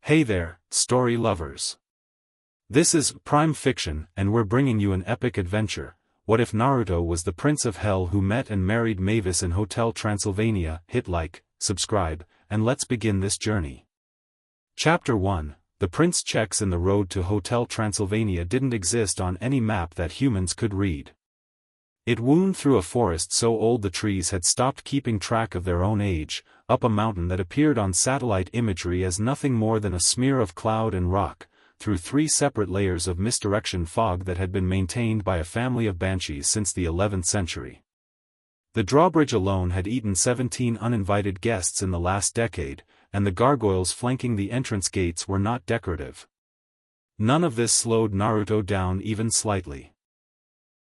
Hey there, story lovers. This is Prime Fiction, and we're bringing you an epic adventure. What if Naruto was the Prince of Hell who met and married Mavis in Hotel Transylvania? Hit like, subscribe, and let's begin this journey. Chapter 1. The prince checks in. The road to Hotel Transylvania didn't exist on any map that humans could read. It wound through a forest so old the trees had stopped keeping track of their own age, up a mountain that appeared on satellite imagery as nothing more than a smear of cloud and rock, through 3 separate layers of misdirection fog that had been maintained by a family of banshees since the 11th century. The drawbridge alone had eaten 17 uninvited guests in the last decade, and the gargoyles flanking the entrance gates were not decorative. None of this slowed Naruto down even slightly.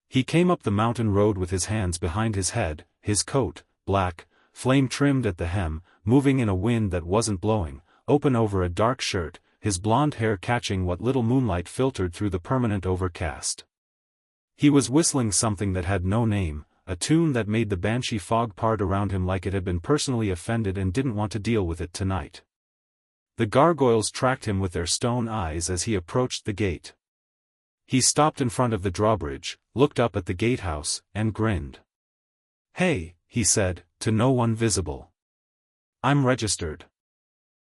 He came up the mountain road with his hands behind his head, his coat, black, flame-trimmed at the hem, moving in a wind that wasn't blowing, open over a dark shirt, his blonde hair catching what little moonlight filtered through the permanent overcast. He was whistling something that had no name, a tune that made the banshee fog part around him like it had been personally offended and didn't want to deal with it tonight. The gargoyles tracked him with their stone eyes as he approached the gate. He stopped in front of the drawbridge, looked up at the gatehouse, and grinned. "Hey," he said, to no one visible. "I'm registered.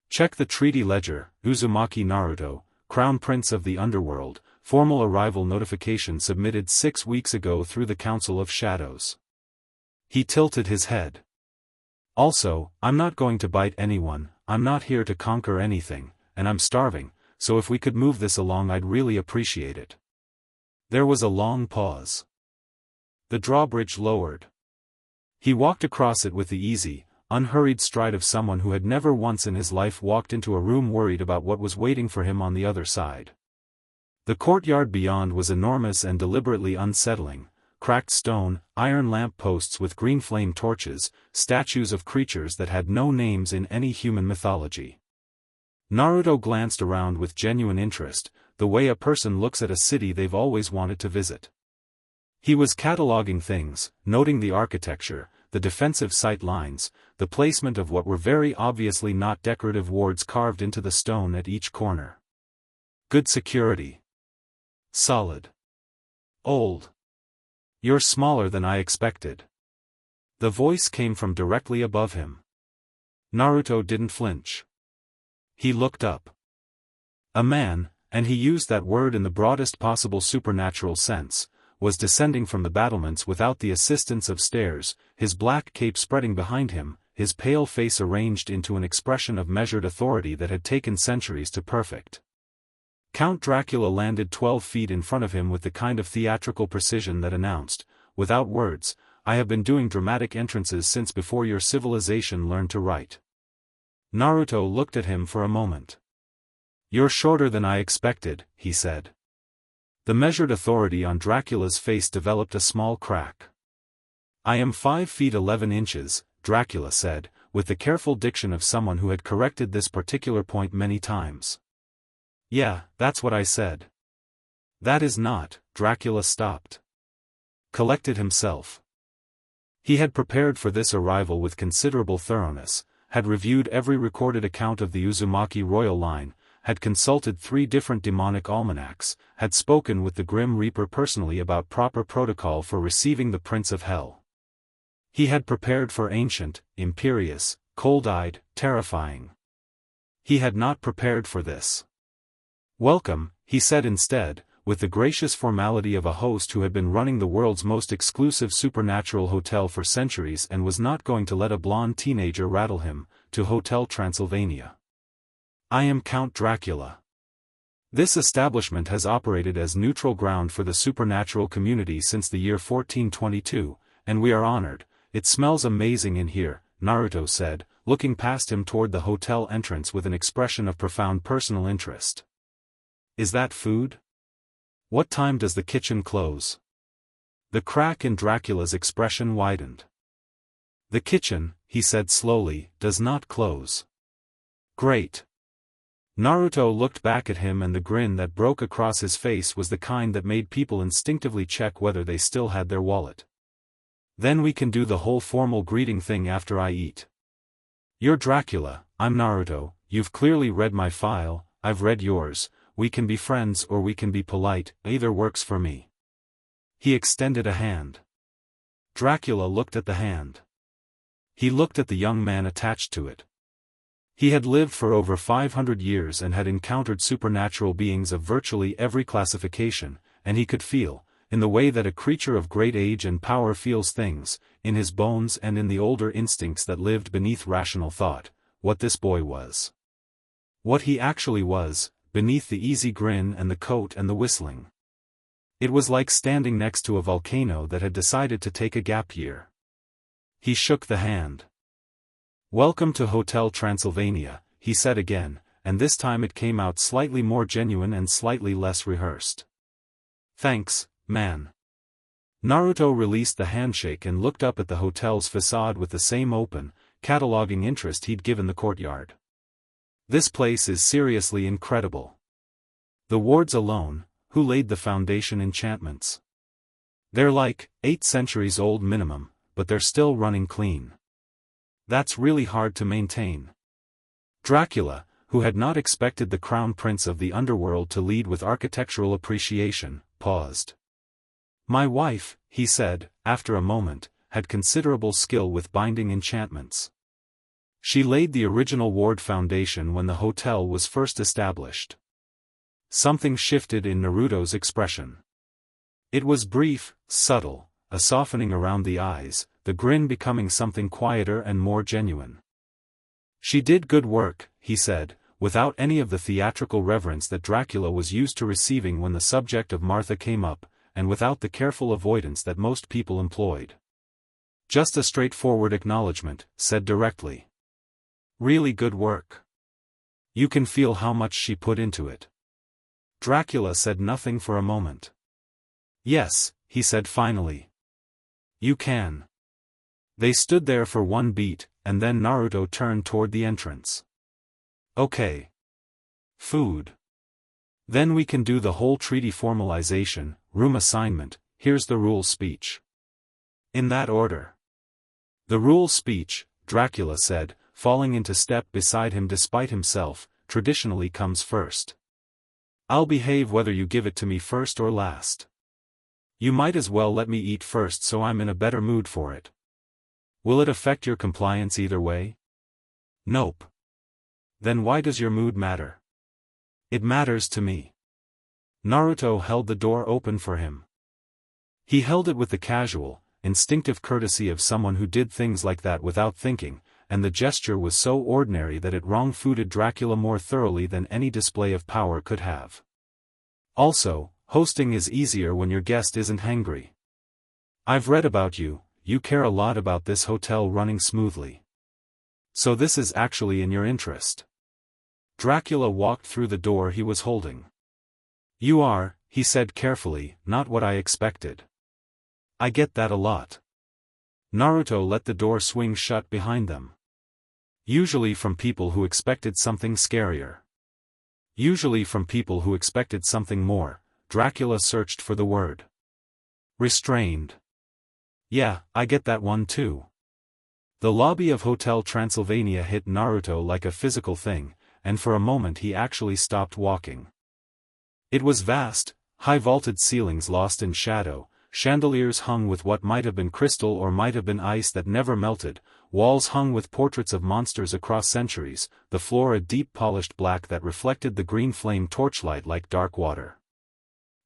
Check the treaty ledger. Uzumaki Naruto, Crown Prince of the Underworld, formal arrival notification submitted 6 weeks ago through the Council of Shadows." He tilted his head. "Also, I'm not going to bite anyone, I'm not here to conquer anything, and I'm starving, so if we could move this along I'd really appreciate it." There was a long pause. The drawbridge lowered. He walked across it with the easy, unhurried stride of someone who had never once in his life walked into a room worried about what was waiting for him on the other side. The courtyard beyond was enormous and deliberately unsettling: cracked stone, iron lamp posts with green flame torches, statues of creatures that had no names in any human mythology. Naruto glanced around with genuine interest, the way a person looks at a city they've always wanted to visit. He was cataloging things, noting the architecture, the defensive sight lines, the placement of what were very obviously not decorative wards carved into the stone at each corner. Good security. Solid. Old. "You're smaller than I expected." The voice came from directly above him. Naruto didn't flinch. He looked up. A man, and he used that word in the broadest possible supernatural sense, was descending from the battlements without the assistance of stairs, his black cape spreading behind him, his pale face arranged into an expression of measured authority that had taken centuries to perfect. Count Dracula landed 12 feet in front of him with the kind of theatrical precision that announced, without words, "I have been doing dramatic entrances since before your civilization learned to write." Naruto looked at him for a moment. "You're shorter than I expected," he said. The measured authority on Dracula's face developed a small crack. "I am 5 feet 11 inches, Dracula said, with the careful diction of someone who had corrected this particular point many times. "Yeah, that's what I said." "That is not." Dracula stopped. Collected himself. He had prepared for this arrival with considerable thoroughness, had reviewed every recorded account of the Uzumaki royal line, had consulted 3 different demonic almanacs, had spoken with the Grim Reaper personally about proper protocol for receiving the Prince of Hell. He had prepared for ancient, imperious, cold-eyed, terrifying. He had not prepared for this. "Welcome," he said instead, with the gracious formality of a host who had been running the world's most exclusive supernatural hotel for centuries and was not going to let a blonde teenager rattle him, "to Hotel Transylvania. I am Count Dracula. This establishment has operated as neutral ground for the supernatural community since the year 1422, and we are honored. It smells amazing in here," Naruto said, looking past him toward the hotel entrance with an expression of profound personal interest. "Is that food? What time does the kitchen close?" The crack in Dracula's expression widened. "The kitchen," he said slowly, "does not close." "Great." Naruto looked back at him, and the grin that broke across his face was the kind that made people instinctively check whether they still had their wallet. "Then we can do the whole formal greeting thing after I eat." "You're Dracula, I'm Naruto, you've clearly read my file, I've read yours, we can be friends or we can be polite, either works for me. He extended a hand. Dracula looked at the hand. He looked at the young man attached to it. He had lived for over 500 years and had encountered supernatural beings of virtually every classification, and he could feel, in the way that a creature of great age and power feels things, in his bones and in the older instincts that lived beneath rational thought, what this boy was. What he actually was, beneath the easy grin and the coat and the whistling. It was like standing next to a volcano that had decided to take a gap year. He shook the hand. "Welcome to Hotel Transylvania," he said again, and this time it came out slightly more genuine and slightly less rehearsed. "Thanks, man." Naruto released the handshake and looked up at the hotel's facade with the same open, cataloging interest he'd given the courtyard. "This place is seriously incredible. The wards alone, who laid the foundation enchantments? They're like 8 centuries old minimum, but they're still running clean. That's really hard to maintain." Dracula, who had not expected the crown prince of the underworld to lead with architectural appreciation, paused. "My wife," he said, after a moment, "had considerable skill with binding enchantments. She laid the original ward foundation when the hotel was first established." Something shifted in Naruto's expression. It was brief, subtle, a softening around the eyes, the grin becoming something quieter and more genuine. "She did good work," he said, without any of the theatrical reverence that Dracula was used to receiving when the subject of Martha came up, and without the careful avoidance that most people employed. Just a straightforward acknowledgement, said directly. "Really good work. You can feel how much she put into it." Dracula said nothing for a moment. "Yes," he said finally. "You can." They stood there for one beat, and then Naruto turned toward the entrance. "Okay. Food. Then we can do the whole treaty formalization, room assignment, here's the rule speech." "In that order." "The rule speech," Dracula said, falling into step beside him despite himself, "traditionally comes first. I'll behave whether you give it to me first or last. You might as well let me eat first so I'm in a better mood for it. Will it affect your compliance either way?" "Nope." "Then why does your mood matter?" "It matters to me." Naruto held the door open for him. He held it with the casual, instinctive courtesy of someone who did things like that without thinking, and the gesture was so ordinary that it wrong-footed Dracula more thoroughly than any display of power could have. Also, hosting is easier when your guest isn't hangry. "I've read about you, you care a lot about this hotel running smoothly. So this is actually in your interest." Dracula walked through the door he was holding. "You are," he said carefully, "not what I expected." "I get that a lot." Naruto let the door swing shut behind them. "Usually from people who expected something scarier. Usually from people who expected something more." Dracula searched for the word. "Restrained. Yeah, I get that one too." The lobby of Hotel Transylvania hit Naruto like a physical thing, and for a moment he actually stopped walking. It was vast, high-vaulted ceilings lost in shadow, chandeliers hung with what might have been crystal or might have been ice that never melted, walls hung with portraits of monsters across centuries, the floor a deep polished black that reflected the green flame torchlight like dark water.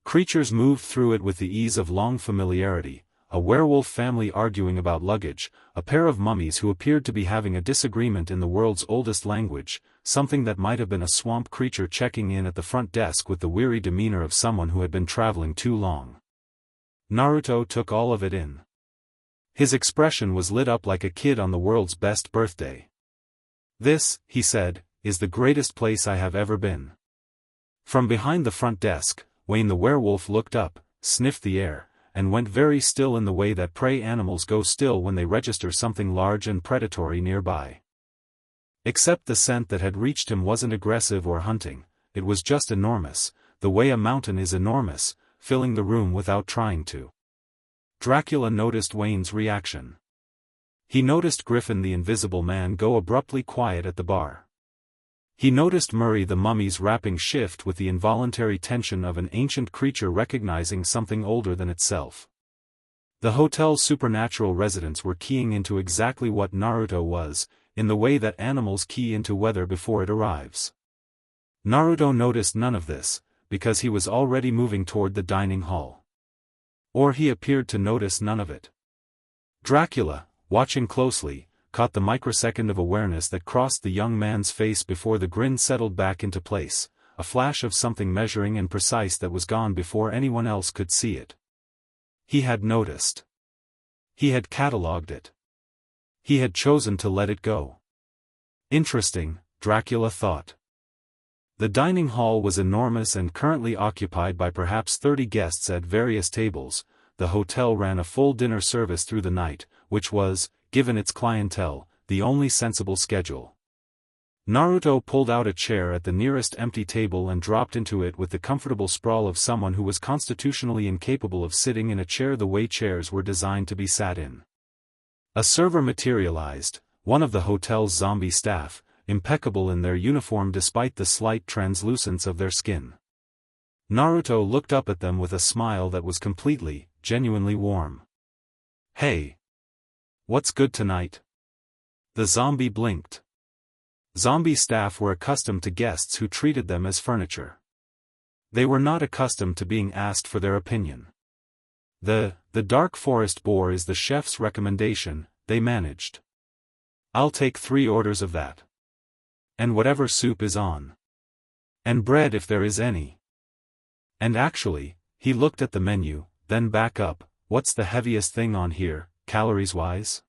Creatures moved through it with the ease of long familiarity, a werewolf family arguing about luggage, a pair of mummies who appeared to be having a disagreement in the world's oldest language, something that might have been a swamp creature checking in at the front desk with the weary demeanor of someone who had been traveling too long. Naruto took all of it in. His expression was lit up like a kid on the world's best birthday. "This," he said, "is the greatest place I have ever been." From behind the front desk, Wayne the werewolf looked up, sniffed the air, and went very still in the way that prey animals go still when they register something large and predatory nearby. Except the scent that had reached him wasn't aggressive or hunting, it was just enormous, the way a mountain is enormous, filling the room without trying to. Dracula noticed Wayne's reaction. He noticed Griffin the Invisible Man go abruptly quiet at the bar. He noticed Murray the mummy's rapping shift with the involuntary tension of an ancient creature recognizing something older than itself. The hotel's supernatural residents were keying into exactly what Naruto was, in the way that animals key into weather before it arrives. Naruto noticed none of this, because he was already moving toward the dining hall. Or he appeared to notice none of it. Dracula, watching closely, caught the microsecond of awareness that crossed the young man's face before the grin settled back into place, a flash of something measuring and precise that was gone before anyone else could see it. He had noticed. He had catalogued it. He had chosen to let it go. Interesting, Dracula thought. The dining hall was enormous and currently occupied by perhaps 30 guests at various tables. The hotel ran a full dinner service through the night, which was, given its clientele, the only sensible schedule. Naruto pulled out a chair at the nearest empty table and dropped into it with the comfortable sprawl of someone who was constitutionally incapable of sitting in a chair the way chairs were designed to be sat in. A server materialized, one of the hotel's zombie staff, impeccable in their uniform despite the slight translucence of their skin. Naruto looked up at them with a smile that was completely, genuinely warm. "Hey! What's good tonight?" The zombie blinked. Zombie staff were accustomed to guests who treated them as furniture. They were not accustomed to being asked for their opinion. The dark forest boar is the chef's recommendation, they managed. "I'll take 3 orders of that. And whatever soup is on. And bread if there is any. And actually," he looked at the menu, then back up, "what's the heaviest thing on here, calories-wise?"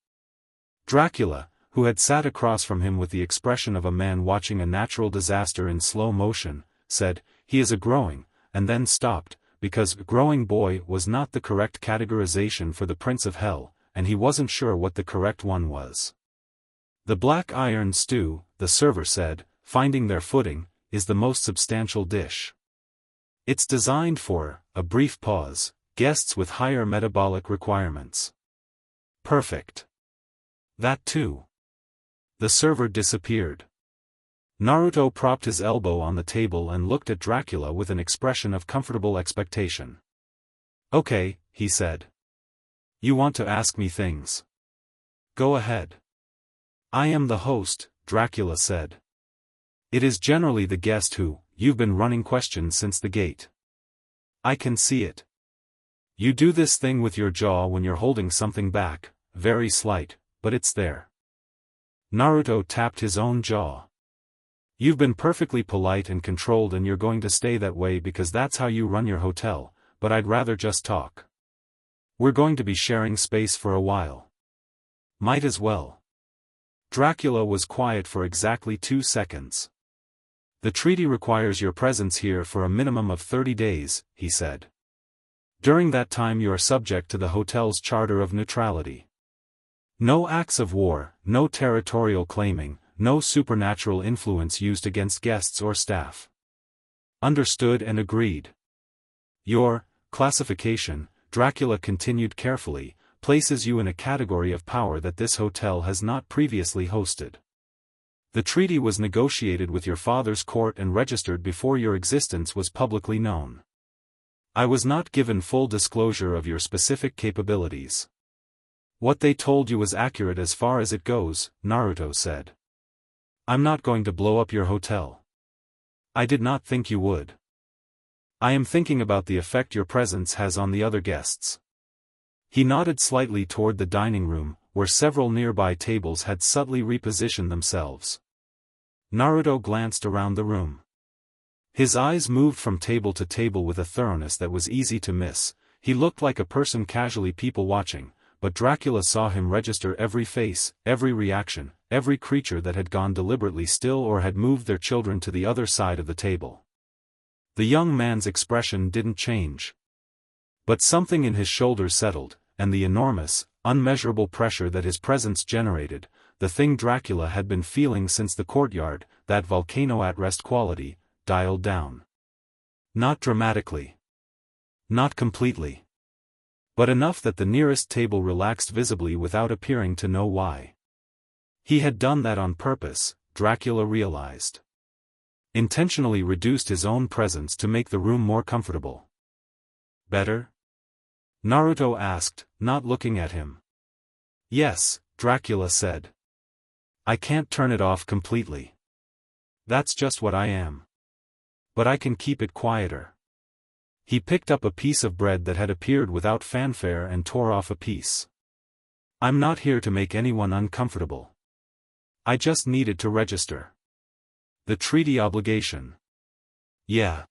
Dracula, who had sat across from him with the expression of a man watching a natural disaster in slow motion, said, "He is a growing," and then stopped, because "growing boy" was not the correct categorization for the Prince of Hell, and he wasn't sure what the correct one was. "The black iron stew," the server said, finding their footing, "is the most substantial dish. It's designed for," a brief pause, "guests with higher metabolic requirements." "Perfect. That too." The server disappeared. Naruto propped his elbow on the table and looked at Dracula with an expression of comfortable expectation. "Okay," he said. "You want to ask me things? Go ahead." "I am the host," Dracula said. "It is generally the guest who, you've been running questions since the gate. I can see it. You do this thing with your jaw when you're holding something back, very slight, but it's there." Naruto tapped his own jaw. "You've been perfectly polite and controlled and you're going to stay that way because that's how you run your hotel, but I'd rather just talk. We're going to be sharing space for a while. Might as well." Dracula was quiet for exactly 2 seconds. "The treaty requires your presence here for a minimum of 30 days, he said. "During that time you are subject to the hotel's charter of neutrality. No acts of war, no territorial claiming, no supernatural influence used against guests or staff." "Understood and agreed." "Your classification," Dracula continued carefully, "places you in a category of power that this hotel has not previously hosted. The treaty was negotiated with your father's court and registered before your existence was publicly known. I was not given full disclosure of your specific capabilities. What they told you was accurate as far as it goes," Naruto said. "I'm not going to blow up your hotel. I did not think you would. I am thinking about the effect your presence has on the other guests." He nodded slightly toward the dining room, where several nearby tables had subtly repositioned themselves. Naruto glanced around the room. His eyes moved from table to table with a thoroughness that was easy to miss. He looked like a person casually people-watching, but Dracula saw him register every face, every reaction, every creature that had gone deliberately still or had moved their children to the other side of the table. The young man's expression didn't change. But something in his shoulders settled, and the enormous, unmeasurable pressure that his presence generated, the thing Dracula had been feeling since the courtyard, that volcano-at-rest quality, dialed down. Not dramatically. Not completely. But enough that the nearest table relaxed visibly without appearing to know why. He had done that on purpose, Dracula realized. Intentionally reduced his own presence to make the room more comfortable. Better? Naruto asked, not looking at him. Yes, Dracula said. I can't turn it off completely. That's just what I am. But I can keep it quieter. He picked up a piece of bread that had appeared without fanfare and tore off a piece. I'm not here to make anyone uncomfortable. I just needed to register the treaty obligation. Yeah.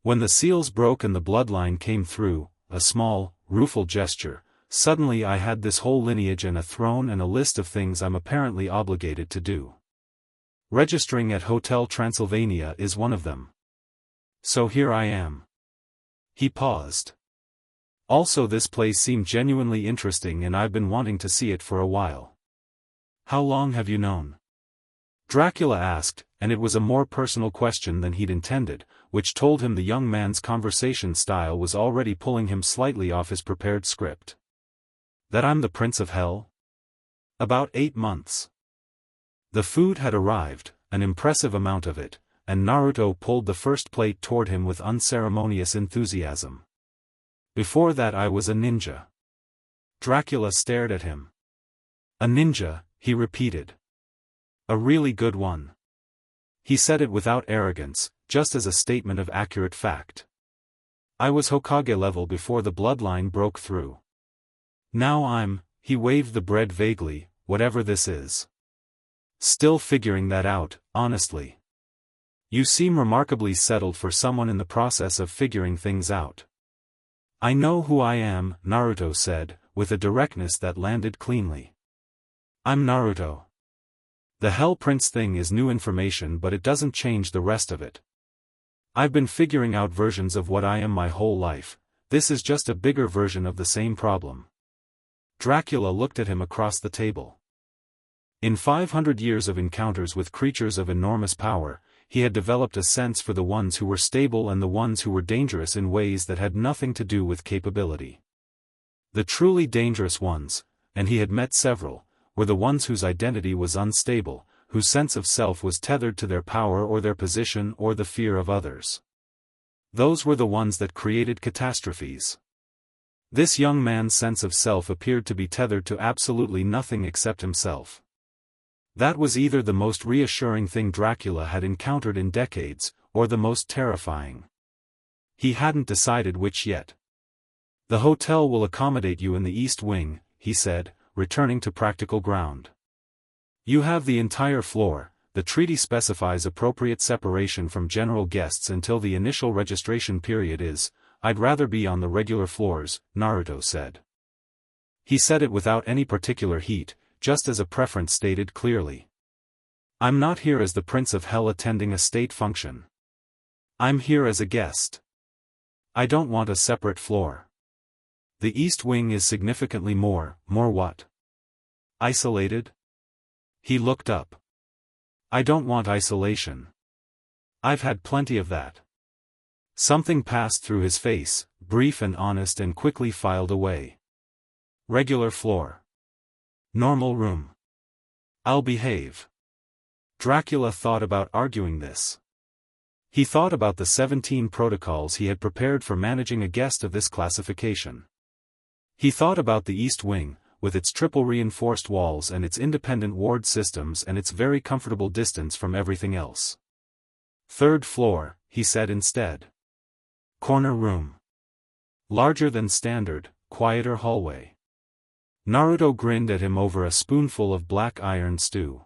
When the seals broke and the bloodline came through, a small, rueful gesture, suddenly I had this whole lineage and a throne and a list of things I'm apparently obligated to do. Registering at Hotel Transylvania is one of them. So here I am. He paused. Also, this place seemed genuinely interesting and I've been wanting to see it for a while. How long have you known? Dracula asked, and it was a more personal question than he'd intended, which told him the young man's conversation style was already pulling him slightly off his prepared script. That I'm the Prince of Hell? About 8 months. The food had arrived, an impressive amount of it, and Naruto pulled the first plate toward him with unceremonious enthusiasm. Before that I was a ninja. Dracula stared at him. A ninja, he repeated. A really good one. He said it without arrogance, just as a statement of accurate fact. I was Hokage level before the bloodline broke through. Now he waved the bread vaguely, whatever this is. Still figuring that out, honestly. You seem remarkably settled for someone in the process of figuring things out. I know who I am, Naruto said, with a directness that landed cleanly. I'm Naruto. The Hell Prince thing is new information, but it doesn't change the rest of it. I've been figuring out versions of what I am my whole life. This is just a bigger version of the same problem. Dracula looked at him across the table. In 500 years of encounters with creatures of enormous power, he had developed a sense for the ones who were stable and the ones who were dangerous in ways that had nothing to do with capability. The truly dangerous ones, and he had met several, were the ones whose identity was unstable, whose sense of self was tethered to their power or their position or the fear of others. Those were the ones that created catastrophes. This young man's sense of self appeared to be tethered to absolutely nothing except himself. That was either the most reassuring thing Dracula had encountered in decades, or the most terrifying. He hadn't decided which yet. The hotel will accommodate you in the East Wing, he said, returning to practical ground. You have the entire floor. The treaty specifies appropriate separation from general guests until the initial registration period is. I'd rather be on the regular floors, Naruto said. He said it without any particular heat, just as a preference stated clearly. I'm not here as the Prince of Hell attending a state function. I'm here as a guest. I don't want a separate floor. The East Wing is significantly more what? Isolated? He looked up. I don't want isolation. I've had plenty of that. Something passed through his face, brief and honest, and quickly filed away. Regular floor. Normal room. I'll behave. Dracula thought about arguing this. He thought about the 17 protocols he had prepared for managing a guest of this classification. He thought about the East Wing, with its triple reinforced walls and its independent ward systems and its very comfortable distance from everything else. Third floor, he said instead. Corner room. Larger than standard, quieter hallway. Naruto grinned at him over a spoonful of black iron stew.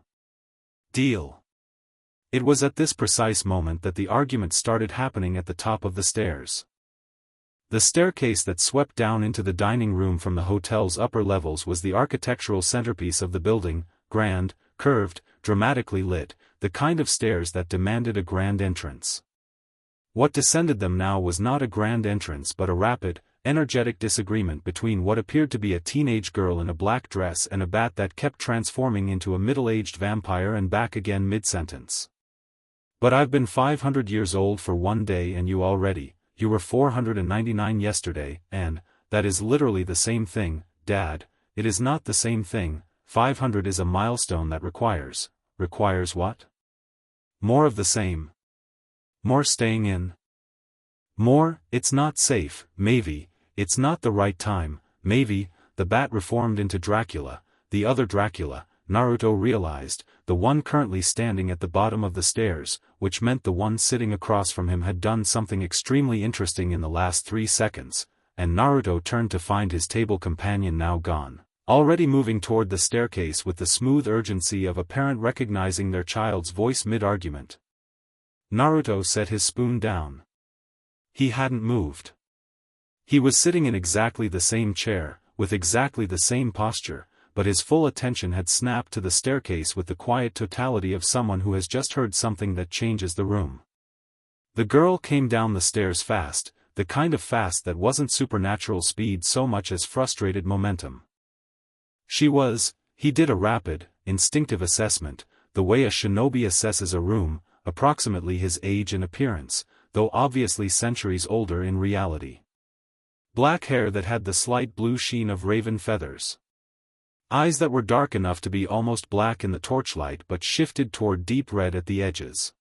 Deal. It was at this precise moment that the argument started happening at the top of the stairs. The staircase that swept down into the dining room from the hotel's upper levels was the architectural centerpiece of the building, grand, curved, dramatically lit, the kind of stairs that demanded a grand entrance. What descended them now was not a grand entrance but a rapid, energetic disagreement between what appeared to be a teenage girl in a black dress and a bat that kept transforming into a middle-aged vampire and back again mid-sentence. But I've been 500 years old for one day and you were 499 yesterday, and, that is literally the same thing, Dad. It is not the same thing. 500 is a milestone that requires what? More of the same, More staying in? More, it's not safe, Mavis, it's not the right time, Mavis. The bat reformed into Dracula, the other Dracula, Naruto realized, the one currently standing at the bottom of the stairs, which meant the one sitting across from him had done something extremely interesting in the last 3 seconds, and Naruto turned to find his table companion now gone, already moving toward the staircase with the smooth urgency of a parent recognizing their child's voice mid-argument. Naruto set his spoon down. He hadn't moved. He was sitting in exactly the same chair, with exactly the same posture, but his full attention had snapped to the staircase with the quiet totality of someone who has just heard something that changes the room. The girl came down the stairs fast, the kind of fast that wasn't supernatural speed so much as frustrated momentum. He did a rapid, instinctive assessment, the way a shinobi assesses a room, approximately his age and appearance, though obviously centuries older in reality. Black hair that had the slight blue sheen of raven feathers. Eyes that were dark enough to be almost black in the torchlight but shifted toward deep red at the edges.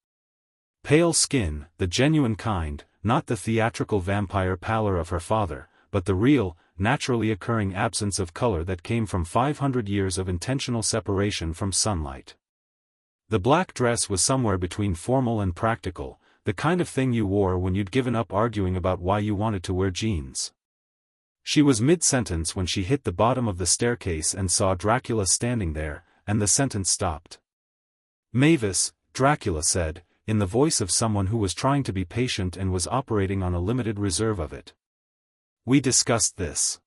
Pale skin, the genuine kind, not the theatrical vampire pallor of her father, but the real, naturally occurring absence of color that came from 500 years of intentional separation from sunlight. The black dress was somewhere between formal and practical, the kind of thing you wore when you'd given up arguing about why you wanted to wear jeans. She was mid-sentence when she hit the bottom of the staircase and saw Dracula standing there, and the sentence stopped. Mavis, Dracula said, in the voice of someone who was trying to be patient and was operating on a limited reserve of it. We discussed this.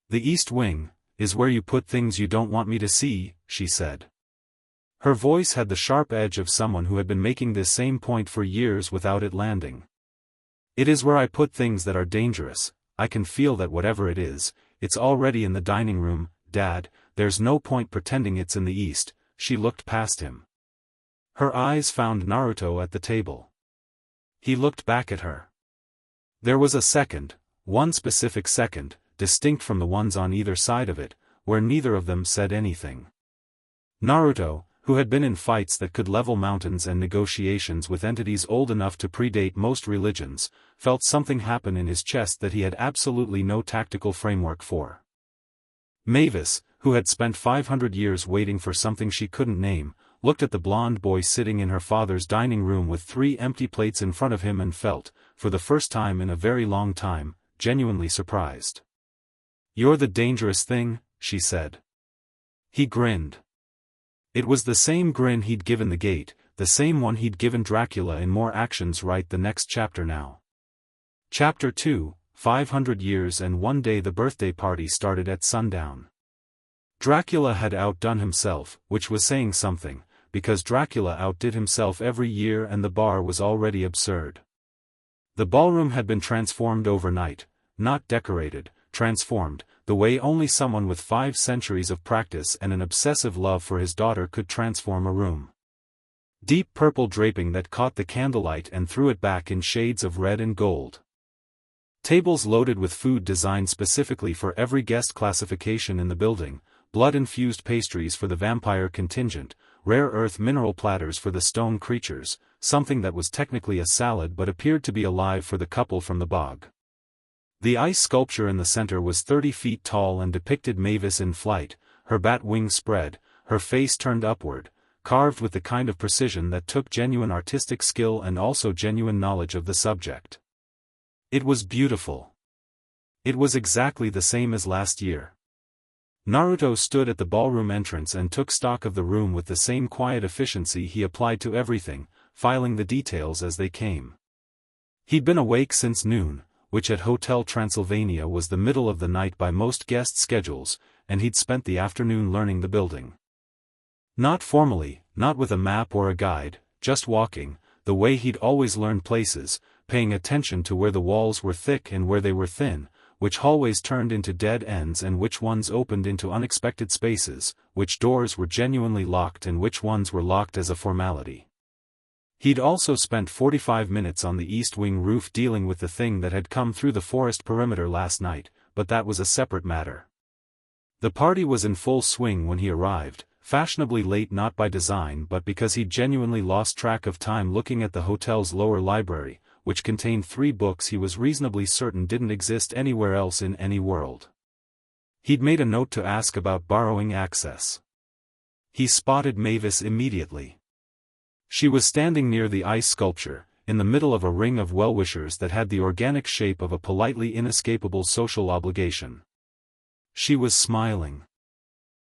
The East Wing is where you put things you don't want me to see, she said. Her voice had the sharp edge of someone who had been making this same point for years without it landing. It is where I put things that are dangerous. I can feel that whatever it is, it's already in the dining room, Dad, there's no point pretending it's in the East. She looked past him. Her eyes found Naruto at the table. He looked back at her. There was a second, one specific second, distinct from the ones on either side of it, where neither of them said anything. Naruto, who had been in fights that could level mountains and negotiations with entities old enough to predate most religions, felt something happen in his chest that he had absolutely no tactical framework for. Mavis, who had spent 500 years waiting for something she couldn't name, looked at the blonde boy sitting in her father's dining room with 3 empty plates in front of him and felt, for the first time in a very long time, genuinely surprised. "You're the dangerous thing," she said. He grinned. It was the same grin he'd given the gate, the same one he'd given Dracula in more actions right the next chapter now. Chapter 2, 500 years and one day. The birthday party started at sundown. Dracula had outdone himself, which was saying something, because Dracula outdid himself every year and the bar was already absurd. The ballroom had been transformed overnight, not decorated, transformed, the way only someone with 5 centuries of practice and an obsessive love for his daughter could transform a room. Deep purple draping that caught the candlelight and threw it back in shades of red and gold. Tables loaded with food designed specifically for every guest classification in the building, blood-infused pastries for the vampire contingent, rare earth mineral platters for the stone creatures, something that was technically a salad but appeared to be alive for the couple from the bog. The ice sculpture in the center was 30 feet tall and depicted Mavis in flight, her bat wings spread, her face turned upward, carved with the kind of precision that took genuine artistic skill and also genuine knowledge of the subject. It was beautiful. It was exactly the same as last year. Naruto stood at the ballroom entrance and took stock of the room with the same quiet efficiency he applied to everything, filing the details as they came. He'd been awake since noon, which at Hotel Transylvania was the middle of the night by most guest schedules, and he'd spent the afternoon learning the building. Not formally, not with a map or a guide, just walking, the way he'd always learned places, paying attention to where the walls were thick and where they were thin, which hallways turned into dead ends and which ones opened into unexpected spaces, which doors were genuinely locked and which ones were locked as a formality. He'd also spent 45 minutes on the East Wing roof dealing with the thing that had come through the forest perimeter last night, but that was a separate matter. The party was in full swing when he arrived, fashionably late not by design but because he'd genuinely lost track of time looking at the hotel's lower library, which contained 3 books he was reasonably certain didn't exist anywhere else in any world. He'd made a note to ask about borrowing access. He spotted Mavis immediately. She was standing near the ice sculpture, in the middle of a ring of well-wishers that had the organic shape of a politely inescapable social obligation. She was smiling.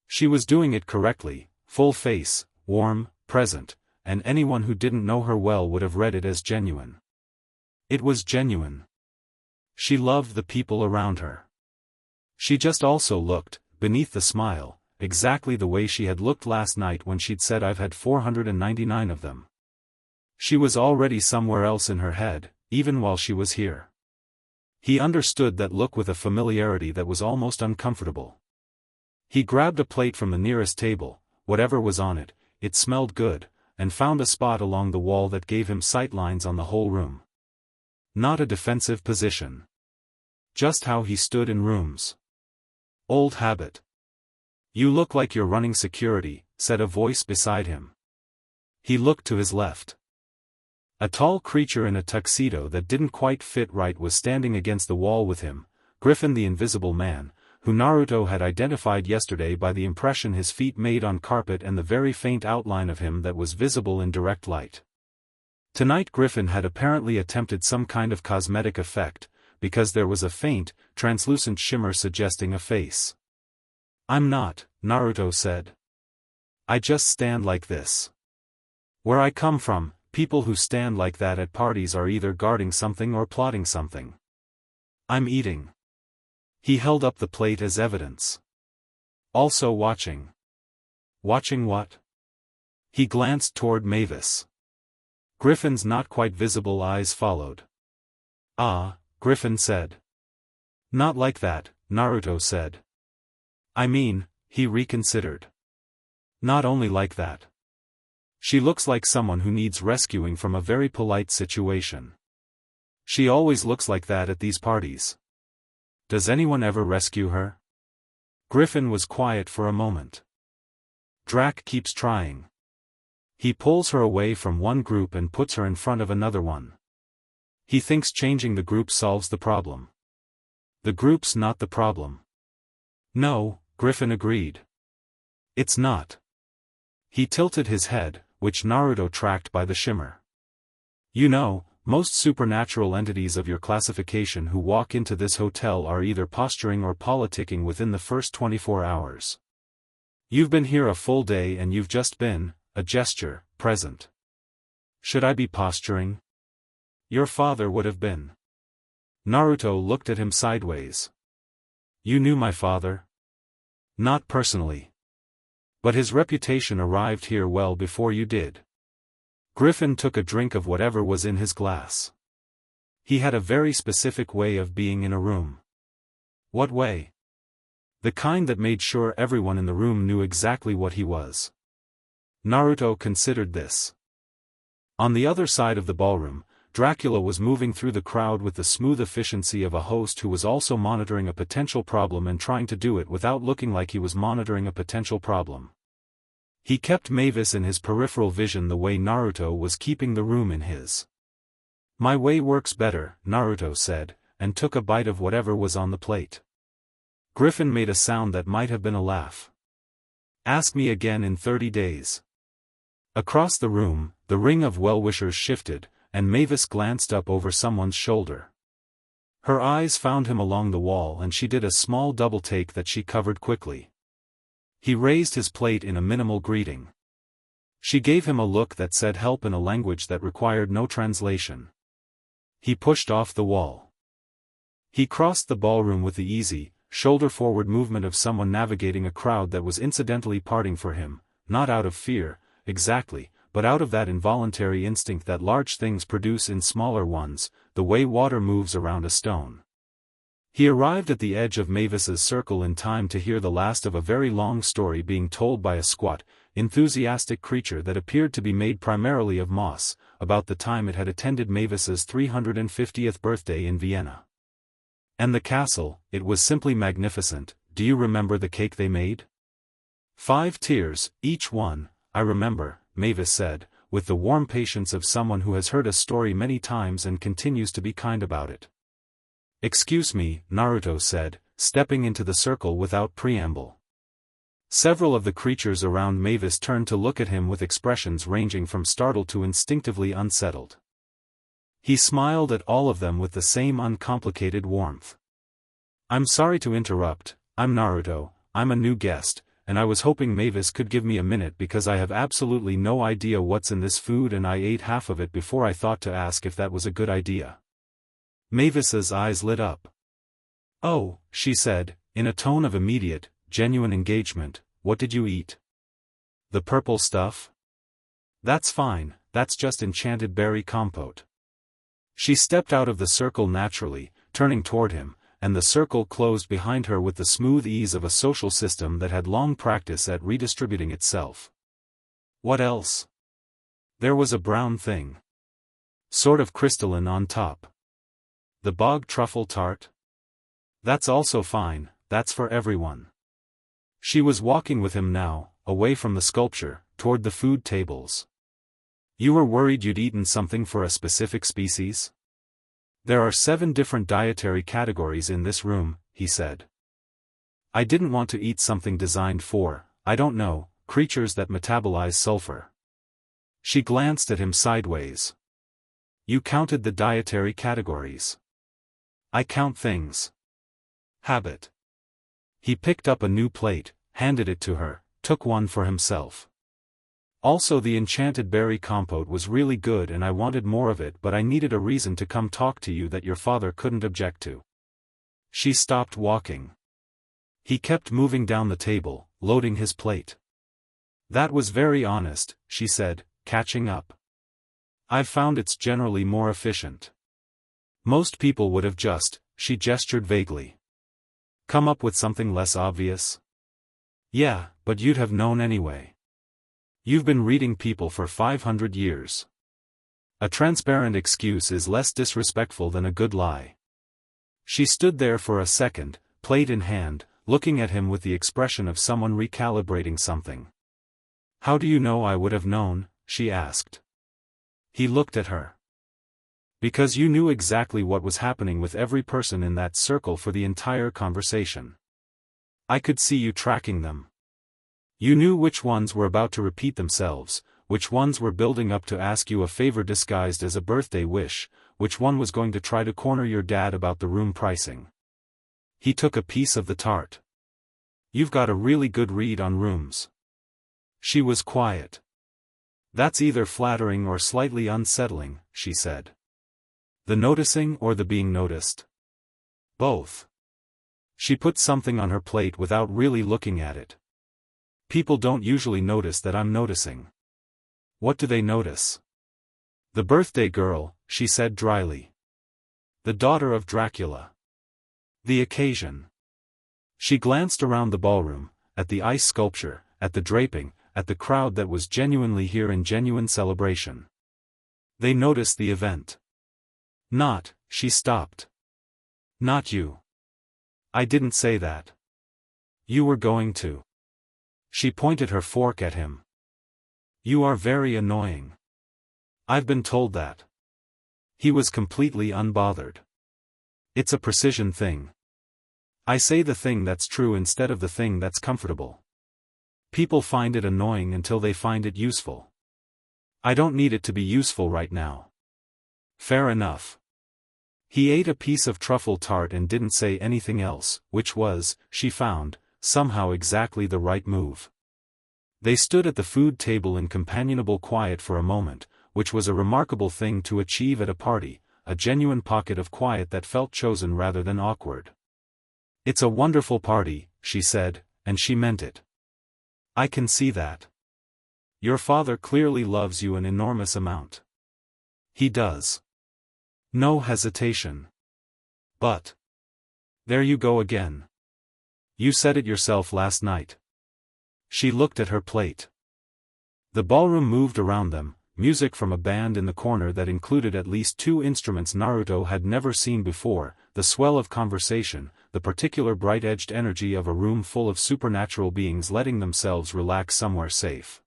She was doing it correctly, full face, warm, present, and anyone who didn't know her well would have read it as genuine. It was genuine. She loved the people around her. She just also looked, beneath the smile, exactly the way she had looked last night when she'd said I've had 499 of them. She was already somewhere else in her head, even while she was here. He understood that look with a familiarity that was almost uncomfortable. He grabbed a plate from the nearest table, whatever was on it, it smelled good, and found a spot along the wall that gave him sightlines on the whole room. Not a defensive position. Just how he stood in rooms. Old habit. You look like you're running security, said a voice beside him. He looked to his left. A tall creature in a tuxedo that didn't quite fit right was standing against the wall with him, Griffin the Invisible Man, who Naruto had identified yesterday by the impression his feet made on carpet and the very faint outline of him that was visible in direct light. Tonight Griffin had apparently attempted some kind of cosmetic effect, because there was a faint, translucent shimmer suggesting a face. I'm not, Naruto said. I just stand like this. Where I come from, people who stand like that at parties are either guarding something or plotting something. I'm eating. He held up the plate as evidence. Also watching. Watching what? He glanced toward Mavis. Griffin's not quite visible eyes followed. Ah, Griffin said. Not like that, Naruto said. I mean, he reconsidered. Not only like that. She looks like someone who needs rescuing from a very polite situation. She always looks like that at these parties. Does anyone ever rescue her? Griffin was quiet for a moment. Drac keeps trying. He pulls her away from one group and puts her in front of another one. He thinks changing the group solves the problem. The group's not the problem. No, Griffin agreed. It's not. He tilted his head, which Naruto tracked by the shimmer. You know, most supernatural entities of your classification who walk into this hotel are either posturing or politicking within the first 24 hours. You've been here a full day and you've just been, a gesture, present. Should I be posturing? Your father would have been. Naruto looked at him sideways. You knew my father? Not personally. But his reputation arrived here well before you did. Griffin took a drink of whatever was in his glass. He had a very specific way of being in a room. What way? The kind that made sure everyone in the room knew exactly what he was. Naruto considered this. On the other side of the ballroom, Dracula was moving through the crowd with the smooth efficiency of a host who was also monitoring a potential problem and trying to do it without looking like he was monitoring a potential problem. He kept Mavis in his peripheral vision the way Naruto was keeping the room in his. My way works better, Naruto said, and took a bite of whatever was on the plate. Griffin made a sound that might have been a laugh. Ask me again in 30 days. Across the room, the ring of well-wishers shifted, and Mavis glanced up over someone's shoulder. Her eyes found him along the wall and she did a small double take that she covered quickly. He raised his plate in a minimal greeting. She gave him a look that said help in a language that required no translation. He pushed off the wall. He crossed the ballroom with the easy, shoulder-forward movement of someone navigating a crowd that was incidentally parting for him, not out of fear, exactly, but out of that involuntary instinct that large things produce in smaller ones, the way water moves around a stone. He arrived at the edge of Mavis's circle in time to hear the last of a very long story being told by a squat, enthusiastic creature that appeared to be made primarily of moss, about the time it had attended Mavis's 350th birthday in Vienna. And the castle, it was simply magnificent. Do you remember the cake they made? 5 tiers, each one, I remember, Mavis said, with the warm patience of someone who has heard a story many times and continues to be kind about it. Excuse me, Naruto said, stepping into the circle without preamble. Several of the creatures around Mavis turned to look at him with expressions ranging from startled to instinctively unsettled. He smiled at all of them with the same uncomplicated warmth. I'm sorry to interrupt, I'm Naruto, I'm a new guest, and I was hoping Mavis could give me a minute because I have absolutely no idea what's in this food and I ate half of it before I thought to ask if that was a good idea. Mavis's eyes lit up. Oh, she said, in a tone of immediate, genuine engagement, what did you eat? The purple stuff? That's fine, that's just enchanted berry compote. She stepped out of the circle naturally, turning toward him, and the circle closed behind her with the smooth ease of a social system that had long practice at redistributing itself. What else? There was a brown thing. Sort of crystalline on top. The bog truffle tart? That's also fine, that's for everyone. She was walking with him now, away from the sculpture, toward the food tables. You were worried you'd eaten something for a specific species? There are 7 different dietary categories in this room, he said. I didn't want to eat something designed for, I don't know, creatures that metabolize sulfur. She glanced at him sideways. You counted the dietary categories. I count things. Habit. He picked up a new plate, handed it to her, took one for himself. Also, the enchanted berry compote was really good and I wanted more of it, but I needed a reason to come talk to you that your father couldn't object to. She stopped walking. He kept moving down the table, loading his plate. That was very honest, she said, catching up. I've found it's generally more efficient. Most people would have just, she gestured vaguely. Come up with something less obvious? Yeah, but you'd have known anyway. You've been reading people for 500 years. A transparent excuse is less disrespectful than a good lie. She stood there for a second, plate in hand, looking at him with the expression of someone recalibrating something. How do you know I would have known? She asked. He looked at her. Because you knew exactly what was happening with every person in that circle for the entire conversation. I could see you tracking them. You knew which ones were about to repeat themselves, which ones were building up to ask you a favor disguised as a birthday wish, which one was going to try to corner your dad about the room pricing. He took a piece of the tart. You've got a really good read on rooms. She was quiet. That's either flattering or slightly unsettling, she said. The noticing or the being noticed? Both. She put something on her plate without really looking at it. People don't usually notice that I'm noticing. What do they notice? The birthday girl, she said dryly. The daughter of Dracula. The occasion. She glanced around the ballroom, at the ice sculpture, at the draping, at the crowd that was genuinely here in genuine celebration. They noticed the event. Not, she stopped. Not you. I didn't say that. You were going to. She pointed her fork at him. You are very annoying. I've been told that. He was completely unbothered. It's a precision thing. I say the thing that's true instead of the thing that's comfortable. People find it annoying until they find it useful. I don't need it to be useful right now. Fair enough. He ate a piece of truffle tart and didn't say anything else, which was, she found, somehow exactly the right move. They stood at the food table in companionable quiet for a moment, which was a remarkable thing to achieve at a party, a genuine pocket of quiet that felt chosen rather than awkward. It's a wonderful party, she said, and she meant it. I can see that. Your father clearly loves you an enormous amount. He does. No hesitation. But. There you go again. You said it yourself last night. She looked at her plate. The ballroom moved around them, music from a band in the corner that included at least 2 instruments Naruto had never seen before, the swell of conversation, the particular bright-edged energy of a room full of supernatural beings letting themselves relax somewhere safe.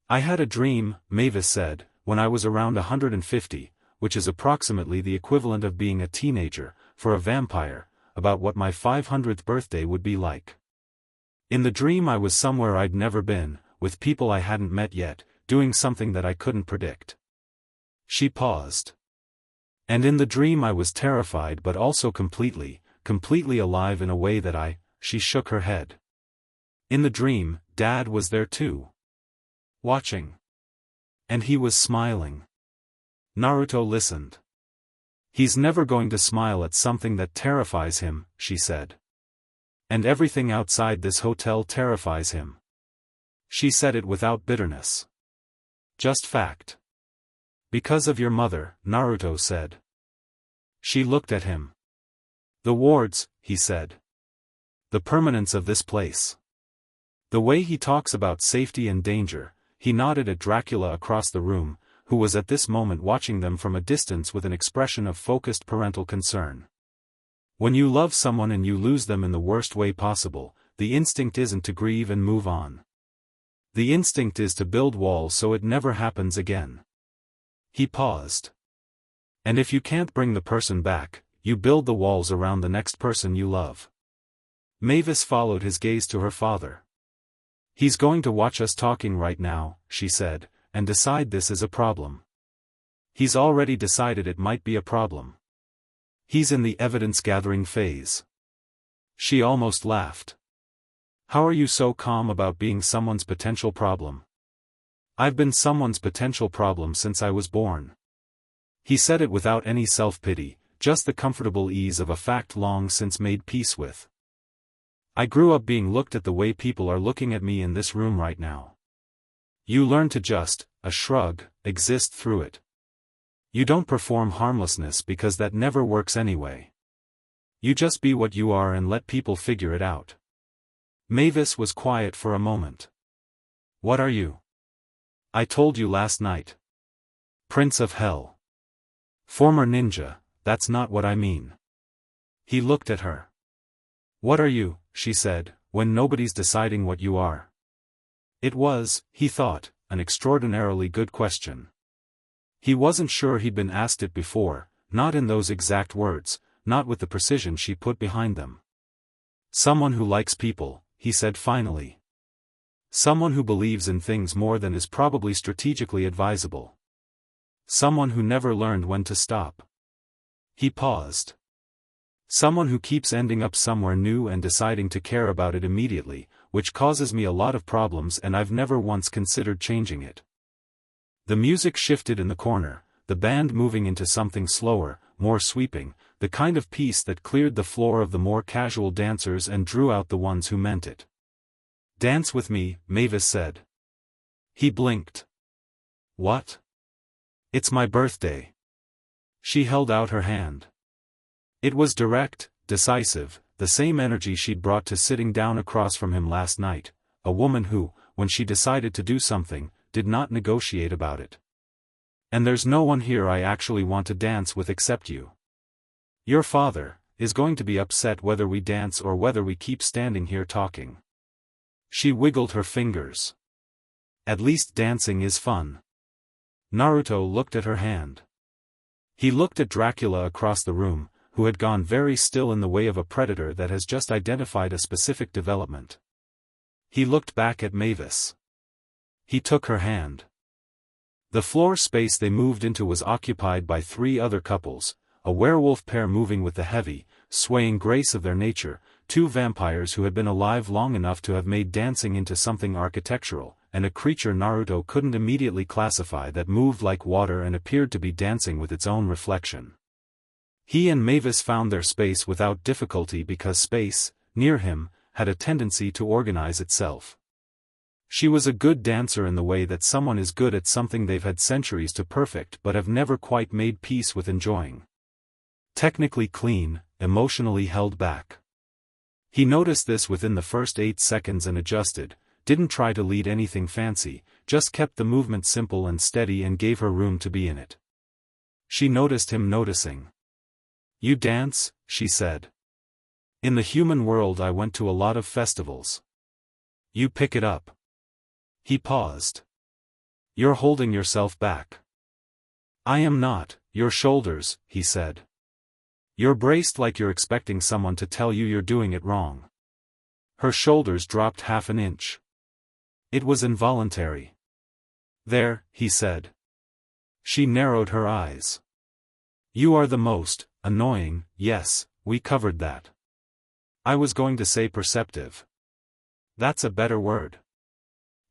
I had a dream, Mavis said, when I was around 150, which is approximately the equivalent of being a teenager, for a vampire, about what my 500th birthday would be like. In the dream I was somewhere I'd never been, with people I hadn't met yet, doing something that I couldn't predict. She paused. And in the dream I was terrified but also completely alive in a way that she shook her head. In the dream, Dad was there too. Watching. And he was smiling. Naruto listened. He's never going to smile at something that terrifies him, she said. And everything outside this hotel terrifies him. She said it without bitterness. Just fact. Because of your mother, Naruto said. She looked at him. The wards, he said. The permanence of this place. The way he talks about safety and danger. He nodded at Dracula across the room, who was at this moment watching them from a distance with an expression of focused parental concern. When you love someone and you lose them in the worst way possible, the instinct isn't to grieve and move on. The instinct is to build walls so it never happens again. He paused. And if you can't bring the person back, you build the walls around the next person you love. Mavis followed his gaze to her father. He's going to watch us talking right now, she said, and decide this is a problem. He's already decided it might be a problem. He's in the evidence-gathering phase. She almost laughed. How are you so calm about being someone's potential problem? I've been someone's potential problem since I was born. He said it without any self-pity, just the comfortable ease of a fact long since made peace with. I grew up being looked at the way people are looking at me in this room right now. You learn to just, a shrug, exist through it. You don't perform harmlessness because that never works anyway. You just be what you are and let people figure it out. Mavis was quiet for a moment. What are you? I told you last night. Prince of Hell. Former ninja, that's not what I mean. He looked at her. What are you, she said, when nobody's deciding what you are? It was, he thought, an extraordinarily good question. He wasn't sure he'd been asked it before, not in those exact words, not with the precision she put behind them. Someone who likes people, he said finally. Someone who believes in things more than is probably strategically advisable. Someone who never learned when to stop. He paused. Someone who keeps ending up somewhere new and deciding to care about it immediately, which causes me a lot of problems and I've never once considered changing it. The music shifted in the corner, the band moving into something slower, more sweeping, the kind of piece that cleared the floor of the more casual dancers and drew out the ones who meant it. Dance with me, Mavis said. He blinked. What? It's my birthday. She held out her hand. It was direct, decisive, the same energy she'd brought to sitting down across from him last night, a woman who, when she decided to do something, did not negotiate about it. And there's no one here I actually want to dance with except you. Your father is going to be upset whether we dance or whether we keep standing here talking. She wiggled her fingers. At least dancing is fun. Naruto looked at her hand. He looked at Dracula across the room, who had gone very still in the way of a predator that has just identified a specific development. He looked back at Mavis. He took her hand. The floor space they moved into was occupied by 3 other couples, a werewolf pair moving with the heavy, swaying grace of their nature, 2 vampires who had been alive long enough to have made dancing into something architectural, and a creature Naruto couldn't immediately classify that moved like water and appeared to be dancing with its own reflection. He and Mavis found their space without difficulty because space, near him, had a tendency to organize itself. She was a good dancer in the way that someone is good at something they've had centuries to perfect but have never quite made peace with enjoying. Technically clean, emotionally held back. He noticed this within the first 8 seconds and adjusted, didn't try to lead anything fancy, just kept the movement simple and steady and gave her room to be in it. She noticed him noticing. "You dance?" she said. "In the human world I went to a lot of festivals. You pick it up." He paused. "You're holding yourself back." "I am not, your shoulders," he said. "You're braced like you're expecting someone to tell you you're doing it wrong." Her shoulders dropped half an inch. It was involuntary. "There," he said. She narrowed her eyes. "You are the most annoying." "Yes, we covered that. I was going to say perceptive. That's a better word."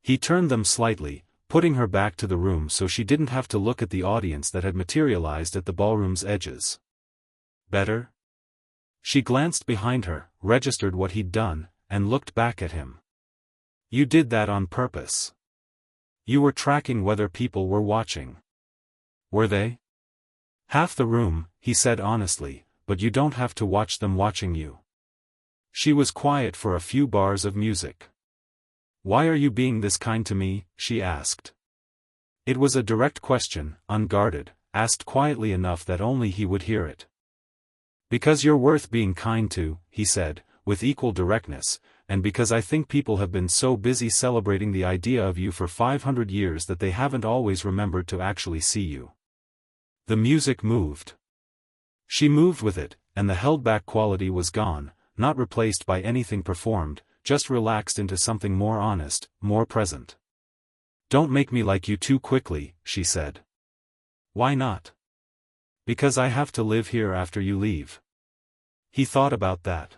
He turned them slightly, putting her back to the room so she didn't have to look at the audience that had materialized at the ballroom's edges. "Better?" She glanced behind her, registered what he'd done, and looked back at him. "You did that on purpose. You were tracking whether people were watching." "Were they?" "Half the room," he said honestly, "but you don't have to watch them watching you." She was quiet for a few bars of music. "Why are you being this kind to me?" she asked. It was a direct question, unguarded, asked quietly enough that only he would hear it. "Because you're worth being kind to," he said, with equal directness, "and because I think people have been so busy celebrating the idea of you for 500 years that they haven't always remembered to actually see you." The music moved. She moved with it, and the held-back quality was gone, not replaced by anything performed, just relaxed into something more honest, more present. "Don't make me like you too quickly," she said. "Why not?" "Because I have to live here after you leave." He thought about that.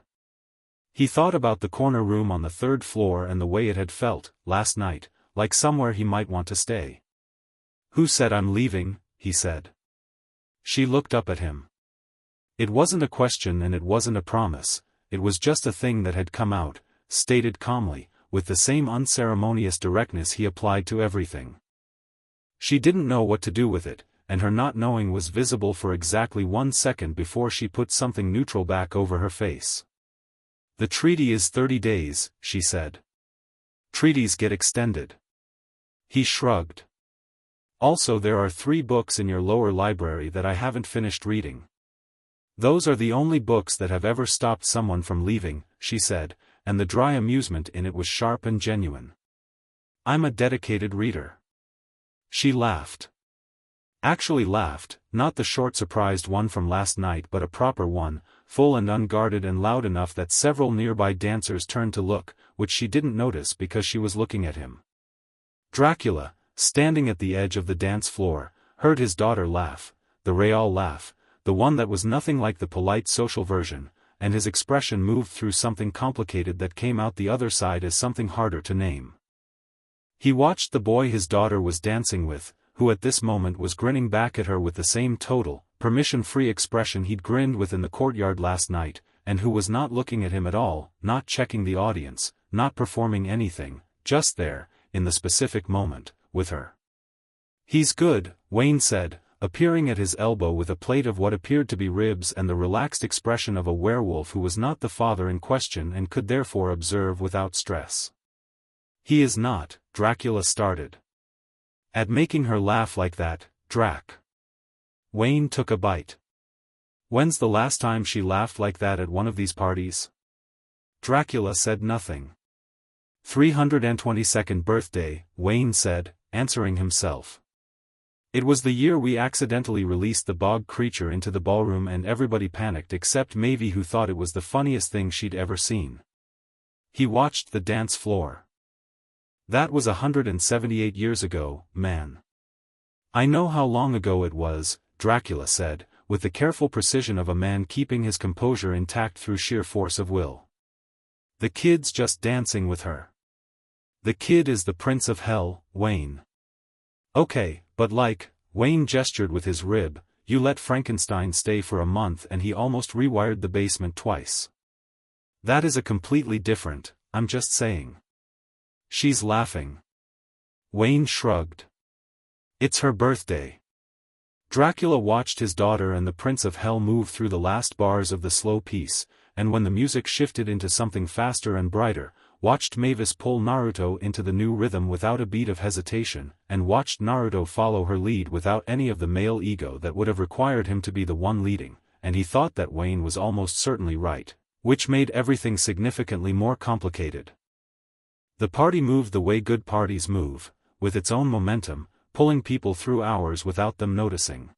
He thought about the corner room on the 3rd floor and the way it had felt, last night, like somewhere he might want to stay. "Who said I'm leaving?" he said. She looked up at him. It wasn't a question and it wasn't a promise, it was just a thing that had come out, stated calmly, with the same unceremonious directness he applied to everything. She didn't know what to do with it, and her not knowing was visible for exactly 1 second before she put something neutral back over her face. "The treaty is 30 days, she said. "Treaties get extended." He shrugged. "Also there are 3 books in your lower library that I haven't finished reading. Those are the only books that have ever stopped someone from leaving," she said, and the dry amusement in it was sharp and genuine. "I'm a dedicated reader." She laughed. Actually laughed, not the short surprised one from last night but a proper one, full and unguarded and loud enough that several nearby dancers turned to look, which she didn't notice because she was looking at him. Dracula, standing at the edge of the dance floor, heard his daughter laugh, the real laugh, the one that was nothing like the polite social version, and his expression moved through something complicated that came out the other side as something harder to name. He watched the boy his daughter was dancing with, who at this moment was grinning back at her with the same total, permission-free expression he'd grinned with in the courtyard last night, and who was not looking at him at all, not checking the audience, not performing anything, just there, in the specific moment, with her. "He's good," Wayne said, appearing at his elbow with a plate of what appeared to be ribs and the relaxed expression of a werewolf who was not the father in question and could therefore observe without stress. "He is not," Dracula started. "At making her laugh like that, Drac." Wayne took a bite. "When's the last time she laughed like that at one of these parties?" Dracula said nothing. 322nd birthday, Wayne said, answering himself. "It was the year we accidentally released the bog creature into the ballroom and everybody panicked except Mavis, who thought it was the funniest thing she'd ever seen." He watched the dance floor. "That was 178 years ago, man." "I know how long ago it was," Dracula said, with the careful precision of a man keeping his composure intact through sheer force of will. "The kid's just dancing with her." "The kid is the Prince of Hell, Wayne." "Okay, but like," Wayne gestured with his rib, "you let Frankenstein stay for a month and he almost rewired the basement twice. That is a completely different, I'm just saying." "She's laughing." Wayne shrugged. "It's her birthday." Dracula watched his daughter and the Prince of Hell move through the last bars of the slow piece, and when the music shifted into something faster and brighter, watched Mavis pull Naruto into the new rhythm without a beat of hesitation, and watched Naruto follow her lead without any of the male ego that would have required him to be the one leading, and he thought that Wayne was almost certainly right, which made everything significantly more complicated. The party moved the way good parties move, with its own momentum, pulling people through hours without them noticing.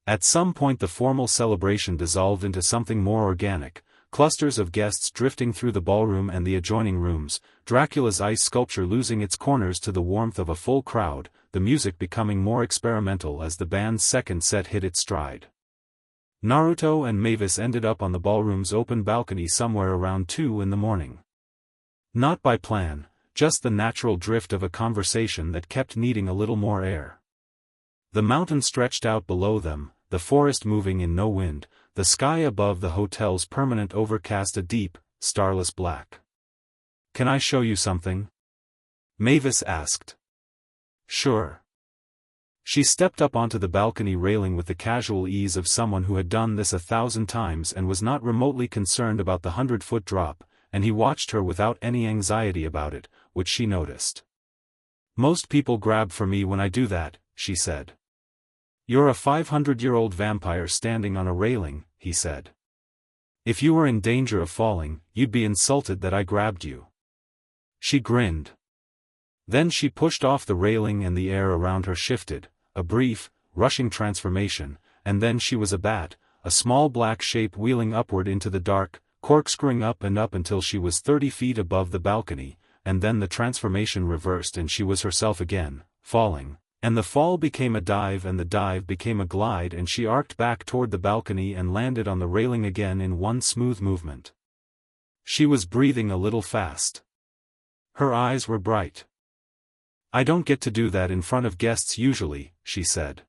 At some point the formal celebration dissolved into something more organic, clusters of guests drifting through the ballroom and the adjoining rooms, Dracula's ice sculpture losing its corners to the warmth of a full crowd, the music becoming more experimental as the band's second set hit its stride. Naruto and Mavis ended up on the ballroom's open balcony somewhere around 2 in the morning. Not by plan, just the natural drift of a conversation that kept needing a little more air. The mountain stretched out below them, the forest moving in no wind, the sky above the hotel's permanent overcast a deep, starless black. "Can I show you something?" Mavis asked. "Sure." She stepped up onto the balcony railing with the casual ease of someone who had done this 1,000 times and was not remotely concerned about the 100-foot drop, and he watched her without any anxiety about it, which she noticed. "Most people grab for me when I do that," she said. "You're a 500-year-old vampire standing on a railing," he said. "If you were in danger of falling, you'd be insulted that I grabbed you." She grinned. Then she pushed off the railing and the air around her shifted, a brief, rushing transformation, and then she was a bat, a small black shape wheeling upward into the dark, corkscrewing up and up until she was 30 feet above the balcony, and then the transformation reversed and she was herself again, falling, and the fall became a dive and the dive became a glide and she arced back toward the balcony and landed on the railing again in one smooth movement. She was breathing a little fast. Her eyes were bright. "I don't get to do that in front of guests usually," she said.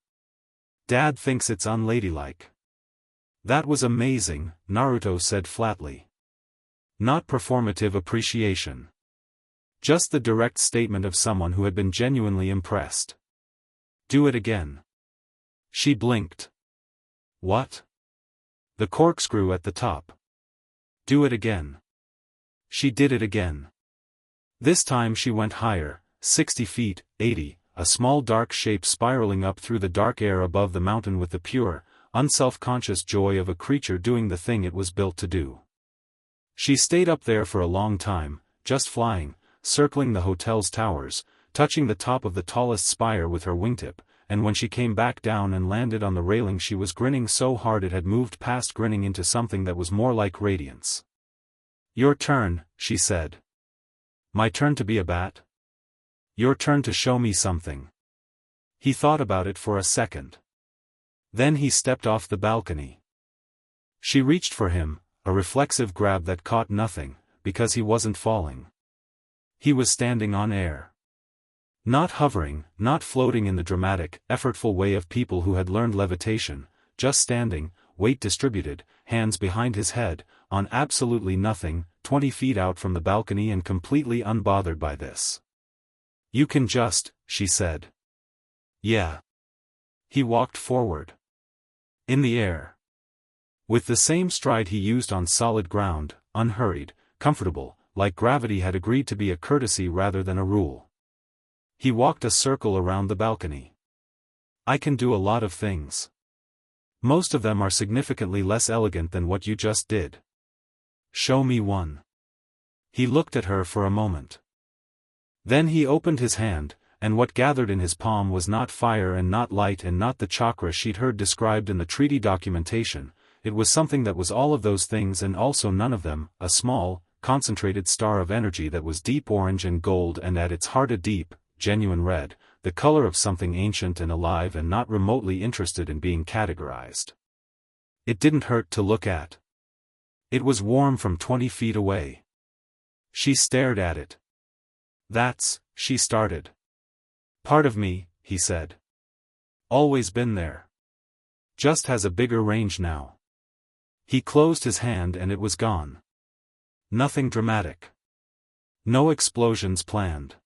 "Dad thinks it's unladylike." "That was amazing," Naruto said flatly. Not performative appreciation. Just the direct statement of someone who had been genuinely impressed. "Do it again." She blinked. "What?" "The corkscrew at the top." "Do it again." She did it again. This time she went higher, 60 feet, 80, a small dark shape spiraling up through the dark air above the mountain with the pure, unself-conscious joy of a creature doing the thing it was built to do. She stayed up there for a long time, just flying, circling the hotel's towers, touching the top of the tallest spire with her wingtip, and when she came back down and landed on the railing she was grinning so hard it had moved past grinning into something that was more like radiance. "Your turn," she said. "My turn to be a bat?" "Your turn to show me something." He thought about it for a second. Then he stepped off the balcony. She reached for him, a reflexive grab that caught nothing, because he wasn't falling. He was standing on air. Not hovering, not floating in the dramatic, effortful way of people who had learned levitation, just standing, weight distributed, hands behind his head, on absolutely nothing, 20 feet out from the balcony and completely unbothered by this. "You can just," she said. "Yeah." He walked forward. In the air. With the same stride he used on solid ground, unhurried, comfortable, like gravity had agreed to be a courtesy rather than a rule. He walked a circle around the balcony. "I can do a lot of things. Most of them are significantly less elegant than what you just did. Show me one." He looked at her for a moment. Then he opened his hand, and what gathered in his palm was not fire and not light and not the chakra she'd heard described in the treaty documentation, it was something that was all of those things and also none of them, a small, concentrated star of energy that was deep orange and gold and at its heart a deep, genuine red, the color of something ancient and alive and not remotely interested in being categorized. It didn't hurt to look at. It was warm from 20 feet away. She stared at it. "That's," she started. "Part of me," he said. "Always been there. Just has a bigger range now." He closed his hand and it was gone. Nothing dramatic. No explosions planned.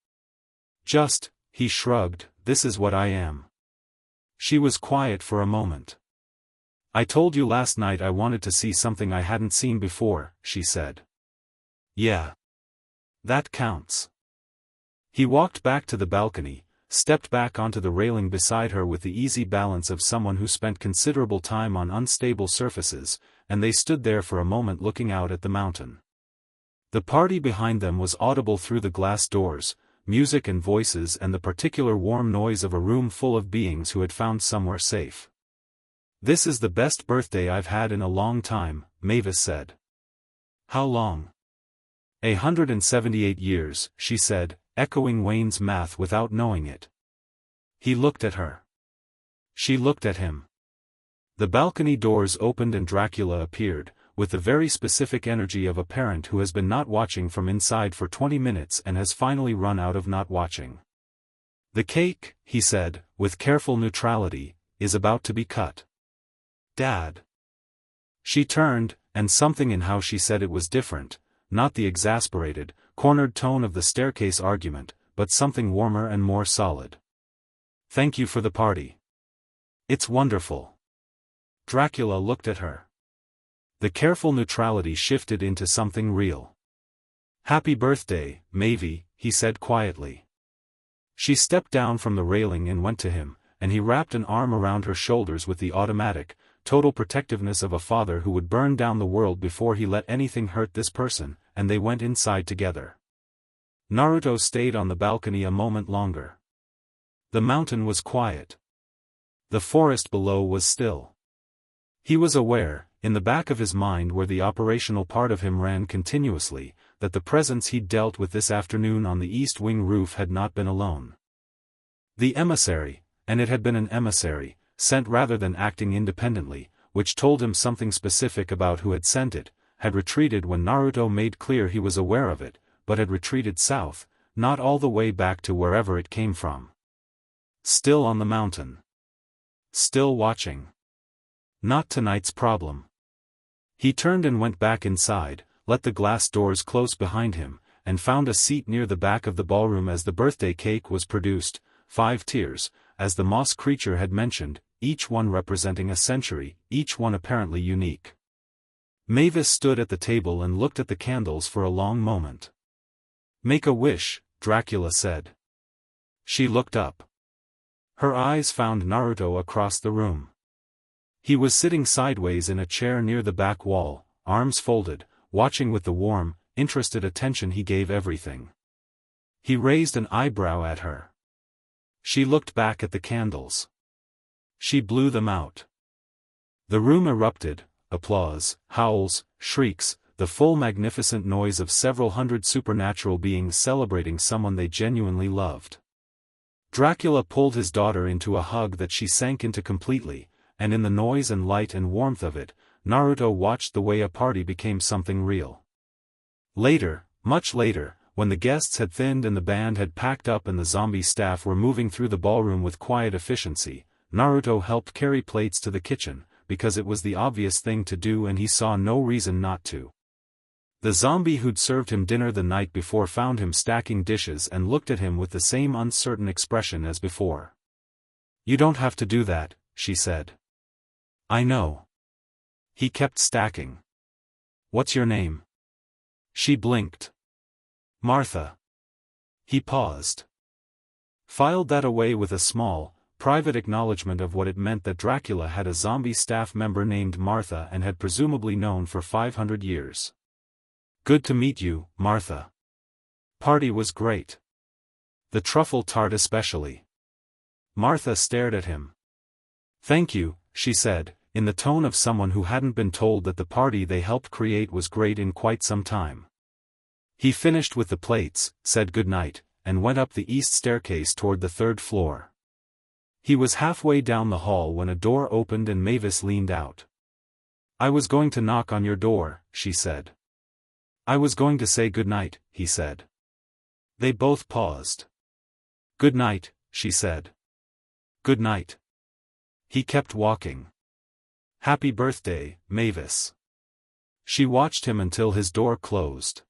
Just, he shrugged, "This is what I am." She was quiet for a moment. "I told you last night I wanted to see something I hadn't seen before," she said. "Yeah. That counts. He walked back to the balcony, stepped back onto the railing beside her with the easy balance of someone who spent considerable time on unstable surfaces, and they stood there for a moment looking out at the mountain. The party behind them was audible through the glass doors, music and voices and the particular warm noise of a room full of beings who had found somewhere safe. "This is the best birthday I've had in a long time," Mavis said. "How long?" 178 years, she said, echoing Wayne's math without knowing it. He looked at her. She looked at him. The balcony doors opened and Dracula appeared, with the very specific energy of a parent who has been not watching from inside for 20 minutes and has finally run out of not watching. "The cake," he said, with careful neutrality, "is about to be cut." "Dad." She turned, and something in how she said it was different, not the exasperated, cornered tone of the staircase argument, but something warmer and more solid. "Thank you for the party. It's wonderful." Dracula looked at her. The careful neutrality shifted into something real. "Happy birthday, Mavis," he said quietly. She stepped down from the railing and went to him, and he wrapped an arm around her shoulders with the automatic, total protectiveness of a father who would burn down the world before he let anything hurt this person, and they went inside together. Naruto stayed on the balcony a moment longer. The mountain was quiet. The forest below was still. He was aware, in the back of his mind where the operational part of him ran continuously, that the presence he'd dealt with this afternoon on the east wing roof had not been alone. The emissary, and it had been an emissary, sent rather than acting independently, which told him something specific about who had sent it, had retreated when Naruto made clear he was aware of it, but had retreated south, not all the way back to wherever it came from. Still on the mountain. Still watching. Not tonight's problem. He turned and went back inside, let the glass doors close behind him, and found a seat near the back of the ballroom as the birthday cake was produced, 5 tiers, as the moss creature had mentioned, each one representing a century, each one apparently unique. Mavis stood at the table and looked at the candles for a long moment. "Make a wish," Dracula said. She looked up. Her eyes found Naruto across the room. He was sitting sideways in a chair near the back wall, arms folded, watching with the warm, interested attention he gave everything. He raised an eyebrow at her. She looked back at the candles. She blew them out. The room erupted, applause, howls, shrieks, the full magnificent noise of several hundred supernatural beings celebrating someone they genuinely loved. Dracula pulled his daughter into a hug that she sank into completely, and in the noise and light and warmth of it, Naruto watched the way a party became something real. Later, much later, when the guests had thinned and the band had packed up and the zombie staff were moving through the ballroom with quiet efficiency, Naruto helped carry plates to the kitchen, because it was the obvious thing to do and he saw no reason not to. The zombie who'd served him dinner the night before found him stacking dishes and looked at him with the same uncertain expression as before. "You don't have to do that," she said. "I know." He kept stacking. "What's your name?" She blinked. "Martha." He paused. Filed that away with a small, private acknowledgement of what it meant that Dracula had a zombie staff member named Martha and had presumably known for 500 years. "Good to meet you, Martha. Party was great. The truffle tart especially." Martha stared at him. "Thank you," she said, in the tone of someone who hadn't been told that the party they helped create was great in quite some time. He finished with the plates, said goodnight, and went up the east staircase toward the 3rd floor. He was halfway down the hall when a door opened and Mavis leaned out. "I was going to knock on your door," she said. "I was going to say goodnight," he said. They both paused. "Good night," she said. "Good night." He kept walking. "Happy birthday, Mavis." She watched him until his door closed.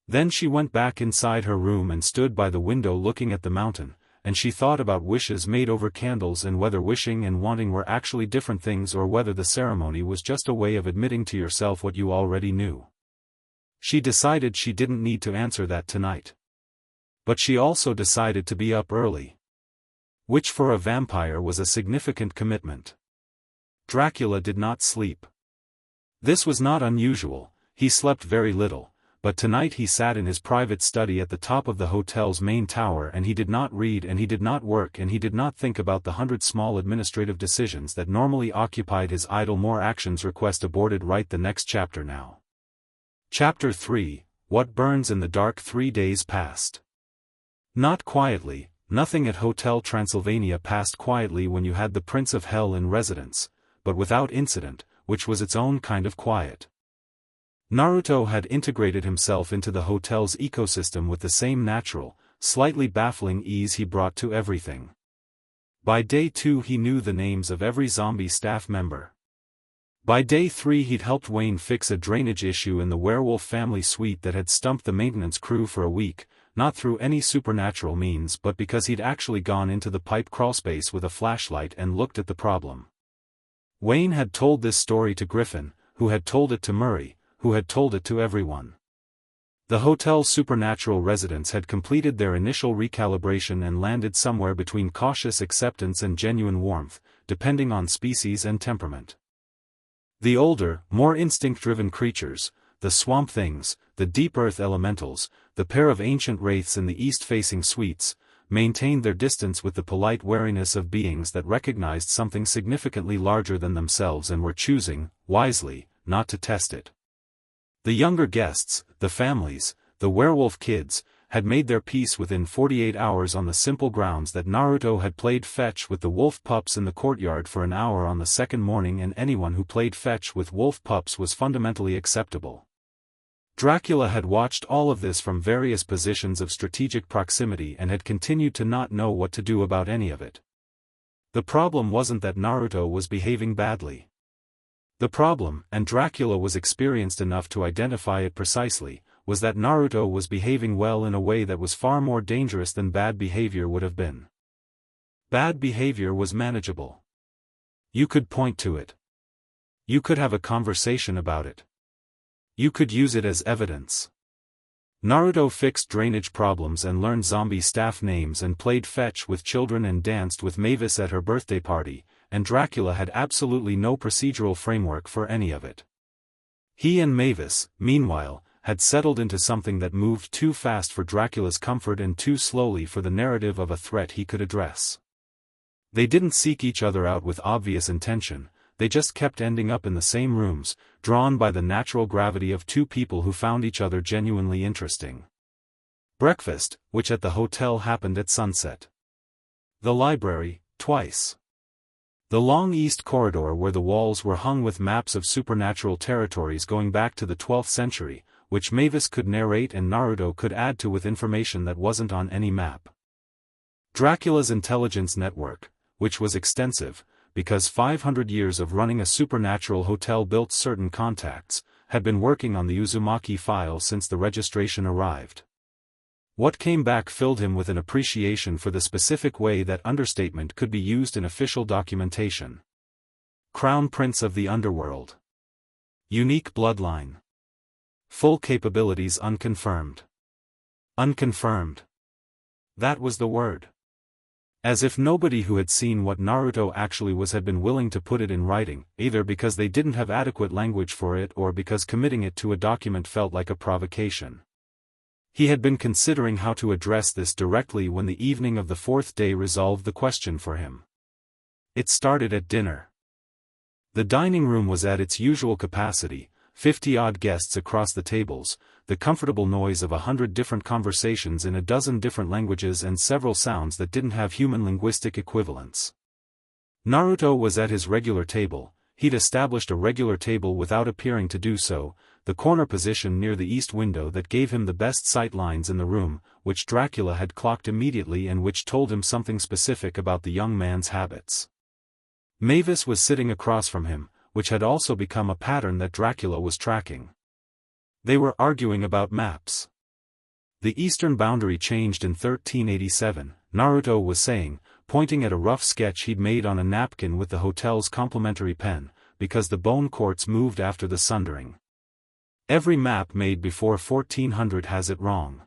Then she went back inside her room and stood by the window looking at the mountain, and she thought about wishes made over candles and whether wishing and wanting were actually different things or whether the ceremony was just a way of admitting to yourself what you already knew. She decided she didn't need to answer that tonight. But she also decided to be up early. Which for a vampire was a significant commitment. Dracula did not sleep. This was not unusual, he slept very little, but tonight he sat in his private study at the top of the hotel's main tower and he did not read and he did not work and he did not think about the 100 small administrative decisions that normally occupied his idle. More actions request aborted. Write the next chapter now. Chapter 3, What Burns in the Dark. 3 days passed. Not quietly, nothing at Hotel Transylvania passed quietly when you had the Prince of Hell in residence, but without incident, which was its own kind of quiet. Naruto had integrated himself into the hotel's ecosystem with the same natural, slightly baffling ease he brought to everything. By day 2 he knew the names of every zombie staff member. By day 3 he'd helped Wayne fix a drainage issue in the werewolf family suite that had stumped the maintenance crew for a week, not through any supernatural means but because he'd actually gone into the pipe crawlspace with a flashlight and looked at the problem. Wayne had told this story to Griffin, who had told it to Murray, who had told it to everyone. The hotel's supernatural residents had completed their initial recalibration and landed somewhere between cautious acceptance and genuine warmth, depending on species and temperament. The older, more instinct-driven creatures, the swamp things, the deep earth elementals, the pair of ancient wraiths in the east-facing suites, maintained their distance with the polite wariness of beings that recognized something significantly larger than themselves and were choosing, wisely, not to test it. The younger guests, the families, the werewolf kids, had made their peace within 48 hours on the simple grounds that Naruto had played fetch with the wolf pups in the courtyard for an hour on the second morning and anyone who played fetch with wolf pups was fundamentally acceptable. Dracula had watched all of this from various positions of strategic proximity and had continued to not know what to do about any of it. The problem wasn't that Naruto was behaving badly. The problem, and Dracula was experienced enough to identify it precisely, was that Naruto was behaving well in a way that was far more dangerous than bad behavior would have been. Bad behavior was manageable. You could point to it. You could have a conversation about it. You could use it as evidence. Naruto fixed drainage problems and learned zombie staff names and played fetch with children and danced with Mavis at her birthday party, and Dracula had absolutely no procedural framework for any of it. He and Mavis, meanwhile, had settled into something that moved too fast for Dracula's comfort and too slowly for the narrative of a threat he could address. They didn't seek each other out with obvious intention, they just kept ending up in the same rooms, drawn by the natural gravity of two people who found each other genuinely interesting. Breakfast, which at the hotel happened at sunset. The library, twice. The long east corridor where the walls were hung with maps of supernatural territories going back to the 12th century, which Mavis could narrate and Naruto could add to with information that wasn't on any map. Dracula's intelligence network, which was extensive, because 500 years of running a supernatural hotel built certain contacts, had been working on the Uzumaki file since the registration arrived. What came back filled him with an appreciation for the specific way that understatement could be used in official documentation. Crown Prince of the Underworld. Unique bloodline. Full capabilities unconfirmed. Unconfirmed. That was the word. As if nobody who had seen what Naruto actually was had been willing to put it in writing, either because they didn't have adequate language for it or because committing it to a document felt like a provocation. He had been considering how to address this directly when the evening of the fourth day resolved the question for him. It started at dinner. The dining room was at its usual capacity, 50-odd guests across the tables, the comfortable noise of 100 different conversations in a dozen different languages and several sounds that didn't have human linguistic equivalents. Naruto was at his regular table. He'd established a regular table without appearing to do so, the corner position near the east window that gave him the best sight lines in the room, which Dracula had clocked immediately and which told him something specific about the young man's habits. Mavis was sitting across from him, which had also become a pattern that Dracula was tracking. They were arguing about maps. The eastern boundary changed in 1387, Naruto was saying, pointing at a rough sketch he'd made on a napkin with the hotel's complimentary pen, because the bone courts moved after the sundering. Every map made before 1400 has it wrong.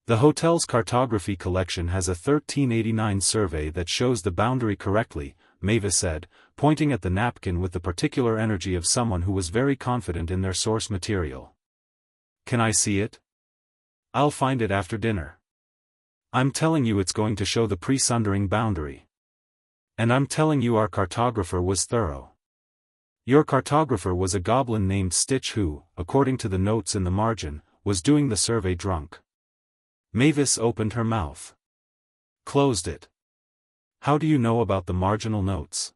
The hotel's cartography collection has a 1389 survey that shows the boundary correctly, Mavis said, pointing at the napkin with the particular energy of someone who was very confident in their source material. Can I see it? I'll find it after dinner. I'm telling you it's going to show the pre-sundering boundary. And I'm telling you our cartographer was thorough. Your cartographer was a goblin named Stitch who, according to the notes in the margin, was doing the survey drunk. Mavis opened her mouth. Closed it. How do you know about the marginal notes?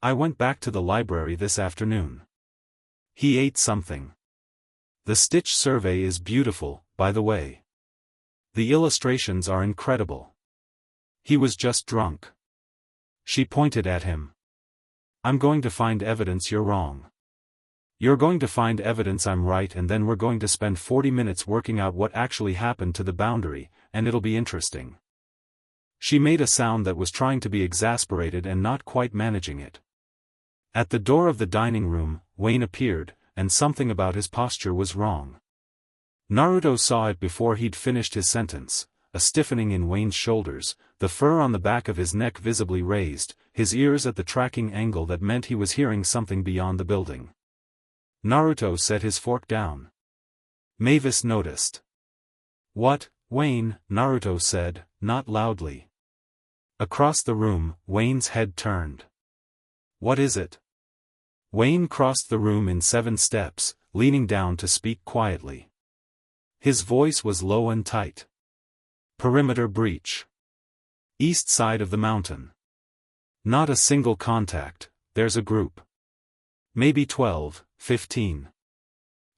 I went back to the library this afternoon. He ate something. The Stitch survey is beautiful, by the way. The illustrations are incredible. He was just drunk. She pointed at him. I'm going to find evidence you're wrong. You're going to find evidence I'm right, and then we're going to spend 40 minutes working out what actually happened to the boundary, and it'll be interesting. She made a sound that was trying to be exasperated and not quite managing it. At the door of the dining room, Wayne appeared, and something about his posture was wrong. Naruto saw it before he'd finished his sentence, a stiffening in Wayne's shoulders, the fur on the back of his neck visibly raised, his ears at the tracking angle that meant he was hearing something beyond the building. Naruto set his fork down. Mavis noticed. What, Wayne? Naruto said, not loudly. Across the room, Wayne's head turned. What is it? Wayne crossed the room in 7 steps, leaning down to speak quietly. His voice was low and tight. Perimeter breach. East side of the mountain. Not a single contact, there's a group. Maybe 12, 15.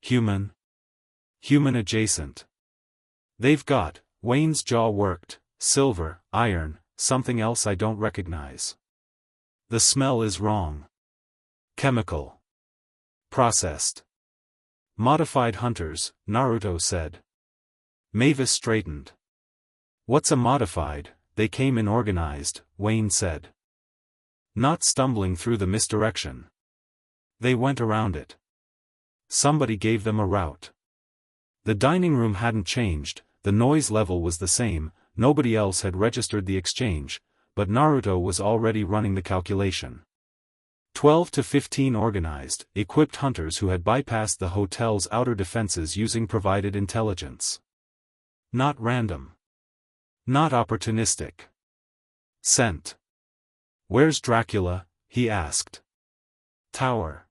Human. Human adjacent. They've got, Wayne's jaw worked, silver, iron, something else I don't recognize. The smell is wrong. Chemical. Processed. Modified hunters, Naruto said. Mavis straightened. What's a modified? They came in organized, Wayne said. Not stumbling through the misdirection. They went around it. Somebody gave them a route. The dining room hadn't changed, the noise level was the same, nobody else had registered the exchange, but Naruto was already running the calculation. 12 to 15 organized, equipped hunters who had bypassed the hotel's outer defenses using provided intelligence. Not random. Not opportunistic. Scent. Where's Dracula? He asked. Tower.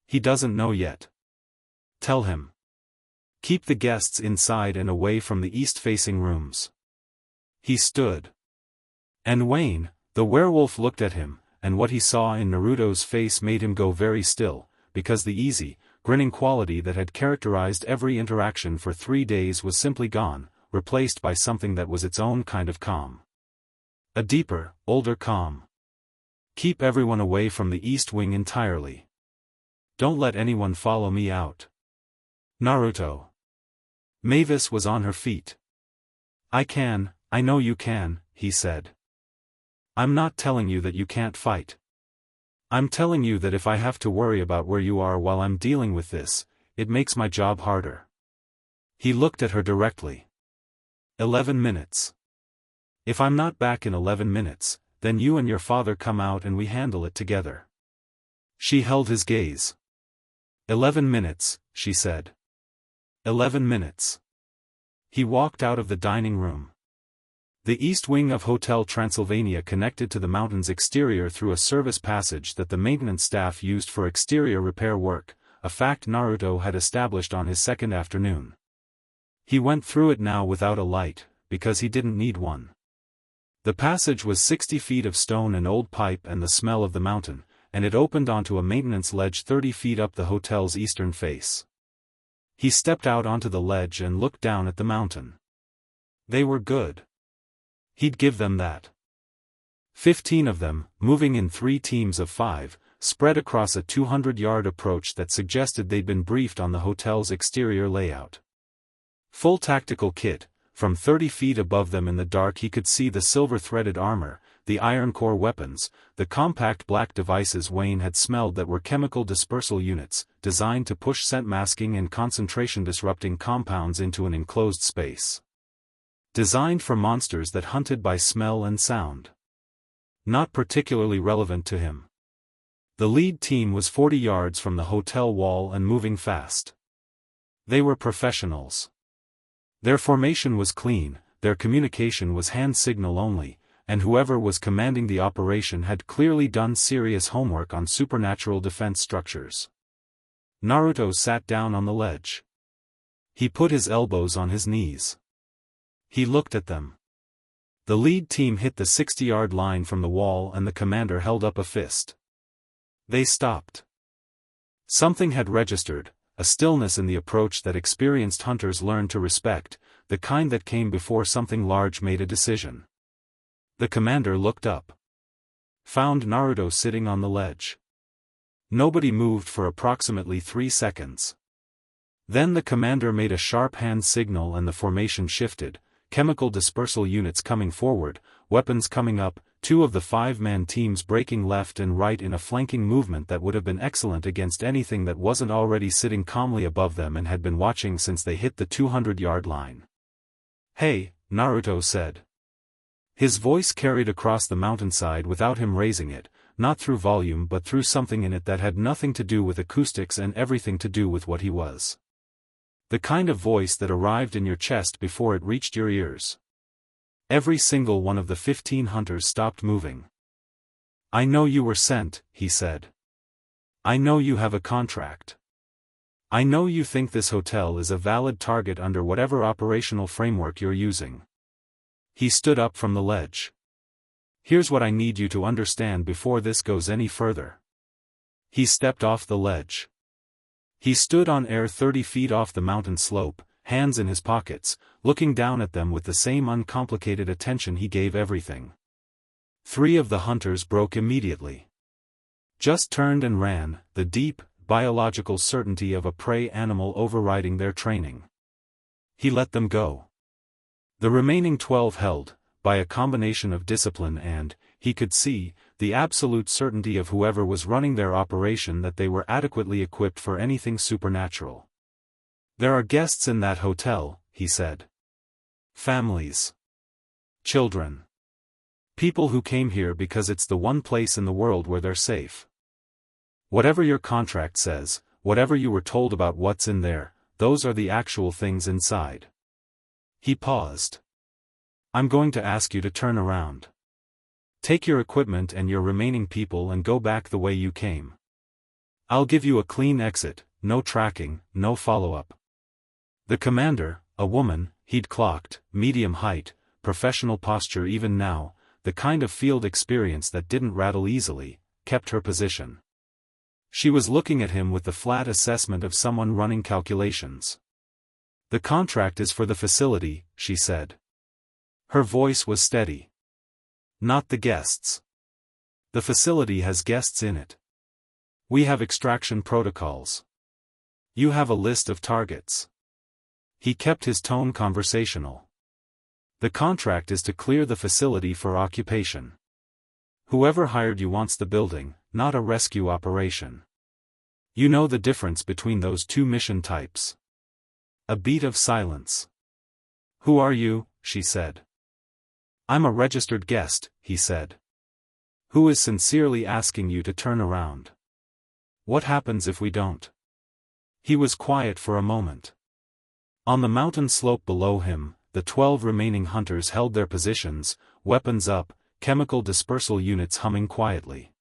He doesn't know yet. Tell him. Keep the guests inside and away from the east-facing rooms. He stood. And Wayne, the werewolf, looked at him, and what he saw in Naruto's face made him go very still, because the easy, grinning quality that had characterized every interaction for 3 days was simply gone, replaced by something that was its own kind of calm. A deeper, older calm. Keep everyone away from the East Wing entirely. Don't let anyone follow me out. Naruto. Mavis was on her feet. I know you can, he said. I'm not telling you that you can't fight. I'm telling you that if I have to worry about where you are while I'm dealing with this, it makes my job harder. He looked at her directly. 11 minutes. If I'm not back in 11 minutes, then you and your father come out and we handle it together. She held his gaze. 11 minutes, she said. 11 minutes. He walked out of the dining room. The east wing of Hotel Transylvania connected to the mountain's exterior through a service passage that the maintenance staff used for exterior repair work, a fact Naruto had established on his second afternoon. He went through it now without a light, because he didn't need one. The passage was 60 feet of stone and old pipe and the smell of the mountain, and it opened onto a maintenance ledge 30 feet up the hotel's eastern face. He stepped out onto the ledge and looked down at the mountain. They were good. He'd give them that. 15 of them, moving in 3 teams of 5, spread across a 200-yard approach that suggested they'd been briefed on the hotel's exterior layout. Full tactical kit, from 30 feet above them in the dark he could see the silver-threaded armor, the iron core weapons, the compact black devices Wayne had smelled that were chemical dispersal units, designed to push scent masking and concentration disrupting compounds into an enclosed space. Designed for monsters that hunted by smell and sound. Not particularly relevant to him. The lead team was 40 yards from the hotel wall and moving fast. They were professionals. Their formation was clean, their communication was hand signal only, and whoever was commanding the operation had clearly done serious homework on supernatural defense structures. Naruto sat down on the ledge. He put his elbows on his knees. He looked at them. The lead team hit the 60-yard line from the wall and the commander held up a fist. They stopped. Something had registered, a stillness in the approach that experienced hunters learned to respect, the kind that came before something large made a decision. The commander looked up. Found Naruto sitting on the ledge. Nobody moved for approximately 3 seconds. Then the commander made a sharp hand signal and the formation shifted, chemical dispersal units coming forward, weapons coming up, 2 of the 5-man teams breaking left and right in a flanking movement that would have been excellent against anything that wasn't already sitting calmly above them and had been watching since they hit the 200-yard line. "Hey," Naruto said. His voice carried across the mountainside without him raising it, not through volume but through something in it that had nothing to do with acoustics and everything to do with what he was. The kind of voice that arrived in your chest before it reached your ears. Every single one of the 15 hunters stopped moving. "I know you were sent," he said. "I know you have a contract. I know you think this hotel is a valid target under whatever operational framework you're using." He stood up from the ledge. "Here's what I need you to understand before this goes any further." He stepped off the ledge. He stood on air 30 feet off the mountain slope, hands in his pockets, looking down at them with the same uncomplicated attention he gave everything. 3 of the hunters broke immediately. Just turned and ran, the deep, biological certainty of a prey animal overriding their training. He let them go. The remaining 12 held, by a combination of discipline and, he could see, the absolute certainty of whoever was running their operation that they were adequately equipped for anything supernatural. "There are guests in that hotel," he said. "Families. Children. People who came here because it's the one place in the world where they're safe. Whatever your contract says, whatever you were told about what's in there, those are the actual things inside." He paused. "I'm going to ask you to turn around. Take your equipment and your remaining people and go back the way you came. I'll give you a clean exit, no tracking, no follow-up." The commander, a woman, he'd clocked, medium height, professional posture even now, the kind of field experience that didn't rattle easily, kept her position. She was looking at him with the flat assessment of someone running calculations. "The contract is for the facility," she said. Her voice was steady. "Not the guests. The facility has guests in it. We have extraction protocols. You have a list of targets." He kept his tone conversational. "The contract is to clear the facility for occupation. Whoever hired you wants the building, not a rescue operation. You know the difference between those 2 mission types." A beat of silence. "Who are you?" she said. "I'm a registered guest," he said. "Who is sincerely asking you to turn around. What happens if we don't?" He was quiet for a moment. On the mountain slope below him, the 12 remaining hunters held their positions, weapons up, chemical dispersal units humming quietly.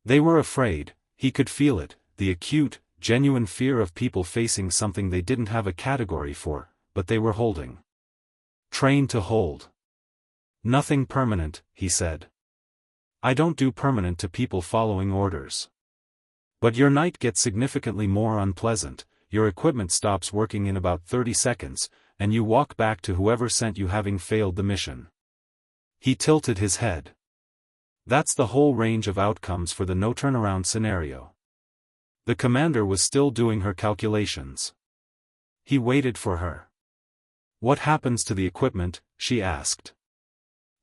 They were afraid, he could feel it, the acute, genuine fear of people facing something they didn't have a category for, but they were holding. Trained to hold. "Nothing permanent," he said. "I don't do permanent to people following orders. But your night gets significantly more unpleasant, your equipment stops working in about 30 seconds, and you walk back to whoever sent you having failed the mission." He tilted his head. "That's the whole range of outcomes for the no turnaround scenario." The commander was still doing her calculations. He waited for her. "What happens to the equipment?" she asked.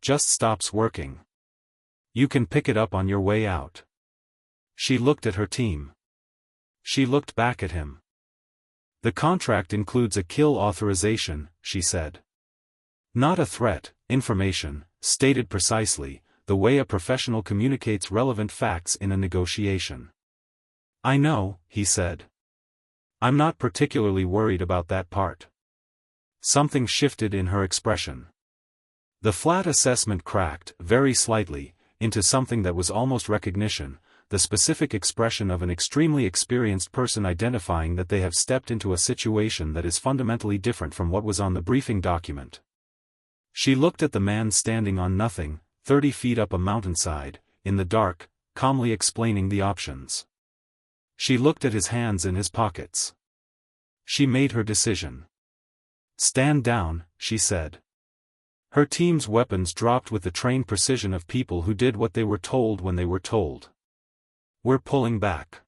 "Just stops working. You can pick it up on your way out. She looked at her team. She looked back at him. The contract includes a kill authorization, she said. Not a threat, information, stated precisely, the way a professional communicates relevant facts in a negotiation. I know, he said. I'm not particularly worried about that part. Something shifted in her expression. The flat assessment cracked, very slightly, into something that was almost recognition, the specific expression of an extremely experienced person identifying that they have stepped into a situation that is fundamentally different from what was on the briefing document. She looked at the man standing on nothing, 30 feet up a mountainside, in the dark, calmly explaining the options. She looked at his hands in his pockets. She made her decision. Stand down, she said. Her team's weapons dropped with the trained precision of people who did what they were told when they were told. We're pulling back.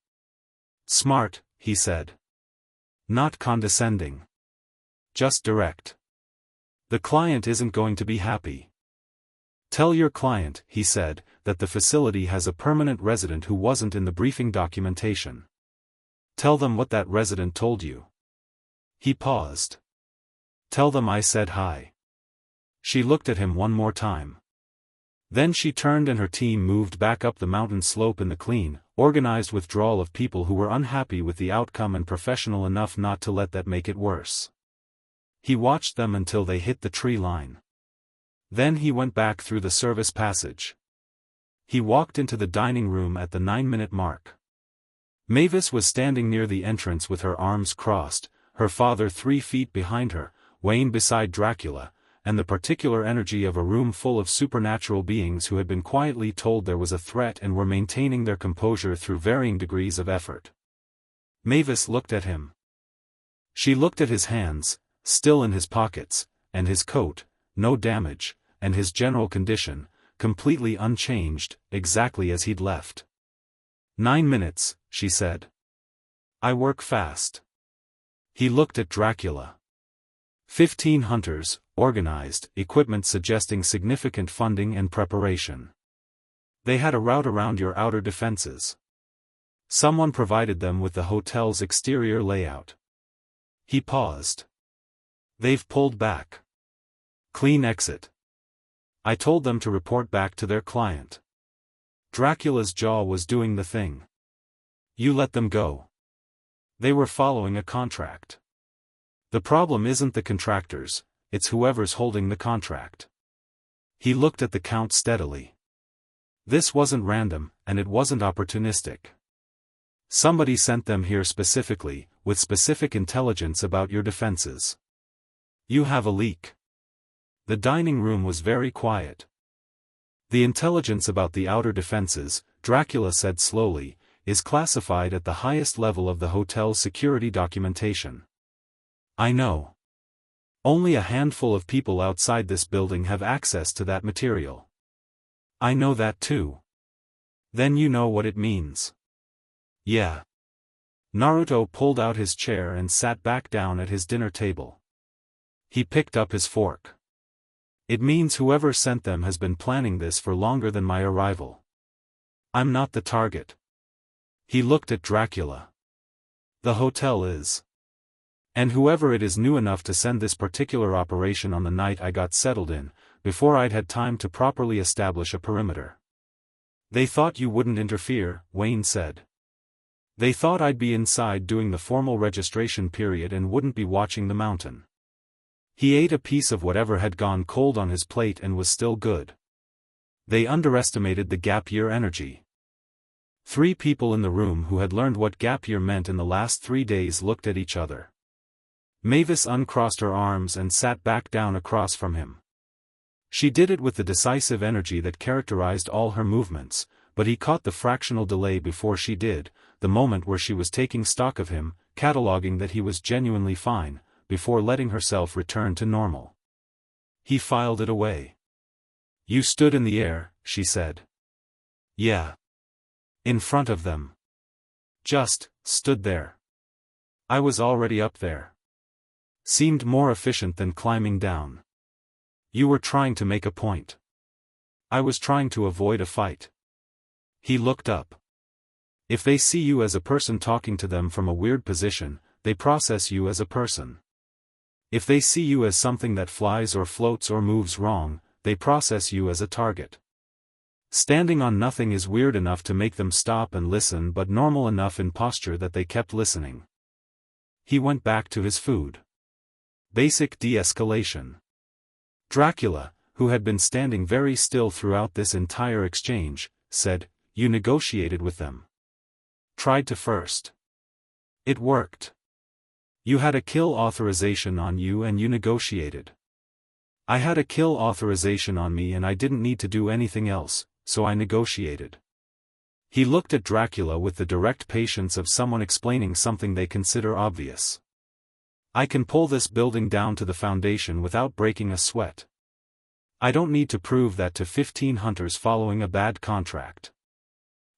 Smart, he said. Not condescending. Just direct. The client isn't going to be happy. Tell your client, he said, that the facility has a permanent resident who wasn't in the briefing documentation. Tell them what that resident told you. He paused. Tell them I said hi. She looked at him one more time. Then she turned and her team moved back up the mountain slope in the clean, organized withdrawal of people who were unhappy with the outcome and professional enough not to let that make it worse. He watched them until they hit the tree line. Then he went back through the service passage. He walked into the dining room at the 9-minute mark. Mavis was standing near the entrance with her arms crossed, her father 3 feet behind her, Wayne beside Dracula, and the particular energy of a room full of supernatural beings who had been quietly told there was a threat and were maintaining their composure through varying degrees of effort. Mavis looked at him. She looked at his hands, still in his pockets, and his coat, no damage, and his general condition, completely unchanged, exactly as he'd left. 9 minutes, she said. I work fast. He looked at Dracula. 15 hunters, organized, equipment suggesting significant funding and preparation. They had a route around your outer defenses. Someone provided them with the hotel's exterior layout. He paused. They've pulled back. Clean exit. I told them to report back to their client. Dracula's jaw was doing the thing. You let them go. They were following a contract. The problem isn't the contractors, it's whoever's holding the contract. He looked at the count steadily. This wasn't random, and it wasn't opportunistic. Somebody sent them here specifically, with specific intelligence about your defenses. You have a leak. The dining room was very quiet. The intelligence about the outer defenses, Dracula said slowly, is classified at the highest level of the hotel's security documentation. I know. Only a handful of people outside this building have access to that material. I know that too. Then you know what it means. Yeah. Naruto pulled out his chair and sat back down at his dinner table. He picked up his fork. It means whoever sent them has been planning this for longer than my arrival. I'm not the target. He looked at Dracula. The hotel is. And whoever it is knew enough to send this particular operation on the night I got settled in, before I'd had time to properly establish a perimeter. They thought you wouldn't interfere, Wayne said. They thought I'd be inside doing the formal registration period and wouldn't be watching the mountain. He ate a piece of whatever had gone cold on his plate and was still good. They underestimated the gap year energy. 3 people in the room who had learned what gap year meant in the last 3 days looked at each other. Mavis uncrossed her arms and sat back down across from him. She did it with the decisive energy that characterized all her movements, but he caught the fractional delay before she did, the moment where she was taking stock of him, cataloging that he was genuinely fine, before letting herself return to normal. He filed it away. You stood in the air, she said. Yeah. In front of them. Just, stood there. I was already up there. Seemed more efficient than climbing down. You were trying to make a point. I was trying to avoid a fight. He looked up. If they see you as a person talking to them from a weird position, they process you as a person. If they see you as something that flies or floats or moves wrong, they process you as a target. Standing on nothing is weird enough to make them stop and listen, but normal enough in posture that they kept listening. He went back to his food. Basic de-escalation. Dracula, who had been standing very still throughout this entire exchange, said, "You negotiated with them. Tried to first. It worked. You had a kill authorization on you and you negotiated. I had a kill authorization on me and I didn't need to do anything else, so I negotiated." He looked at Dracula with the direct patience of someone explaining something they consider obvious. "I can pull this building down to the foundation without breaking a sweat. I don't need to prove that to 15 hunters following a bad contract.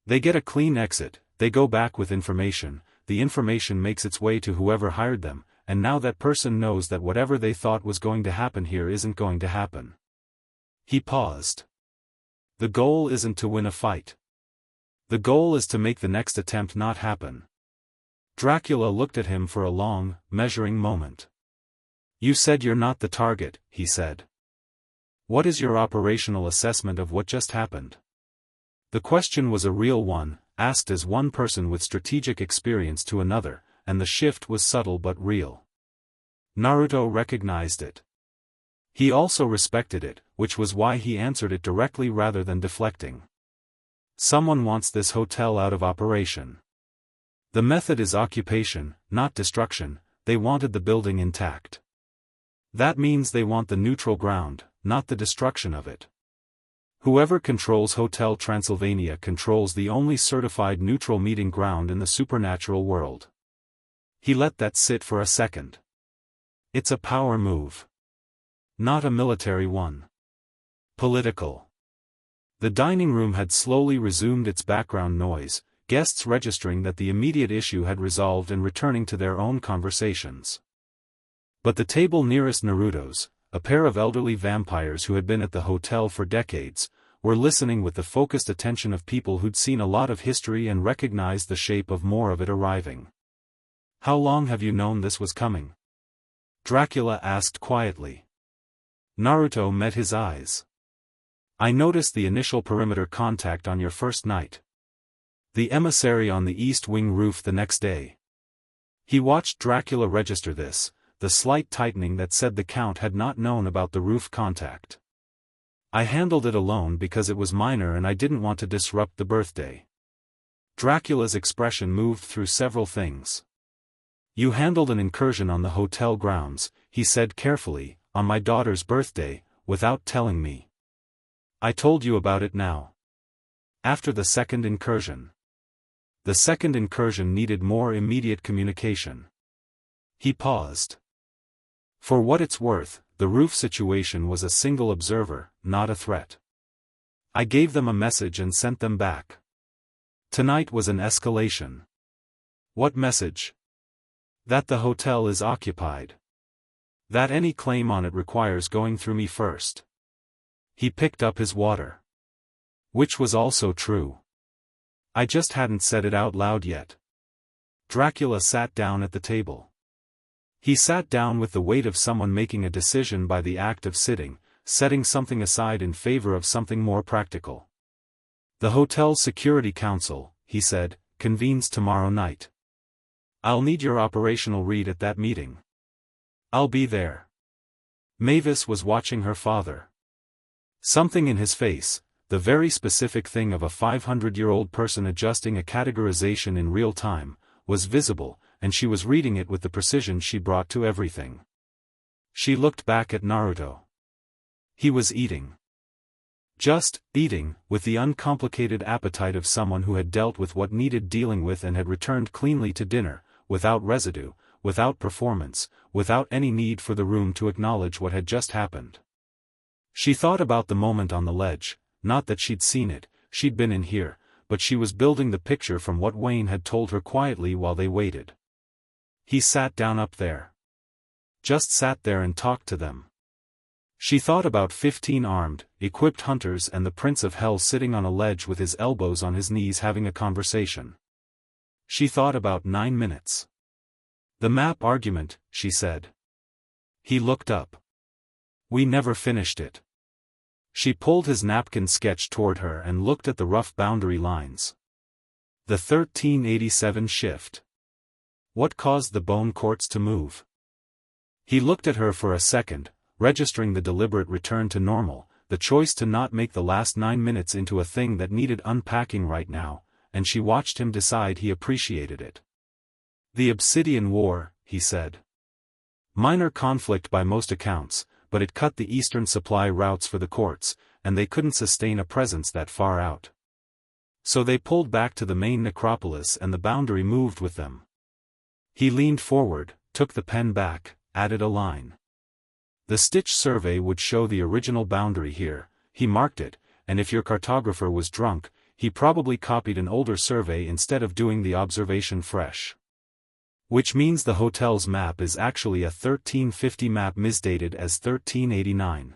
They get a clean exit, they go back with information, the information makes its way to whoever hired them, and now that person knows that whatever they thought was going to happen here isn't going to happen." He paused. "The goal isn't to win a fight. The goal is to make the next attempt not happen." Dracula looked at him for a long, measuring moment. "You said you're not the target," he said. "What is your operational assessment of what just happened?" The question was a real one, asked as one person with strategic experience to another, and the shift was subtle but real. Naruto recognized it. He also respected it, which was why he answered it directly rather than deflecting. "Someone wants this hotel out of operation. The method is occupation, not destruction. They wanted the building intact. That means they want the neutral ground, not the destruction of it. Whoever controls Hotel Transylvania controls the only certified neutral meeting ground in the supernatural world." He let that sit for a second. "It's a power move. Not a military one. Political." The dining room had slowly resumed its background noise, guests registering that the immediate issue had resolved and returning to their own conversations. But the table nearest Naruto's, a pair of elderly vampires who had been at the hotel for decades, were listening with the focused attention of people who'd seen a lot of history and recognized the shape of more of it arriving. "How long have you known this was coming?" Dracula asked quietly. Naruto met his eyes. "I noticed the initial perimeter contact on your first night. The emissary on the east wing roof the next day." He watched Dracula register this, the slight tightening that said the Count had not known about the roof contact. "I handled it alone because it was minor and I didn't want to disrupt the birthday." Dracula's expression moved through several things. "You handled an incursion on the hotel grounds," he said carefully, "on my daughter's birthday, without telling me. I told you about it now. After the second incursion. The second incursion needed more immediate communication." He paused. "For what it's worth, the roof situation was a single observer, not a threat. I gave them a message and sent them back. Tonight was an escalation." "What message?" "That the hotel is occupied. That any claim on it requires going through me first." He picked up his water. "Which was also true. I just hadn't said it out loud yet." Dracula sat down at the table. He sat down with the weight of someone making a decision by the act of sitting, setting something aside in favor of something more practical. "The Hotel Security Council," he said, "convenes tomorrow night. I'll need your operational read at that meeting. I'll be there." Mavis was watching her father. Something in his face, the very specific thing of a 500-year-old person adjusting a categorization in real time, was visible, and she was reading it with the precision she brought to everything. She looked back at Naruto. He was eating. Just eating, with the uncomplicated appetite of someone who had dealt with what needed dealing with and had returned cleanly to dinner, without residue, without performance, without any need for the room to acknowledge what had just happened. She thought about the moment on the ledge, not that she'd seen it, she'd been in here, but she was building the picture from what Wayne had told her quietly while they waited. He sat down up there. Just sat there and talked to them. She thought about 15 armed, equipped hunters and the Prince of Hell sitting on a ledge with his elbows on his knees having a conversation. She thought about 9 minutes. The map argument, she said. He looked up. We never finished it. She pulled his napkin sketch toward her and looked at the rough boundary lines. The 1387 shift. What caused the bone courts to move? He looked at her for a second, registering the deliberate return to normal, the choice to not make the last 9 minutes into a thing that needed unpacking right now, and she watched him decide he appreciated it. The Obsidian War, he said. Minor conflict by most accounts, but it cut the eastern supply routes for the courts, and they couldn't sustain a presence that far out. So they pulled back to the main necropolis and the boundary moved with them. He leaned forward, took the pen back, added a line. The Stitch survey would show the original boundary here, he marked it, and if your cartographer was drunk, he probably copied an older survey instead of doing the observation fresh. Which means the hotel's map is actually a 1350 map misdated as 1389.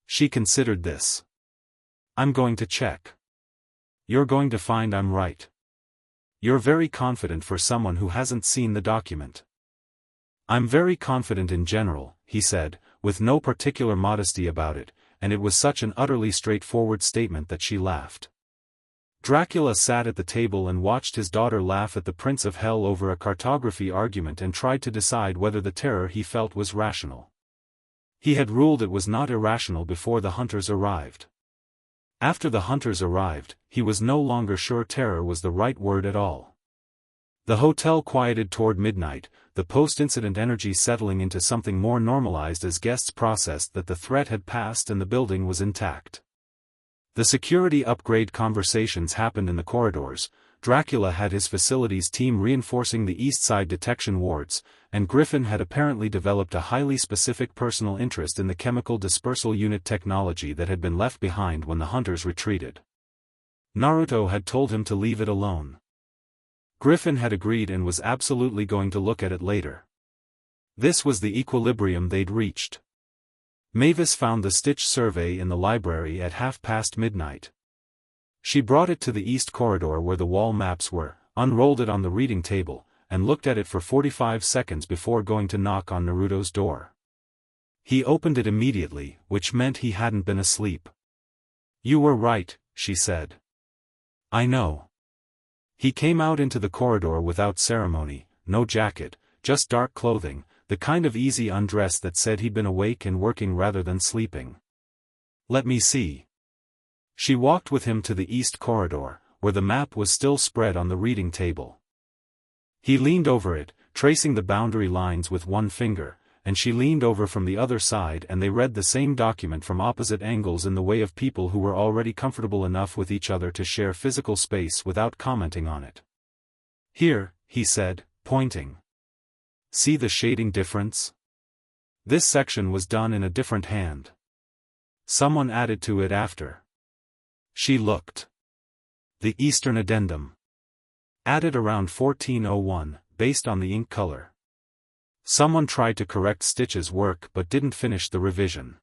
She considered this. I'm going to check. You're going to find I'm right. You're very confident for someone who hasn't seen the document. I'm very confident in general, he said, with no particular modesty about it, and it was such an utterly straightforward statement that she laughed. Dracula sat at the table and watched his daughter laugh at the Prince of Hell over a cartography argument and tried to decide whether the terror he felt was rational. He had ruled it was not irrational before the hunters arrived. After the hunters arrived, he was no longer sure terror was the right word at all. The hotel quieted toward midnight, the post-incident energy settling into something more normalized as guests processed that the threat had passed and the building was intact. The security upgrade conversations happened in the corridors. Dracula had his facilities team reinforcing the east side detection wards, and Griffin had apparently developed a highly specific personal interest in the chemical dispersal unit technology that had been left behind when the hunters retreated. Naruto had told him to leave it alone. Griffin had agreed and was absolutely going to look at it later. This was the equilibrium they'd reached. Mavis found the Stitch survey in the library at midnight. She brought it to the east corridor where the wall maps were, unrolled it on the reading table, and looked at it for 45 seconds before going to knock on Naruto's door. He opened it immediately, which meant he hadn't been asleep. You were right, she said. I know. He came out into the corridor without ceremony, no jacket, just dark clothing, the kind of easy undress that said he'd been awake and working rather than sleeping. Let me see. She walked with him to the east corridor, where the map was still spread on the reading table. He leaned over it, tracing the boundary lines with one finger, and she leaned over from the other side and they read the same document from opposite angles in the way of people who were already comfortable enough with each other to share physical space without commenting on it. Here, he said, pointing. See the shading difference? This section was done in a different hand. Someone added to it after. She looked. The Eastern Addendum. Added around 1401, based on the ink color. Someone tried to correct Stitch's work but didn't finish the revision.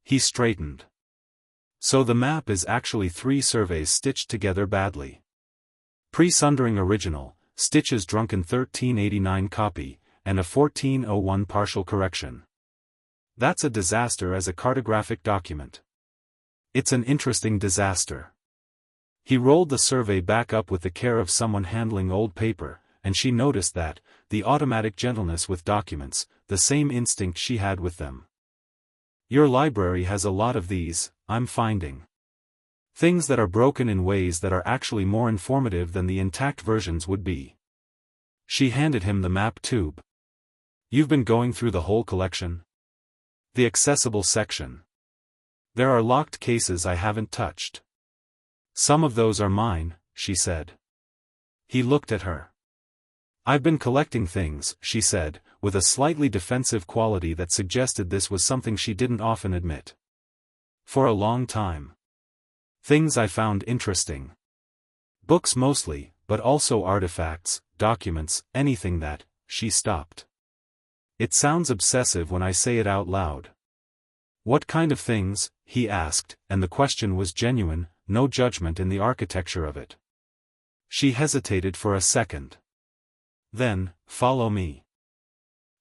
He straightened. So the map is actually 3 surveys stitched together badly. Pre-sundering original, Stitch's drunken 1389 copy, and a 1401 partial correction. That's a disaster as a cartographic document. It's an interesting disaster. He rolled the survey back up with the care of someone handling old paper, and she noticed that, the automatic gentleness with documents, the same instinct she had with them. Your library has a lot of these, I'm finding. Things that are broken in ways that are actually more informative than the intact versions would be. She handed him the map tube. You've been going through the whole collection? The accessible section. There are locked cases I haven't touched. Some of those are mine, she said. He looked at her. I've been collecting things, she said, with a slightly defensive quality that suggested this was something she didn't often admit. For a long time. Things I found interesting. Books mostly, but also artifacts, documents, anything that, she stopped. It sounds obsessive when I say it out loud. What kind of things, he asked, and the question was genuine, no judgment in the architecture of it. She hesitated for a second. Then, follow me.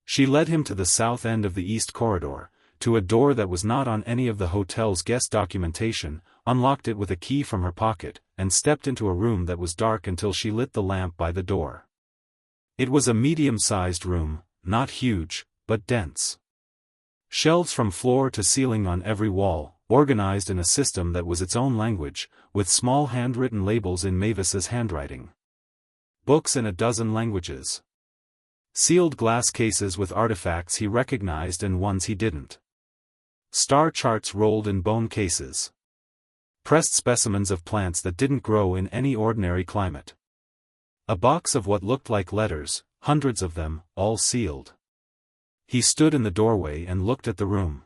She led him to the south end of the east corridor, to a door that was not on any of the hotel's guest documentation, unlocked it with a key from her pocket, and stepped into a room that was dark until she lit the lamp by the door. It was a medium-sized room, not huge, but dense. Shelves from floor to ceiling on every wall, organized in a system that was its own language, with small handwritten labels in Mavis's handwriting. Books in a dozen languages. Sealed glass cases with artifacts he recognized and ones he didn't. Star charts rolled in bone cases. Pressed specimens of plants that didn't grow in any ordinary climate. A box of what looked like letters, hundreds of them, all sealed. He stood in the doorway and looked at the room.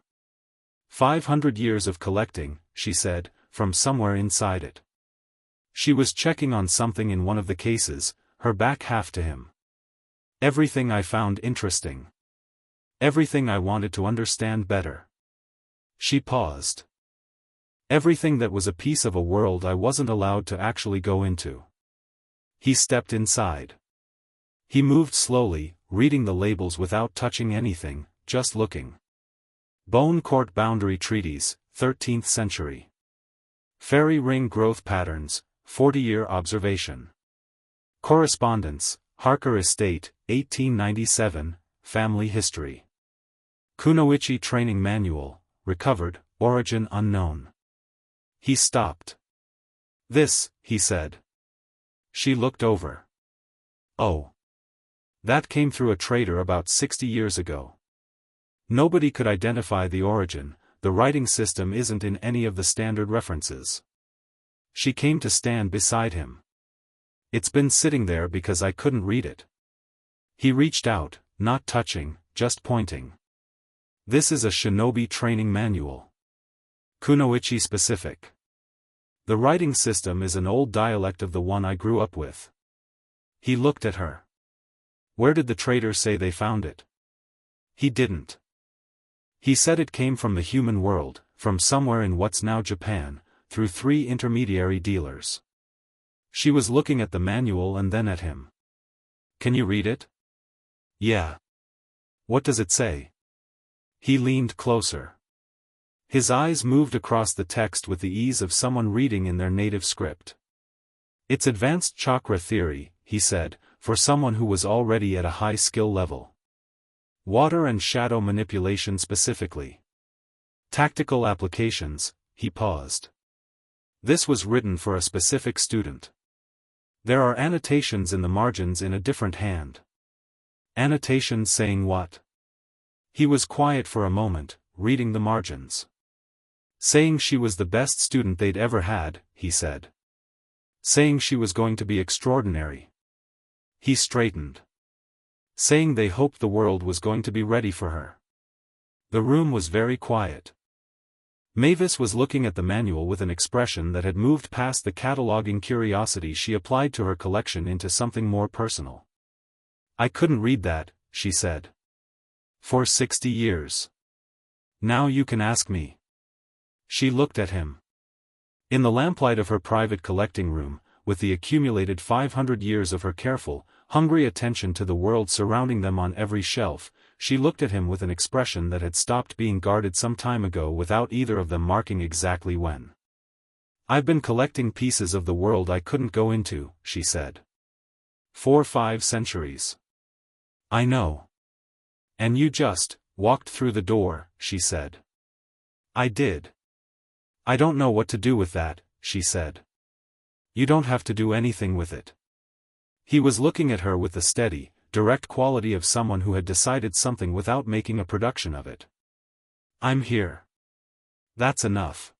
500 years of collecting, she said, from somewhere inside it. She was checking on something in one of the cases, her back half to him. Everything I found interesting. Everything I wanted to understand better. She paused. Everything that was a piece of a world I wasn't allowed to actually go into. He stepped inside. He moved slowly, reading the labels without touching anything, just looking. Bone Court Boundary Treaties, 13th century. Fairy Ring Growth Patterns, 40-year observation. Correspondence, Harker Estate, 1897, Family History. Kunoichi Training Manual, recovered, origin unknown. He stopped. This, he said. She looked over. Oh. That came through a trader about 60 years ago. Nobody could identify the origin, the writing system isn't in any of the standard references. She came to stand beside him. It's been sitting there because I couldn't read it. He reached out, not touching, just pointing. This is a shinobi training manual. Kunoichi specific. The writing system is an old dialect of the one I grew up with. He looked at her. Where did the trader say they found it? He didn't. He said it came from the human world, from somewhere in what's now Japan, through 3 intermediary dealers. She was looking at the manual and then at him. Can you read it? Yeah. What does it say? He leaned closer. His eyes moved across the text with the ease of someone reading in their native script. It's advanced chakra theory, he said, for someone who was already at a high skill level. Water and shadow manipulation specifically. Tactical applications, he paused. This was written for a specific student. There are annotations in the margins in a different hand. Annotations saying what? He was quiet for a moment, reading the margins. Saying she was the best student they'd ever had, he said. Saying she was going to be extraordinary. He straightened. Saying they hoped the world was going to be ready for her. The room was very quiet. Mavis was looking at the manual with an expression that had moved past the cataloging curiosity she applied to her collection into something more personal. I couldn't read that, she said. For 60 years. Now you can ask me. She looked at him. In the lamplight of her private collecting room, with the accumulated 500 years of her careful, hungry attention to the world surrounding them on every shelf, she looked at him with an expression that had stopped being guarded some time ago without either of them marking exactly when. I've been collecting pieces of the world I couldn't go into, she said. 4-5 centuries. I know. And you just walked through the door, she said. I did. I don't know what to do with that, she said. You don't have to do anything with it. He was looking at her with the steady, direct quality of someone who had decided something without making a production of it. I'm here. That's enough.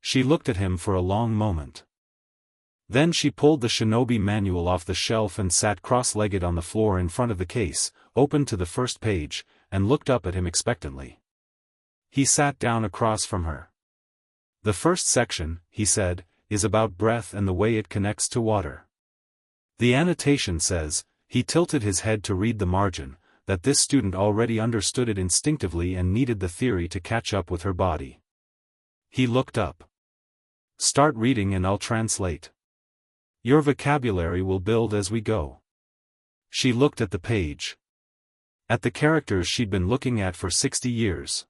She looked at him for a long moment. Then she pulled the shinobi manual off the shelf and sat cross-legged on the floor in front of the case, opened to the first page, and looked up at him expectantly. He sat down across from her. The first section, he said, is about breath and the way it connects to water. The annotation says, he tilted his head to read the margin, that this student already understood it instinctively and needed the theory to catch up with her body. He looked up. "Start reading and I'll translate. Your vocabulary will build as we go." She looked at the page. At the characters she'd been looking at for 60 years.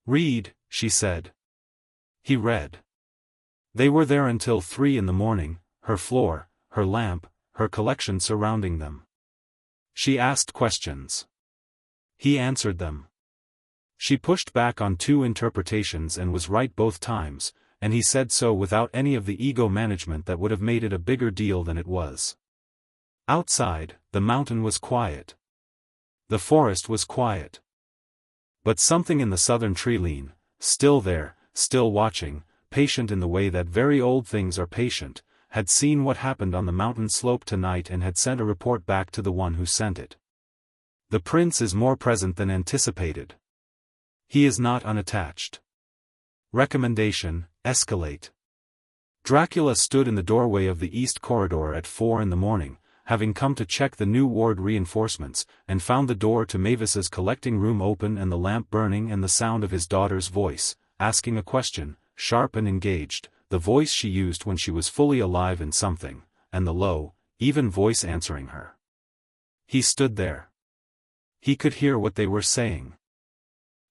"Read," she said. He read. They were there until 3 in the morning, her floor, her lamp, her collection surrounding them. She asked questions. He answered them. She pushed back on 2 interpretations and was right both times, and he said so without any of the ego management that would have made it a bigger deal than it was. Outside, the mountain was quiet. The forest was quiet. But something in the southern tree-line, still there, still watching, patient in the way that very old things are patient, had seen what happened on the mountain slope tonight and had sent a report back to the one who sent it. The prince is more present than anticipated. He is not unattached. Recommendation: escalate. Dracula stood in the doorway of the east corridor at 4 in the morning, having come to check the new ward reinforcements, and found the door to Mavis's collecting room open and the lamp burning and the sound of his daughter's voice, asking a question, sharp and engaged, the voice she used when she was fully alive in something, and the low, even voice answering her. He stood there. He could hear what they were saying.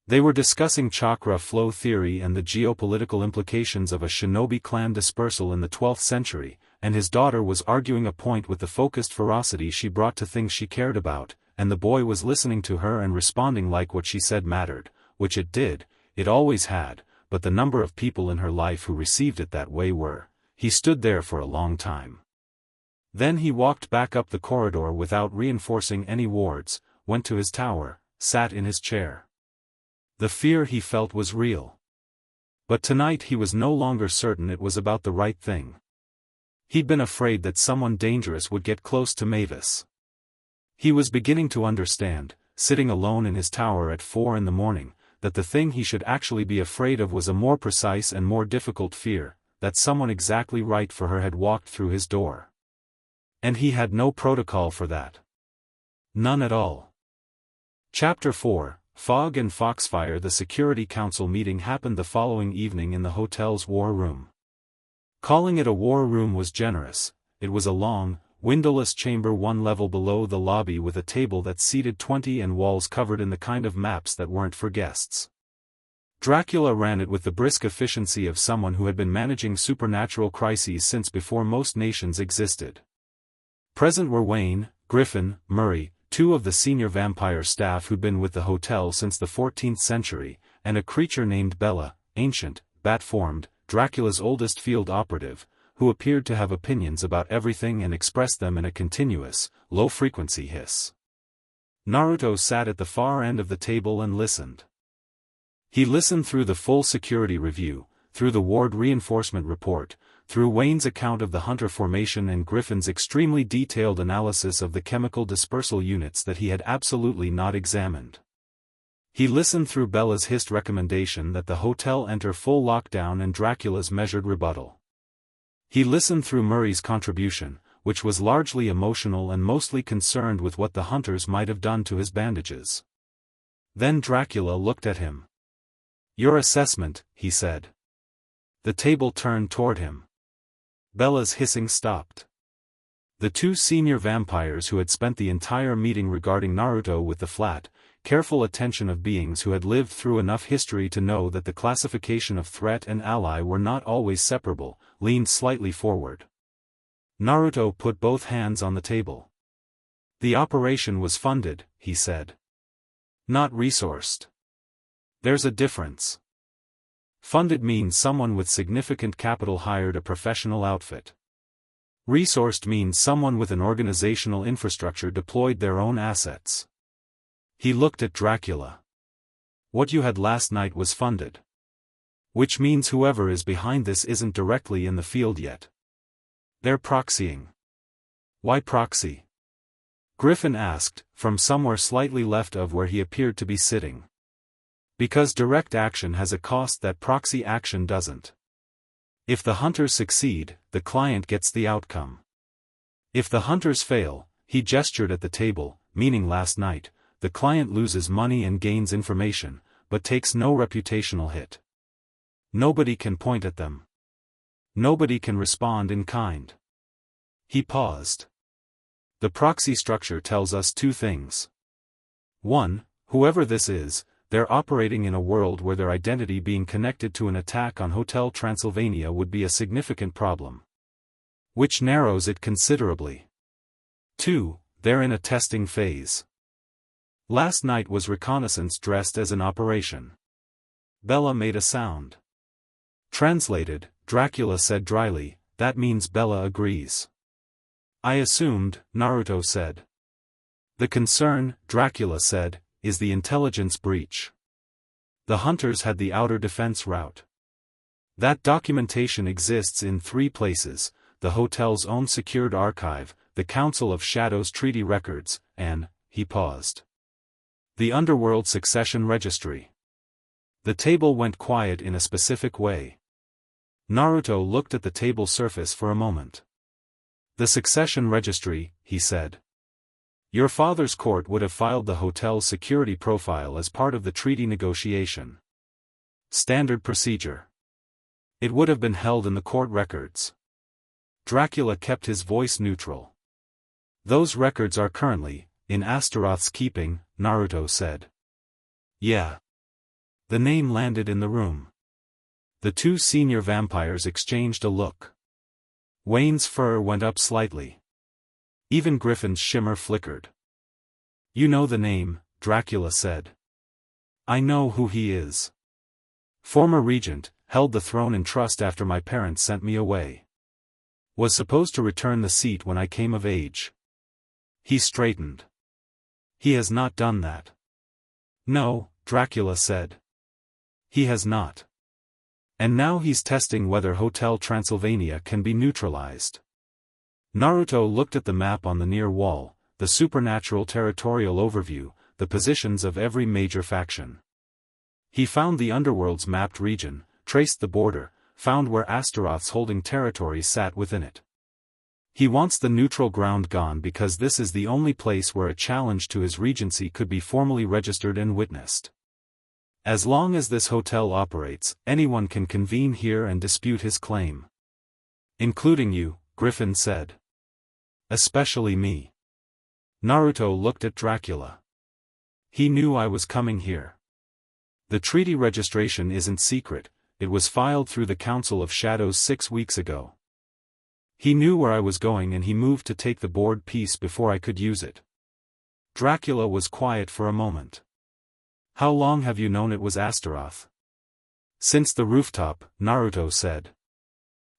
They were discussing chakra flow theory and the geopolitical implications of a shinobi clan dispersal in the 12th century, and his daughter was arguing a point with the focused ferocity she brought to things she cared about, and the boy was listening to her and responding like what she said mattered, which it did, it always had, but the number of people in her life who received it that way were. He stood there for a long time. Then he walked back up the corridor without reinforcing any wards, went to his tower, sat in his chair. The fear he felt was real. But tonight he was no longer certain it was about the right thing. He'd been afraid that someone dangerous would get close to Mavis. He was beginning to understand, sitting alone in his tower at 4 in the morning, that the thing he should actually be afraid of was a more precise and more difficult fear, that someone exactly right for her had walked through his door. And he had no protocol for that. None at all. Chapter 4, Fog and Foxfire. The Security Council meeting happened the following evening in the hotel's war room. Calling it a war room was generous. It was a long, windowless chamber 1 level below the lobby with a table that seated 20 and walls covered in the kind of maps that weren't for guests. Dracula ran it with the brisk efficiency of someone who had been managing supernatural crises since before most nations existed. Present were Wayne, Griffin, Murray, 2 of the senior vampire staff who'd been with the hotel since the 14th century, and a creature named Bella, ancient, bat-formed, Dracula's oldest field operative, who appeared to have opinions about everything and expressed them in a continuous, low-frequency hiss. Naruto sat at the far end of the table and listened. He listened through the full security review, through the ward reinforcement report, through Wayne's account of the hunter formation and Griffin's extremely detailed analysis of the chemical dispersal units that he had absolutely not examined. He listened through Bella's hissed recommendation that the hotel enter full lockdown and Dracula's measured rebuttal. He listened through Murray's contribution, which was largely emotional and mostly concerned with what the hunters might have done to his bandages. Then Dracula looked at him. "Your assessment," he said. The table turned toward him. Bella's hissing stopped. The 2 senior vampires who had spent the entire meeting regarding Naruto with the flat, careful attention of beings who had lived through enough history to know that the classification of threat and ally were not always separable, leaned slightly forward. Naruto put both hands on the table. "The operation was funded," he said. "Not resourced. There's a difference. Funded means someone with significant capital hired a professional outfit. Resourced means someone with an organizational infrastructure deployed their own assets." He looked at Dracula. "What you had last night was funded. Which means whoever is behind this isn't directly in the field yet. They're proxying." "Why proxy?" Griffin asked, from somewhere slightly left of where he appeared to be sitting. "Because direct action has a cost that proxy action doesn't. If the hunters succeed, the client gets the outcome. If the hunters fail," he gestured at the table, meaning last night, the client loses money and gains information, but takes no reputational hit. Nobody can point at them. Nobody can respond in kind. He paused. The proxy structure tells us two things. 1. Whoever this is, they're operating in a world where their identity being connected to an attack on Hotel Transylvania would be a significant problem, which narrows it considerably. 2. They're in a testing phase. Last night was reconnaissance dressed as an operation. Bella made a sound. Translated, Dracula said dryly, that means Bella agrees. I assumed, Naruto said. The concern, Dracula said, is the intelligence breach. The hunters had the outer defense route. That documentation exists in 3 places: the hotel's own secured archive, the Council of Shadows treaty records, and, he paused, the Underworld succession registry. The table went quiet in a specific way. Naruto looked at the table surface for a moment. The succession registry, he said. Your father's court would have filed the hotel's security profile as part of the treaty negotiation. Standard procedure. It would have been held in the court records. Dracula kept his voice neutral. Those records are currently, in Astaroth's keeping, Naruto said. Yeah. The name landed in the room. The 2 senior vampires exchanged a look. Wayne's fur went up slightly. Even Griffin's shimmer flickered. You know the name, Dracula said. I know who he is. Former regent, held the throne in trust after my parents sent me away. Was supposed to return the seat when I came of age. He straightened. He has not done that. No, Dracula said. He has not. And now he's testing whether Hotel Transylvania can be neutralized. Naruto looked at the map on the near wall, the supernatural territorial overview, the positions of every major faction. He found the Underworld's mapped region, traced the border, found where Astaroth's holding territory sat within it. He wants the neutral ground gone because this is the only place where a challenge to his regency could be formally registered and witnessed. As long as this hotel operates, anyone can convene here and dispute his claim. Including you, Griffin said. Especially me. Naruto looked at Dracula. He knew I was coming here. The treaty registration isn't secret, it was filed through the Council of Shadows 6 weeks ago. He knew where I was going and he moved to take the board piece before I could use it. Dracula was quiet for a moment. How long have you known it was Astaroth? Since the rooftop, Naruto said.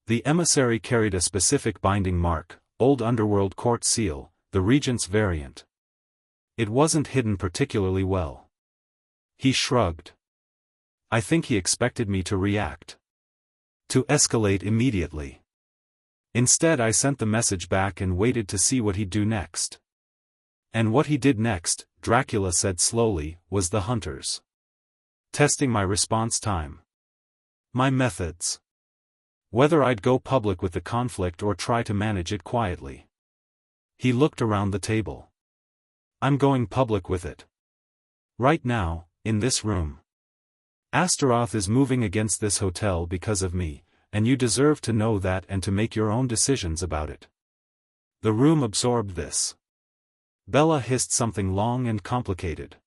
The emissary carried a specific binding mark, old Underworld court seal, the regent's variant. It wasn't hidden particularly well. He shrugged. I think he expected me to react. To escalate immediately. Instead I sent the message back and waited to see what he'd do next. And what he did next, Dracula said slowly, was the hunters. Testing my response time. My methods. Whether I'd go public with the conflict or try to manage it quietly. He looked around the table. I'm going public with it. Right now, in this room. Astaroth is moving against this hotel because of me, and you deserve to know that and to make your own decisions about it. The room absorbed this. Bella hissed something long and complicated.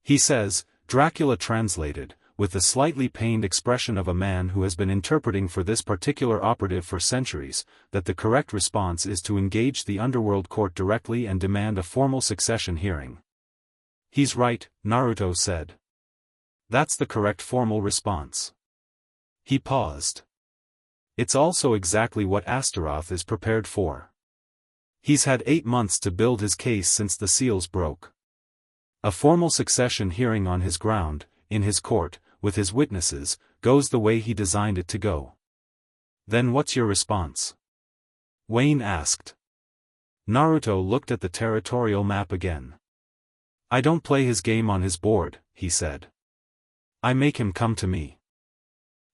He says, Dracula translated, with the slightly pained expression of a man who has been interpreting for this particular operative for centuries, that the correct response is to engage the Underworld court directly and demand a formal succession hearing. He's right, Naruto said. That's the correct formal response. He paused. It's also exactly what Astaroth is prepared for. He's had 8 months to build his case since the seals broke. A formal succession hearing on his ground, in his court, with his witnesses, goes the way he designed it to go. Then what's your response? Wayne asked. Naruto looked at the territorial map again. I don't play his game on his board, he said. I make him come to me.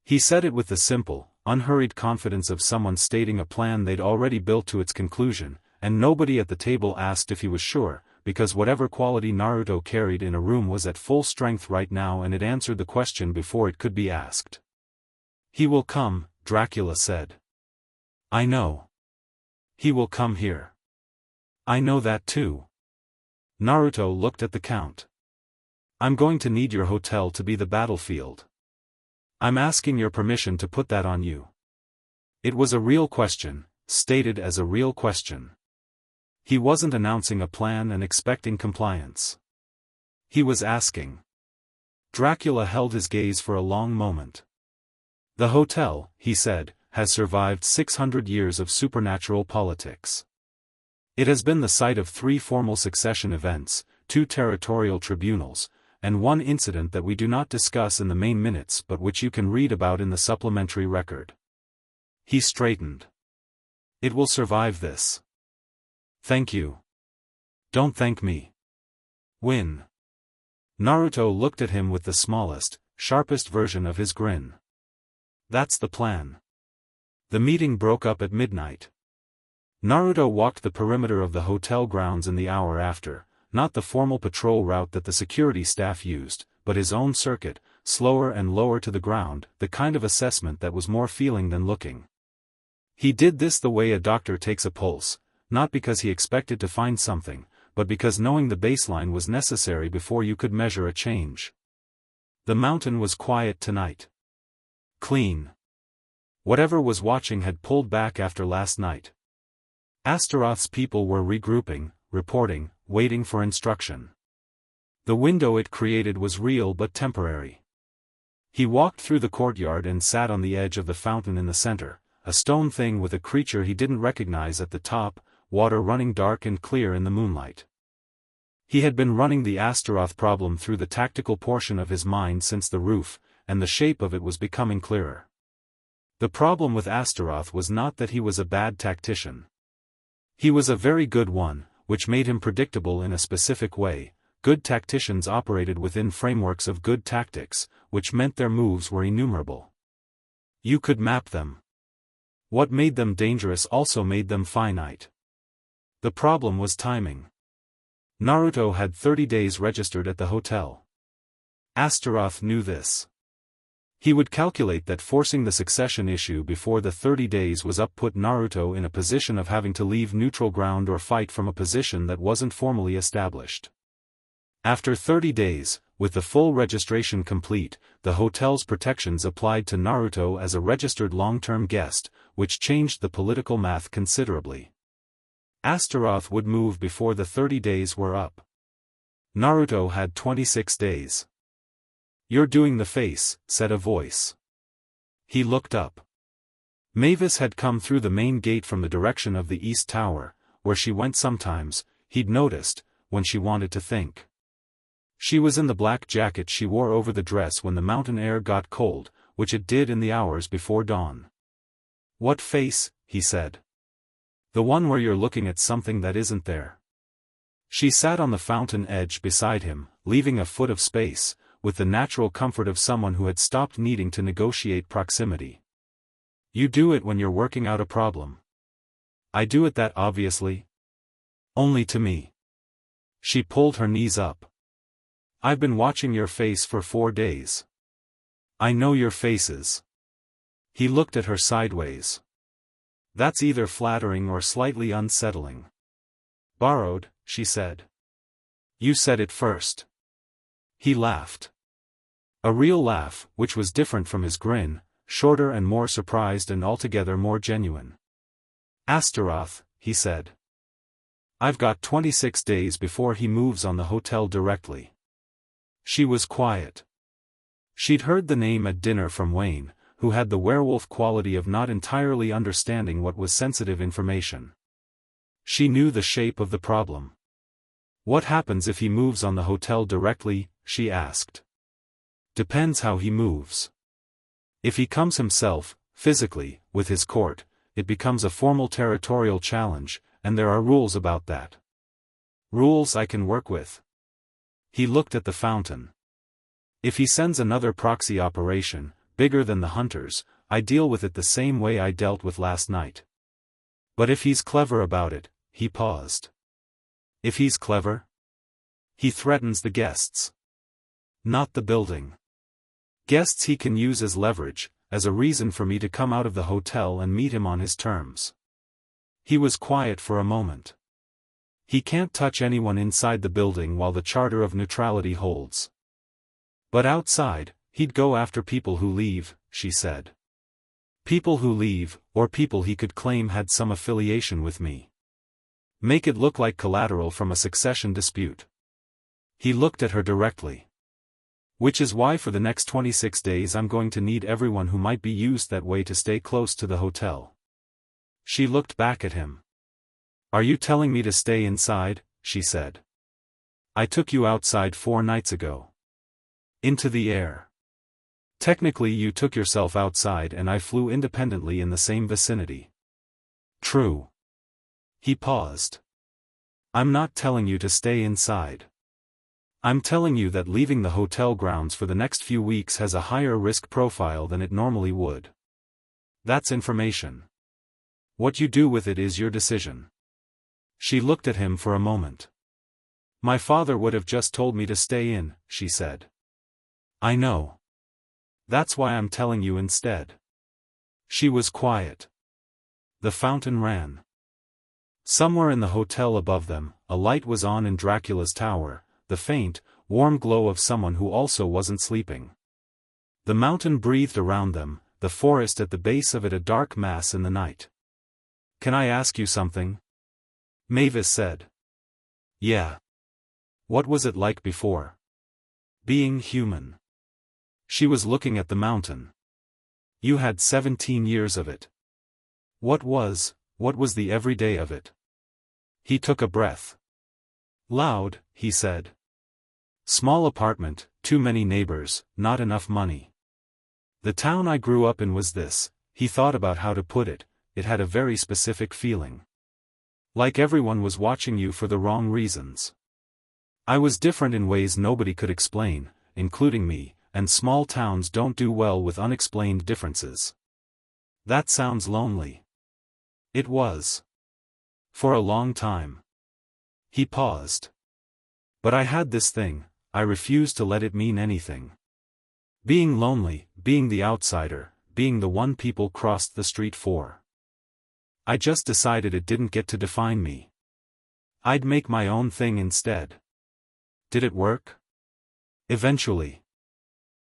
He said it with the simple, unhurried confidence of someone stating a plan they'd already built to its conclusion, and nobody at the table asked if he was sure, because whatever quality Naruto carried in a room was at full strength right now, and it answered the question before it could be asked. "He will come," Dracula said. "I know. He will come here." "I know that too." Naruto looked at the Count. "I'm going to need your hotel to be the battlefield. I'm asking your permission to put that on you." It was a real question, stated as a real question. He wasn't announcing a plan and expecting compliance. He was asking. Dracula held his gaze for a long moment. "The hotel," he said, "has survived 600 years of supernatural politics. It has been the site of 3 formal succession events, 2 territorial tribunals, and 1 incident that we do not discuss in the main minutes but which you can read about in the supplementary record." He straightened. "It will survive this. Thank you." "Don't thank me. Win." Naruto looked at him with the smallest, sharpest version of his grin. "That's the plan." The meeting broke up at midnight. Naruto walked the perimeter of the hotel grounds in the hour after, not the formal patrol route that the security staff used, but his own circuit, slower and lower to the ground, the kind of assessment that was more feeling than looking. He did this the way a doctor takes a pulse, not because he expected to find something, but because knowing the baseline was necessary before you could measure a change. The mountain was quiet tonight. Clean. Whatever was watching had pulled back after last night. Astaroth's people were regrouping, reporting, waiting for instruction. The window it created was real but temporary. He walked through the courtyard and sat on the edge of the fountain in the center, a stone thing with a creature he didn't recognize at the top, water running dark and clear in the moonlight. He had been running the Astaroth problem through the tactical portion of his mind since the roof, and the shape of it was becoming clearer. The problem with Astaroth was not that he was a bad tactician. He was a very good one, which made him predictable in a specific way. Good tacticians operated within frameworks of good tactics, which meant their moves were innumerable. You could map them. What made them dangerous also made them finite. The problem was timing. Naruto had 30 days registered at the hotel. Astaroth knew this. He would calculate that forcing the succession issue before the 30 days was up put Naruto in a position of having to leave neutral ground or fight from a position that wasn't formally established. After 30 days, with the full registration complete, the hotel's protections applied to Naruto as a registered long-term guest, which changed the political math considerably. Astaroth would move before the 30 days were up. Naruto had 26 days. "You're doing the face," said a voice. He looked up. Mavis had come through the main gate from the direction of the East Tower, where she went sometimes, he'd noticed, when she wanted to think. She was in the black jacket she wore over the dress when the mountain air got cold, which it did in the hours before dawn. "What face?" he said. "The one where you're looking at something that isn't there." She sat on the fountain edge beside him, leaving a foot of space, with the natural comfort of someone who had stopped needing to negotiate proximity. "You do it when you're working out a problem." "I do it that obviously." "Only to me." She pulled her knees up. "I've been watching your face for 4 days. I know your faces." He looked at her sideways. "That's either flattering or slightly unsettling." "Borrowed," she said. "You said it first." He laughed. A real laugh, which was different from his grin, shorter and more surprised and altogether more genuine. "Astaroth," he said. "I've got 26 days before he moves on the hotel directly." She was quiet. She'd heard the name at dinner from Wayne, who had the werewolf quality of not entirely understanding what was sensitive information. She knew the shape of the problem. "What happens if he moves on the hotel directly?" she asked. "Depends how he moves. If he comes himself, physically, with his court, it becomes a formal territorial challenge, and there are rules about that." "Rules I can work with." He looked at the fountain. "If he sends another proxy operation, bigger than the Hunters, I deal with it the same way I dealt with last night. But if he's clever about it," he paused. "If he's clever?" He threatens the guests. Not the building. Guests he can use as leverage, as a reason for me to come out of the hotel and meet him on his terms. He was quiet for a moment. He can't touch anyone inside the building while the Charter of Neutrality holds. But outside, he'd go after people who leave, she said. People who leave, or people he could claim had some affiliation with me. Make it look like collateral from a succession dispute. He looked at her directly. Which is why for the next 26 days I'm going to need everyone who might be used that way to stay close to the hotel. She looked back at him. Are you telling me to stay inside? She said. I took you outside 4 nights ago. Into the air. Technically you took yourself outside and I flew independently in the same vicinity. True. He paused. I'm not telling you to stay inside. I'm telling you that leaving the hotel grounds for the next few weeks has a higher risk profile than it normally would. That's information. What you do with it is your decision. She looked at him for a moment. My father would have just told me to stay in, she said. I know. That's why I'm telling you instead. She was quiet. The fountain ran. Somewhere in the hotel above them, a light was on in Dracula's tower, the faint, warm glow of someone who also wasn't sleeping. The mountain breathed around them, the forest at the base of it a dark mass in the night. Can I ask you something? Mavis said. Yeah. What was it like before? Being human. She was looking at the mountain. You had 17 years of it. What was the everyday of it? He took a breath. Loud, he said. Small apartment, too many neighbors, not enough money. The town I grew up in was this, he thought about how to put it, it had a very specific feeling. Like everyone was watching you for the wrong reasons. I was different in ways nobody could explain, including me, and small towns don't do well with unexplained differences. That sounds lonely. It was. For a long time. He paused. But I had this thing, I refused to let it mean anything. Being lonely, being the outsider, being the one people crossed the street for. I just decided it didn't get to define me. I'd make my own thing instead. Did it work? Eventually.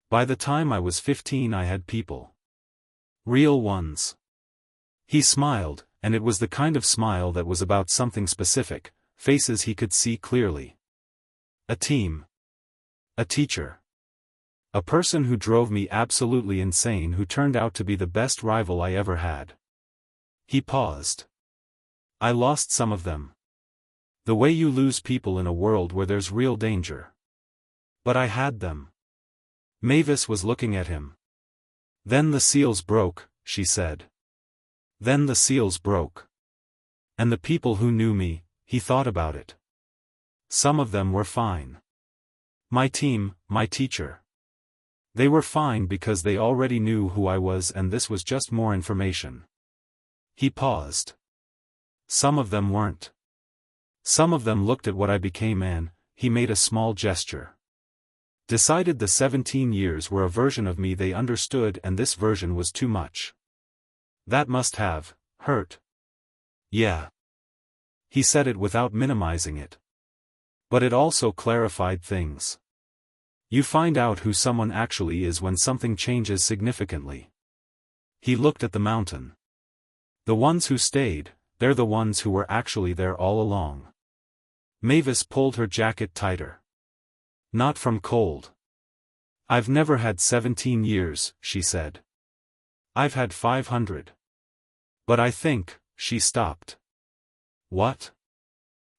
By the time I was 15 I had people. Real ones. He smiled, and it was the kind of smile that was about something specific, faces he could see clearly. A team. A teacher. A person who drove me absolutely insane who turned out to be the best rival I ever had. He paused. I lost some of them. The way you lose people in a world where there's real danger. But I had them. Mavis was looking at him. Then the seals broke, she said. Then the seals broke. And the people who knew me, he thought about it. Some of them were fine. My team, my teacher. They were fine because they already knew who I was and this was just more information. He paused. Some of them weren't. Some of them looked at what I became and, he made a small gesture. Decided the 17 years were a version of me they understood and this version was too much. That must have hurt. Yeah. He said it without minimizing it. But it also clarified things. You find out who someone actually is when something changes significantly. He looked at the mountain. The ones who stayed, they're the ones who were actually there all along. Mavis pulled her jacket tighter. Not from cold. I've never had 17 years, she said. I've had 500. But I think, she stopped. What?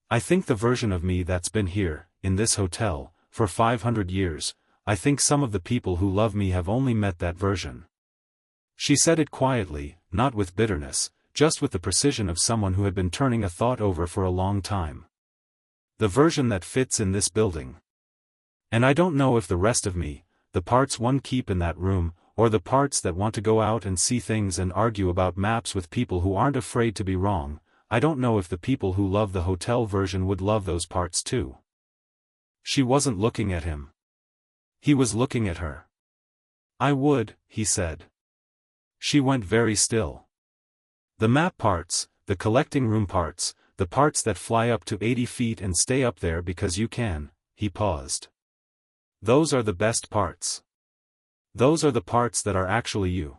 I think the version of me that's been here, in this hotel, for 500 years, I think some of the people who love me have only met that version. She said it quietly, not with bitterness, just with the precision of someone who had been turning a thought over for a long time. The version that fits in this building. And I don't know if the rest of me, the parts one keep in that room, or the parts that want to go out and see things and argue about maps with people who aren't afraid to be wrong, I don't know if the people who love the hotel version would love those parts too. She wasn't looking at him. He was looking at her. I would, he said. She went very still. The map parts, the collecting room parts, the parts that fly up to 80 feet and stay up there because you can, he paused. Those are the best parts. Those are the parts that are actually you.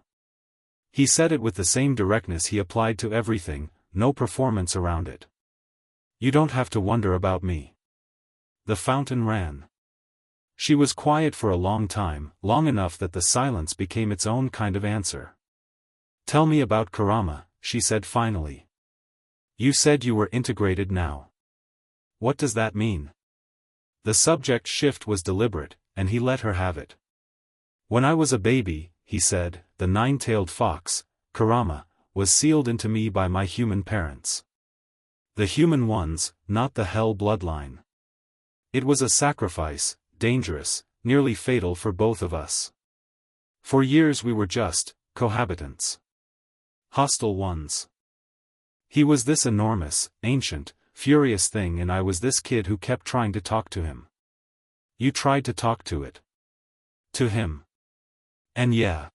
He said it with the same directness he applied to everything, no performance around it. You don't have to wonder about me. The fountain ran. She was quiet for a long time, long enough that the silence became its own kind of answer. Tell me about Kurama, she said finally. You said you were integrated now. What does that mean? The subject shift was deliberate, and he let her have it. When I was a baby, he said, the nine-tailed fox, Kurama, was sealed into me by my human parents. The human ones, not the hell bloodline. It was a sacrifice, dangerous, nearly fatal for both of us. For years we were just cohabitants. Hostile ones. He was this enormous, ancient, furious thing and I was this kid who kept trying to talk to him. You tried to talk to it. To him. And yeah.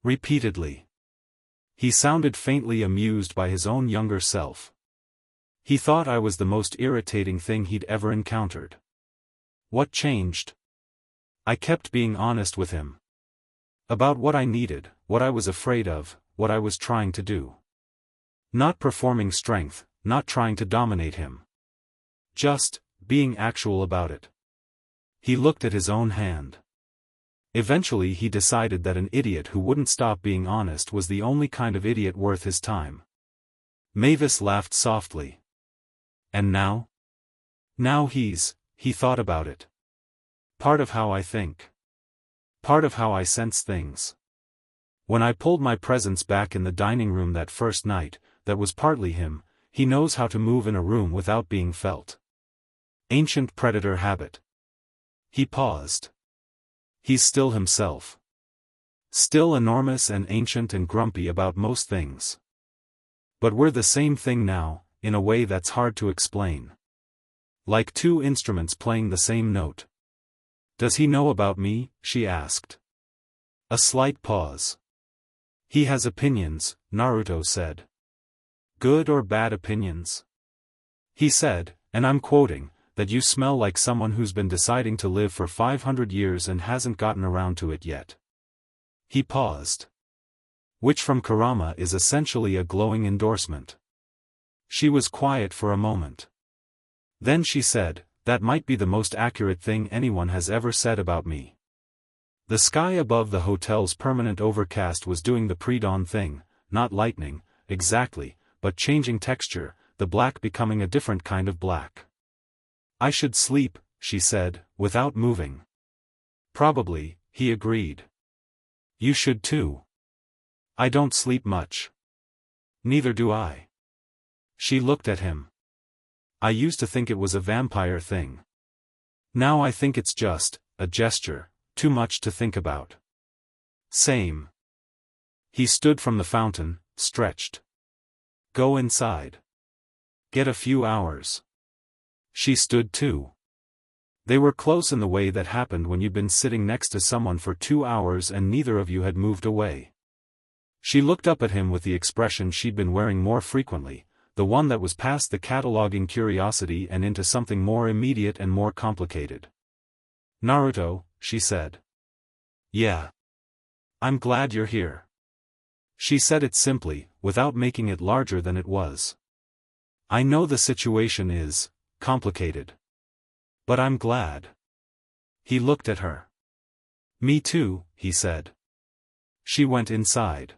Repeatedly. He sounded faintly amused by his own younger self. He thought I was the most irritating thing he'd ever encountered. What changed? I kept being honest with him. About what I needed, what I was afraid of, what I was trying to do. Not performing strength, not trying to dominate him. Just being actual about it. He looked at his own hand. Eventually he decided that an idiot who wouldn't stop being honest was the only kind of idiot worth his time. Mavis laughed softly. And now? Now he thought about it. Part of how I think. Part of how I sense things. When I pulled my presence back in the dining room that first night, that was partly him. He knows how to move in a room without being felt. Ancient predator habit. He paused. He's still himself. Still enormous and ancient and grumpy about most things. But we're the same thing now, in a way that's hard to explain. Like two instruments playing the same note. Does he know about me? She asked. A slight pause. He has opinions, Naruto said. Good or bad opinions? He said, and I'm quoting, that you smell like someone who's been deciding to live for 500 years and hasn't gotten around to it yet. He paused. Which from Kurama is essentially a glowing endorsement. She was quiet for a moment. Then she said, that might be the most accurate thing anyone has ever said about me. The sky above the hotel's permanent overcast was doing the pre-dawn thing, not lightning, exactly, but changing texture, the black becoming a different kind of black. I should sleep, she said, without moving. Probably, he agreed. You should too. I don't sleep much. Neither do I. She looked at him. I used to think it was a vampire thing. Now I think it's just a gesture, too much to think about. Same. He stood from the fountain, stretched. Go inside. Get a few hours. She stood too. They were close in the way that happened when you'd been sitting next to someone for 2 hours and neither of you had moved away. She looked up at him with the expression she'd been wearing more frequently, the one that was past the cataloging curiosity and into something more immediate and more complicated. Naruto, she said. Yeah. I'm glad you're here. She said it simply, without making it larger than it was. I know the situation is complicated. But I'm glad. He looked at her. Me too, he said. She went inside.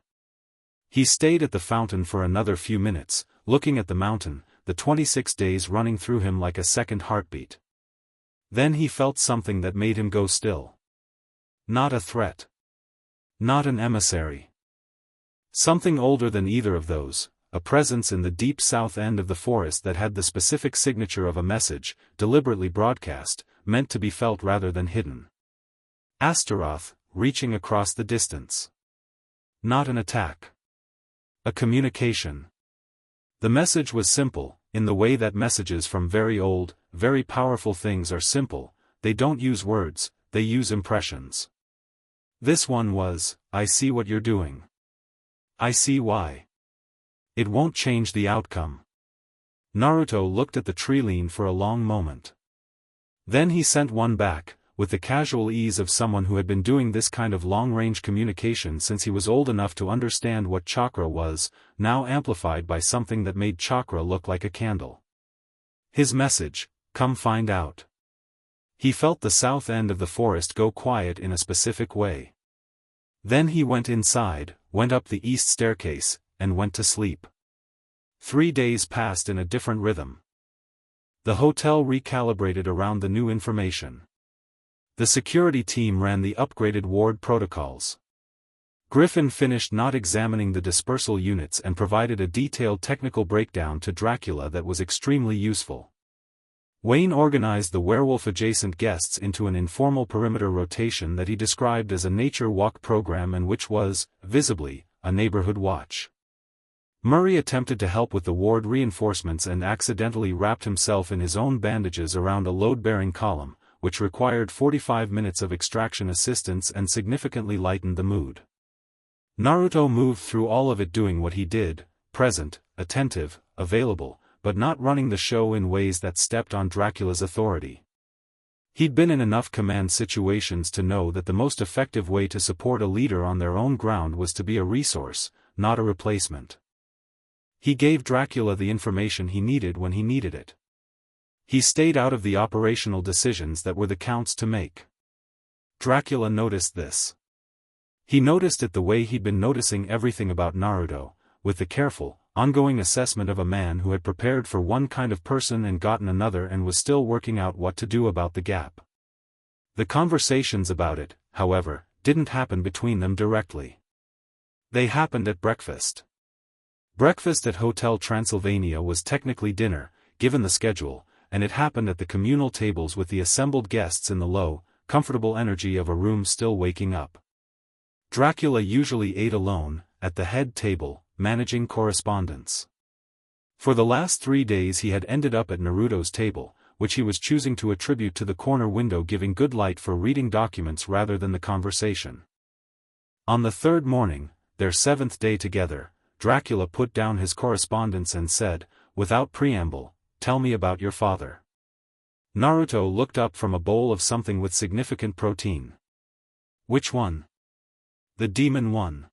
He stayed at the fountain for another few minutes, looking at the mountain, the 26 days running through him like a second heartbeat. Then he felt something that made him go still. Not a threat. Not an emissary. Something older than either of those, a presence in the deep south end of the forest that had the specific signature of a message, deliberately broadcast, meant to be felt rather than hidden. Astaroth, reaching across the distance. Not an attack. A communication. The message was simple, in the way that messages from very old, very powerful things are simple, they don't use words, they use impressions. This one was, I see what you're doing. I see why. It won't change the outcome. Naruto looked at the tree line for a long moment. Then he sent one back, with the casual ease of someone who had been doing this kind of long-range communication since he was old enough to understand what chakra was, now amplified by something that made chakra look like a candle. His message, come find out. He felt the south end of the forest go quiet in a specific way. Then he went inside, went up the east staircase, and went to sleep. 3 days passed in a different rhythm. The hotel recalibrated around the new information. The security team ran the upgraded ward protocols. Griffin finished not examining the dispersal units and provided a detailed technical breakdown to Dracula that was extremely useful. Wayne organized the werewolf-adjacent guests into an informal perimeter rotation that he described as a nature walk program and which was, visibly, a neighborhood watch. Murray attempted to help with the ward reinforcements and accidentally wrapped himself in his own bandages around a load-bearing column, which required 45 minutes of extraction assistance and significantly lightened the mood. Naruto moved through all of it doing what he did, present, attentive, available, but not running the show in ways that stepped on Dracula's authority. He'd been in enough command situations to know that the most effective way to support a leader on their own ground was to be a resource, not a replacement. He gave Dracula the information he needed when he needed it. He stayed out of the operational decisions that were the Count's to make. Dracula noticed this. He noticed it the way he'd been noticing everything about Naruto, with the careful, ongoing assessment of a man who had prepared for one kind of person and gotten another and was still working out what to do about the gap. The conversations about it, however, didn't happen between them directly. They happened at breakfast. Breakfast at Hotel Transylvania was technically dinner, given the schedule, and it happened at the communal tables with the assembled guests in the low, comfortable energy of a room still waking up. Dracula usually ate alone, at the head table, managing correspondence. For the last 3 days he had ended up at Naruto's table, which he was choosing to attribute to the corner window giving good light for reading documents rather than the conversation. On the third morning, their 7th day together, Dracula put down his correspondence and said, without preamble, tell me about your father. Naruto looked up from a bowl of something with significant protein. Which one? The demon one.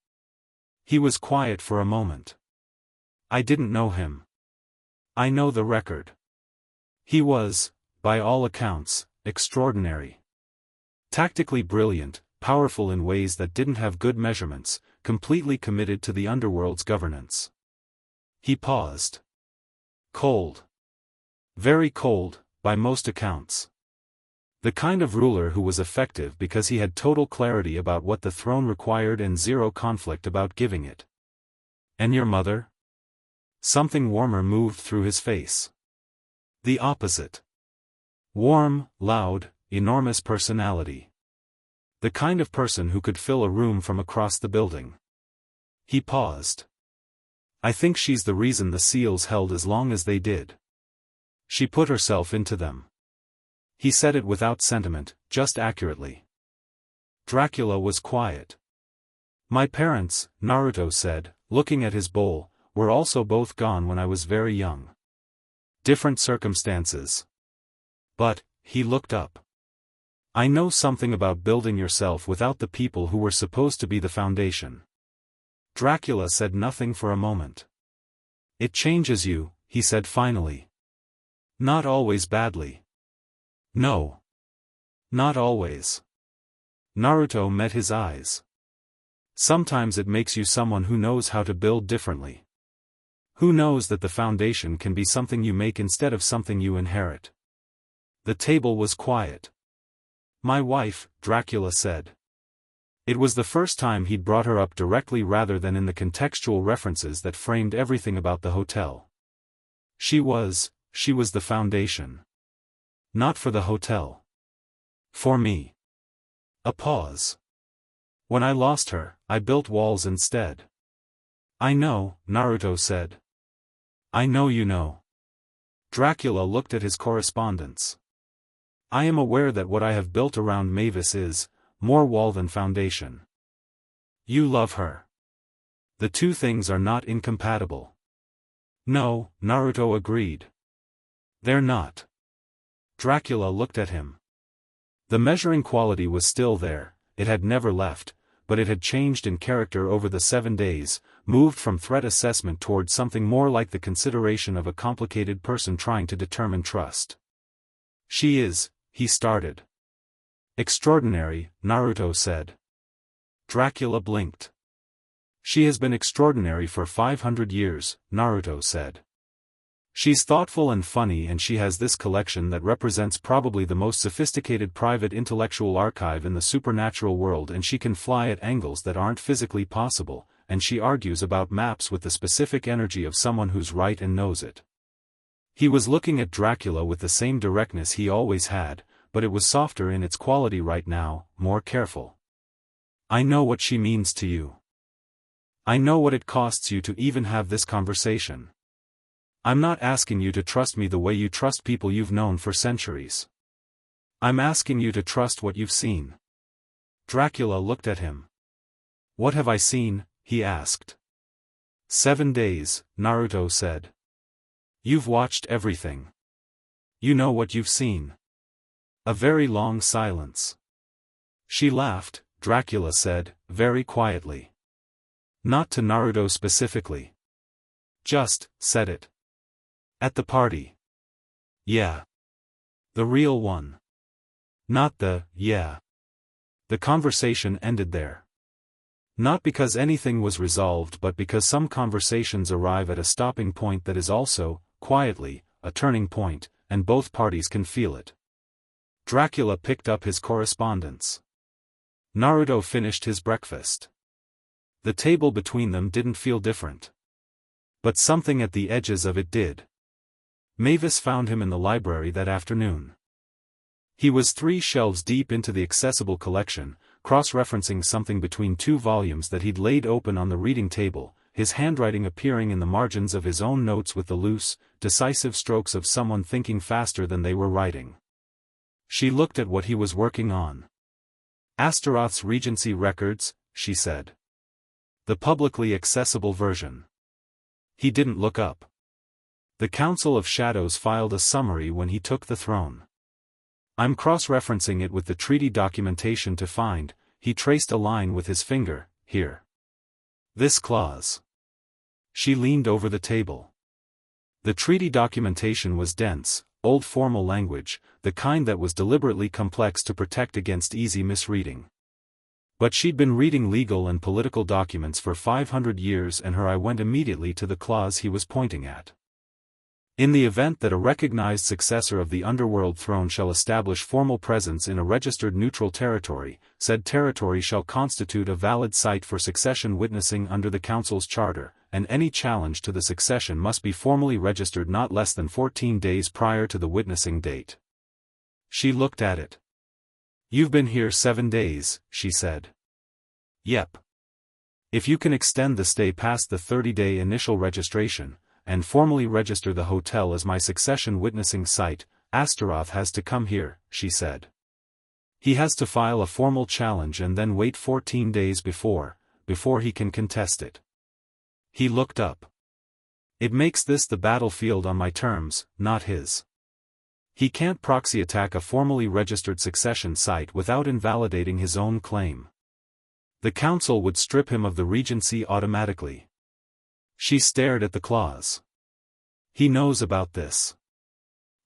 He was quiet for a moment. I didn't know him. I know the record. He was, by all accounts, extraordinary. Tactically brilliant, powerful in ways that didn't have good measurements, completely committed to the Underworld's governance. He paused. Cold. Very cold, by most accounts. The kind of ruler who was effective because he had total clarity about what the throne required and zero conflict about giving it. And your mother? Something warmer moved through his face. The opposite. Warm, loud, enormous personality. The kind of person who could fill a room from across the building. He paused. I think she's the reason the seals held as long as they did. She put herself into them. He said it without sentiment, just accurately. Dracula was quiet. My parents, Naruto said, looking at his bowl, were also both gone when I was very young. Different circumstances. But, he looked up. I know something about building yourself without the people who were supposed to be the foundation. Dracula said nothing for a moment. It changes you, he said finally. Not always badly. No. Not always. Naruto met his eyes. Sometimes it makes you someone who knows how to build differently. Who knows that the foundation can be something you make instead of something you inherit. The table was quiet. My wife, Dracula said. It was the first time he'd brought her up directly rather than in the contextual references that framed everything about the hotel. She was the foundation. Not for the hotel. For me. A pause. When I lost her, I built walls instead. I know, Naruto said. I know you know. Dracula looked at his correspondence. I am aware that what I have built around Mavis is more wall than foundation. You love her. The two things are not incompatible. No, Naruto agreed. They're not. Dracula looked at him. The measuring quality was still there, it had never left, but it had changed in character over the 7 days, moved from threat assessment toward something more like the consideration of a complicated person trying to determine trust. She is, he started. Extraordinary, Naruto said. Dracula blinked. She has been extraordinary for 500 years, Naruto said. She's thoughtful and funny, and she has this collection that represents probably the most sophisticated private intellectual archive in the supernatural world, and she can fly at angles that aren't physically possible, and she argues about maps with the specific energy of someone who's right and knows it. He was looking at Dracula with the same directness he always had, but it was softer in its quality right now, more careful. I know what she means to you. I know what it costs you to even have this conversation. I'm not asking you to trust me the way you trust people you've known for centuries. I'm asking you to trust what you've seen. Dracula looked at him. What have I seen? He asked. 7 days, Naruto said. You've watched everything. You know what you've seen. A very long silence. She laughed, Dracula said, very quietly. Not to Naruto specifically. Just, said it. At the party. Yeah. The real one. Not the, yeah. The conversation ended there. Not because anything was resolved, but because some conversations arrive at a stopping point that is also, quietly, a turning point, and both parties can feel it. Dracula picked up his correspondence. Naruto finished his breakfast. The table between them didn't feel different. But something at the edges of it did. Mavis found him in the library that afternoon. He was 3 shelves deep into the accessible collection, cross-referencing something between 2 volumes that he'd laid open on the reading table, his handwriting appearing in the margins of his own notes with the loose, decisive strokes of someone thinking faster than they were writing. She looked at what he was working on. Astaroth's Regency records, she said. The publicly accessible version. He didn't look up. The Council of Shadows filed a summary when he took the throne. I'm cross-referencing it with the treaty documentation to find, he traced a line with his finger, here. This clause. She leaned over the table. The treaty documentation was dense, old formal language, the kind that was deliberately complex to protect against easy misreading. But she'd been reading legal and political documents for 500 years, and her eye went immediately to the clause he was pointing at. In the event that a recognized successor of the Underworld throne shall establish formal presence in a registered neutral territory, said territory shall constitute a valid site for succession witnessing under the Council's charter, and any challenge to the succession must be formally registered not less than 14 days prior to the witnessing date. She looked at it. You've been here 7 days, she said. Yep. If you can extend the stay past the 30-day initial registration, and formally register the hotel as my succession witnessing site, Astaroth has to come here, she said. He has to file a formal challenge and then wait 14 days before he can contest it. He looked up. It makes this the battlefield on my terms, not his. He can't proxy attack a formally registered succession site without invalidating his own claim. The council would strip him of the regency automatically. She stared at the clause. He knows about this.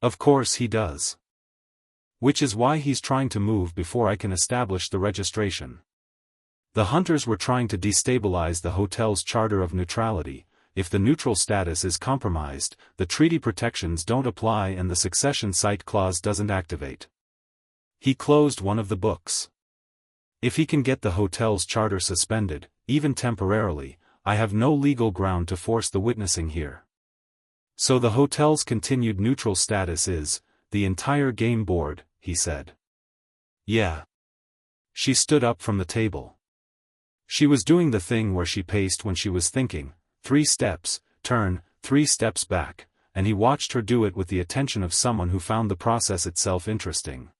Of course he does. Which is why he's trying to move before I can establish the registration. The hunters were trying to destabilize the hotel's charter of neutrality. If the neutral status is compromised, the treaty protections don't apply and the succession site clause doesn't activate. He closed one of the books. If he can get the hotel's charter suspended, even temporarily, I have no legal ground to force the witnessing here. So the hotel's continued neutral status is the entire game board, he said. Yeah. She stood up from the table. She was doing the thing where she paced when she was thinking, 3 steps, turn, 3 steps back, and he watched her do it with the attention of someone who found the process itself interesting.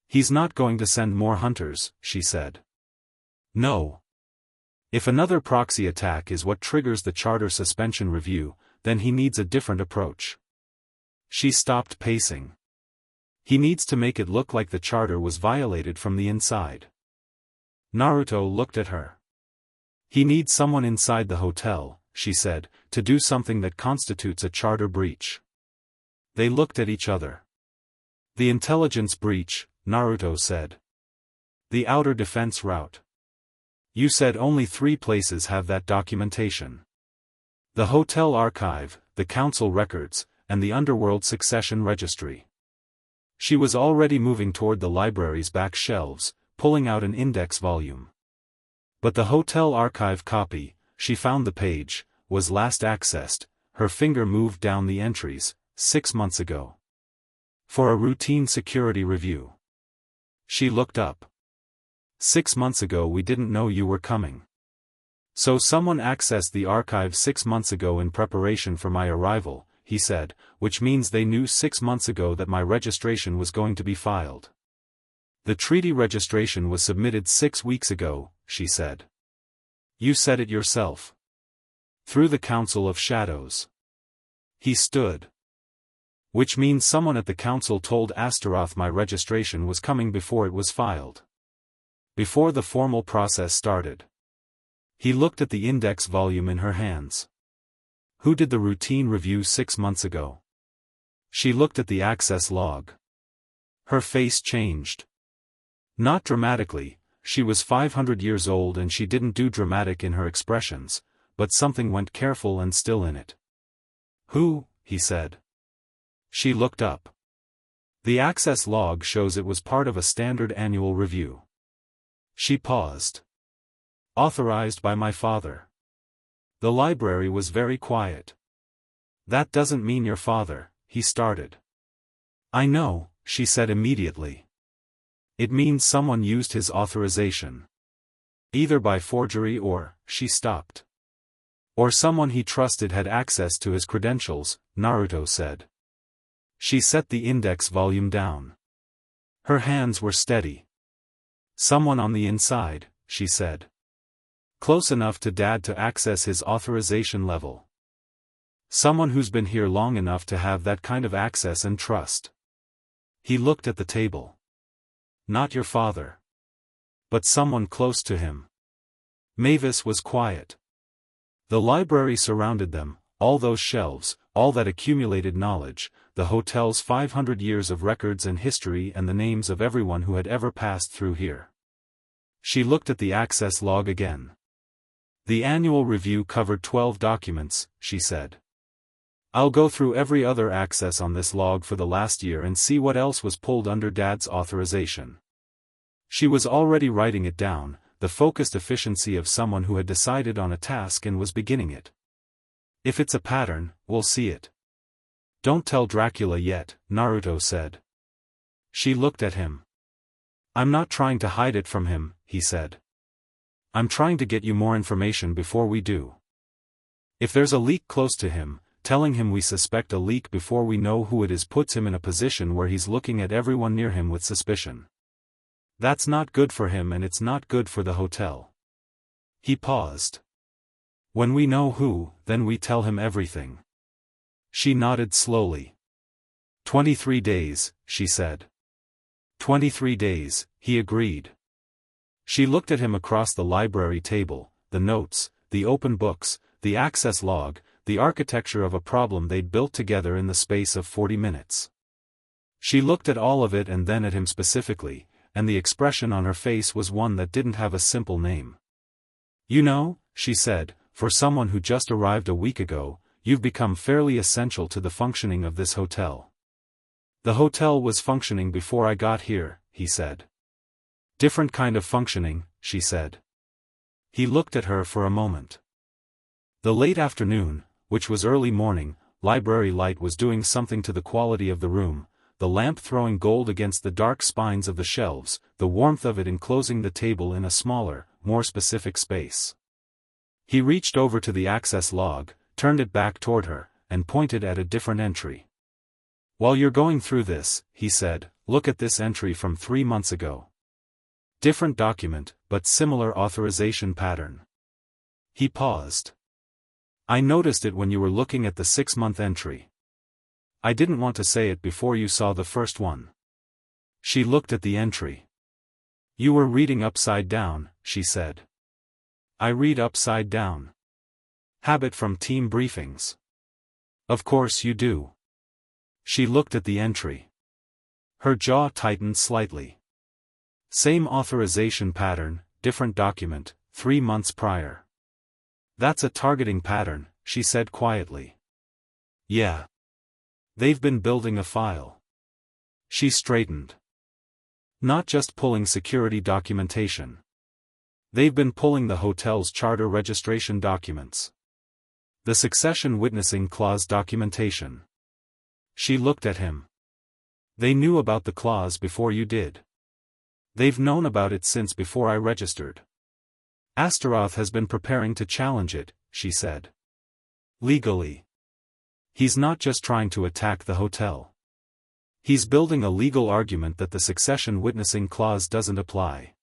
"He's not going to send more hunters," she said. "No. If another proxy attack is what triggers the charter suspension review, then he needs a different approach." She stopped pacing. "He needs to make it look like the charter was violated from the inside." Naruto looked at her. "He needs someone inside the hotel," she said, "to do something that constitutes a charter breach." They looked at each other. "The intelligence breach," Naruto said. "The outer defense route. You said only 3 places have that documentation. The hotel archive, the council records, and the Underworld succession registry." She was already moving toward the library's back shelves, pulling out an index volume. But the hotel archive copy, she found the page, was last accessed. Her finger moved down the entries, 6 months ago. "For a routine security review." She looked up. "6 months ago we didn't know you were coming. So someone accessed the archive 6 months ago in preparation for my arrival," he said, "which means they knew 6 months ago that my registration was going to be filed." "The treaty registration was submitted 6 weeks ago," she said. "You said it yourself. Through the Council of Shadows." He stood. "Which means someone at the council told Astaroth my registration was coming before it was filed. Before the formal process started." He looked at the index volume in her hands. "Who did the routine review 6 months ago?" She looked at the access log. Her face changed. Not dramatically, she was 500 years old and she didn't do dramatic in her expressions, but something went careful and still in it. "Who?" he said. She looked up. The access log shows it was part of a standard annual review. She paused. "Authorized by my father." The library was very quiet. "That doesn't mean your father," he started. "I know," she said immediately. "It means someone used his authorization. Either by forgery or," she stopped. "Or someone he trusted had access to his credentials," Naruto said. She set the index volume down. Her hands were steady. "Someone on the inside," she said. "Close enough to Dad to access his authorization level. Someone who's been here long enough to have that kind of access and trust." He looked at the table. "Not your father. But someone close to him." Mavis was quiet. The library surrounded them, all those shelves, all that accumulated knowledge, the hotel's 500 years of records and history and the names of everyone who had ever passed through here. She looked at the access log again. "The annual review covered 12 documents," she said. "I'll go through every other access on this log for the last year and see what else was pulled under Dad's authorization." She was already writing it down, the focused efficiency of someone who had decided on a task and was beginning it. "If it's a pattern, we'll see it." "Don't tell Dracula yet," Naruto said. She looked at him. "I'm not trying to hide it from him," he said. "I'm trying to get you more information before we do. If there's a leak close to him, telling him we suspect a leak before we know who it is puts him in a position where he's looking at everyone near him with suspicion. That's not good for him and it's not good for the hotel." He paused. "When we know who, then we tell him everything." She nodded slowly. 23 days, she said. 23 days, he agreed. She looked at him across the library table, the notes, the open books, the access log, the architecture of a problem they'd built together in the space of 40 minutes. She looked at all of it and then at him specifically, and the expression on her face was one that didn't have a simple name. "You know," she said, "for someone who just arrived a week ago, you've become fairly essential to the functioning of this hotel." "The hotel was functioning before I got here," he said. "Different kind of functioning," she said. He looked at her for a moment. The late afternoon, which was early morning, library light was doing something to the quality of the room, the lamp throwing gold against the dark spines of the shelves, the warmth of it enclosing the table in a smaller, more specific space. He reached over to the access log, turned it back toward her, and pointed at a different entry. "While you're going through this," he said, "look at this entry from 3 months ago. Different document, but similar authorization pattern." He paused. "I noticed it when you were looking at the 6-month entry. I didn't want to say it before you saw the first one." She looked at the entry. "You were reading upside down," she said. "I read upside down. Habit from team briefings." "Of course you do." She looked at the entry. Her jaw tightened slightly. "Same authorization pattern, different document, 3 months prior." "That's a targeting pattern," she said quietly. "Yeah. They've been building a file." She straightened. "Not just pulling security documentation. They've been pulling the hotel's charter registration documents. The succession witnessing clause documentation." She looked at him. "They knew about the clause before you did. They've known about it since before I registered. Astaroth has been preparing to challenge it," she said. "Legally. He's not just trying to attack the hotel. He's building a legal argument that the succession witnessing clause doesn't apply."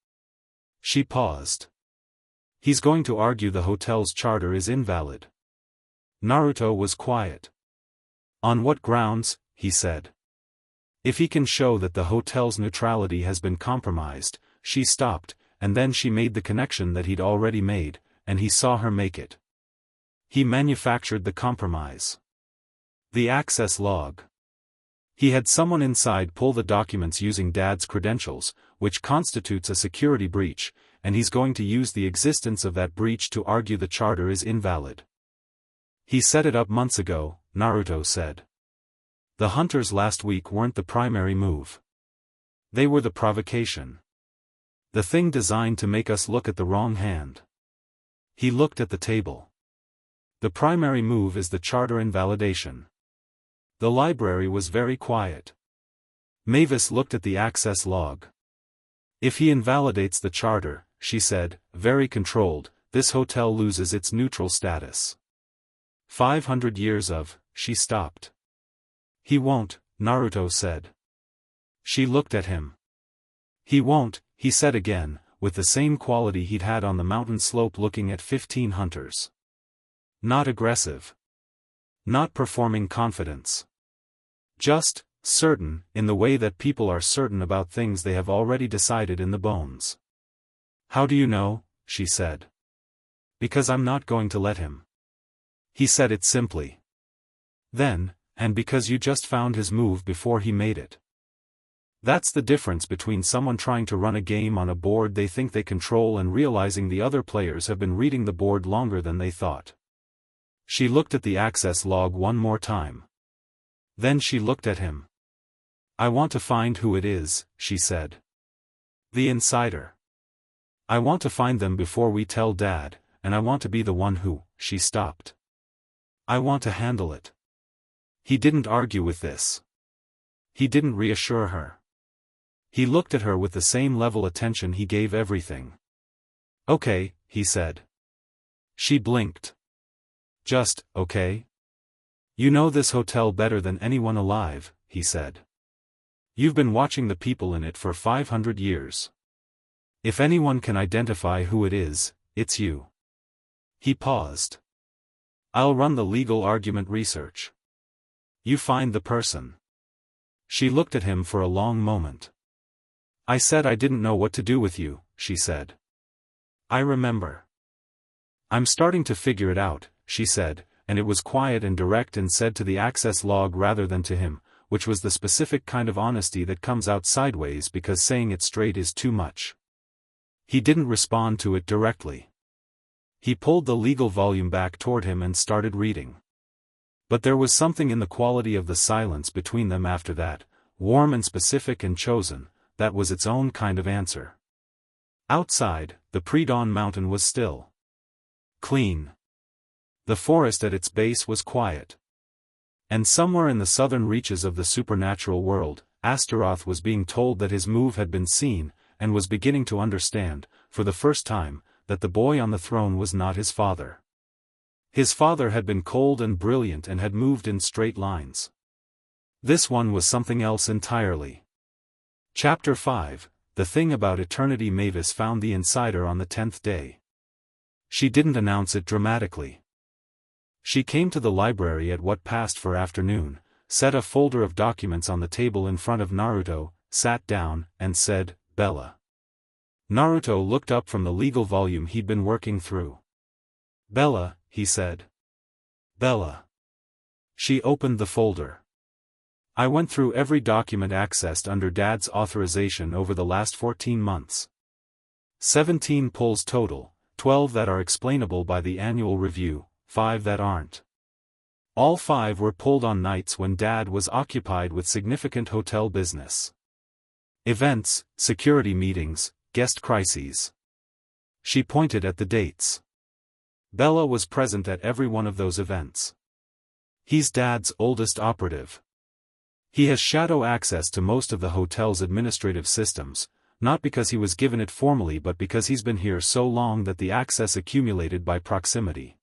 She paused. "He's going to argue the hotel's charter is invalid." Naruto was quiet. "On what grounds?" he said. "If he can show that the hotel's neutrality has been compromised." She stopped, and then she made the connection that he'd already made, and he saw her make it. "He manufactured the compromise. The access log. He had someone inside pull the documents using Dad's credentials, which constitutes a security breach, and he's going to use the existence of that breach to argue the charter is invalid." "He set it up months ago," Naruto said. "The hunters last week weren't the primary move. They were the provocation. The thing designed to make us look at the wrong hand." He looked at the table. "The primary move is the charter invalidation." The library was very quiet. Mavis looked at the access log. "If he invalidates the charter," she said, very controlled, "this hotel loses its neutral status. 500 years of..." She stopped. "He won't," Naruto said. She looked at him. "He won't," he said again, with the same quality he'd had on the mountain slope looking at 15 hunters. "Not aggressive. Not performing confidence. Just certain, in the way that people are certain about things they have already decided in the bones." "How do you know?" she said. "Because I'm not going to let him." He said it simply. "Then, and because you just found his move before he made it. That's the difference between someone trying to run a game on a board they think they control and realizing the other players have been reading the board longer than they thought." She looked at the access log one more time. Then she looked at him. "I want to find who it is," she said. "The insider. I want to find them before we tell Dad, and I want to be the one who..." She stopped. "I want to handle it." He didn't argue with this. He didn't reassure her. He looked at her with the same level attention he gave everything. "Okay," he said. She blinked. "Just, okay? You know this hotel better than anyone alive," he said. "You've been watching the people in it for 500 years. If anyone can identify who it is, it's you." He paused. "I'll run the legal argument research. You find the person." She looked at him for a long moment. "I said I didn't know what to do with you," she said. "I remember." "I'm starting to figure it out," she said, and it was quiet and direct and said to the access log rather than to him, which was the specific kind of honesty that comes out sideways because saying it straight is too much. He didn't respond to it directly. He pulled the legal volume back toward him and started reading. But there was something in the quality of the silence between them after that, warm and specific and chosen, that was its own kind of answer. Outside, the pre-dawn mountain was still. Clean. The forest at its base was quiet. And somewhere in the southern reaches of the supernatural world, Astaroth was being told that his move had been seen, and was beginning to understand, for the first time, that the boy on the throne was not his father. His father had been cold and brilliant and had moved in straight lines. This one was something else entirely. Chapter 5, The Thing About Eternity. Mavis found the insider on the 10th day. She didn't announce it dramatically. She came to the library at what passed for afternoon, set a folder of documents on the table in front of Naruto, sat down, and said, "Bella." Naruto looked up from the legal volume he'd been working through. "Bella," he said. "Bella." She opened the folder. "I went through every document accessed under Dad's authorization over the last 14 months. 17 pulls total, 12 that are explainable by the annual review, 5 that aren't. All 5 were pulled on nights when Dad was occupied with significant hotel business. Events, security meetings, guest crises." She pointed at the dates. Bella was present at every one of those events. He's Dad's oldest operative. He has shadow access to most of the hotel's administrative systems, not because he was given it formally but because he's been here so long that the access accumulated by proximity.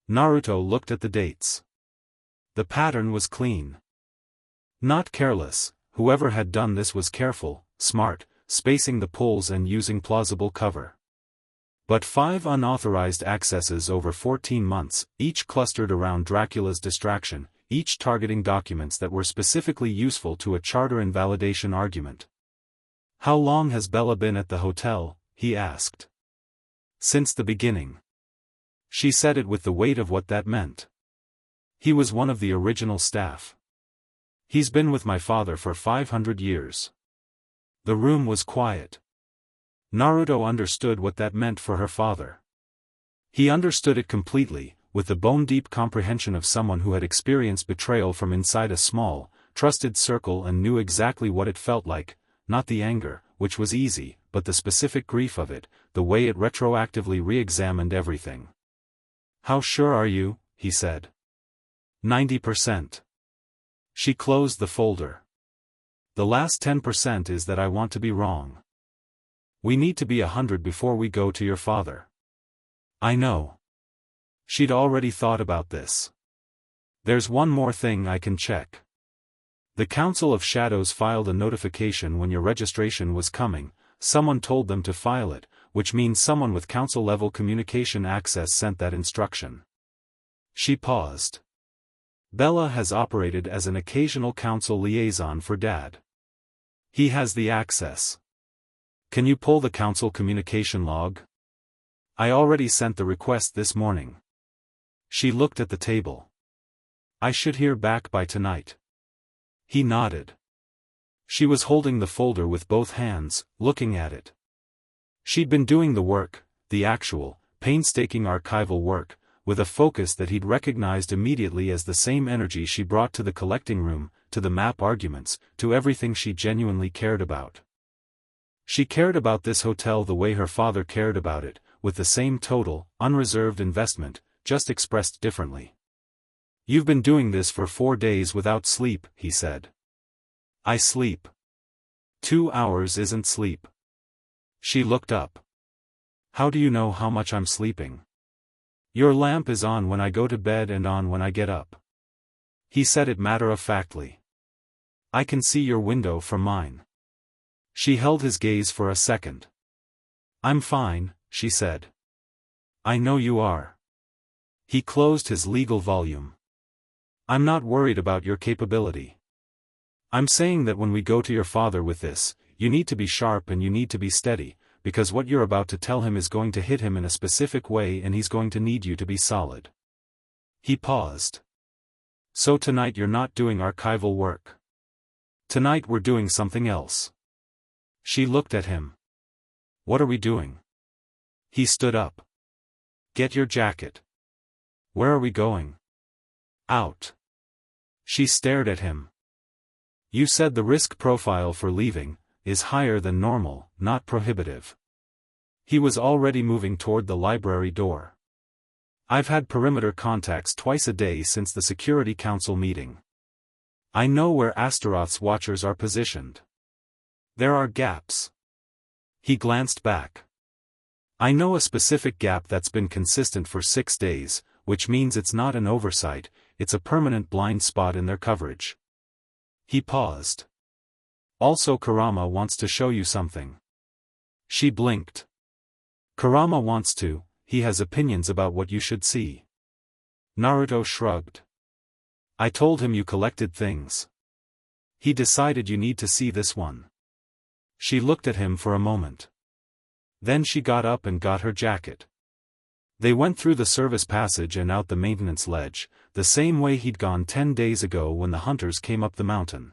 Naruto looked at the dates. The pattern was clean. Not careless, whoever had done this was careful, smart, spacing the pulls and using plausible cover. But 5 unauthorized accesses over 14 months, each clustered around Dracula's distraction, each targeting documents that were specifically useful to a charter invalidation argument. "How long has Bella been at the hotel?" he asked. "Since the beginning." She said it with the weight of what that meant. "He was one of the original staff. He's been with my father for 500 years. The room was quiet. Naruto understood what that meant for her father. He understood it completely, with the bone-deep comprehension of someone who had experienced betrayal from inside a small, trusted circle and knew exactly what it felt like, not the anger, which was easy, but the specific grief of it, the way it retroactively re-examined everything. "How sure are you?" he said. 90%. She closed the folder. "The last 10% is that I want to be wrong. We need to be 100 before we go to your father." "I know." She'd already thought about this. "There's one more thing I can check. The Council of Shadows filed a notification when your registration was coming. Someone told them to file it, which means someone with council-level communication access sent that instruction." She paused. "Bella has operated as an occasional council liaison for Dad. He has the access. Can you pull the council communication log?" "I already sent the request this morning." She looked at the table. "I should hear back by tonight." He nodded. She was holding the folder with both hands, looking at it. She'd been doing the work, the actual, painstaking archival work, with a focus that he'd recognized immediately as the same energy she brought to the collecting room, to the map arguments, to everything she genuinely cared about. She cared about this hotel the way her father cared about it, with the same total, unreserved investment, just expressed differently. "You've been doing this for 4 days without sleep," he said. "I sleep. 2 hours isn't sleep." She looked up. "How do you know how much I'm sleeping?" "Your lamp is on when I go to bed and on when I get up." He said it matter-of-factly. "I can see your window from mine." She held his gaze for a second. "I'm fine," she said. "I know you are." He closed his legal volume. "I'm not worried about your capability. I'm saying that when we go to your father with this, you need to be sharp and you need to be steady, because what you're about to tell him is going to hit him in a specific way and he's going to need you to be solid." He paused. "So tonight you're not doing archival work. Tonight we're doing something else." She looked at him. "What are we doing?" He stood up. "Get your jacket." "Where are we going?" "Out." She stared at him. "You said the risk profile for leaving is higher than normal, not prohibitive." He was already moving toward the library door. "I've had perimeter contacts twice a day since the Security Council meeting. I know where Astaroth's watchers are positioned. There are gaps." He glanced back. "I know a specific gap that's been consistent for 6 days, which means it's not an oversight, it's a permanent blind spot in their coverage. He paused. Also Kurama wants to show you something. She blinked. Kurama wants to, he has opinions about what you should see. Naruto shrugged. I told him you collected things. He decided you need to see this one. She looked at him for a moment. Then she got up and got her jacket. They went through the service passage and out the maintenance ledge, the same way he'd gone 10 days ago when the hunters came up the mountain.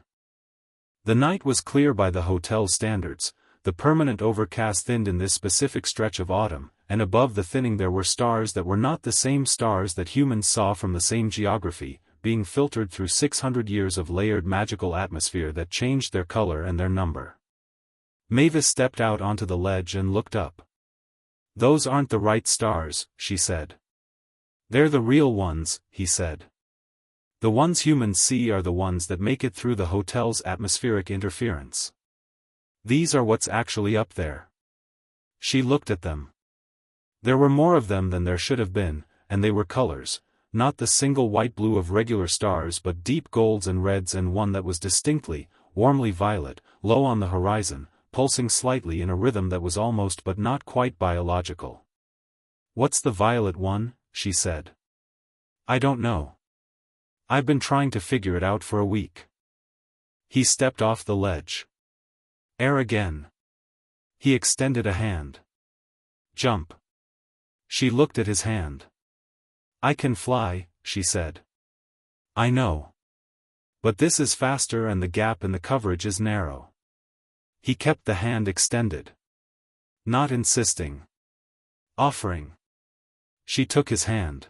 The night was clear by the hotel's standards, the permanent overcast thinned in this specific stretch of autumn, and above the thinning there were stars that were not the same stars that humans saw from the same geography, being filtered through 600 years of layered magical atmosphere that changed their color and their number. Mavis stepped out onto the ledge and looked up. Those aren't the right stars, she said. They're the real ones, he said. The ones humans see are the ones that make it through the hotel's atmospheric interference. These are what's actually up there. She looked at them. There were more of them than there should have been, and they were colors, not the single white blue of regular stars but deep golds and reds, and one that was distinctly, warmly violet, low on the horizon, pulsing slightly in a rhythm that was almost but not quite biological. What's the violet one? She said. I don't know. I've been trying to figure it out for a week. He stepped off the ledge. Air again. He extended a hand. Jump. She looked at his hand. I can fly, she said. I know. But this is faster and the gap in the coverage is narrow. He kept the hand extended. Not insisting. Offering. She took his hand.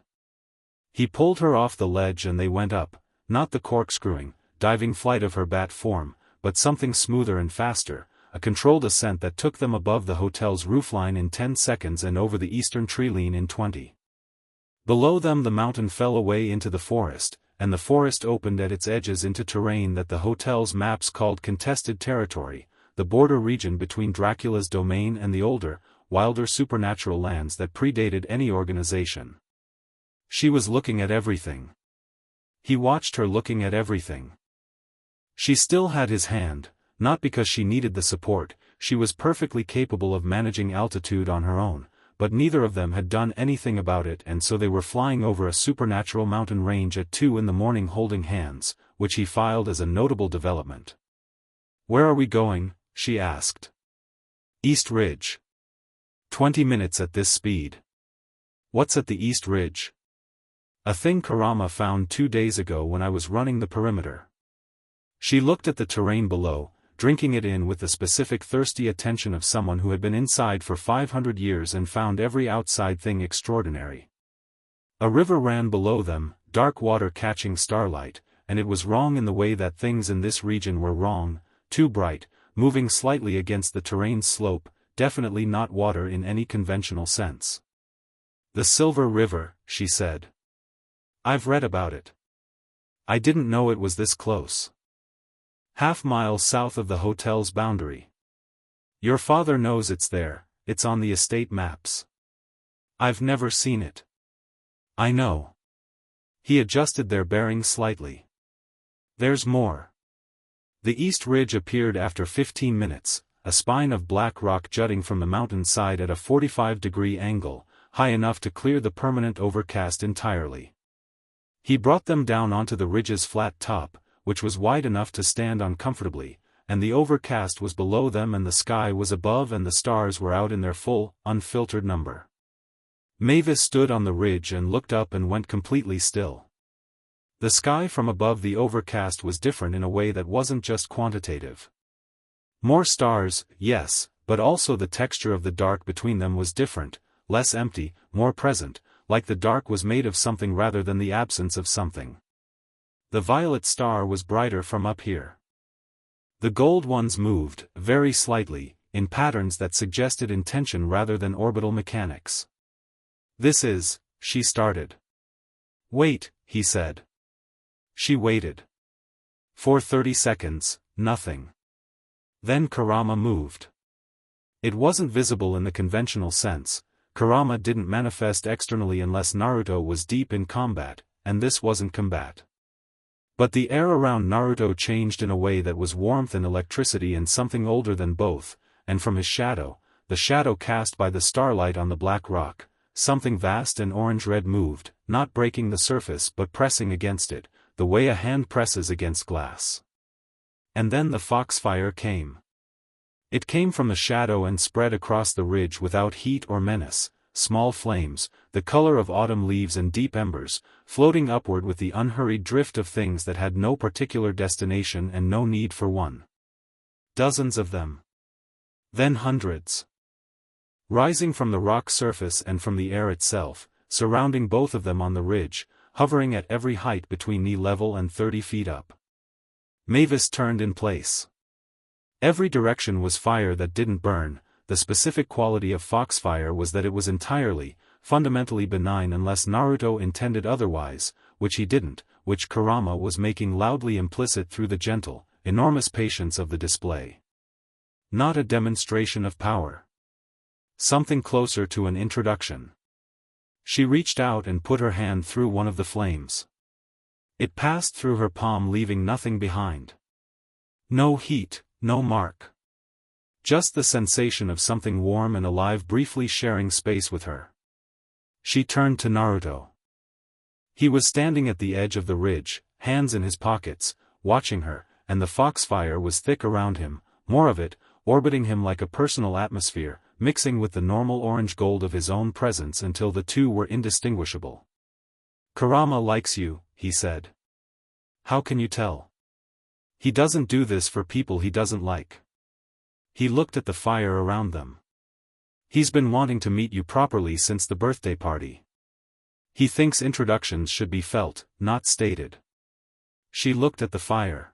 He pulled her off the ledge and they went up, not the corkscrewing, diving flight of her bat form, but something smoother and faster, a controlled ascent that took them above the hotel's roofline in 10 seconds and over the eastern tree line in 20. Below them the mountain fell away into the forest, and the forest opened at its edges into terrain that the hotel's maps called contested territory, the border region between Dracula's domain and the older, wilder supernatural lands that predated any organization. She was looking at everything. He watched her looking at everything. She still had his hand, not because she needed the support, she was perfectly capable of managing altitude on her own, but neither of them had done anything about it, and so they were flying over a supernatural mountain range at 2 in the morning holding hands, which he filed as a notable development. Where are we going? She asked. East Ridge. 20 minutes at this speed. What's at the East Ridge? A thing Kurama found 2 days ago when I was running the perimeter. She looked at the terrain below, drinking it in with the specific thirsty attention of someone who had been inside for 500 years and found every outside thing extraordinary. A river ran below them, dark water catching starlight, and it was wrong in the way that things in this region were wrong, too bright, moving slightly against the terrain's slope, definitely not water in any conventional sense. The Silver River, she said. I've read about it. I didn't know it was this close. Half-mile south of the hotel's boundary. Your father knows it's there, it's on the estate maps. I've never seen it. I know. He adjusted their bearing slightly. There's more. The East Ridge appeared after 15 minutes, a spine of black rock jutting from the mountainside at a 45-degree angle, high enough to clear the permanent overcast entirely. He brought them down onto the ridge's flat top, which was wide enough to stand on comfortably, and the overcast was below them and the sky was above and the stars were out in their full, unfiltered number. Mavis stood on the ridge and looked up and went completely still. The sky from above the overcast was different in a way that wasn't just quantitative. More stars, yes, but also the texture of the dark between them was different, less empty, more present, like the dark was made of something rather than the absence of something. The violet star was brighter from up here. The gold ones moved, very slightly, in patterns that suggested intention rather than orbital mechanics. This is, she started. Wait, he said. She waited. For 30 seconds, nothing. Then Kurama moved. It wasn't visible in the conventional sense. Kurama didn't manifest externally unless Naruto was deep in combat, and this wasn't combat. But the air around Naruto changed in a way that was warmth and electricity and something older than both, and from his shadow, the shadow cast by the starlight on the black rock, something vast and orange-red moved, not breaking the surface but pressing against it, the way a hand presses against glass. And then the foxfire came. It came from the shadow and spread across the ridge without heat or menace, small flames, the color of autumn leaves and deep embers, floating upward with the unhurried drift of things that had no particular destination and no need for one. Dozens of them. Then hundreds. Rising from the rock surface and from the air itself, surrounding both of them on the ridge, hovering at every height between knee level and 30 feet up. Mavis turned in place. Every direction was fire that didn't burn. The specific quality of foxfire was that it was entirely, fundamentally benign unless Naruto intended otherwise, which he didn't, which Kurama was making loudly implicit through the gentle, enormous patience of the display. Not a demonstration of power. Something closer to an introduction. She reached out and put her hand through one of the flames. It passed through her palm, leaving nothing behind. No heat, no mark. Just the sensation of something warm and alive briefly sharing space with her. She turned to Naruto. He was standing at the edge of the ridge, hands in his pockets, watching her, and the foxfire was thick around him, more of it, orbiting him like a personal atmosphere, mixing with the normal orange gold of his own presence until the two were indistinguishable. Kurama likes you, he said. How can you tell? He doesn't do this for people he doesn't like. He looked at the fire around them. He's been wanting to meet you properly since the birthday party. He thinks introductions should be felt, not stated. She looked at the fire.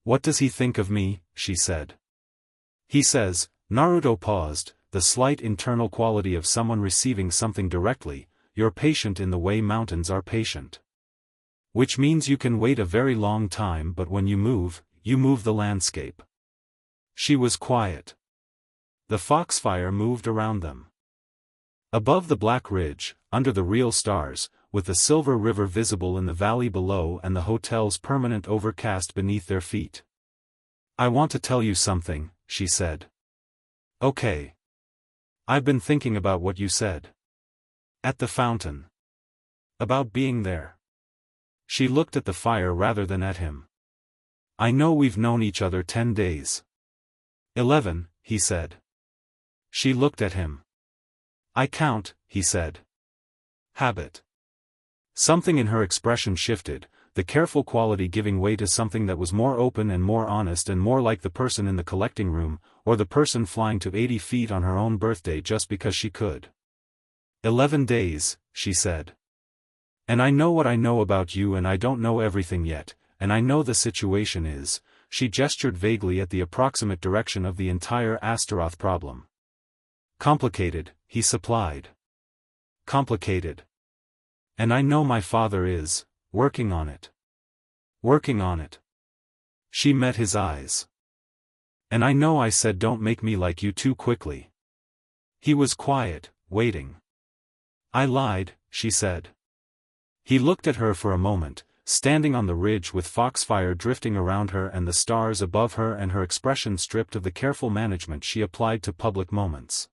What does he think of me? She said. He says, Naruto paused, the slight internal quality of someone receiving something directly, you're patient in the way mountains are patient. Which means you can wait a very long time, but when you move the landscape. She was quiet. The foxfire moved around them. Above the black ridge, under the real stars, with the silver river visible in the valley below and the hotel's permanent overcast beneath their feet. I want to tell you something, she said. Okay. I've been thinking about what you said. At the fountain. About being there. She looked at the fire rather than at him. I know we've known each other 10 days. 11, he said. She looked at him. I count, he said. Habit. Something in her expression shifted, the careful quality giving way to something that was more open and more honest and more like the person in the collecting room, or the person flying to 80 feet on her own birthday just because she could. 11 days, she said. And I know what I know about you, and I don't know everything yet, and I know the situation is, she gestured vaguely at the approximate direction of the entire Astaroth problem. Complicated, he supplied. Complicated. And I know my father is, working on it. Working on it. She met his eyes. And I know I said don't make me like you too quickly. He was quiet, waiting. I lied, she said. He looked at her for a moment, standing on the ridge with foxfire drifting around her and the stars above her, and her expression stripped of the careful management she applied to public moments.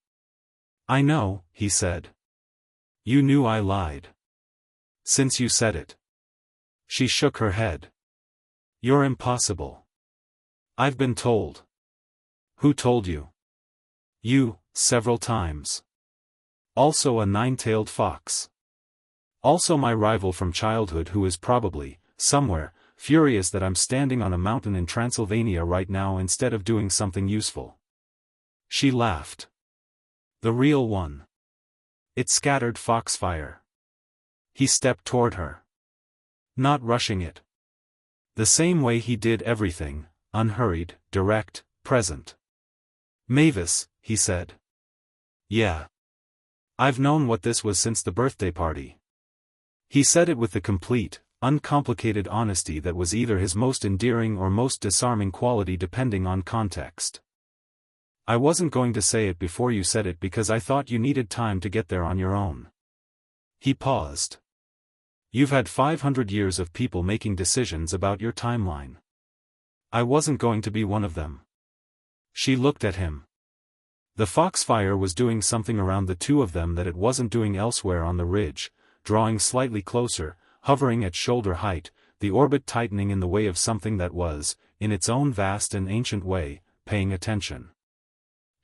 I know, he said. You knew I lied. Since you said it. She shook her head. You're impossible. I've been told. Who told you? You, several times. Also a nine-tailed fox. Also my rival from childhood, who is probably, somewhere, furious that I'm standing on a mountain in Transylvania right now instead of doing something useful. She laughed. The real one. It scattered foxfire. He stepped toward her. Not rushing it. The same way he did everything, unhurried, direct, present. Mavis, he said. Yeah. I've known what this was since the birthday party. He said it with the complete, uncomplicated honesty that was either his most endearing or most disarming quality depending on context. I wasn't going to say it before you said it because I thought you needed time to get there on your own. He paused. You've had 500 years of people making decisions about your timeline. I wasn't going to be one of them. She looked at him. The foxfire was doing something around the two of them that it wasn't doing elsewhere on the ridge, drawing slightly closer, hovering at shoulder height, the orbit tightening in the way of something that was, in its own vast and ancient way, paying attention.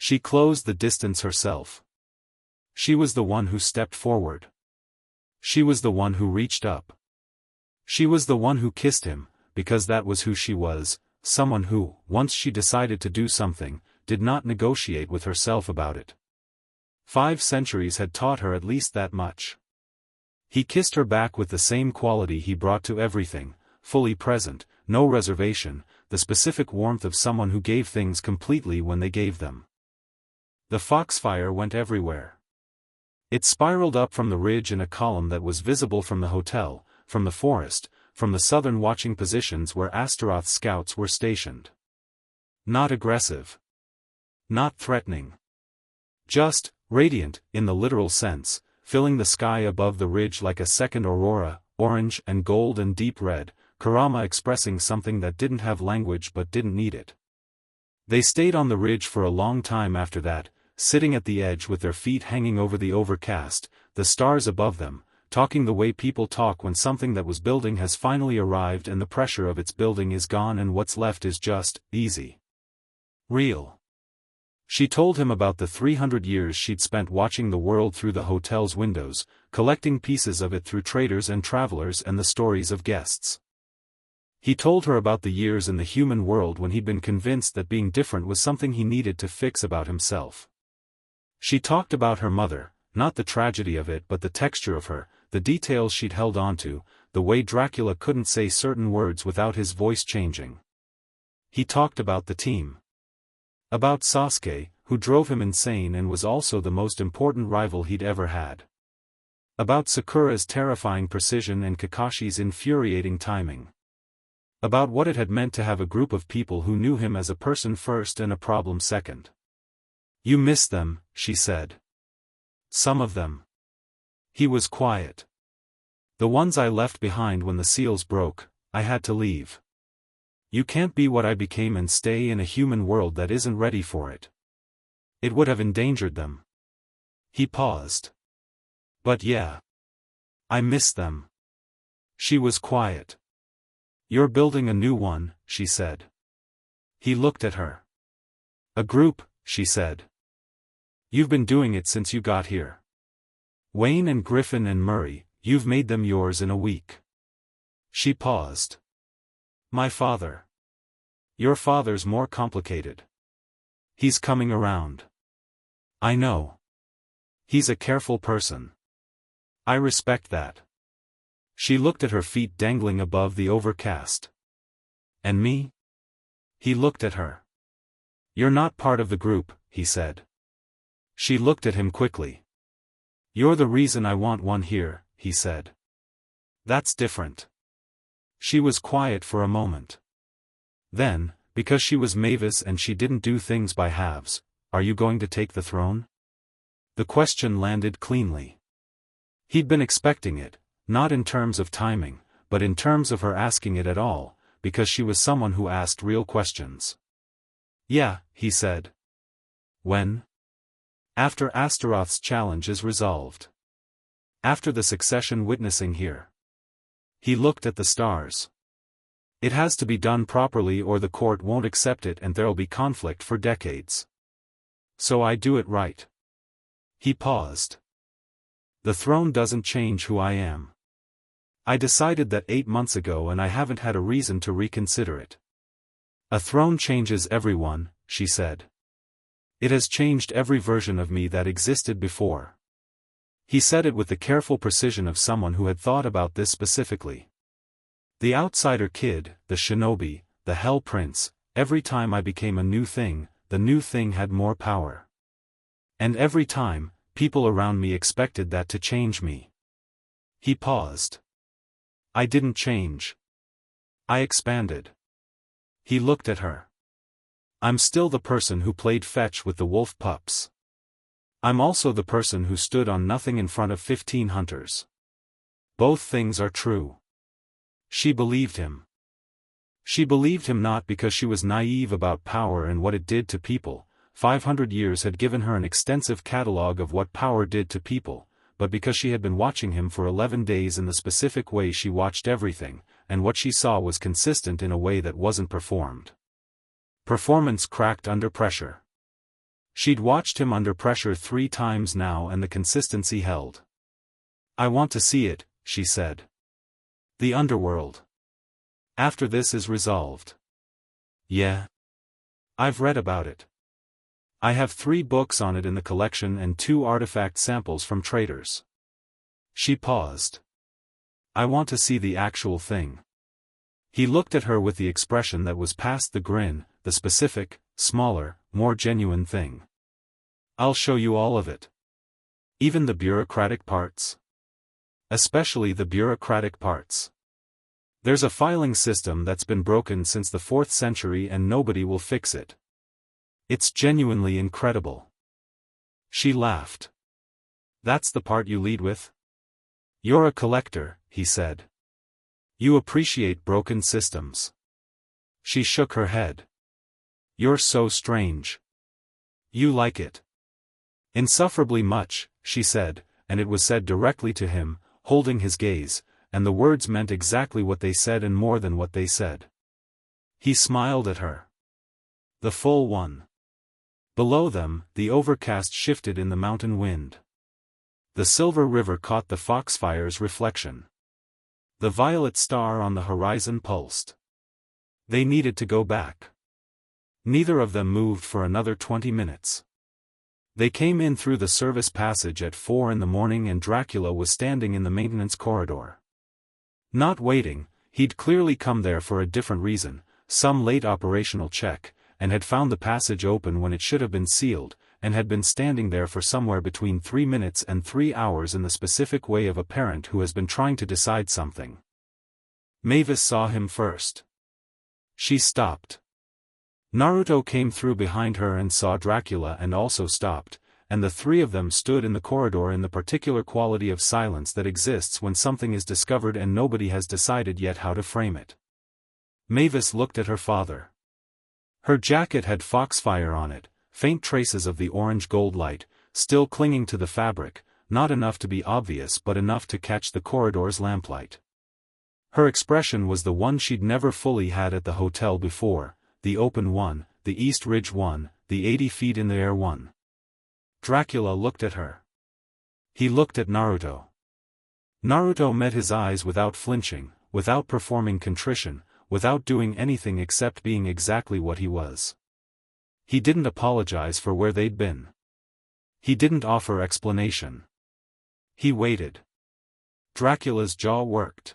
She closed the distance herself. She was the one who stepped forward. She was the one who reached up. She was the one who kissed him, because that was who she was, someone who, once she decided to do something, did not negotiate with herself about it. 5 centuries had taught her at least that much. He kissed her back with the same quality he brought to everything, fully present, no reservation, the specific warmth of someone who gave things completely when they gave them. The foxfire went everywhere. It spiraled up from the ridge in a column that was visible from the hotel, from the forest, from the southern watching positions where Astaroth's scouts were stationed. Not aggressive. Not threatening. Just, radiant, in the literal sense, filling the sky above the ridge like a second aurora, orange and gold and deep red, Kurama expressing something that didn't have language but didn't need it. They stayed on the ridge for a long time after that, sitting at the edge with their feet hanging over the overcast, the stars above them, talking the way people talk when something that was building has finally arrived and the pressure of its building is gone and what's left is just, easy. Real. She told him about the 300 years she'd spent watching the world through the hotel's windows, collecting pieces of it through traders and travelers and the stories of guests. He told her about the years in the human world when he'd been convinced that being different was something he needed to fix about himself. She talked about her mother, not the tragedy of it but the texture of her, the details she'd held onto, the way Dracula couldn't say certain words without his voice changing. He talked about the team. About Sasuke, who drove him insane and was also the most important rival he'd ever had. About Sakura's terrifying precision and Kakashi's infuriating timing. About what it had meant to have a group of people who knew him as a person first and a problem second. You miss them, she said. Some of them. He was quiet. The ones I left behind when the seals broke, I had to leave. You can't be what I became and stay in a human world that isn't ready for it. It would have endangered them. He paused. But yeah. I miss them. She was quiet. You're building a new one, she said. He looked at her. A group, she said. You've been doing it since you got here. Wayne and Griffin and Murray, you've made them yours in a week. She paused. My father. Your father's more complicated. He's coming around. I know. He's a careful person. I respect that. She looked at her feet dangling above the overcast. And me? He looked at her. You're not part of the group, he said. She looked at him quickly. You're the reason I want one here, he said. That's different. She was quiet for a moment. Then, because she was Mavis and she didn't do things by halves, are you going to take the throne? The question landed cleanly. He'd been expecting it, not in terms of timing, but in terms of her asking it at all, because she was someone who asked real questions. Yeah, he said. When? After Astaroth's challenge is resolved. After the succession witnessing here. He looked at the stars. It has to be done properly or the court won't accept it and there'll be conflict for decades. So I do it right. He paused. The throne doesn't change who I am. I decided that 8 months ago and I haven't had a reason to reconsider it. A throne changes everyone, she said. It has changed every version of me that existed before. He said it with the careful precision of someone who had thought about this specifically. The outsider kid, the shinobi, the hell prince, every time I became a new thing, the new thing had more power. And every time, people around me expected that to change me. He paused. I didn't change. I expanded. He looked at her. I'm still the person who played fetch with the wolf pups. I'm also the person who stood on nothing in front of 15 hunters. Both things are true. She believed him. She believed him not because she was naive about power and what it did to people. 500 years had given her an extensive catalogue of what power did to people, but because she had been watching him for 11 days in the specific way she watched everything, and what she saw was consistent in a way that wasn't performed. Performance cracked under pressure. She'd watched him under pressure 3 times now and the consistency held. I want to see it, she said. The Underworld. After this is resolved. Yeah. I've read about it. I have 3 books on it in the collection and 2 artifact samples from traders. She paused. I want to see the actual thing. He looked at her with the expression that was past the grin, the specific, smaller, more genuine thing. I'll show you all of it. Even the bureaucratic parts. Especially the bureaucratic parts. There's a filing system that's been broken since the 4th century and nobody will fix it. It's genuinely incredible. She laughed. That's the part you lead with? You're a collector, he said. You appreciate broken systems. She shook her head. You're so strange. You like it. Insufferably much, she said, and it was said directly to him, holding his gaze, and the words meant exactly what they said and more than what they said. He smiled at her. The full one. Below them, the overcast shifted in the mountain wind. The silver river caught the foxfire's reflection. The violet star on the horizon pulsed. They needed to go back. Neither of them moved for another 20 minutes. They came in through the service passage at 4 in the morning and Dracula was standing in the maintenance corridor. Not waiting, he'd clearly come there for a different reason, some late operational check, and had found the passage open when it should have been sealed, and had been standing there for somewhere between 3 minutes and 3 hours in the specific way of a parent who has been trying to decide something. Mavis saw him first. She stopped. Naruto came through behind her and saw Dracula and also stopped, and the 3 of them stood in the corridor in the particular quality of silence that exists when something is discovered and nobody has decided yet how to frame it. Mavis looked at her father. Her jacket had foxfire on it, faint traces of the orange-gold light, still clinging to the fabric, not enough to be obvious but enough to catch the corridor's lamplight. Her expression was the one she'd never fully had at the hotel before, the open one, the East Ridge one, the 80 feet in the air one. Dracula looked at her. He looked at Naruto. Naruto met his eyes without flinching, without performing contrition, without doing anything except being exactly what he was. He didn't apologize for where they'd been. He didn't offer explanation. He waited. Dracula's jaw worked.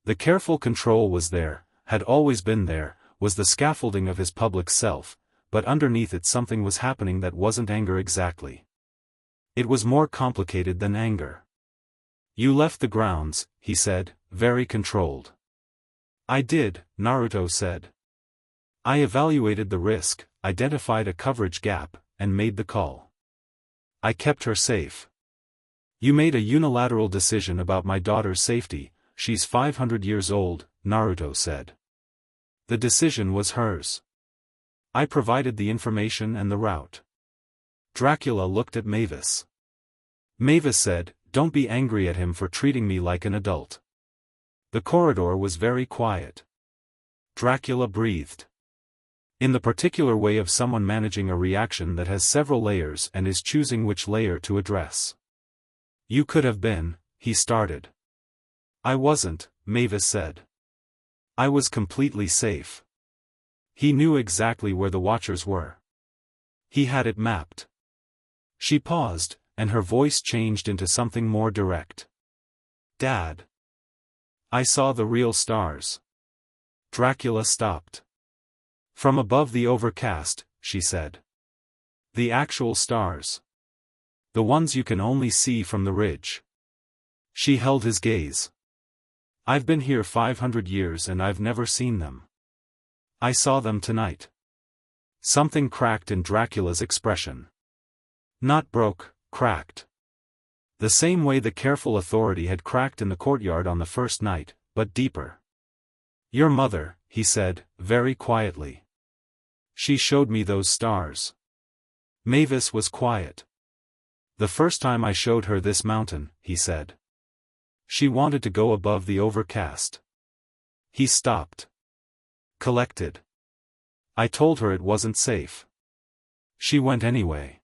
The careful control was there, had always been there, was the scaffolding of his public self, but underneath it something was happening that wasn't anger exactly. It was more complicated than anger. You left the grounds, he said, very controlled. I did, Naruto said. I evaluated the risk, identified a coverage gap, and made the call. I kept her safe. You made a unilateral decision about my daughter's safety, she's 500 years old, Naruto said. The decision was hers. I provided the information and the route. Dracula looked at Mavis. Mavis said, "Don't be angry at him for treating me like an adult." The corridor was very quiet. Dracula breathed. In the particular way of someone managing a reaction that has several layers and is choosing which layer to address. You could have been, he started. I wasn't, Mavis said. I was completely safe. He knew exactly where the Watchers were. He had it mapped. She paused, and her voice changed into something more direct. Dad. I saw the real stars. Dracula stopped. From above the overcast, she said. The actual stars. The ones you can only see from the ridge. She held his gaze. I've been here 500 years and I've never seen them. I saw them tonight. Something cracked in Dracula's expression. Not broke, cracked. The same way the careful authority had cracked in the courtyard on the first night, but deeper. Your mother, he said, very quietly. She showed me those stars. Mavis was quiet. The first time I showed her this mountain, he said. She wanted to go above the overcast. He stopped. Collected. I told her it wasn't safe. She went anyway.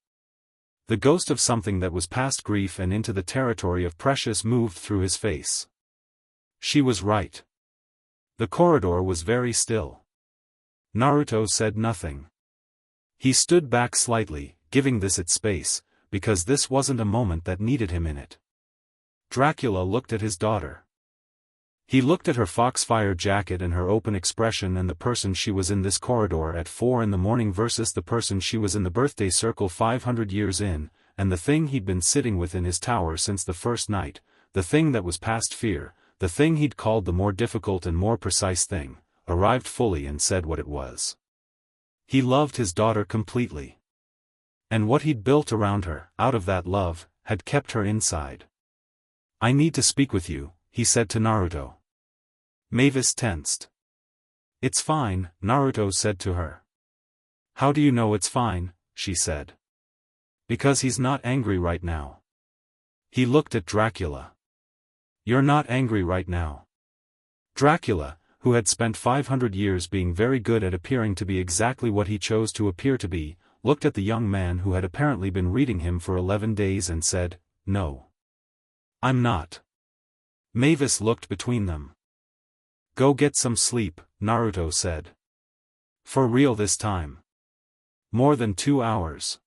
The ghost of something that was past grief and into the territory of precious moved through his face. She was right. The corridor was very still. Naruto said nothing. He stood back slightly, giving this its space, because this wasn't a moment that needed him in it. Dracula looked at his daughter. He looked at her foxfire jacket and her open expression and the person she was in this corridor at 4 in the morning versus the person she was in the birthday circle 500 years in, and the thing he'd been sitting with in his tower since the first night, the thing that was past fear, the thing he'd called the more difficult and more precise thing, arrived fully and said what it was. He loved his daughter completely. And what he'd built around her, out of that love, had kept her inside. I need to speak with you, he said to Naruto. Mavis tensed. It's fine, Naruto said to her. How do you know it's fine, she said. Because he's not angry right now. He looked at Dracula. You're not angry right now. Dracula, who had spent 500 years being very good at appearing to be exactly what he chose to appear to be, looked at the young man who had apparently been reading him for 11 days and said, No. I'm not. Mavis looked between them. Go get some sleep, Naruto said. For real this time. More than 2 hours.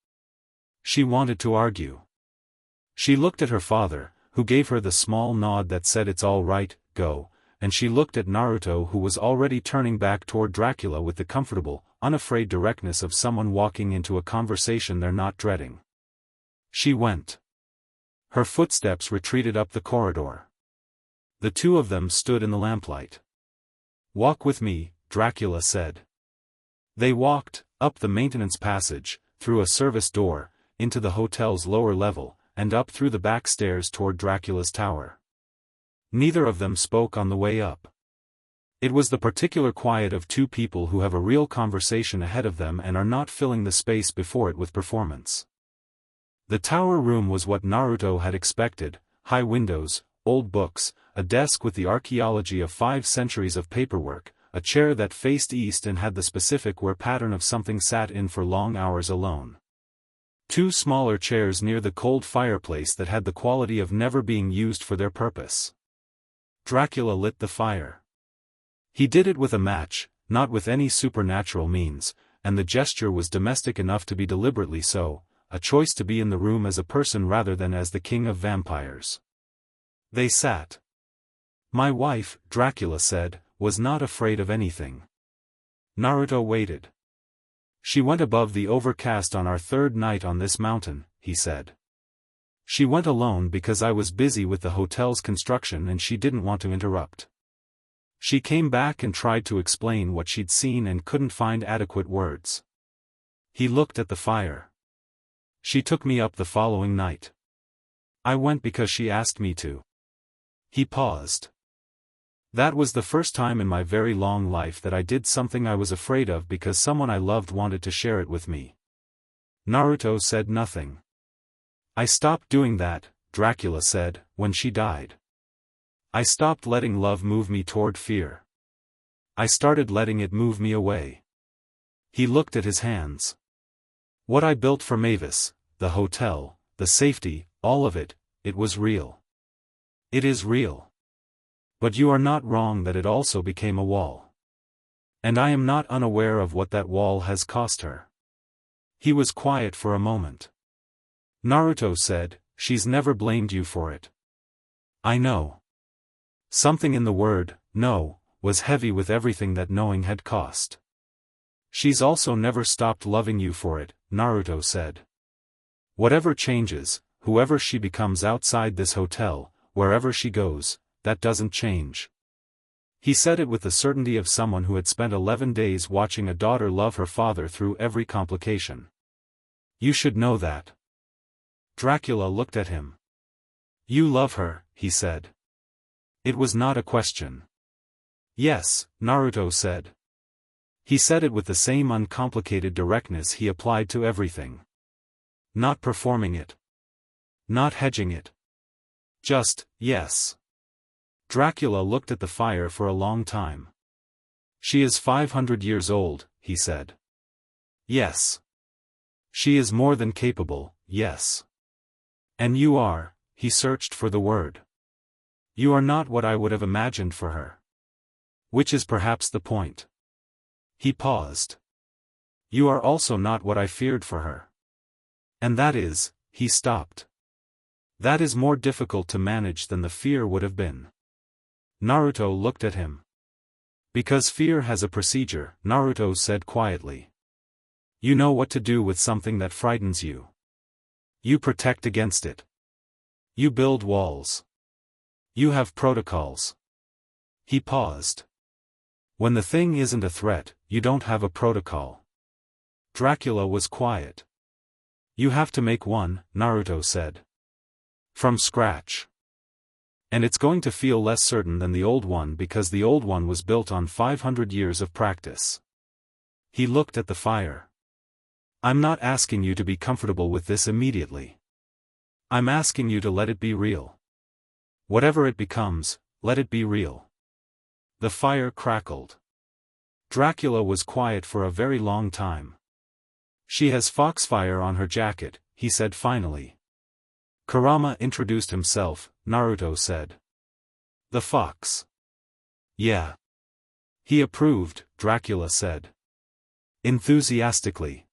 She wanted to argue. She looked at her father, who gave her the small nod that said it's all right, go, and she looked at Naruto who was already turning back toward Dracula with the comfortable, unafraid directness of someone walking into a conversation they're not dreading. She went. Her footsteps retreated up the corridor. The two of them stood in the lamplight. Walk with me, Dracula said. They walked, up the maintenance passage, through a service door, into the hotel's lower level, and up through the back stairs toward Dracula's tower. Neither of them spoke on the way up. It was the particular quiet of two people who have a real conversation ahead of them and are not filling the space before it with performance. The tower room was what Naruto had expected: high windows, old books, a desk with the archaeology of 5 centuries of paperwork, a chair that faced east and had the specific where pattern of something sat in for long hours alone. 2 smaller chairs near the cold fireplace that had the quality of never being used for their purpose. Dracula lit the fire. He did it with a match, not with any supernatural means, and the gesture was domestic enough to be deliberately so, a choice to be in the room as a person rather than as the king of vampires. They sat. My wife, Dracula said, was not afraid of anything. Naruto waited. She went above the overcast on our 3rd night on this mountain, he said. She went alone because I was busy with the hotel's construction and she didn't want to interrupt. She came back and tried to explain what she'd seen and couldn't find adequate words. He looked at the fire. She took me up the following night. I went because she asked me to. He paused. That was the first time in my very long life that I did something I was afraid of because someone I loved wanted to share it with me. Naruto said nothing. I stopped doing that, Dracula said, when she died. I stopped letting love move me toward fear. I started letting it move me away. He looked at his hands. What I built for Mavis, the hotel, the safety, all of it, it was real. It is real. But you are not wrong that it also became a wall. And I am not unaware of what that wall has cost her. He was quiet for a moment. Naruto said, she's never blamed you for it. I know. Something in the word, no, was heavy with everything that knowing had cost. She's also never stopped loving you for it, Naruto said. Whatever changes, whoever she becomes outside this hotel, wherever she goes, that doesn't change. He said it with the certainty of someone who had spent 11 days watching a daughter love her father through every complication. You should know that. Dracula looked at him. You love her, he said. It was not a question. Yes, Naruto said. He said it with the same uncomplicated directness he applied to everything. Not performing it. Not hedging it. Just, yes. Dracula looked at the fire for a long time. She is 500 years old, he said. Yes. She is more than capable, yes. And you are, he searched for the word. You are not what I would have imagined for her. Which is perhaps the point. He paused. You are also not what I feared for her. And that is, he stopped. That is more difficult to manage than the fear would have been. Naruto looked at him. Because fear has a procedure, Naruto said quietly. You know what to do with something that frightens you. You protect against it. You build walls. You have protocols. He paused. When the thing isn't a threat, you don't have a protocol. Dracula was quiet. You have to make one, Naruto said. From scratch. And it's going to feel less certain than the old one because the old one was built on 500 years of practice. He looked at the fire. I'm not asking you to be comfortable with this immediately. I'm asking you to let it be real. Whatever it becomes, let it be real. The fire crackled. Dracula was quiet for a very long time. She has foxfire on her jacket, he said finally. Kurama introduced himself, Naruto said. The fox. Yeah. He approved, Dracula said. Enthusiastically.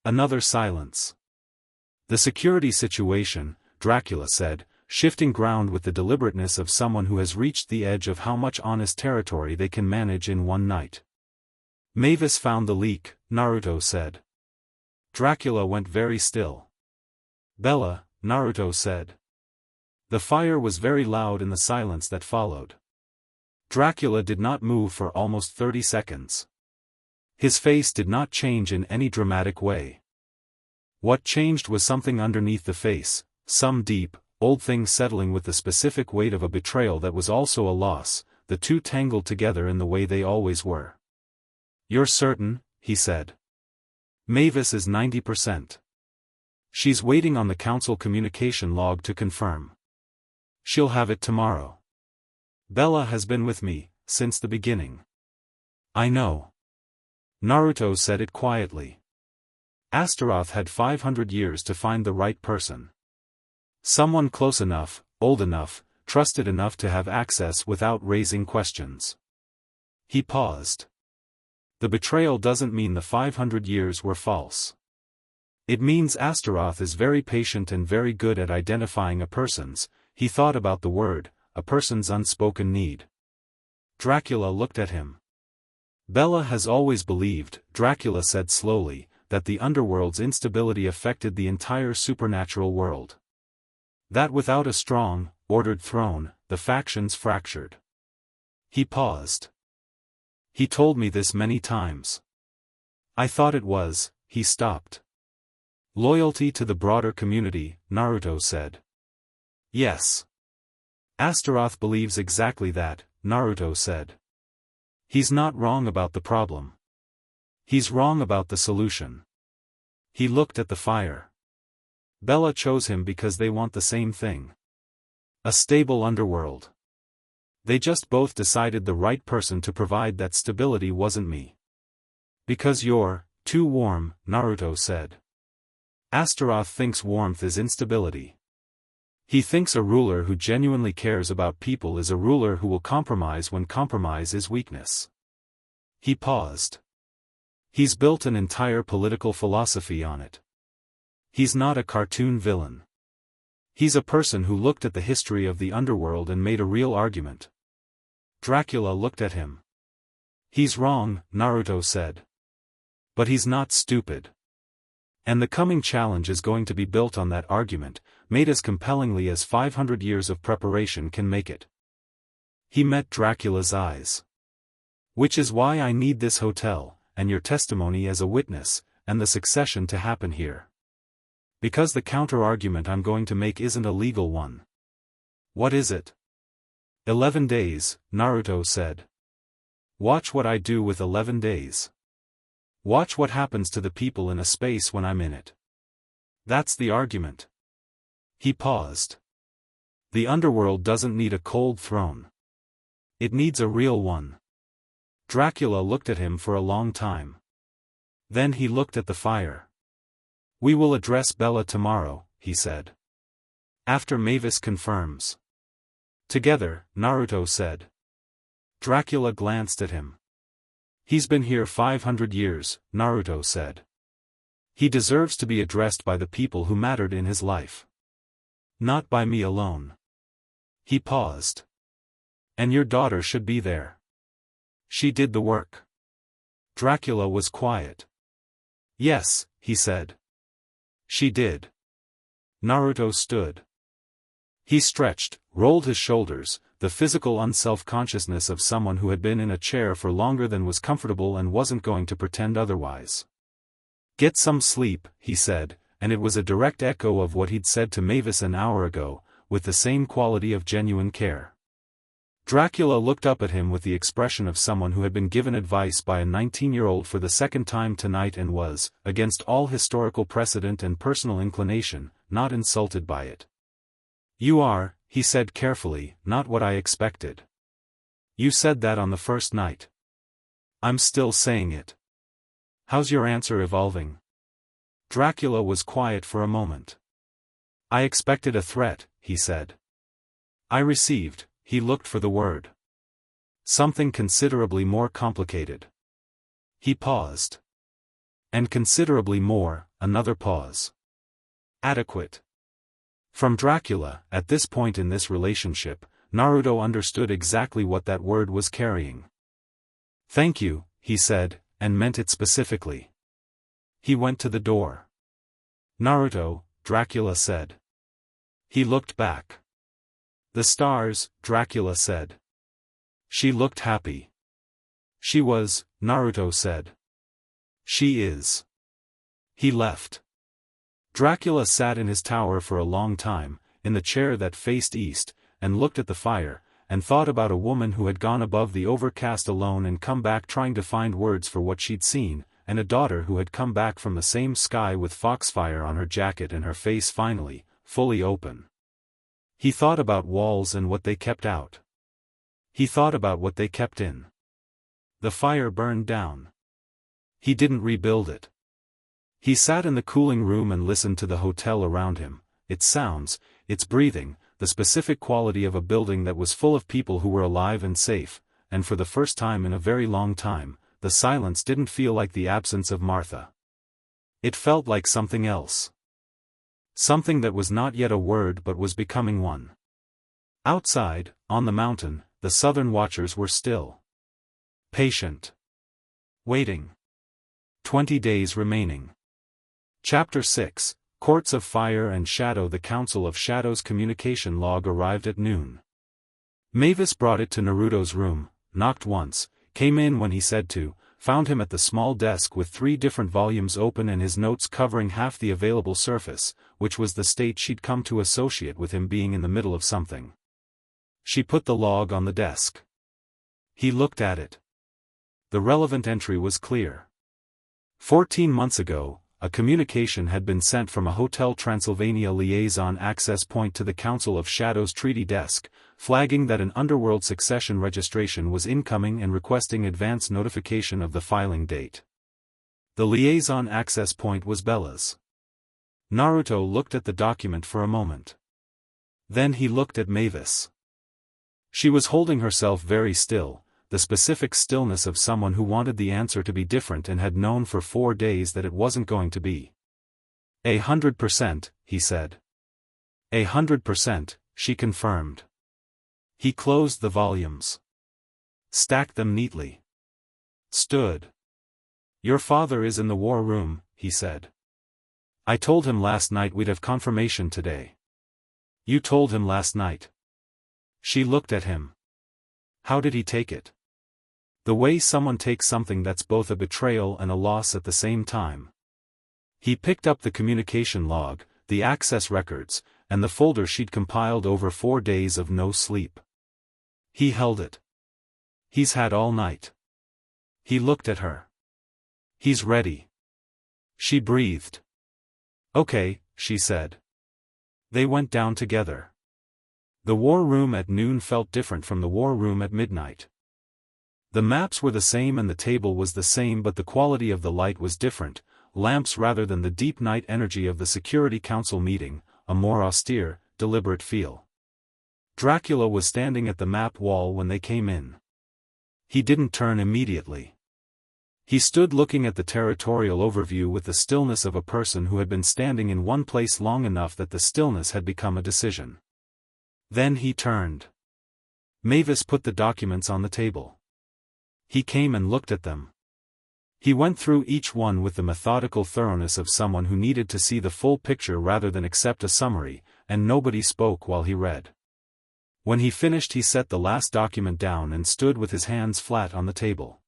Another silence. The security situation, Dracula said, shifting ground with the deliberateness of someone who has reached the edge of how much honest territory they can manage in one night. Mavis found the leak, Naruto said. Dracula went very still. Bella, Naruto said. The fire was very loud in the silence that followed. Dracula did not move for almost 30 seconds. His face did not change in any dramatic way. What changed was something underneath the face, some deep, old thing settling with the specific weight of a betrayal that was also a loss, the two tangled together in the way they always were. You're certain, he said. Mavis is 90%. She's waiting on the council communication log to confirm. She'll have it tomorrow. Bella has been with me, since the beginning. I know. Naruto said it quietly. Astaroth had 500 years to find the right person. Someone close enough, old enough, trusted enough to have access without raising questions. He paused. The betrayal doesn't mean the 500 years were false. It means Astaroth is very patient and very good at identifying a person's, he thought about the word, a person's unspoken need. Dracula looked at him. Bella has always believed, Dracula said slowly, that the underworld's instability affected the entire supernatural world. That without a strong, ordered throne, the factions fractured. He paused. He told me this many times. I thought it was, he stopped. Loyalty to the broader community, Naruto said. Yes. Astaroth believes exactly that, Naruto said. He's not wrong about the problem. He's wrong about the solution. He looked at the fire. Bella chose him because they want the same thing. A stable underworld. They just both decided the right person to provide that stability wasn't me. Because you're too warm, Naruto said. Astaroth thinks warmth is instability. He thinks a ruler who genuinely cares about people is a ruler who will compromise when compromise is weakness. He paused. He's built an entire political philosophy on it. He's not a cartoon villain. He's a person who looked at the history of the underworld and made a real argument. Dracula looked at him. He's wrong, Naruto said. But he's not stupid. And the coming challenge is going to be built on that argument, made as compellingly as 500 years of preparation can make it. He met Dracula's eyes. "Which is why I need this hotel, and your testimony as a witness, and the succession to happen here. Because the counter-argument I'm going to make isn't a legal one." "What is it?" 11 days, Naruto said. "Watch what I do with 11 days. Watch what happens to the people in a space when I'm in it. That's the argument." He paused. "The underworld doesn't need a cold throne. It needs a real one." Dracula looked at him for a long time. Then he looked at the fire. "We will address Bella tomorrow," he said. "After Mavis confirms." "Together," Naruto said. Dracula glanced at him. "He's been here 500 years, Naruto said. He deserves to be addressed by the people who mattered in his life. Not by me alone." He paused. "And your daughter should be there. She did the work." Dracula was quiet. "Yes," he said. "She did." Naruto stood. He stretched, rolled his shoulders, the physical unself-consciousness of someone who had been in a chair for longer than was comfortable and wasn't going to pretend otherwise. "Get some sleep," he said, and it was a direct echo of what he'd said to Mavis an hour ago, with the same quality of genuine care. Dracula looked up at him with the expression of someone who had been given advice by a 19-year-old for the second time tonight and was, against all historical precedent and personal inclination, not insulted by it. "You are," he said carefully, "not what I expected. You said that on the first night. I'm still saying it. How's your answer evolving?" Dracula was quiet for a moment. "I expected a threat," he said. "I received," he looked for the word. "Something considerably more complicated." He paused. "And considerably more," another pause. "Adequate." From Dracula, at this point in this relationship, Naruto understood exactly what that word was carrying. "Thank you," he said, and meant it specifically. He went to the door. "Naruto," Dracula said. He looked back. "The stars," Dracula said. She looked happy. "She was," Naruto said. "She is." He left. Dracula sat in his tower for a long time, in the chair that faced east, and looked at the fire, and thought about a woman who had gone above the overcast alone and come back trying to find words for what she'd seen, and a daughter who had come back from the same sky with foxfire on her jacket and her face finally, fully open. He thought about walls and what they kept out. He thought about what they kept in. The fire burned down. He didn't rebuild it. He sat in the cooling room and listened to the hotel around him, its sounds, its breathing, the specific quality of a building that was full of people who were alive and safe, and for the first time in a very long time, the silence didn't feel like the absence of Martha. It felt like something else. Something that was not yet a word but was becoming one. Outside, on the mountain, the southern watchers were still. Patient. Waiting. 20 days remaining. Chapter 6, Courts of Fire and Shadow. The Council of Shadows communication log arrived at noon. Mavis brought it to Naruto's room, knocked once, came in when he said to, found him at the small desk with 3 different volumes open and his notes covering half the available surface, which was the state she'd come to associate with him being in the middle of something. She put the log on the desk. He looked at it. The relevant entry was clear. 14 months ago, a communication had been sent from a Hotel Transylvania liaison access point to the Council of Shadows treaty desk, flagging that an Underworld succession registration was incoming and requesting advance notification of the filing date. The liaison access point was Bella's. Naruto looked at the document for a moment. Then he looked at Mavis. She was holding herself very still, the specific stillness of someone who wanted the answer to be different and had known for 4 days that it wasn't going to be. 100%, he said. 100%, she confirmed. He closed the volumes. Stacked them neatly. Stood. Your father is in the war room, he said. I told him last night we'd have confirmation today. You told him last night. She looked at him. How did he take it? The way someone takes something that's both a betrayal and a loss at the same time. He picked up the communication log, the access records, and the folder she'd compiled over 4 days of no sleep. He held it. He's had all night. He looked at her. He's ready. She breathed. Okay, she said. They went down together. The war room at noon felt different from the war room at midnight. The maps were the same and the table was the same, but the quality of the light was different, lamps rather than the deep night energy of the Security Council meeting, a more austere, deliberate feel. Dracula was standing at the map wall when they came in. He didn't turn immediately. He stood looking at the territorial overview with the stillness of a person who had been standing in one place long enough that the stillness had become a decision. Then he turned. Mavis put the documents on the table. He came and looked at them. He went through each one with the methodical thoroughness of someone who needed to see the full picture rather than accept a summary, and nobody spoke while he read. When he finished, he set the last document down and stood with his hands flat on the table.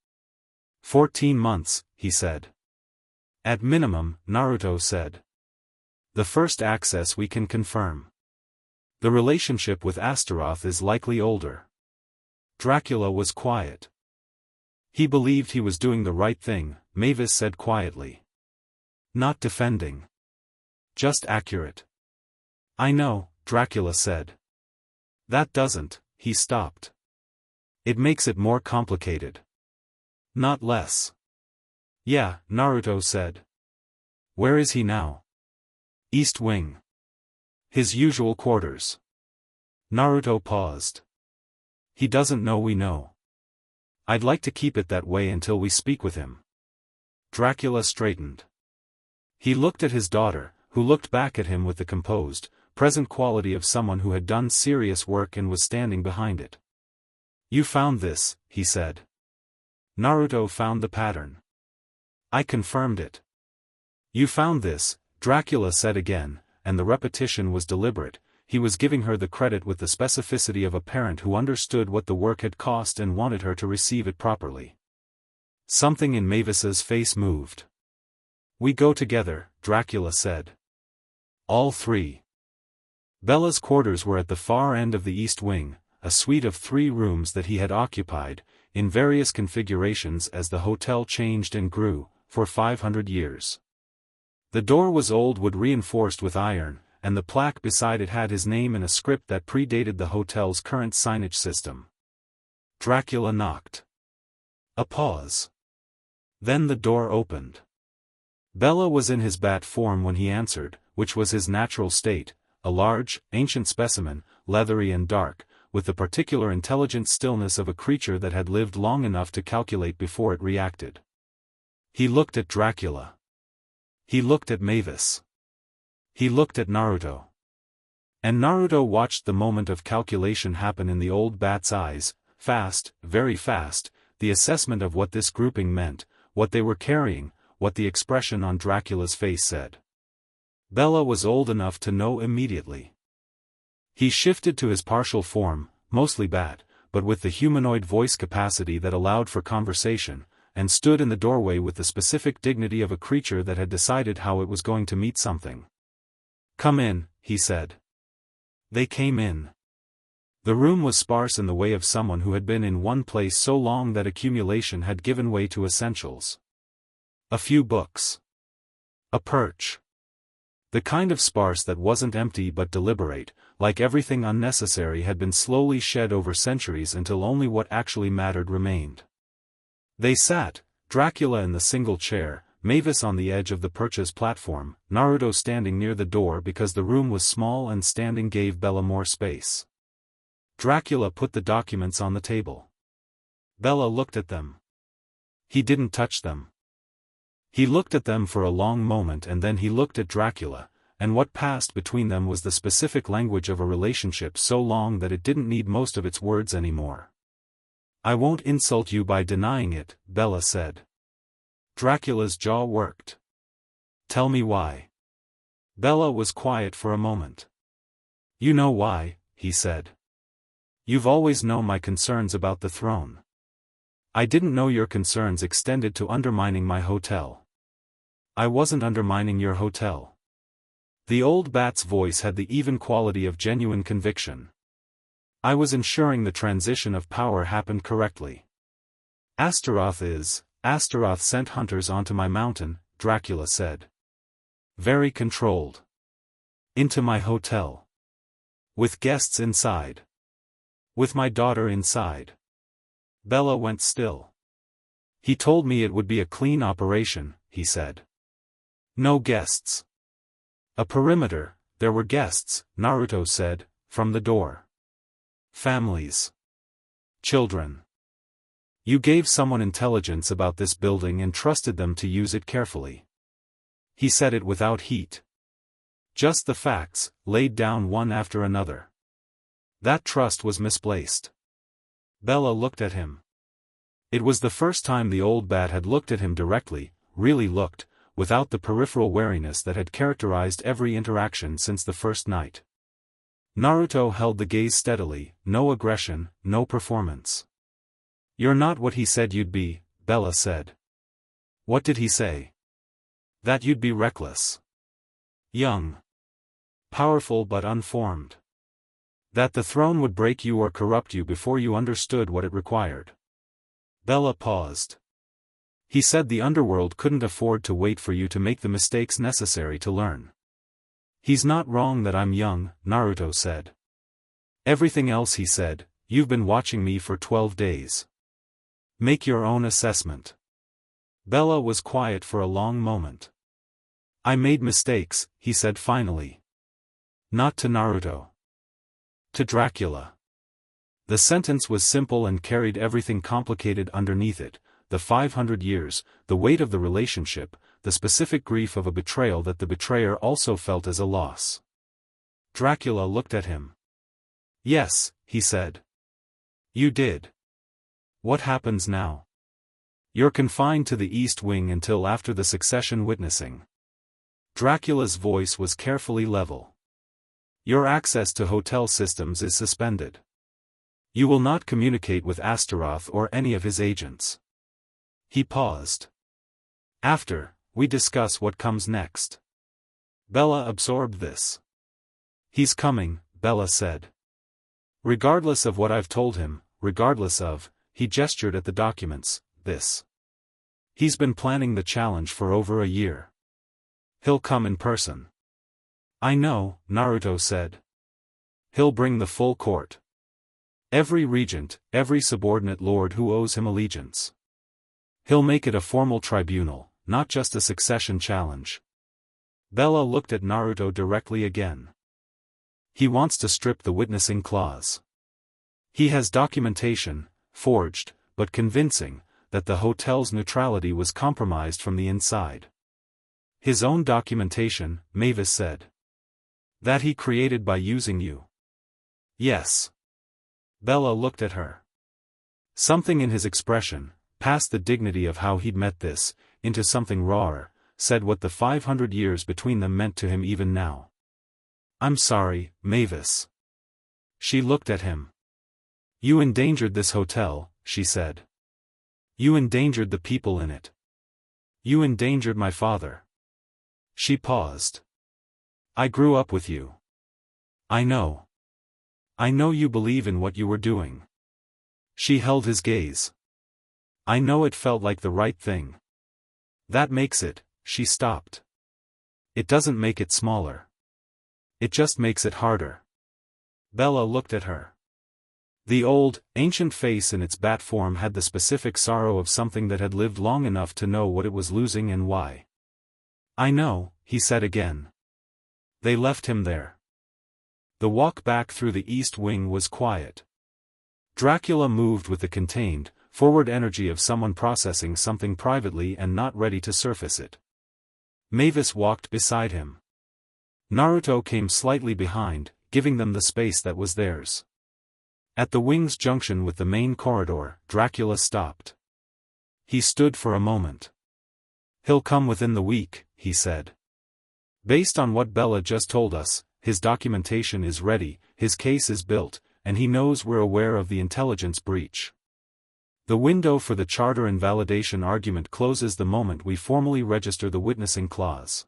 14 months, he said. At minimum, Naruto said. The first access we can confirm. The relationship with Astaroth is likely older. Dracula was quiet. He believed he was doing the right thing, Mavis said quietly. Not defending. Just accurate. I know, Dracula said. That doesn't, he stopped. It makes it more complicated. Not less. Yeah, Naruto said. Where is he now? East Wing. His usual quarters. Naruto paused. He doesn't know we know. I'd like to keep it that way until we speak with him. Dracula straightened. He looked at his daughter, who looked back at him with the composed, present quality of someone who had done serious work and was standing behind it. You found this, he said. Naruto found the pattern. I confirmed it. You found this, Dracula said again, and the repetition was deliberate. He was giving her the credit with the specificity of a parent who understood what the work had cost and wanted her to receive it properly. Something in Mavis's face moved. We go together, Dracula said. All three. Bella's quarters were at the far end of the East Wing, a suite of 3 rooms that he had occupied, in various configurations as the hotel changed and grew, for 500 years. The door was old wood reinforced with iron, and the plaque beside it had his name in a script that predated the hotel's current signage system. Dracula knocked. A pause. Then the door opened. Bella was in his bat form when he answered, which was his natural state, a large, ancient specimen, leathery and dark, with the particular intelligent stillness of a creature that had lived long enough to calculate before it reacted. He looked at Dracula. He looked at Mavis. He looked at Naruto. And Naruto watched the moment of calculation happen in the old bat's eyes, fast, very fast, the assessment of what this grouping meant, what they were carrying, what the expression on Dracula's face said. Bella was old enough to know immediately. He shifted to his partial form, mostly bat, but with the humanoid voice capacity that allowed for conversation, and stood in the doorway with the specific dignity of a creature that had decided how it was going to meet something. Come in, he said. They came in. The room was sparse in the way of someone who had been in one place so long that accumulation had given way to essentials. A few books. A perch. The kind of sparse that wasn't empty but deliberate, like everything unnecessary had been slowly shed over centuries until only what actually mattered remained. They sat, Dracula in the single chair, Mavis on the edge of the perch's platform, Naruto standing near the door because the room was small and standing gave Bella more space. Dracula put the documents on the table. Bella looked at them. He didn't touch them. He looked at them for a long moment and then he looked at Dracula, and what passed between them was the specific language of a relationship so long that it didn't need most of its words anymore. I won't insult you by denying it, Bella said. Dracula's jaw worked. Tell me why. Bella was quiet for a moment. You know why, he said. You've always known my concerns about the throne. I didn't know your concerns extended to undermining my hotel. I wasn't undermining your hotel. The old bat's voice had the even quality of genuine conviction. I was ensuring the transition of power happened correctly. Astaroth sent hunters onto my mountain, Dracula said. Very controlled. Into my hotel. With guests inside. With my daughter inside. Bella went still. He told me it would be a clean operation, he said. No guests. A perimeter, there were guests, Naruto said, from the door. Families. Children. You gave someone intelligence about this building and trusted them to use it carefully. He said it without heat. Just the facts, laid down one after another. That trust was misplaced. Bella looked at him. It was the first time the old bat had looked at him directly, really looked, without the peripheral wariness that had characterized every interaction since the first night. Naruto held the gaze steadily, no aggression, no performance. You're not what he said you'd be, Bella said. What did he say? That you'd be reckless. Young. Powerful but unformed. That the throne would break you or corrupt you before you understood what it required. Bella paused. He said the underworld couldn't afford to wait for you to make the mistakes necessary to learn. He's not wrong that I'm young, Naruto said. Everything else he said, you've been watching me for 12 days. Make your own assessment. Bella was quiet for a long moment. I made mistakes, he said finally. Not to Naruto. To Dracula. The sentence was simple and carried everything complicated underneath it, the 500 years, the weight of the relationship, the specific grief of a betrayal that the betrayer also felt as a loss. Dracula looked at him. Yes, he said. You did. What happens now? You're confined to the East Wing until after the succession witnessing. Dracula's voice was carefully level. Your access to hotel systems is suspended. You will not communicate with Astaroth or any of his agents. He paused. After, we discuss what comes next. Bella absorbed this. He's coming, Bella said. Regardless of what I've told him, regardless of, he gestured at the documents, this. He's been planning the challenge for over a year. He'll come in person. I know, Naruto said. He'll bring the full court. Every regent, every subordinate lord who owes him allegiance. He'll make it a formal tribunal, not just a succession challenge. Bella looked at Naruto directly again. He wants to strip the witnessing clause. He has documentation, forged, but convincing, that the hotel's neutrality was compromised from the inside. His own documentation, Mavis said. That he created by using you. Yes. Bella looked at her. Something in his expression, past the dignity of how he'd met this, into something rawer, said what the 500 years between them meant to him even now. I'm sorry, Mavis. She looked at him. You endangered this hotel, she said. You endangered the people in it. You endangered my father. She paused. I grew up with you. I know. I know you believe in what you were doing. She held his gaze. I know it felt like the right thing. That makes it, she stopped. It doesn't make it smaller. It just makes it harder. Bella looked at her. The old, ancient face in its bat form had the specific sorrow of something that had lived long enough to know what it was losing and why. I know, he said again. They left him there. The walk back through the East Wing was quiet. Dracula moved with the contained, forward energy of someone processing something privately and not ready to surface it. Mavis walked beside him. Naruto came slightly behind, giving them the space that was theirs. At the wing's junction with the main corridor, Dracula stopped. He stood for a moment. He'll come within the week, he said. Based on what Bella just told us, his documentation is ready, his case is built, and he knows we're aware of the intelligence breach. The window for the charter invalidation argument closes the moment we formally register the witnessing clause.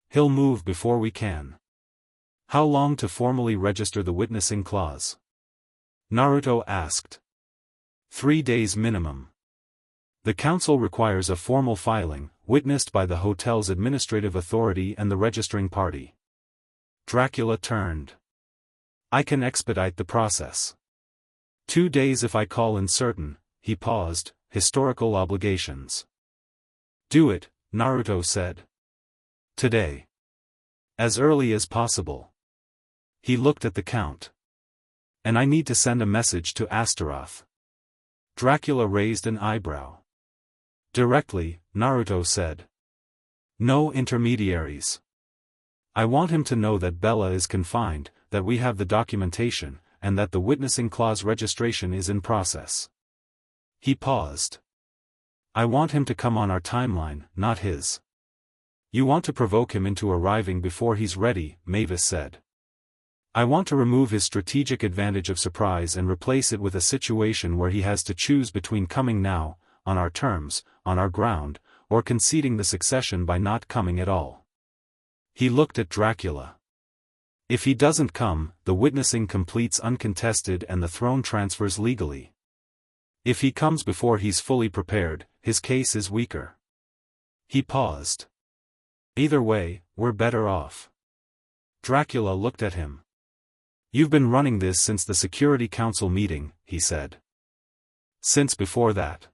He'll move before we can. How long to formally register the witnessing clause? Naruto asked. 3 days minimum. The council requires a formal filing, witnessed by the hotel's administrative authority and the registering party. Dracula turned. I can expedite the process. 2 days if I call in certain, he paused, historical obligations. Do it, Naruto said. Today. As early as possible. He looked at the count. And I need to send a message to Astaroth. Dracula raised an eyebrow. Directly, Naruto said. No intermediaries. I want him to know that Bella is confined, that we have the documentation, and that the witnessing clause registration is in process. He paused. I want him to come on our timeline, not his. You want to provoke him into arriving before he's ready, Mavis said. I want to remove his strategic advantage of surprise and replace it with a situation where he has to choose between coming now, on our terms, on our ground, or conceding the succession by not coming at all. He looked at Dracula. If he doesn't come, the witnessing completes uncontested and the throne transfers legally. If he comes before he's fully prepared, his case is weaker. He paused. Either way, we're better off. Dracula looked at him. You've been running this since the Security Council meeting, he said. Since before that.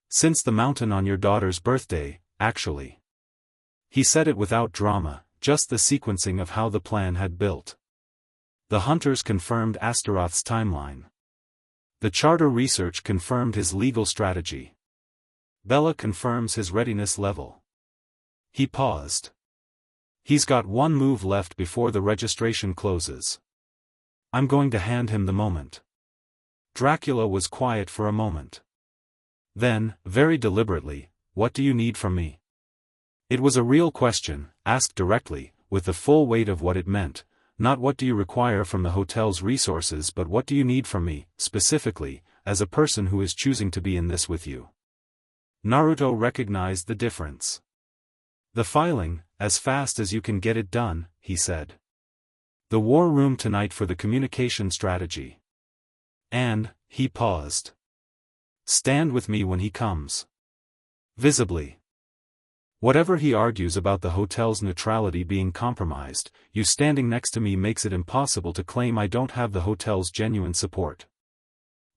Since the mountain on your daughter's birthday, actually. He said it without drama, just the sequencing of how the plan had built. The hunters confirmed Astaroth's timeline. The charter research confirmed his legal strategy. Bella confirms his readiness level. He paused. He's got one move left before the registration closes. I'm going to hand him the moment. Dracula was quiet for a moment. Then, very deliberately, what do you need from me? It was a real question, asked directly, with the full weight of what it meant, not what do you require from the hotel's resources but what do you need from me, specifically, as a person who is choosing to be in this with you. Naruto recognized the difference. The filing, as fast as you can get it done, he said. The war room tonight for the communication strategy. And, he paused. Stand with me when he comes. Visibly. Whatever he argues about the hotel's neutrality being compromised, you standing next to me makes it impossible to claim I don't have the hotel's genuine support.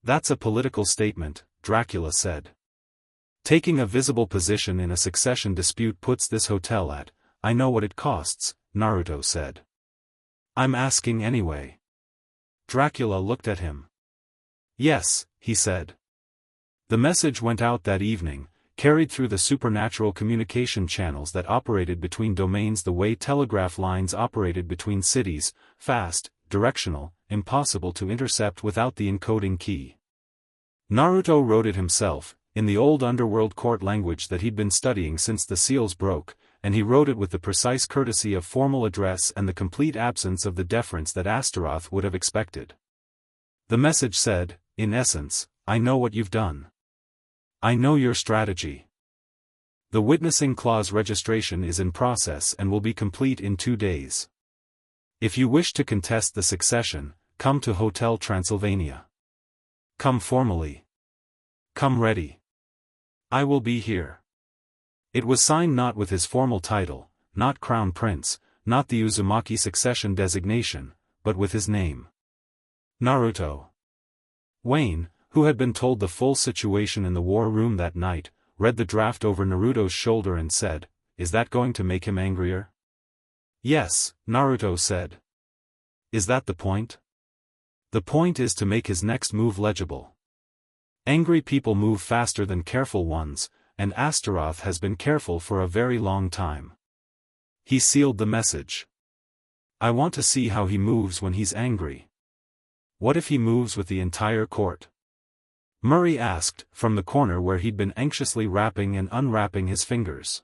That's a political statement, Dracula said. Taking a visible position in a succession dispute puts this hotel at, I know what it costs, Naruto said. I'm asking anyway. Dracula looked at him. Yes, he said. The message went out that evening, carried through the supernatural communication channels that operated between domains the way telegraph lines operated between cities, fast, directional, impossible to intercept without the encoding key. Naruto wrote it himself, in the old Underworld court language that he'd been studying since the seals broke, and he wrote it with the precise courtesy of formal address and the complete absence of the deference that Astaroth would have expected. The message said, in essence, I know what you've done. I know your strategy. The witnessing clause registration is in process and will be complete in 2 days. If you wish to contest the succession, come to Hotel Transylvania. Come formally. Come ready. I will be here. It was signed not with his formal title, not Crown Prince, not the Uzumaki succession designation, but with his name. Naruto. Wayne, who had been told the full situation in the war room that night, read the draft over Naruto's shoulder and said, Is that going to make him angrier? Yes, Naruto said. Is that the point? The point is to make his next move legible. Angry people move faster than careful ones, and Astaroth has been careful for a very long time. He sealed the message. I want to see how he moves when he's angry. What if he moves with the entire court? Murray asked, from the corner where he'd been anxiously wrapping and unwrapping his fingers.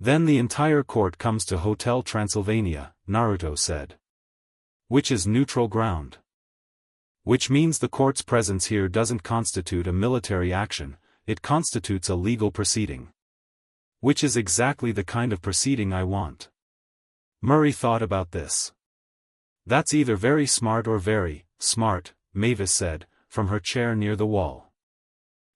Then the entire court comes to Hotel Transylvania, Naruto said. Which is neutral ground. Which means the court's presence here doesn't constitute a military action, it constitutes a legal proceeding. Which is exactly the kind of proceeding I want. Murray thought about this. That's either very smart or very smart, Mavis said, from her chair near the wall.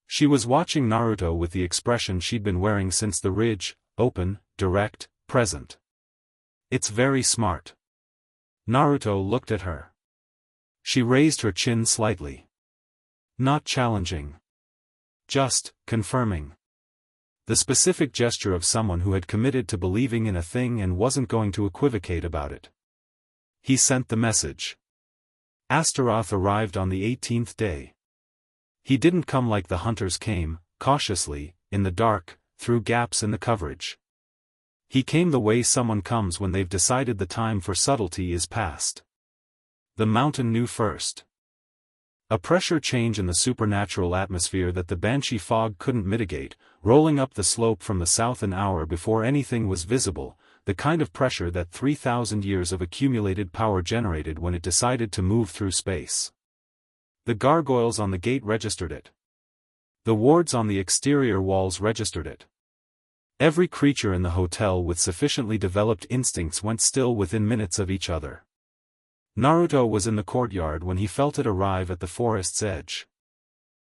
She was watching Naruto with the expression she'd been wearing since the ridge, open, direct, present. It's very smart. Naruto looked at her. She raised her chin slightly. Not challenging. Just confirming. The specific gesture of someone who had committed to believing in a thing and wasn't going to equivocate about it. He sent the message. Astaroth arrived on the 18th day. He didn't come like the hunters came, cautiously, in the dark, through gaps in the coverage. He came the way someone comes when they've decided the time for subtlety is past. The mountain knew first. A pressure change in the supernatural atmosphere that the banshee fog couldn't mitigate, rolling up the slope from the south an hour before anything was visible, the kind of pressure that 3,000 years of accumulated power generated when it decided to move through space. The gargoyles on the gate registered it. The wards on the exterior walls registered it. Every creature in the hotel with sufficiently developed instincts went still within minutes of each other. Naruto was in the courtyard when he felt it arrive at the forest's edge.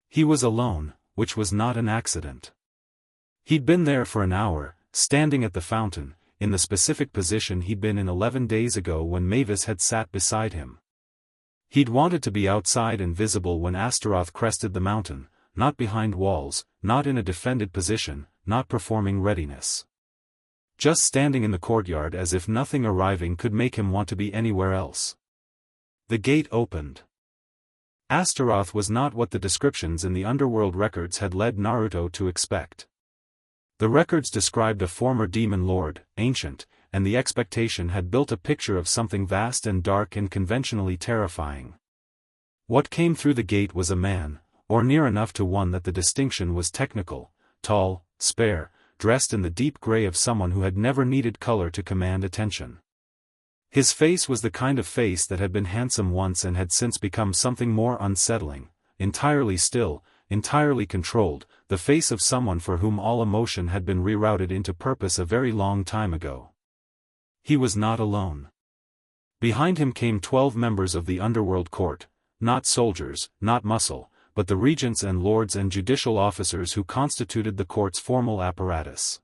He was alone, which was not an accident. He'd been there for an hour, standing at the fountain, in the specific position he'd been in 11 days ago when Mavis had sat beside him. He'd wanted to be outside and visible when Astaroth crested the mountain, not behind walls, not in a defended position, not performing readiness. Just standing in the courtyard as if nothing arriving could make him want to be anywhere else. The gate opened. Astaroth was not what the descriptions in the Underworld records had led Naruto to expect. The records described a former demon lord, ancient, and the expectation had built a picture of something vast and dark and conventionally terrifying. What came through the gate was a man, or near enough to one that the distinction was technical, tall, spare, dressed in the deep gray of someone who had never needed color to command attention. His face was the kind of face that had been handsome once and had since become something more unsettling, entirely still, entirely controlled, the face of someone for whom all emotion had been rerouted into purpose a very long time ago. He was not alone. Behind him came 12 members of the Underworld court, not soldiers, not muscle, but the regents and lords and judicial officers who constituted the court's formal apparatus.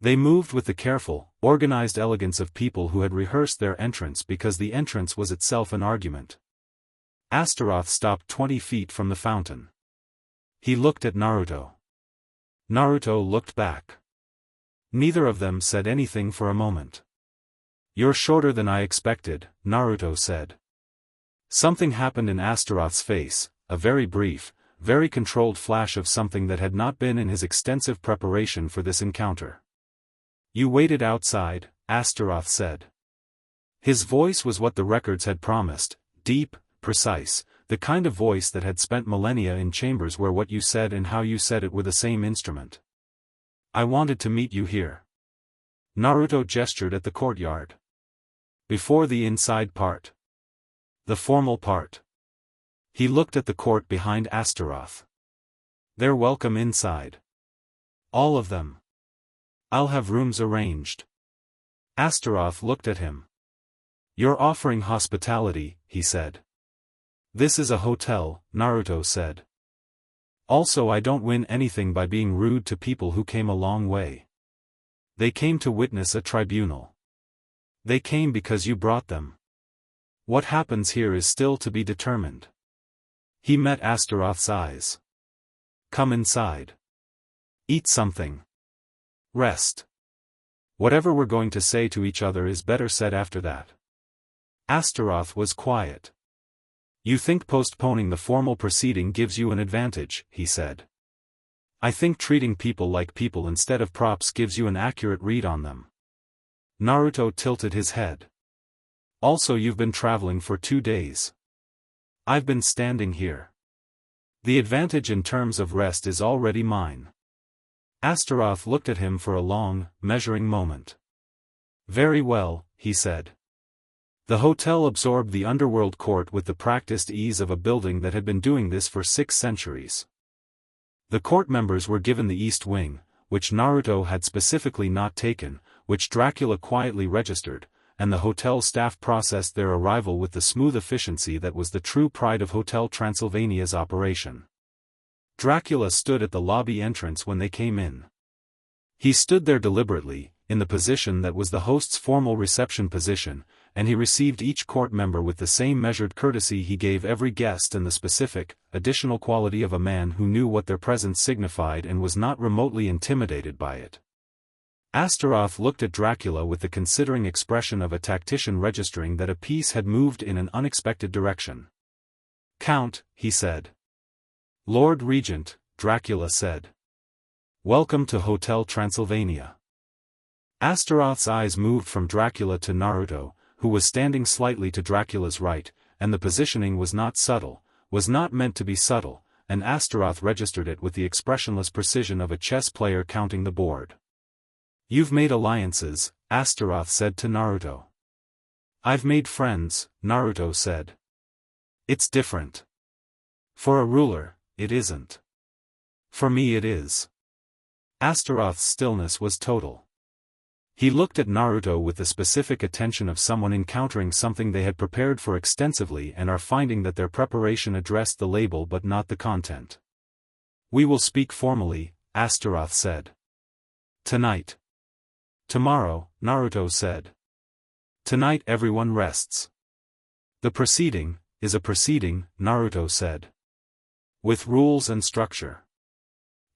They moved with the careful, organized elegance of people who had rehearsed their entrance because the entrance was itself an argument. Astaroth stopped 20 feet from the fountain. He looked at Naruto. Naruto looked back. Neither of them said anything for a moment. "You're shorter than I expected," Naruto said. Something happened in Astaroth's face, a very brief, very controlled flash of something that had not been in his extensive preparation for this encounter. "You waited outside," Astaroth said. His voice was what the records had promised, deep, precise, the kind of voice that had spent millennia in chambers where what you said and how you said it were the same instrument. "I wanted to meet you here." Naruto gestured at the courtyard. "Before the inside part. The formal part." He looked at the court behind Astaroth. "They're welcome inside. All of them. I'll have rooms arranged." Astaroth looked at him. "You're offering hospitality," he said. "This is a hotel," Naruto said. "Also, I don't win anything by being rude to people who came a long way. They came to witness a tribunal. They came because you brought them. What happens here is still to be determined." He met Astaroth's eyes. "Come inside. Eat something. Rest. Whatever we're going to say to each other is better said after that." Astaroth was quiet. "You think postponing the formal proceeding gives you an advantage," he said. "I think treating people like people instead of props gives you an accurate read on them." Naruto tilted his head. "Also, you've been traveling for 2 days. I've been standing here. The advantage in terms of rest is already mine." Astaroth looked at him for a long, measuring moment. "Very well," he said. The hotel absorbed the underworld court with the practiced ease of a building that had been doing this for 6 centuries. The court members were given the East Wing, which Naruto had specifically not taken, which Dracula quietly registered, and the hotel staff processed their arrival with the smooth efficiency that was the true pride of Hotel Transylvania's operation. Dracula stood at the lobby entrance when they came in. He stood there deliberately, in the position that was the host's formal reception position, and he received each court member with the same measured courtesy he gave every guest and the specific, additional quality of a man who knew what their presence signified and was not remotely intimidated by it. Astaroth looked at Dracula with the considering expression of a tactician registering that a piece had moved in an unexpected direction. "Count," he said. "Lord Regent," Dracula said. "Welcome to Hotel Transylvania." Astaroth's eyes moved from Dracula to Naruto, who was standing slightly to Dracula's right, and the positioning was not subtle, was not meant to be subtle, and Astaroth registered it with the expressionless precision of a chess player counting the board. "You've made alliances," Astaroth said to Naruto. "I've made friends," Naruto said. "It's different. For a ruler, it isn't. For me it is." Astaroth's stillness was total. He looked at Naruto with the specific attention of someone encountering something they had prepared for extensively and are finding that their preparation addressed the label but not the content. "We will speak formally," Astaroth said. "Tonight." "Tomorrow," Naruto said. "Tonight everyone rests." "The proceeding is a proceeding," Naruto said. "With rules and structure.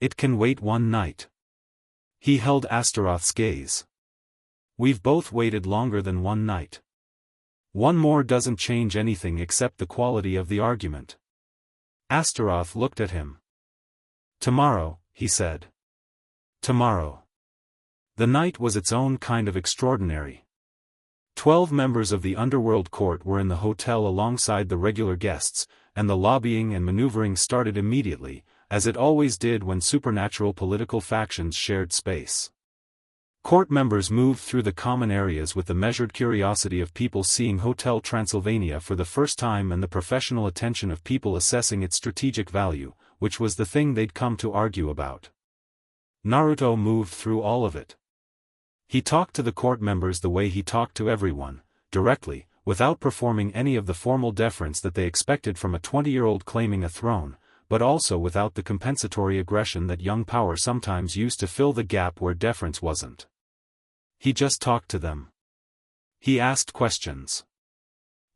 It can wait one night." He held Astaroth's gaze. "We've both waited longer than one night. One more doesn't change anything except the quality of the argument." Astaroth looked at him. "Tomorrow," he said. "Tomorrow." The night was its own kind of extraordinary. 12 members of the Underworld court were in the hotel alongside the regular guests, and the lobbying and maneuvering started immediately, as it always did when supernatural political factions shared space. Court members moved through the common areas with the measured curiosity of people seeing Hotel Transylvania for the first time and the professional attention of people assessing its strategic value, which was the thing they'd come to argue about. Naruto moved through all of it. He talked to the court members the way he talked to everyone, directly, without performing any of the formal deference that they expected from a 20-year-old claiming a throne, but also without the compensatory aggression that young power sometimes used to fill the gap where deference wasn't. He just talked to them. He asked questions.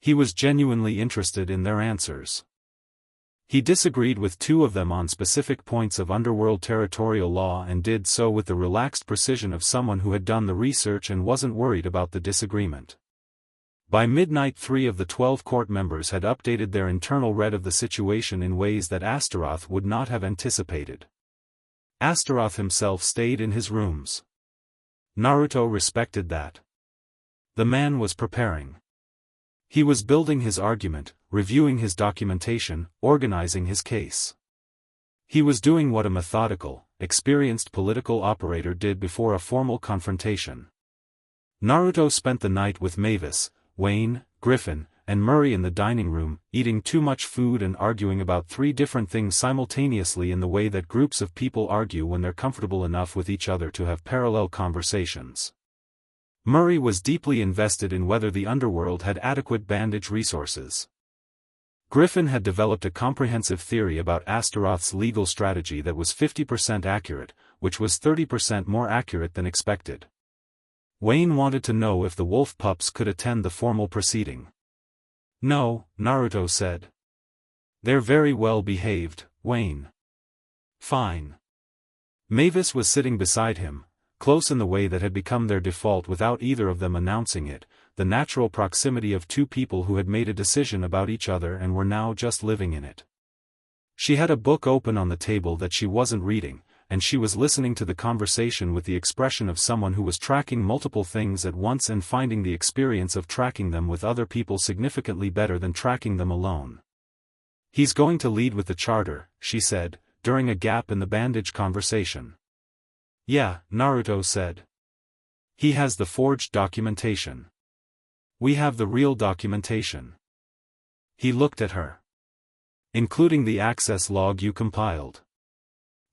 He was genuinely interested in their answers. He disagreed with 2 of them on specific points of underworld territorial law and did so with the relaxed precision of someone who had done the research and wasn't worried about the disagreement. By midnight 3 of the 12 court members had updated their internal read of the situation in ways that Astaroth would not have anticipated. Astaroth himself stayed in his rooms. Naruto respected that. The man was preparing. He was building his argument, reviewing his documentation, organizing his case. He was doing what a methodical, experienced political operator did before a formal confrontation. Naruto spent the night with Mavis, Wayne, Griffin, and Murray in the dining room, eating too much food and arguing about 3 different things simultaneously in the way that groups of people argue when they're comfortable enough with each other to have parallel conversations. Murray was deeply invested in whether the underworld had adequate bandage resources. Griffin had developed a comprehensive theory about Astaroth's legal strategy that was 50% accurate, which was 30% more accurate than expected. Wayne wanted to know if the wolf pups could attend the formal proceeding. "No," Naruto said. "They're very well behaved, Wayne." "Fine." Mavis was sitting beside him, close in the way that had become their default without either of them announcing it, the natural proximity of 2 people who had made a decision about each other and were now just living in it. She had a book open on the table that she wasn't reading, and she was listening to the conversation with the expression of someone who was tracking multiple things at once and finding the experience of tracking them with other people significantly better than tracking them alone. "He's going to lead with the charter," she said, during a gap in the bandage conversation. "Yeah," Naruto said. "He has the forged documentation." We have the real documentation. He looked at her. Including the access log you compiled.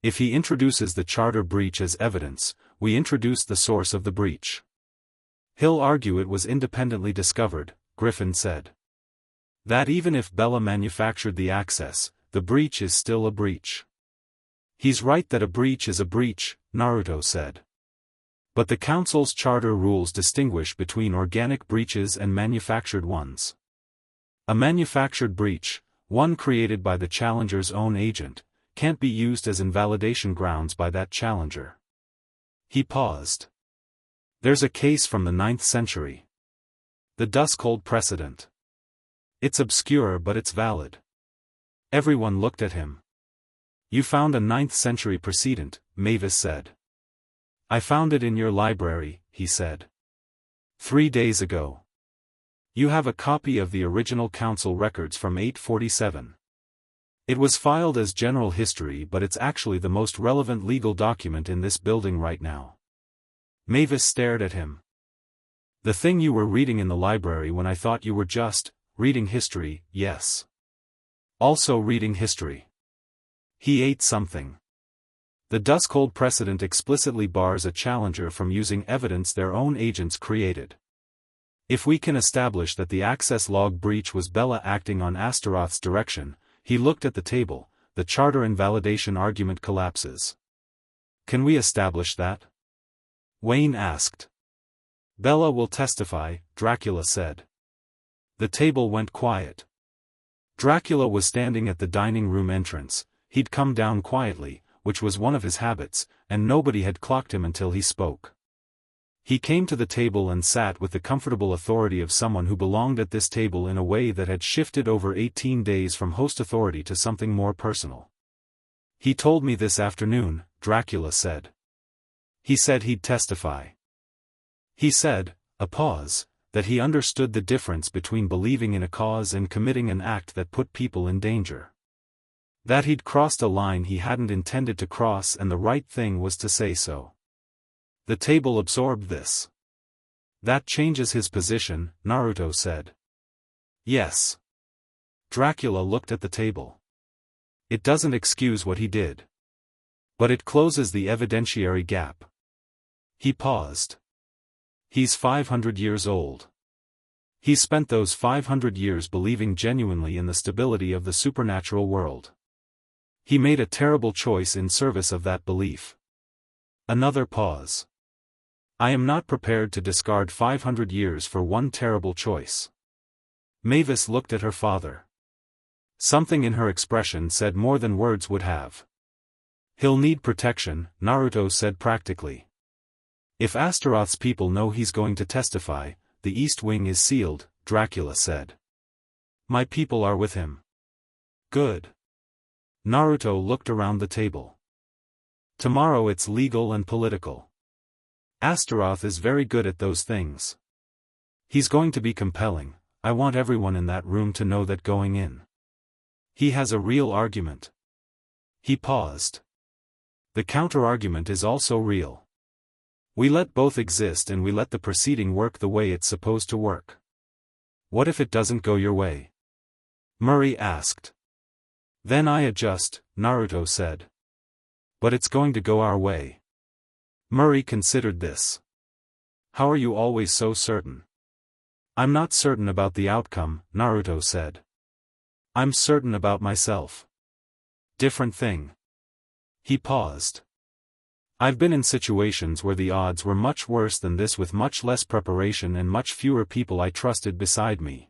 If he introduces the charter breach as evidence, we introduce the source of the breach. He'll argue it was independently discovered, Griffin said. That even if Bella manufactured the access, the breach is still a breach. He's right that a breach is a breach, Naruto said. But the Council's charter rules distinguish between organic breaches and manufactured ones. A manufactured breach, one created by the challenger's own agent, can't be used as invalidation grounds by that challenger. He paused. There's a case from the 9th century. The Duskhold precedent. It's obscure but it's valid. Everyone looked at him. You found a 9th century precedent, Mavis said. I found it in your library, he said. 3 days ago. You have a copy of the original council records from 847. It was filed as general history, but it's actually the most relevant legal document in this building right now. Mavis stared at him. The thing you were reading in the library when I thought you were just reading history, yes. Also reading history. He ate something. The Duskhold precedent explicitly bars a challenger from using evidence their own agents created. If we can establish that the access log breach was Bella acting on Astaroth's direction, he looked at the table, the charter invalidation argument collapses. Can we establish that? Wayne asked. Bella will testify, Dracula said. The table went quiet. Dracula was standing at the dining room entrance. He'd come down quietly, which was one of his habits, and nobody had clocked him until he spoke. He came to the table and sat with the comfortable authority of someone who belonged at this table in a way that had shifted over 18 days from host authority to something more personal. He told me this afternoon, Dracula said. He said he'd testify. He said, a pause, that he understood the difference between believing in a cause and committing an act that put people in danger. That he'd crossed a line he hadn't intended to cross, and the right thing was to say so. The table absorbed this. That changes his position, Naruto said. Yes. Dracula looked at the table. It doesn't excuse what he did. But it closes the evidentiary gap. He paused. He's 500 years old. He spent those 500 years believing genuinely in the stability of the supernatural world. He made a terrible choice in service of that belief. Another pause. I am not prepared to discard 500 years for one terrible choice. Mavis looked at her father. Something in her expression said more than words would have. He'll need protection, Naruto said practically. If Astaroth's people know he's going to testify, the East Wing is sealed, Dracula said. My people are with him. Good. Naruto looked around the table. Tomorrow it's legal and political. Astaroth is very good at those things. He's going to be compelling. I want everyone in that room to know that going in. He has a real argument. He paused. The counter-argument is also real. We let both exist and we let the proceeding work the way it's supposed to work. What if it doesn't go your way? Murray asked. Then I adjust, Naruto said. But it's going to go our way. Murray considered this. How are you always so certain? I'm not certain about the outcome, Naruto said. I'm certain about myself. Different thing. He paused. I've been in situations where the odds were much worse than this, with much less preparation and much fewer people I trusted beside me.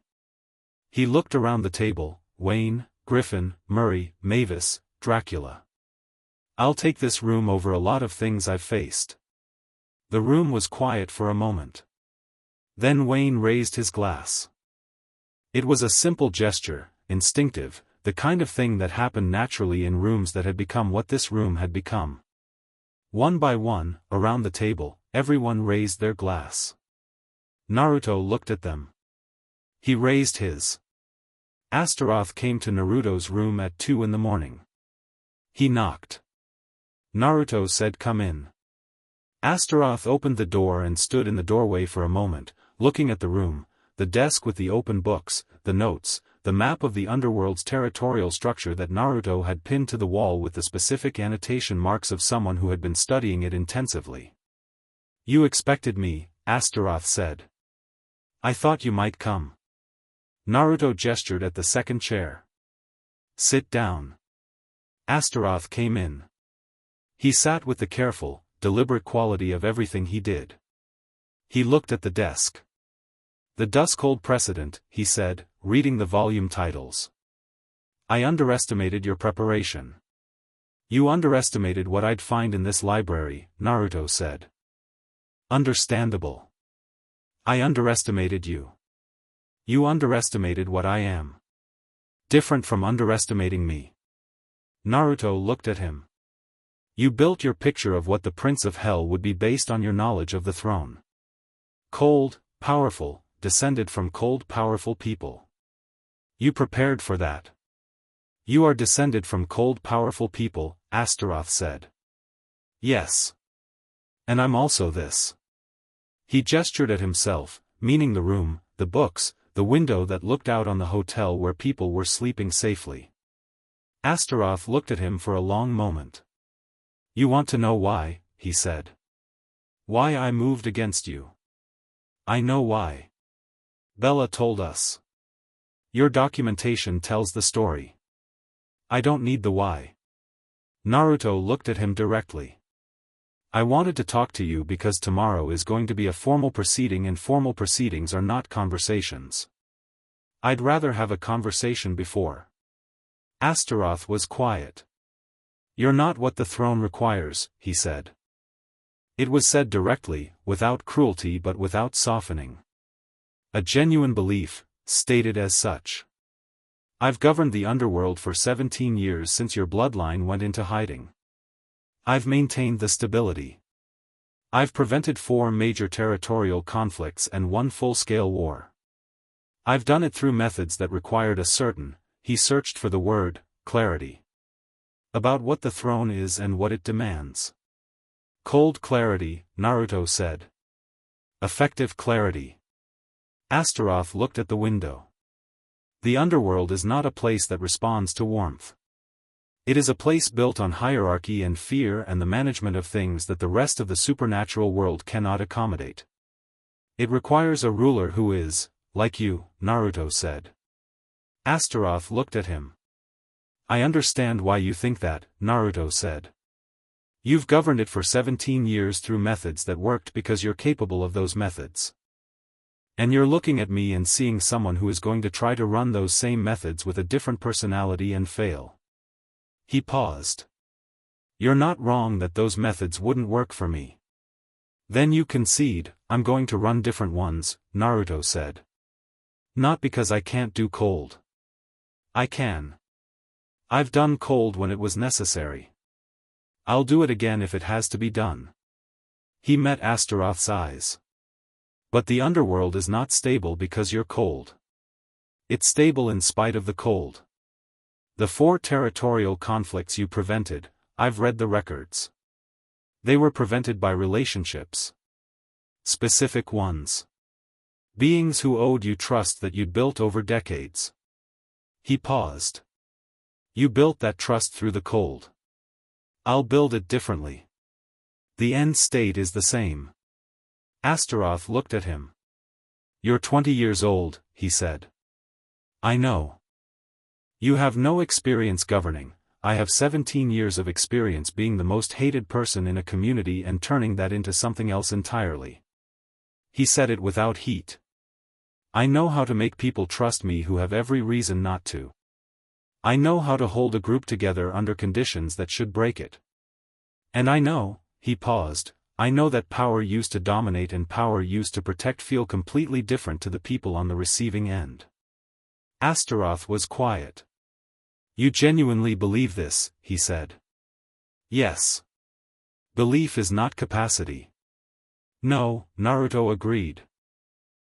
He looked around the table, Wayne, Griffin, Murray, Mavis, Dracula. I'll take this room over a lot of things I've faced. The room was quiet for a moment. Then Wayne raised his glass. It was a simple gesture, instinctive, the kind of thing that happened naturally in rooms that had become what this room had become. One by one, around the table, everyone raised their glass. Naruto looked at them. He raised his. Astaroth came to Naruto's room at 2 in the morning. He knocked. Naruto said, "Come in." Astaroth opened the door and stood in the doorway for a moment, looking at the room, the desk with the open books, the notes, the map of the Underworld's territorial structure that Naruto had pinned to the wall with the specific annotation marks of someone who had been studying it intensively. "You expected me," Astaroth said. "I thought you might come." Naruto gestured at the second chair. "Sit down." Astaroth came in. He sat with the careful, deliberate quality of everything he did. He looked at the desk. "The Dusk-Cold Precedent," he said, reading the volume titles. "I underestimated your preparation." "You underestimated what I'd find in this library," Naruto said. "Understandable. I underestimated you. You underestimated what I am. Different from underestimating me." Naruto looked at him. "You built your picture of what the Prince of Hell would be based on your knowledge of the throne. Cold, powerful, descended from cold powerful people. You prepared for that." "You are descended from cold powerful people," Astaroth said. "Yes. And I'm also this." He gestured at himself, meaning the room, the books, the window that looked out on the hotel where people were sleeping safely. Astaroth looked at him for a long moment. "You want to know why," he said. "Why I moved against you?" "I know why. Bella told us. Your documentation tells the story. I don't need the why." Naruto looked at him directly. "I wanted to talk to you because tomorrow is going to be a formal proceeding and formal proceedings are not conversations. I'd rather have a conversation before." Astaroth was quiet. "You're not what the throne requires," he said. It was said directly, without cruelty but without softening. A genuine belief, stated as such. "I've governed the underworld for 17 years since your bloodline went into hiding. I've maintained the stability. I've prevented 4 major territorial conflicts and 1 full-scale war. I've done it through methods that required a certain," he searched for the word, "clarity. About what the throne is and what it demands." "Cold clarity," Naruto said. "Effective clarity." Astaroth looked at the window. "The underworld is not a place that responds to warmth. It is a place built on hierarchy and fear and the management of things that the rest of the supernatural world cannot accommodate. It requires a ruler who is, like you," Naruto said. Astaroth looked at him. "I understand why you think that," Naruto said. "You've governed it for 17 years through methods that worked because you're capable of those methods. And you're looking at me and seeing someone who is going to try to run those same methods with a different personality and fail." He paused. "You're not wrong that those methods wouldn't work for me." "Then you concede, I'm going to run different ones," Naruto said. "Not because I can't do cold. I can. I've done cold when it was necessary. I'll do it again if it has to be done." He met Astaroth's eyes. "But the underworld is not stable because you're cold. It's stable in spite of the cold. The 4 territorial conflicts you prevented, I've read the records. They were prevented by relationships. Specific ones. Beings who owed you trust that you'd built over decades." He paused. "You built that trust through the cold. I'll build it differently. The end state is the same." Astaroth looked at him. "You're 20 years old," he said. "I know. You have no experience governing. I have 17 years of experience being the most hated person in a community and turning that into something else entirely." He said it without heat. "I know how to make people trust me who have every reason not to. I know how to hold a group together under conditions that should break it. And I know," he paused, "I know that power used to dominate and power used to protect feel completely different to the people on the receiving end." Astaroth was quiet. "You genuinely believe this," he said. "Yes. Belief is not capacity." "No," Naruto agreed.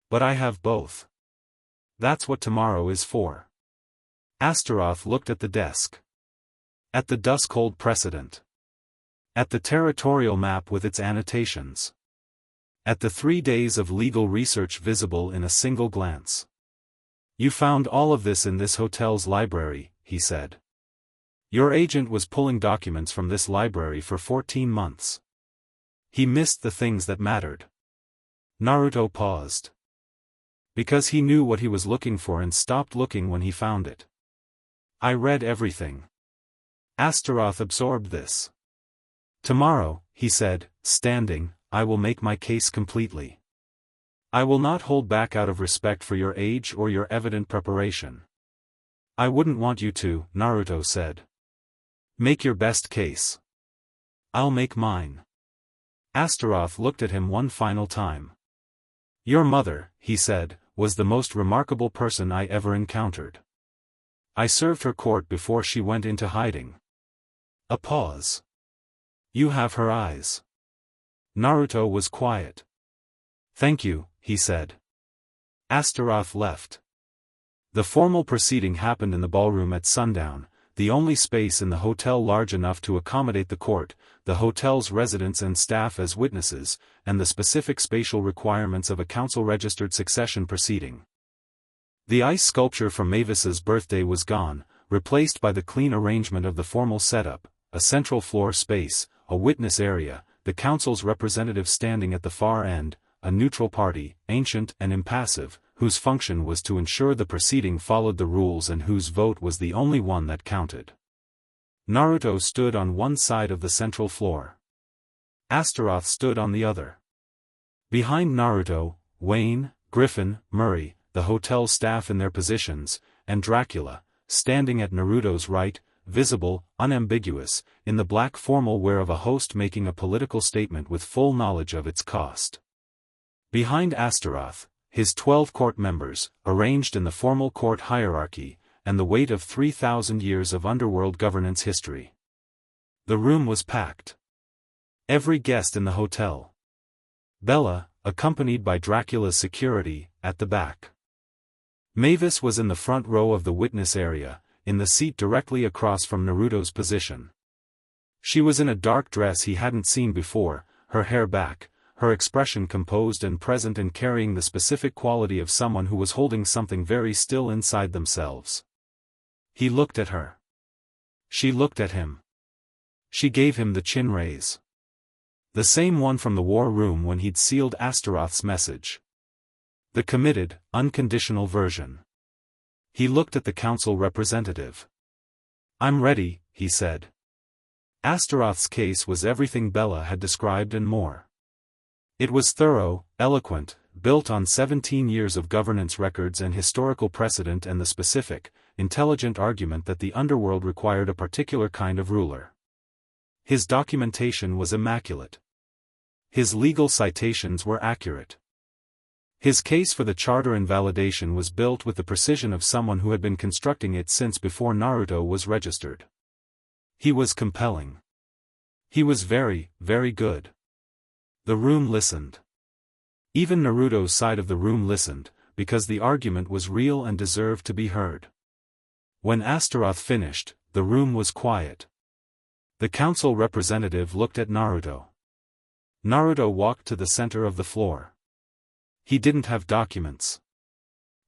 "But I have both. That's what tomorrow is for." Astaroth looked at the desk. At the Dusk-Cold Precedent. At the territorial map with its annotations. At the 3 days of legal research visible in a single glance. You found all of this in this hotel's library, he said. Your agent was pulling documents from this library for 14 months. He missed the things that mattered. Naruto paused. Because he knew what he was looking for and stopped looking when he found it. I read everything. Astaroth absorbed this. Tomorrow, he said, standing, I will make my case completely. I will not hold back out of respect for your age or your evident preparation. I wouldn't want you to, Naruto said. Make your best case. I'll make mine. Astaroth looked at him one final time. Your mother, he said, was the most remarkable person I ever encountered. I served her court before she went into hiding. A pause. You have her eyes. Naruto was quiet. Thank you, he said. Astaroth left. The formal proceeding happened in the ballroom at sundown, the only space in the hotel large enough to accommodate the court, the hotel's residents and staff as witnesses, and the specific spatial requirements of a council-registered succession proceeding. The ice sculpture from Mavis's birthday was gone, replaced by the clean arrangement of the formal setup, a central floor space, a witness area, the council's representative standing at the far end, a neutral party, ancient and impassive, whose function was to ensure the proceeding followed the rules and whose vote was the only one that counted. Naruto stood on one side of the central floor. Astaroth stood on the other. Behind Naruto, Wayne, Griffin, Murray, the hotel staff in their positions, and Dracula, standing at Naruto's right, visible, unambiguous, in the black formal wear of a host making a political statement with full knowledge of its cost. Behind Astaroth, his 12 court members, arranged in the formal court hierarchy, and the weight of 3,000 years of underworld governance history. The room was packed. Every guest in the hotel. Bella, accompanied by Dracula's security, at the back. Mavis was in the front row of the witness area, in the seat directly across from Naruto's position. She was in a dark dress he hadn't seen before, her hair back, her expression composed and present and carrying the specific quality of someone who was holding something very still inside themselves. He looked at her. She looked at him. She gave him the chin raise. The same one from the war room when he'd sealed Astaroth's message. The committed, unconditional version. He looked at the council representative. I'm ready, he said. Astaroth's case was everything Bella had described and more. It was thorough, eloquent, built on 17 years of governance records and historical precedent and the specific, intelligent argument that the underworld required a particular kind of ruler. His documentation was immaculate. His legal citations were accurate. His case for the charter invalidation was built with the precision of someone who had been constructing it since before Naruto was registered. He was compelling. He was very, very good. The room listened. Even Naruto's side of the room listened, because the argument was real and deserved to be heard. When Astaroth finished, the room was quiet. The council representative looked at Naruto. Naruto walked to the center of the floor. He didn't have documents.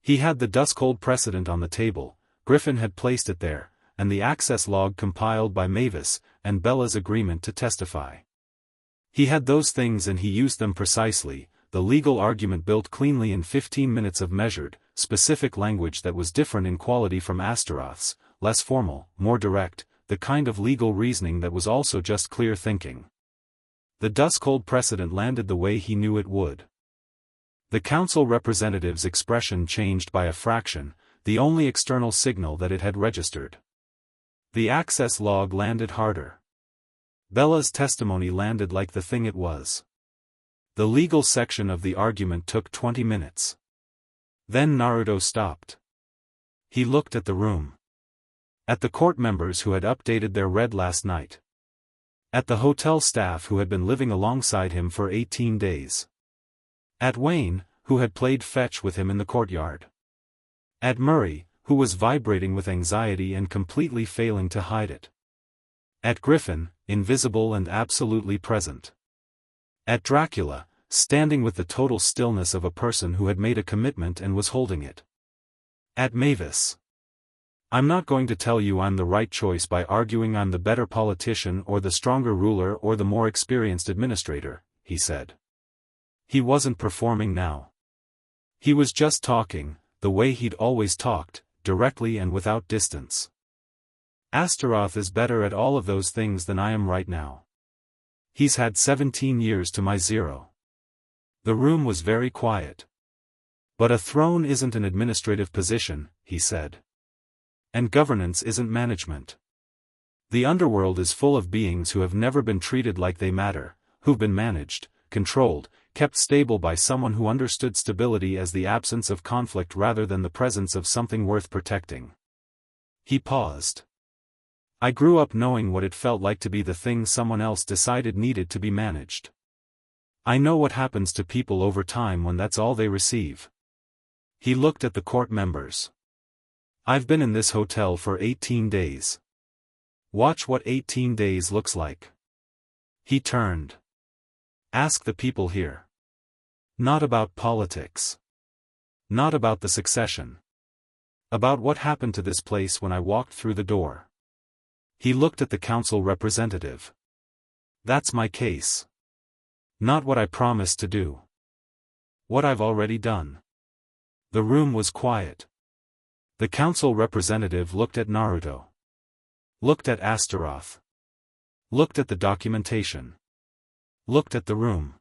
He had the Duskhold precedent on the table, Griffin had placed it there, and the access log compiled by Mavis, and Bella's agreement to testify. He had those things and he used them precisely, the legal argument built cleanly in 15 minutes of measured, specific language that was different in quality from Astaroth's, less formal, more direct, the kind of legal reasoning that was also just clear thinking. The Duskhold precedent landed the way he knew it would. The council representative's expression changed by a fraction, the only external signal that it had registered. The access log landed harder. Bella's testimony landed like the thing it was. The legal section of the argument took 20 minutes. Then Naruto stopped. He looked at the room. At the court members who had updated their read last night. At the hotel staff who had been living alongside him for 18 days. At Wayne, who had played fetch with him in the courtyard. At Murray, who was vibrating with anxiety and completely failing to hide it. At Griffin, invisible and absolutely present. At Dracula, standing with the total stillness of a person who had made a commitment and was holding it. At Mavis. I'm not going to tell you I'm the right choice by arguing I'm the better politician or the stronger ruler or the more experienced administrator, he said. He wasn't performing now. He was just talking, the way he'd always talked, directly and without distance. Astaroth is better at all of those things than I am right now. He's had 17 years to my 0. The room was very quiet. But a throne isn't an administrative position, he said. And governance isn't management. The underworld is full of beings who have never been treated like they matter, who've been managed, controlled, kept stable by someone who understood stability as the absence of conflict rather than the presence of something worth protecting. He paused. I grew up knowing what it felt like to be the thing someone else decided needed to be managed. I know what happens to people over time when that's all they receive. He looked at the court members. I've been in this hotel for 18 days. Watch what 18 days looks like. He turned. Ask the people here. Not about politics. Not about the succession. About what happened to this place when I walked through the door. He looked at the council representative. That's my case. Not what I promised to do. What I've already done. The room was quiet. The council representative looked at Naruto. Looked at Astaroth. Looked at the documentation. Looked at the room.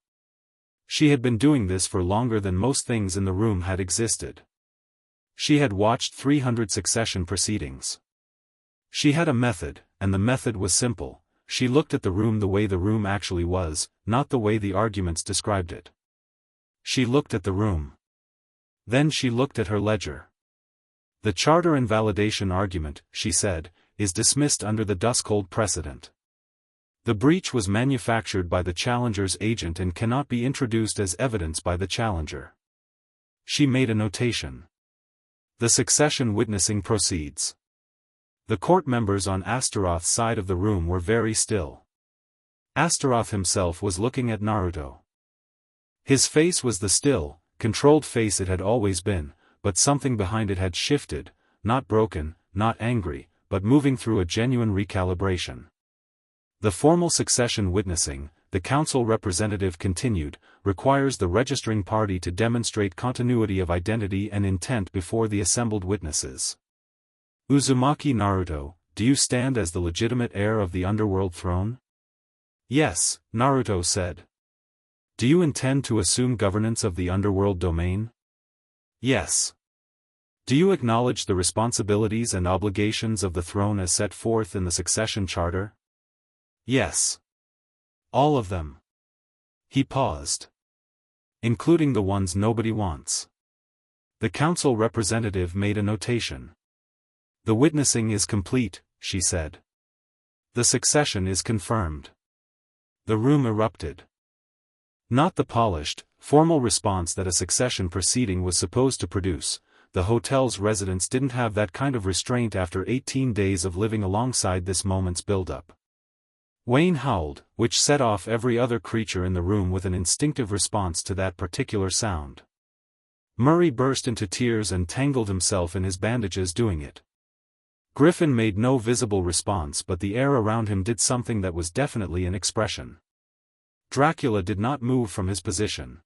She had been doing this for longer than most things in the room had existed. She had watched 300 succession proceedings. She had a method, and the method was simple. She looked at the room the way the room actually was, not the way the arguments described it. She looked at the room. Then she looked at her ledger. The charter invalidation argument, she said, is dismissed under the Duskhold precedent. The breach was manufactured by the challenger's agent and cannot be introduced as evidence by the challenger. She made a notation. The succession witnessing proceeds. The court members on Astaroth's side of the room were very still. Astaroth himself was looking at Naruto. His face was the still, controlled face it had always been, but something behind it had shifted, not broken, not angry, but moving through a genuine recalibration. The formal succession witnessing, the council representative continued, requires the registering party to demonstrate continuity of identity and intent before the assembled witnesses. Uzumaki Naruto, do you stand as the legitimate heir of the Underworld throne? Yes, Naruto said. Do you intend to assume governance of the Underworld domain? Yes. Do you acknowledge the responsibilities and obligations of the throne as set forth in the succession charter? Yes. All of them. He paused. Including the ones nobody wants. The council representative made a notation. The witnessing is complete, she said. The succession is confirmed. The room erupted. Not the polished, formal response that a succession proceeding was supposed to produce. The hotel's residents didn't have that kind of restraint after 18 days of living alongside this moment's build-up. Wayne howled, which set off every other creature in the room with an instinctive response to that particular sound. Murray burst into tears and tangled himself in his bandages doing it. Griffin made no visible response, but the air around him did something that was definitely an expression. Dracula did not move from his position.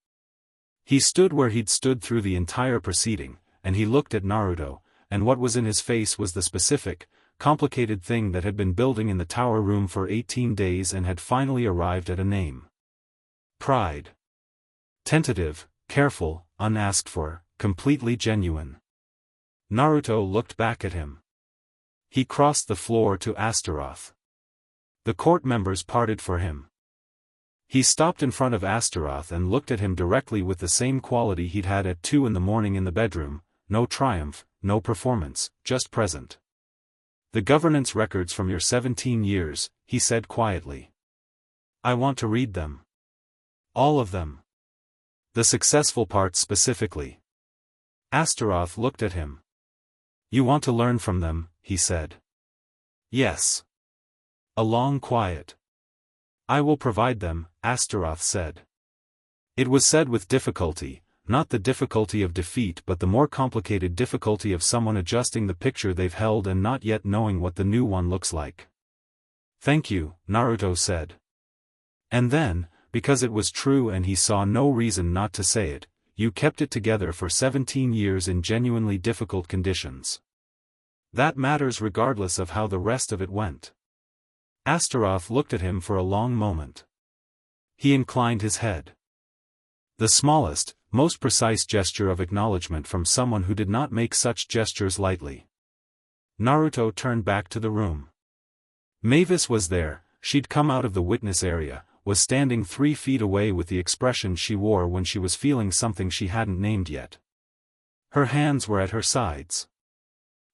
He stood where he'd stood through the entire proceeding, and he looked at Naruto, and what was in his face was the specific, complicated thing that had been building in the tower room for 18 days and had finally arrived at a name. Pride. Tentative, careful, unasked for, completely genuine. Naruto looked back at him. He crossed the floor to Astaroth. The court members parted for him. He stopped in front of Astaroth and looked at him directly with the same quality he'd had at 2 in the morning in the bedroom, no triumph, no performance, just present. The governance records from your 17 years, he said quietly. I want to read them. All of them. The successful parts specifically. Astaroth looked at him. You want to learn from them, he said. Yes. A long quiet. I will provide them, Astaroth said. It was said with difficulty, not the difficulty of defeat but the more complicated difficulty of someone adjusting the picture they've held and not yet knowing what the new one looks like. "Thank you," Naruto said. And then, because it was true and he saw no reason not to say it, "You kept it together for 17 years in genuinely difficult conditions. That matters regardless of how the rest of it went." Astaroth looked at him for a long moment. He inclined his head. The smallest, most precise gesture of acknowledgement from someone who did not make such gestures lightly. Naruto turned back to the room. Mavis was there. She'd come out of the witness area, was standing 3 feet away with the expression she wore when she was feeling something she hadn't named yet. Her hands were at her sides.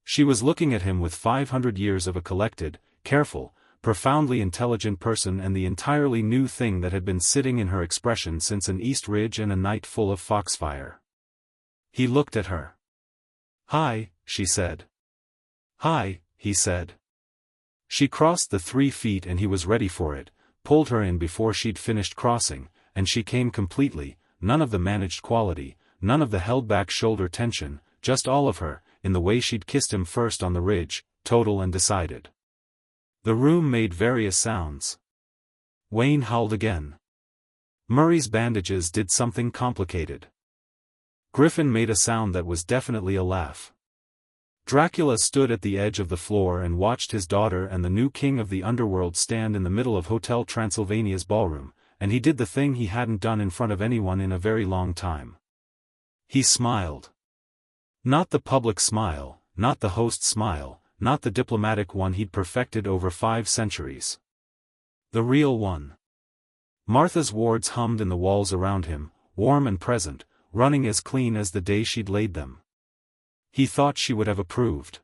She was looking at him with 500 years of a collected, careful, profoundly intelligent person and the entirely new thing that had been sitting in her expression since an east ridge and a night full of foxfire. He looked at her. "Hi," she said. "Hi," he said. She crossed the 3 feet and he was ready for it, pulled her in before she'd finished crossing, and she came completely, none of the managed quality, none of the held-back shoulder tension, just all of her, in the way she'd kissed him first on the ridge, total and decided. The room made various sounds. Wayne howled again. Murray's bandages did something complicated. Griffin made a sound that was definitely a laugh. Dracula stood at the edge of the floor and watched his daughter and the new king of the underworld stand in the middle of Hotel Transylvania's ballroom, and he did the thing he hadn't done in front of anyone in a very long time. He smiled. Not the public smile, not the host smile, not the diplomatic one he'd perfected over 5 centuries. The real one. Martha's wards hummed in the walls around him, warm and present, running as clean as the day she'd laid them. He thought she would have approved.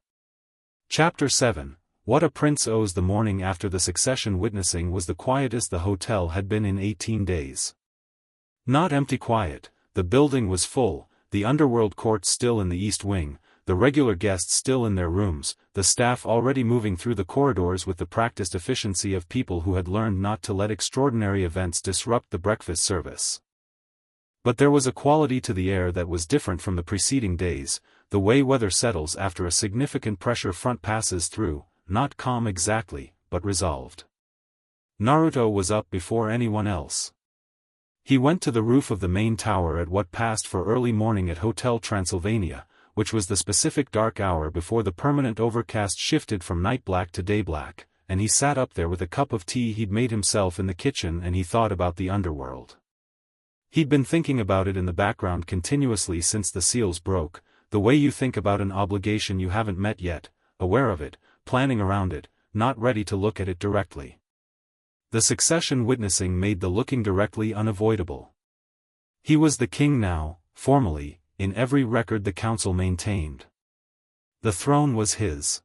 Chapter 7. What a prince owes. The morning after the succession witnessing was the quietest the hotel had been in 18 days. Not empty quiet, the building was full, the underworld court still in the east wing, the regular guests still in their rooms, the staff already moving through the corridors with the practiced efficiency of people who had learned not to let extraordinary events disrupt the breakfast service. But there was a quality to the air that was different from the preceding days, the way weather settles after a significant pressure front passes through, not calm exactly, but resolved. Naruto was up before anyone else. He went to the roof of the main tower at what passed for early morning at Hotel Transylvania, which was the specific dark hour before the permanent overcast shifted from night black to day black, and he sat up there with a cup of tea he'd made himself in the kitchen and he thought about the underworld. He'd been thinking about it in the background continuously since the seals broke, the way you think about an obligation you haven't met yet, aware of it, planning around it, not ready to look at it directly. The succession witnessing made the looking directly unavoidable. He was the king now, formally, in every record the council maintained. The throne was his.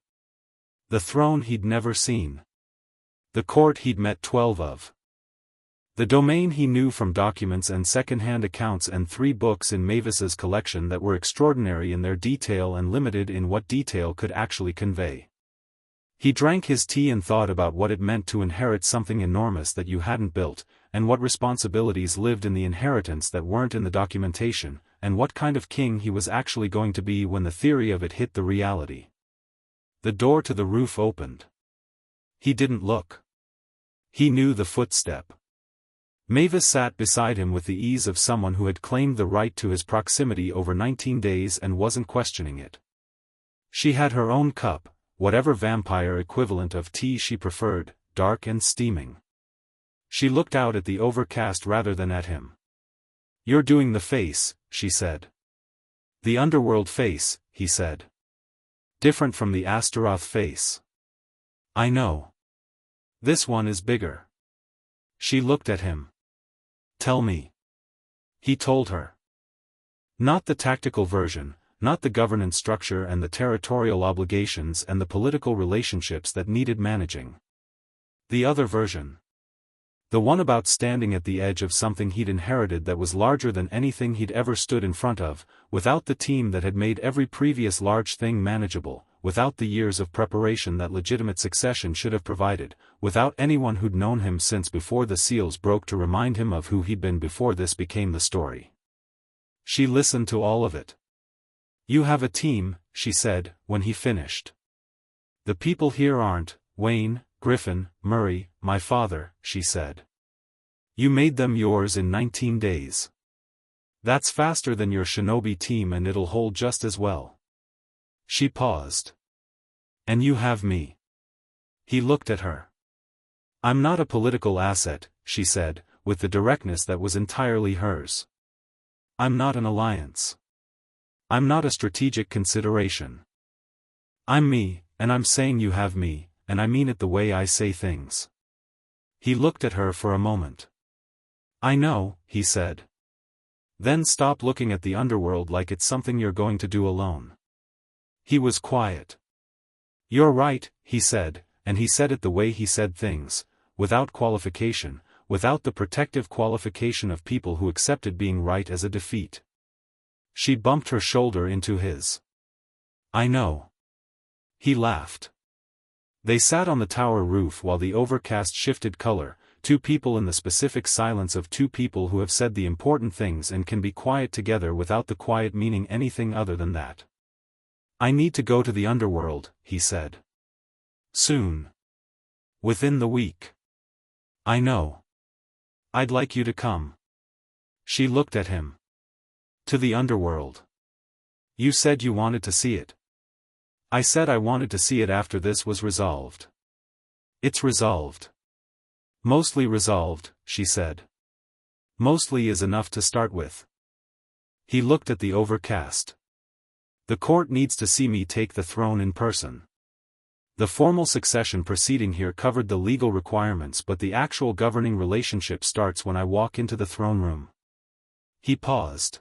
The throne he'd never seen. The court he'd met 12 of. The domain he knew from documents and second-hand accounts and 3 books in Mavis's collection that were extraordinary in their detail and limited in what detail could actually convey. He drank his tea and thought about what it meant to inherit something enormous that you hadn't built, and what responsibilities lived in the inheritance that weren't in the documentation, and what kind of king he was actually going to be when the theory of it hit the reality. The door to the roof opened. He didn't look. He knew the footstep. Mavis sat beside him with the ease of someone who had claimed the right to his proximity over 19 days and wasn't questioning it. She had her own cup, whatever vampire equivalent of tea she preferred, dark and steaming. She looked out at the overcast rather than at him. "You're doing the face," she said. "The underworld face," he said. "Different from the Astaroth face." "I know. This one is bigger." She looked at him. "Tell me." He told her. Not the tactical version, not the governance structure and the territorial obligations and the political relationships that needed managing. The other version. The one about standing at the edge of something he'd inherited that was larger than anything he'd ever stood in front of, without the team that had made every previous large thing manageable, without the years of preparation that legitimate succession should have provided, without anyone who'd known him since before the seals broke to remind him of who he'd been before this became the story. She listened to all of it. "You have a team," she said, when he finished. "The people here aren't Wayne, Griffin, Murray, my father," she said. "You made them yours in 19 days. That's faster than your shinobi team and it'll hold just as well." She paused. "And you have me." He looked at her. "I'm not a political asset," she said, with the directness that was entirely hers. "I'm not an alliance. I'm not a strategic consideration. I'm me, and I'm saying you have me, and I mean it the way I say things." He looked at her for a moment. "I know," he said. "Then stop looking at the underworld like it's something you're going to do alone." He was quiet. "You're right," he said, and he said it the way he said things, without qualification, without the protective qualification of people who accepted being right as a defeat. She bumped her shoulder into his. "I know." He laughed. They sat on the tower roof while the overcast shifted color, two people in the specific silence of two people who have said the important things and can be quiet together without the quiet meaning anything other than that. "I need to go to the underworld," he said. "Soon. Within the week." "I know. I'd like you to come." She looked at him. "To the underworld? You said you wanted to see it." "I said I wanted to see it after this was resolved." "It's resolved." "Mostly resolved," she said. "Mostly is enough to start with." He looked at the overcast. "The court needs to see me take the throne in person. The formal succession proceeding here covered the legal requirements, but the actual governing relationship starts when I walk into the throne room." He paused.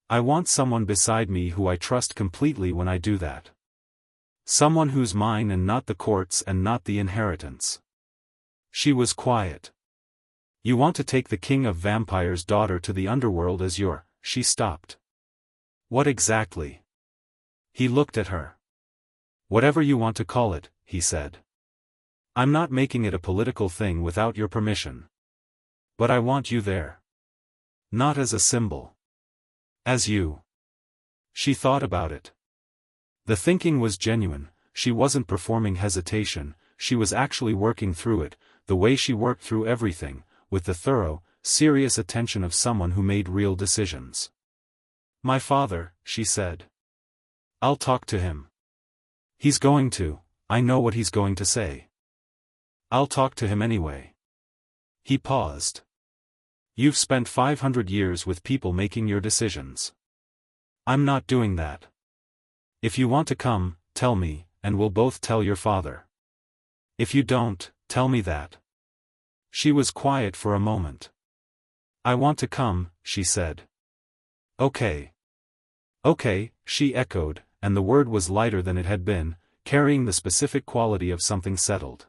"I want someone beside me who I trust completely when I do that. Someone who's mine and not the court's and not the inheritance." She was quiet. "You want to take the king of vampires' daughter to the underworld as your..." She stopped. "What exactly?" He looked at her. "Whatever you want to call it," he said. "I'm not making it a political thing without your permission. But I want you there. Not as a symbol. As you." She thought about it. The thinking was genuine, she wasn't performing hesitation, she was actually working through it, the way she worked through everything, with the thorough, serious attention of someone who made real decisions. "My father," she said. "I'll talk to him. He's going to, I know what he's going to say. I'll talk to him anyway." He paused. "You've spent 500 years with people making your decisions. I'm not doing that. If you want to come, tell me, and we'll both tell your father. If you don't, tell me that." She was quiet for a moment. "I want to come," she said. "Okay. Okay," she echoed, and the word was lighter than it had been, carrying the specific quality of something settled.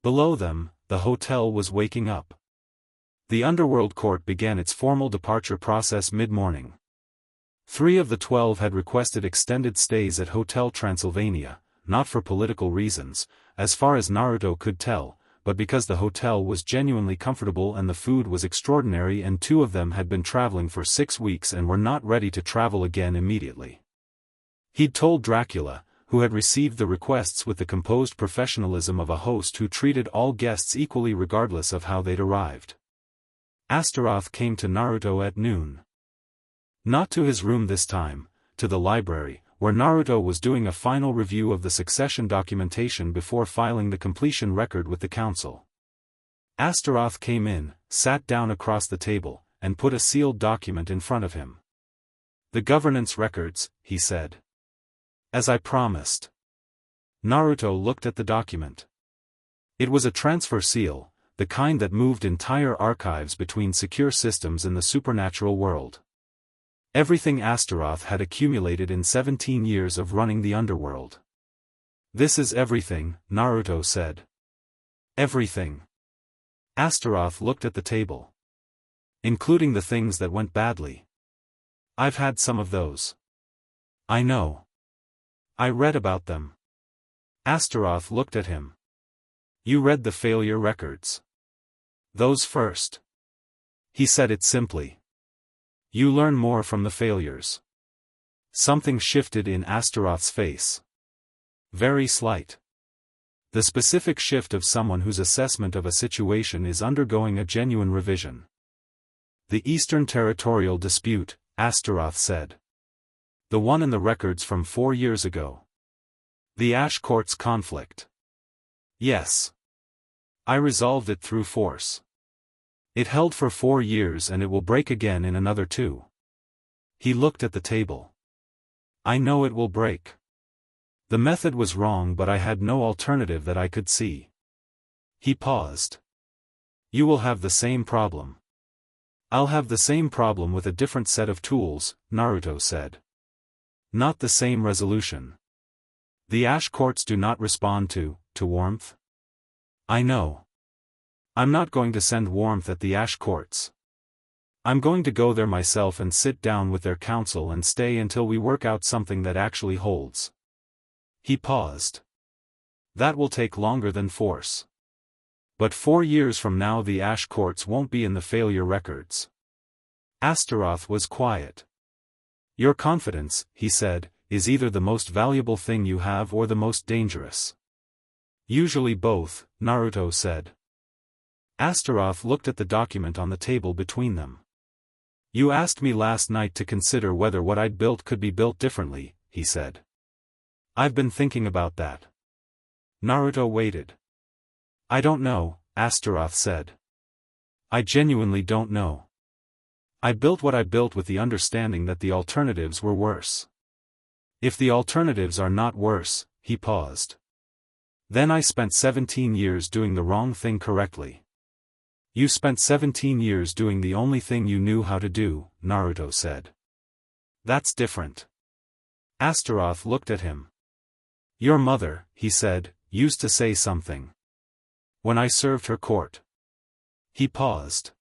Below them, the hotel was waking up. The underworld court began its formal departure process mid-morning. 3 of the 12 had requested extended stays at Hotel Transylvania, not for political reasons, as far as Naruto could tell, but because the hotel was genuinely comfortable and the food was extraordinary, and 2 of them had been traveling for 6 weeks and were not ready to travel again immediately. He'd told Dracula, who had received the requests with the composed professionalism of a host who treated all guests equally regardless of how they'd arrived. Astaroth came to Naruto at noon. Not to his room this time, to the library, where Naruto was doing a final review of the succession documentation before filing the completion record with the council. Astaroth came in, sat down across the table, and put a sealed document in front of him. "The governance records," he said. "As I promised." Naruto looked at the document. It was a transfer seal, the kind that moved entire archives between secure systems in the supernatural world. Everything Astaroth had accumulated in 17 years of running the underworld. "This is everything," Naruto said. "Everything." Astaroth looked at the table. "Including the things that went badly." "I've had some of those." "I know. I read about them. Astaroth looked at him. You read the failure records. Those first. He said it simply. You learn more from the failures. Something shifted in Astaroth's face. Very slight. The specific shift of someone whose assessment of a situation is undergoing a genuine revision. The Eastern Territorial Dispute, Astaroth said. The one in the records from 4 years ago. The Ash Court's conflict. Yes. I resolved it through force. It held for 4 years and it will break again in another 2. He looked at the table. I know it will break. The method was wrong, but I had no alternative that I could see. He paused. You will have the same problem. I'll have the same problem with a different set of tools, Naruto said. Not the same resolution. The Ash Courts do not respond to warmth. I know. I'm not going to send warmth at the Ash Courts. I'm going to go there myself and sit down with their council and stay until we work out something that actually holds. He paused. That will take longer than force. But 4 years from now the Ash Courts won't be in the failure records. Astaroth was quiet. Your confidence, he said, is either the most valuable thing you have or the most dangerous. Usually both, Naruto said. Astaroth looked at the document on the table between them. You asked me last night to consider whether what I'd built could be built differently, he said. I've been thinking about that. Naruto waited. I don't know, Astaroth said. I genuinely don't know. I built what I built with the understanding that the alternatives were worse. If the alternatives are not worse, he paused. Then I spent 17 years doing the wrong thing correctly. You spent 17 years doing the only thing you knew how to do, Naruto said. That's different. Astaroth looked at him. Your mother, he said, used to say something. When I served her court. He paused.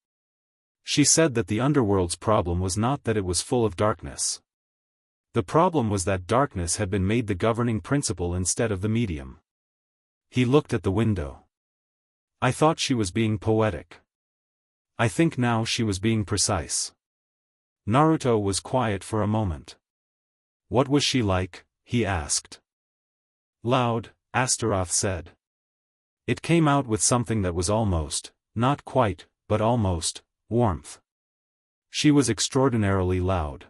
She said that the Underworld's problem was not that it was full of darkness. The problem was that darkness had been made the governing principle instead of the medium. He looked at the window. I thought she was being poetic. I think now she was being precise. Naruto was quiet for a moment. What was she like? He asked. Loud, Astaroth said. It came out with something that was almost, not quite, but almost, warmth. She was extraordinarily loud.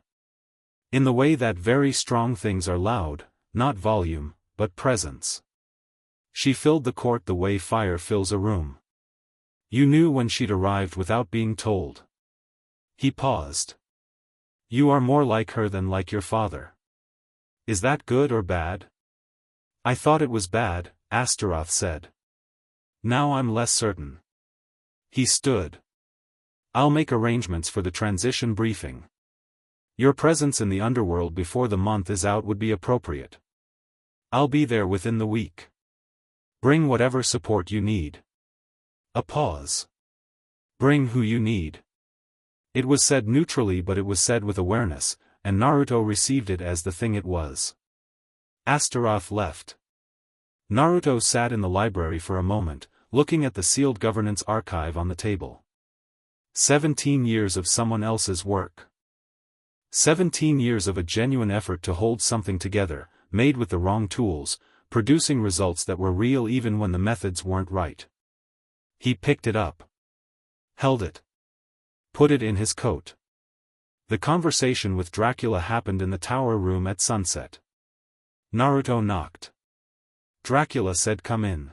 In the way that very strong things are loud, not volume, but presence. She filled the court the way fire fills a room. You knew when she'd arrived without being told. He paused. You are more like her than like your father. Is that good or bad? I thought it was bad, Astaroth said. Now I'm less certain. He stood. I'll make arrangements for the transition briefing. Your presence in the Underworld before the month is out would be appropriate. I'll be there within the week. Bring whatever support you need. A pause. Bring who you need. It was said neutrally, but it was said with awareness, and Naruto received it as the thing it was. Astaroth left. Naruto sat in the library for a moment, looking at the sealed governance archive on the table. 17 years of someone else's work. 17 years of a genuine effort to hold something together, made with the wrong tools, producing results that were real even when the methods weren't right. He picked it up. Held it. Put it in his coat. The conversation with Dracula happened in the tower room at sunset. Naruto knocked. Dracula said, "Come in."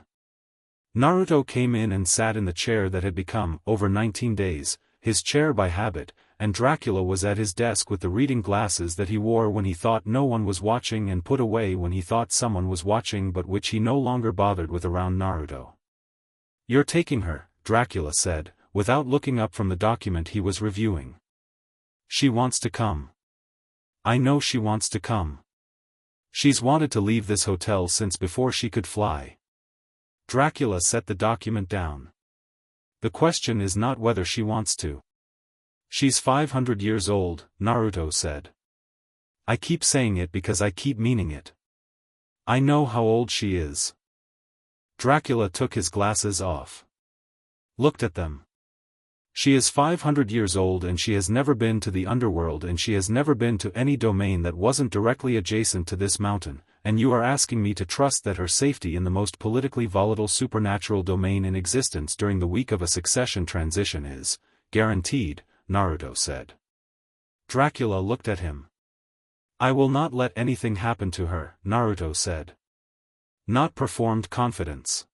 Naruto came in and sat in the chair that had become, over 19 days, his chair by habit, and Dracula was at his desk with the reading glasses that he wore when he thought no one was watching and put away when he thought someone was watching but which he no longer bothered with around Naruto. "You're taking her," Dracula said, without looking up from the document he was reviewing. "She wants to come. I know she wants to come. She's wanted to leave this hotel since before she could fly." Dracula set the document down. "The question is not whether she wants to. She's 500 years old," Naruto said. "I keep saying it because I keep meaning it. I know how old she is. Dracula took his glasses off. Looked at them. She is 500 years old and she has never been to the underworld and she has never been to any domain that wasn't directly adjacent to this mountain, and you are asking me to trust that her safety in the most politically volatile supernatural domain in existence during the week of a succession transition is guaranteed, Naruto said. Dracula looked at him. I will not let anything happen to her, Naruto said. Not performed confidence.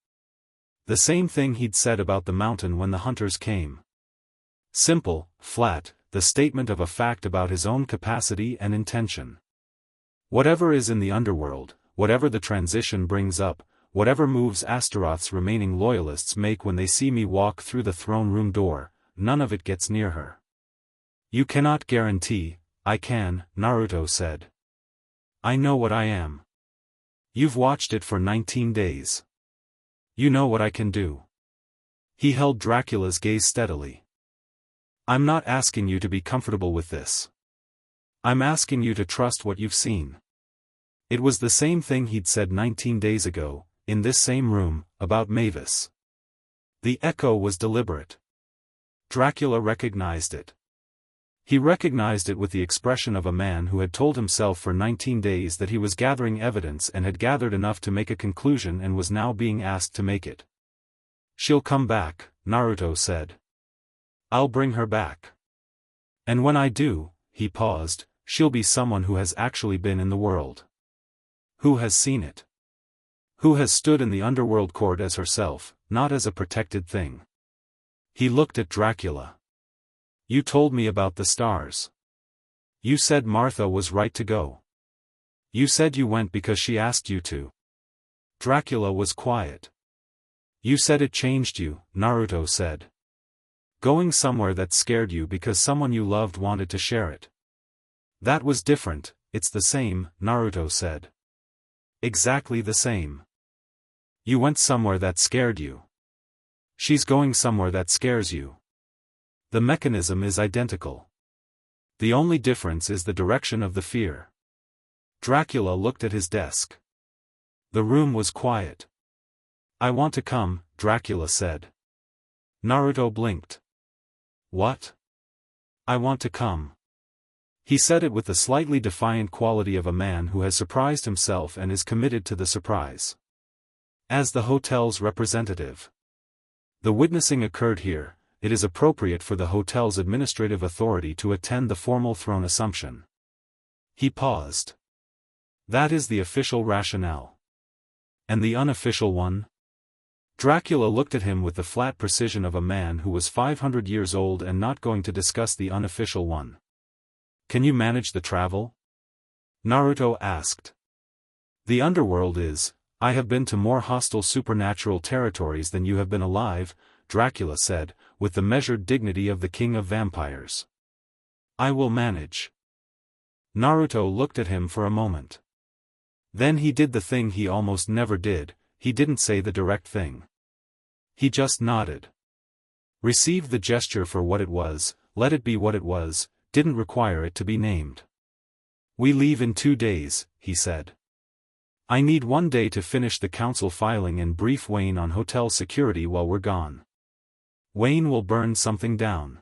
The same thing he'd said about the mountain when the hunters came. Simple, flat, the statement of a fact about his own capacity and intention. Whatever is in the underworld, whatever the transition brings up, whatever moves Astaroth's remaining loyalists make when they see me walk through the throne room door, none of it gets near her. You cannot guarantee. I can, Naruto said. I know what I am. You've watched it for 19 days. You know what I can do. He held Dracula's gaze steadily. I'm not asking you to be comfortable with this. I'm asking you to trust what you've seen. It was the same thing he'd said 19 days ago, in this same room, about Mavis. The echo was deliberate. Dracula recognized it. He recognized it with the expression of a man who had told himself for 19 days that he was gathering evidence and had gathered enough to make a conclusion and was now being asked to make it. She'll come back, Naruto said. I'll bring her back. And when I do, he paused, she'll be someone who has actually been in the world. Who has seen it. Who has stood in the underworld court as herself, not as a protected thing. He looked at Dracula. You told me about the stars. You said Martha was right to go. You said you went because she asked you to. Dracula was quiet. You said it changed you, Naruto said. Going somewhere that scared you because someone you loved wanted to share it. That was different. It's the same, Naruto said. Exactly the same. You went somewhere that scared you. She's going somewhere that scares you. The mechanism is identical. The only difference is the direction of the fear. Dracula looked at his desk. The room was quiet. I want to come, Dracula said. Naruto blinked. What? I want to come. He said it with the slightly defiant quality of a man who has surprised himself and is committed to the surprise. As the hotel's representative. The witnessing occurred here. It is appropriate for the hotel's administrative authority to attend the formal throne assumption. He paused. That is the official rationale. And the unofficial one? Dracula looked at him with the flat precision of a man who was 500 years old and not going to discuss the unofficial one. Can you manage the travel? Naruto asked. The underworld is. I have been to more hostile supernatural territories than you have been alive, Dracula said, with the measured dignity of the king of vampires. I will manage. Naruto looked at him for a moment. Then he did the thing he almost never did, he didn't say the direct thing. He just nodded. Received the gesture for what it was, let it be what it was, didn't require it to be named. We leave in 2 days, he said. I need 1 day to finish the council filing and brief Wayne on hotel security while we're gone. Wayne will burn something down.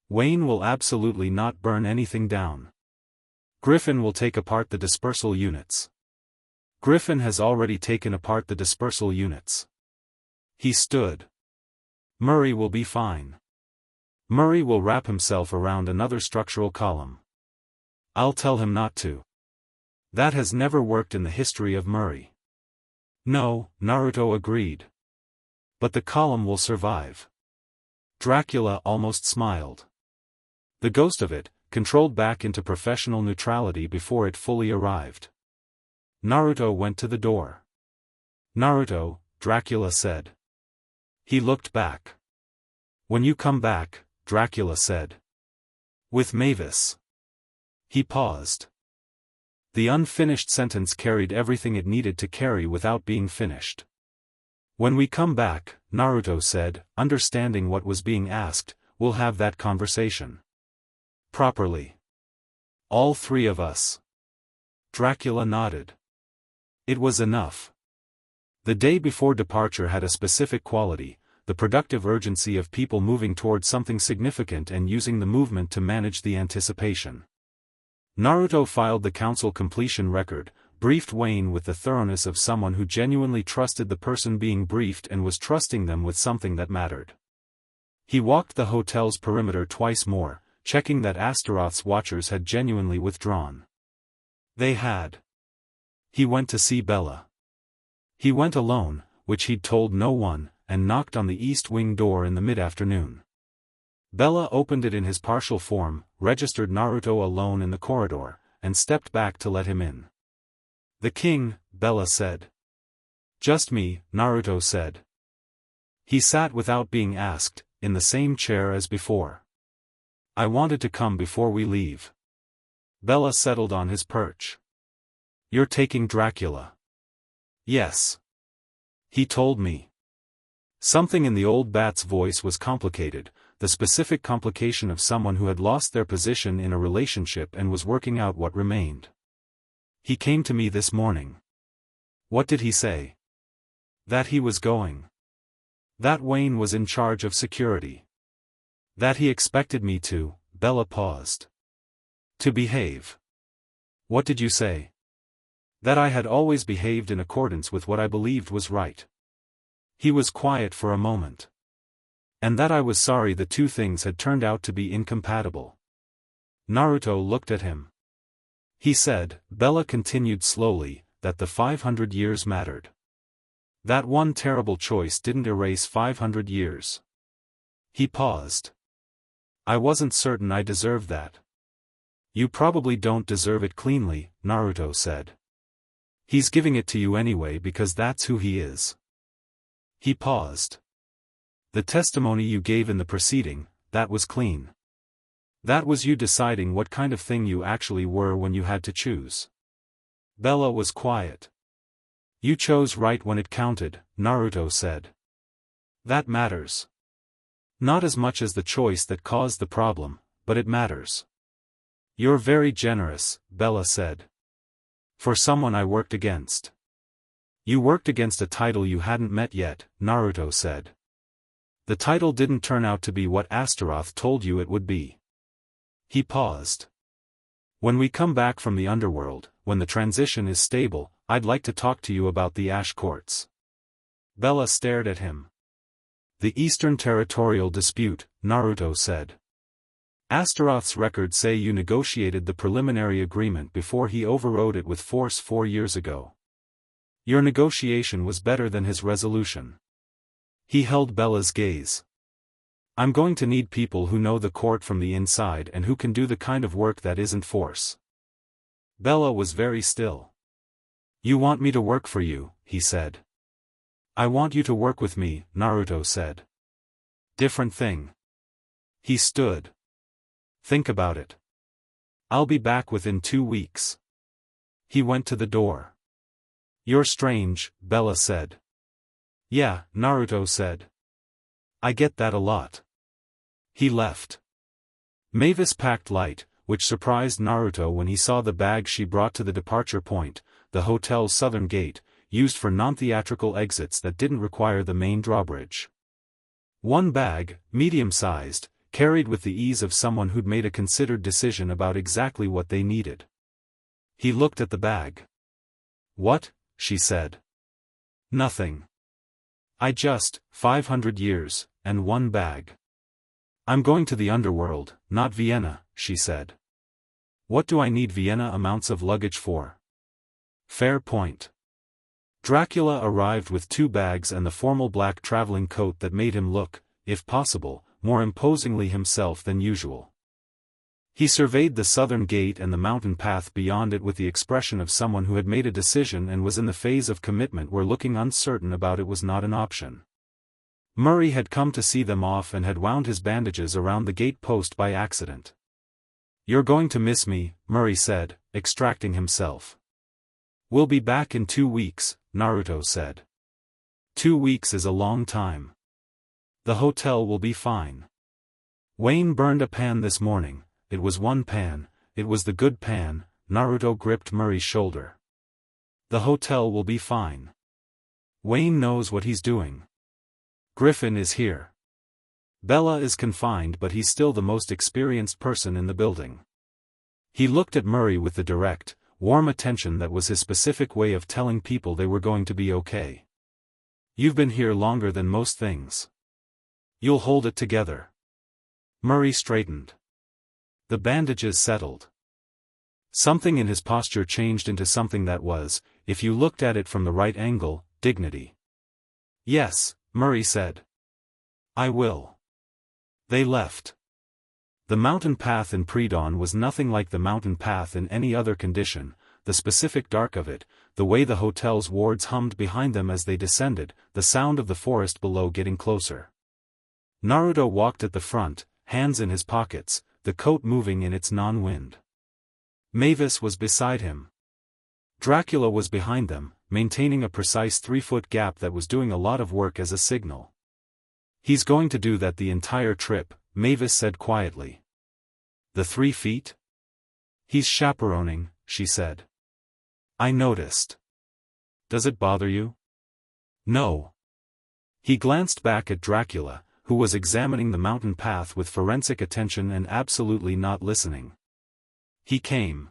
Wayne will absolutely not burn anything down. Griffin will take apart the dispersal units. Griffin has already taken apart the dispersal units. He stood. Murray will be fine. Murray will wrap himself around another structural column. I'll tell him not to. That has never worked in the history of Murray. No, Naruto agreed. But the column will survive. Dracula almost smiled. The ghost of it, controlled back into professional neutrality before it fully arrived. Naruto went to the door. Naruto, Dracula said. He looked back. When you come back, Dracula said. With Mavis. He paused. The unfinished sentence carried everything it needed to carry without being finished. When we come back, Naruto said, understanding what was being asked, we'll have that conversation. Properly. All 3 of us. Dracula nodded. It was enough. The day before departure had a specific quality, the productive urgency of people moving towards something significant and using the movement to manage the anticipation. Naruto filed the council completion record, briefed Wayne with the thoroughness of someone who genuinely trusted the person being briefed and was trusting them with something that mattered. He walked the hotel's perimeter twice more, checking that Astaroth's watchers had genuinely withdrawn. They had. He went to see Bella. He went alone, which he'd told no one, and knocked on the east wing door in the mid-afternoon. Bella opened it in his partial form, registered Naruto alone in the corridor, and stepped back to let him in. "The king," Bella said. "Just me," Naruto said. He sat without being asked, in the same chair as before. "I wanted to come before we leave." Bella settled on his perch. "You're taking Dracula." "Yes. He told me." Something in the old bat's voice was complicated, the specific complication of someone who had lost their position in a relationship and was working out what remained. "He came to me this morning." "What did he say?" "That he was going. That Wayne was in charge of security. That he expected me to." Bella paused. "To behave." "What did you say?" "That I had always behaved in accordance with what I believed was right." He was quiet for a moment. "And that I was sorry the two things had turned out to be incompatible." Naruto looked at him. "He said," Bella continued slowly, "that the 500 years mattered. That one terrible choice didn't erase 500 years. He paused. "I wasn't certain I deserved that." "You probably don't deserve it cleanly," Naruto said. "He's giving it to you anyway because that's who he is." He paused. "The testimony you gave in the proceeding, that was clean. That was you deciding what kind of thing you actually were when you had to choose." Bella was quiet. "You chose right when it counted," Naruto said. "That matters. Not as much as the choice that caused the problem, but it matters." "You're very generous," Bella said. "For someone I worked against." "You worked against a title you hadn't met yet," Naruto said. "The title didn't turn out to be what Astaroth told you it would be." He paused. "When we come back from the Underworld, when the transition is stable, I'd like to talk to you about the Ash Courts." Bella stared at him. "The Eastern Territorial Dispute," Naruto said. "Astaroth's records say you negotiated the preliminary agreement before he overrode it with force 4 years ago. Your negotiation was better than his resolution." He held Bella's gaze. "I'm going to need people who know the court from the inside and who can do the kind of work that isn't force." Bella was very still. "You want me to work for you," he said. "I want you to work with me," Naruto said. "Different thing." He stood. "Think about it. I'll be back within 2 weeks." He went to the door. "You're strange," Bella said. "Yeah," Naruto said. "I get that a lot." He left. Mavis packed light, which surprised Naruto when he saw the bag she brought to the departure point, the hotel's southern gate, used for non-theatrical exits that didn't require the main drawbridge. One bag, medium-sized, carried with the ease of someone who'd made a considered decision about exactly what they needed. He looked at the bag. "What?" she said. "Nothing. 500 years, and one bag. I'm going to the Underworld, not Vienna," she said. "What do I need Vienna amounts of luggage for?" Fair point. Dracula arrived with 2 bags and the formal black traveling coat that made him look, if possible, more imposingly himself than usual. He surveyed the southern gate and the mountain path beyond it with the expression of someone who had made a decision and was in the phase of commitment where looking uncertain about it was not an option. Murray had come to see them off and had wound his bandages around the gate post by accident. "You're going to miss me," Murray said, extracting himself. "We'll be back in 2 weeks, Naruto said. 2 weeks is a long time. The hotel will be fine. Wayne burned a pan this morning. It was one pan, it was the good pan." Naruto gripped Murray's shoulder. The hotel will be fine. Wayne knows what he's doing. Griffin is here. Bella is confined, but he's still the most experienced person in the building. He looked at Murray with the direct, warm attention that was his specific way of telling people they were going to be okay. You've been here longer than most things. You'll hold it together. Murray straightened. The bandages settled. Something in his posture changed into something that was, if you looked at it from the right angle, dignity. Yes, Murray said. I will. They left. The mountain path in pre-dawn was nothing like the mountain path in any other condition, the specific dark of it, the way the hotel's wards hummed behind them as they descended, the sound of the forest below getting closer. Naruto walked at the front, hands in his pockets, the coat moving in its non-wind. Mavis was beside him. Dracula was behind them, maintaining a precise 3-foot gap that was doing a lot of work as a signal. He's going to do that the entire trip, Mavis said quietly. The 3 feet? He's chaperoning, she said. I noticed. Does it bother you? No. He glanced back at Dracula, who was examining the mountain path with forensic attention and absolutely not listening. He came.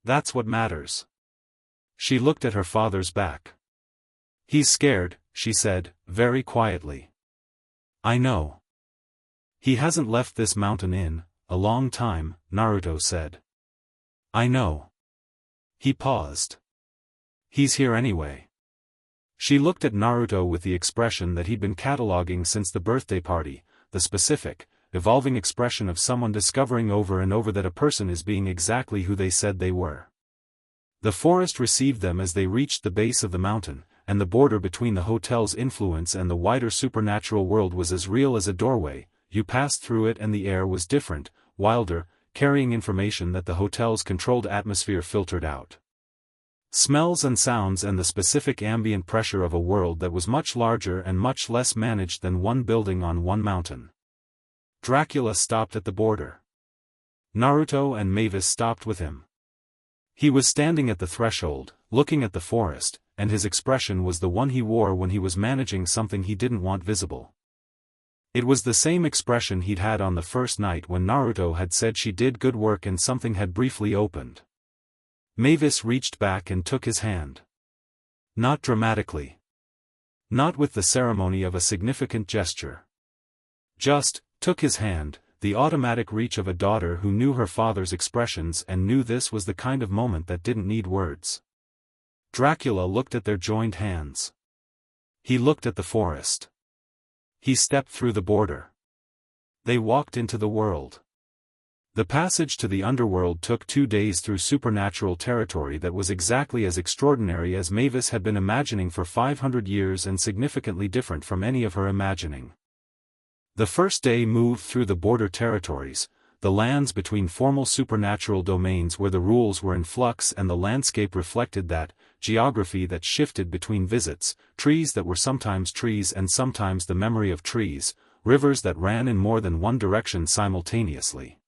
That's what matters. She looked at her father's back. He's scared, she said, very quietly. I know. He hasn't left this mountain in a long time, Naruto said. I know. He paused. He's here anyway. She looked at Naruto with the expression that he'd been cataloging since the birthday party, the specific, evolving expression of someone discovering over and over that a person is being exactly who they said they were. The forest received them as they reached the base of the mountain, and the border between the hotel's influence and the wider supernatural world was as real as a doorway. You passed through it and the air was different, wilder, carrying information that the hotel's controlled atmosphere filtered out. Smells and sounds and the specific ambient pressure of a world that was much larger and much less managed than one building on one mountain. Dracula stopped at the border. Naruto and Mavis stopped with him. He was standing at the threshold, looking at the forest, and his expression was the one he wore when he was managing something he didn't want visible. It was the same expression he'd had on the first night when Naruto had said she did good work and something had briefly opened. Mavis reached back and took his hand. Not dramatically. Not with the ceremony of a significant gesture. Just, took his hand, the automatic reach of a daughter who knew her father's expressions and knew this was the kind of moment that didn't need words. Dracula looked at their joined hands. He looked at the forest. He stepped through the border. They walked into the world. The passage to the underworld took 2 days through supernatural territory that was exactly as extraordinary as Mavis had been imagining for 500 years and significantly different from any of her imagining. The first day moved through the border territories, the lands between formal supernatural domains where the rules were in flux and the landscape reflected that, geography that shifted between visits, trees that were sometimes trees and sometimes the memory of trees, rivers that ran in more than one direction simultaneously.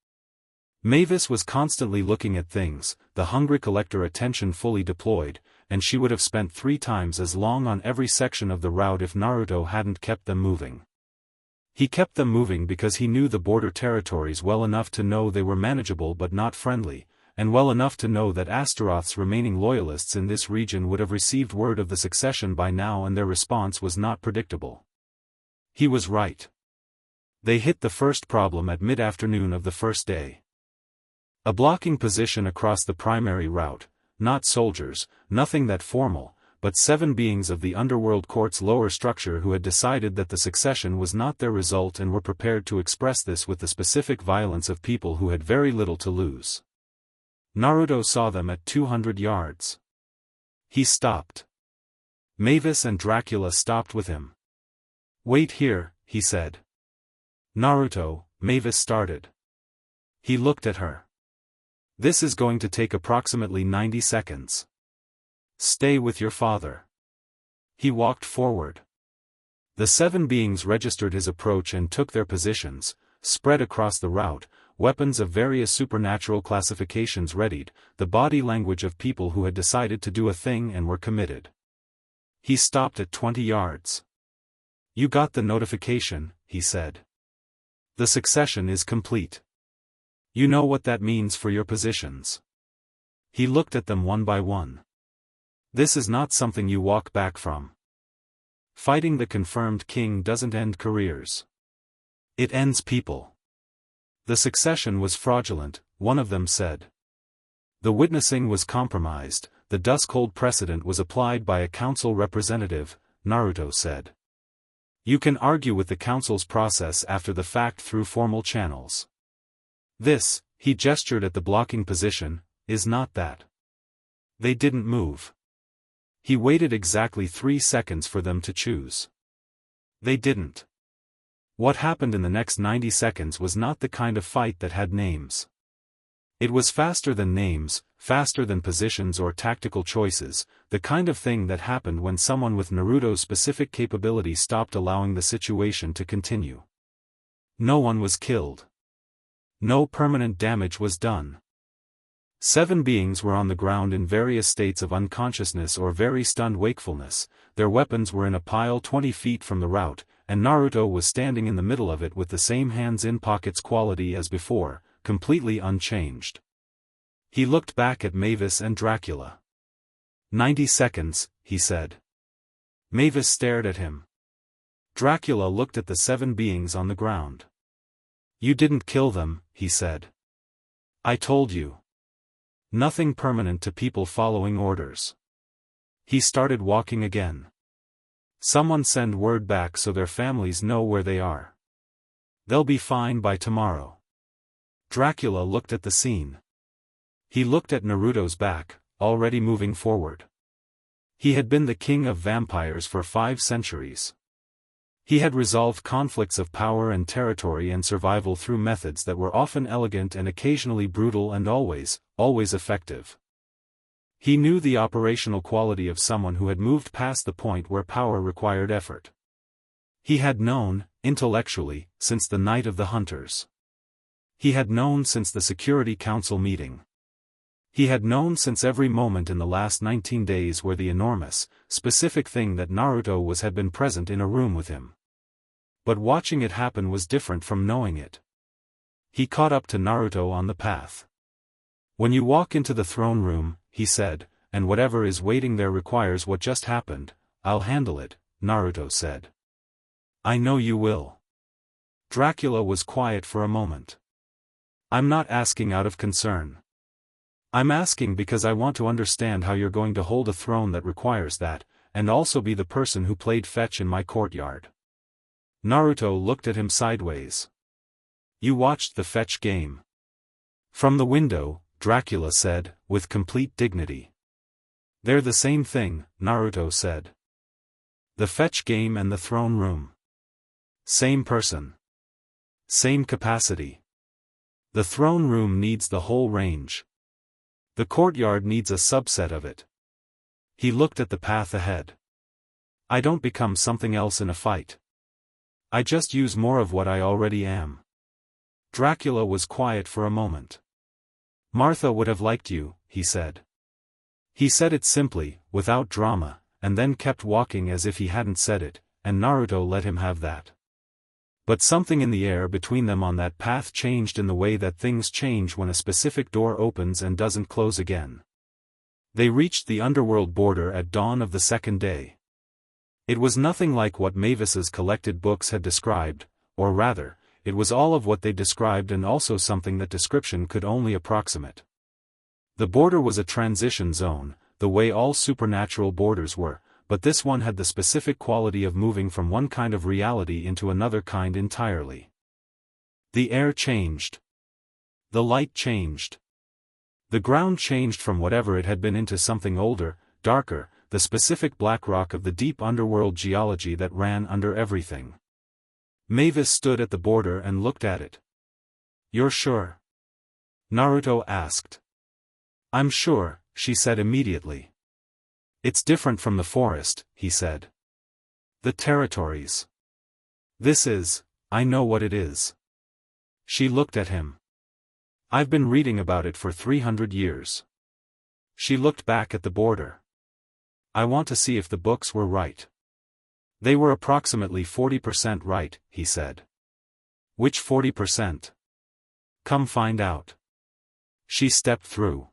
Mavis was constantly looking at things, the hungry collector attention fully deployed, and she would have spent 3 times as long on every section of the route if Naruto hadn't kept them moving. He kept them moving because he knew the border territories well enough to know they were manageable but not friendly, and well enough to know that Astaroth's remaining loyalists in this region would have received word of the succession by now and their response was not predictable. He was right. They hit the first problem at mid-afternoon of the first day. A blocking position across the primary route, not soldiers, nothing that formal, but 7 beings of the Underworld Court's lower structure who had decided that the succession was not their result and were prepared to express this with the specific violence of people who had very little to lose. Naruto saw them at 200 yards. He stopped. Mavis and Dracula stopped with him. Wait here, he said. Naruto, Mavis started. He looked at her. This is going to take approximately 90 seconds. Stay with your father. He walked forward. The 7 beings registered his approach and took their positions, spread across the route, weapons of various supernatural classifications readied, the body language of people who had decided to do a thing and were committed. He stopped at 20 yards. "You got the notification," he said. "The succession is complete. You know what that means for your positions." He looked at them one by one. "This is not something you walk back from. Fighting the confirmed king doesn't end careers. It ends people." The succession was fraudulent, one of them said. The witnessing was compromised, the dusk-hold precedent was applied by a council representative, Naruto said. You can argue with the council's process after the fact through formal channels. This, he gestured at the blocking position, is not that. They didn't move. He waited exactly 3 seconds for them to choose. They didn't. What happened in the next 90 seconds was not the kind of fight that had names. It was faster than names, faster than positions or tactical choices, the kind of thing that happened when someone with Naruto's specific capability stopped allowing the situation to continue. No one was killed. No permanent damage was done. 7 beings were on the ground in various states of unconsciousness or very stunned wakefulness, their weapons were in a pile 20 feet from the route, and Naruto was standing in the middle of it with the same hands-in-pockets quality as before, completely unchanged. He looked back at Mavis and Dracula. 90 seconds, he said. Mavis stared at him. Dracula looked at the 7 beings on the ground. You didn't kill them, he said. I told you. Nothing permanent to people following orders. He started walking again. Someone send word back so their families know where they are. They'll be fine by tomorrow. Dracula looked at the scene. He looked at Naruto's back, already moving forward. He had been the king of vampires for 5 centuries. He had resolved conflicts of power and territory and survival through methods that were often elegant and occasionally brutal and always effective. He knew the operational quality of someone who had moved past the point where power required effort. He had known, intellectually, since the night of the hunters. He had known since the Security Council meeting. He had known since every moment in the last 19 days where the enormous, specific thing that Naruto was had been present in a room with him. But watching it happen was different from knowing it. He caught up to Naruto on the path. When you walk into the throne room, he said, and whatever is waiting there requires what just happened, I'll handle it, Naruto said. I know you will. Dracula was quiet for a moment. I'm not asking out of concern. I'm asking because I want to understand how you're going to hold a throne that requires that, and also be the person who played fetch in my courtyard. Naruto looked at him sideways. You watched the fetch game. From the window, Dracula said, with complete dignity. They're the same thing, Naruto said. The fetch game and the throne room. Same person. Same capacity. The throne room needs the whole range. The courtyard needs a subset of it. He looked at the path ahead. I don't become something else in a fight. I just use more of what I already am. Dracula was quiet for a moment. Martha would have liked you, he said. He said it simply, without drama, and then kept walking as if he hadn't said it, and Naruto let him have that. But something in the air between them on that path changed in the way that things change when a specific door opens and doesn't close again. They reached the Underworld border at dawn of the second day. It was nothing like what Mavis's collected books had described, or rather, it was all of what they described and also something that description could only approximate. The border was a transition zone, the way all supernatural borders were, but this one had the specific quality of moving from one kind of reality into another kind entirely. The air changed. The light changed. The ground changed from whatever it had been into something older, darker, the specific black rock of the deep underworld geology that ran under everything. Mavis stood at the border and looked at it. You're sure? Naruto asked. I'm sure, she said immediately. It's different from the forest, he said. The territories. This is, I know what it is. She looked at him. I've been reading about it for 300 years. She looked back at the border. I want to see if the books were right. They were approximately 40% right, he said. Which 40%? Come find out. She stepped through.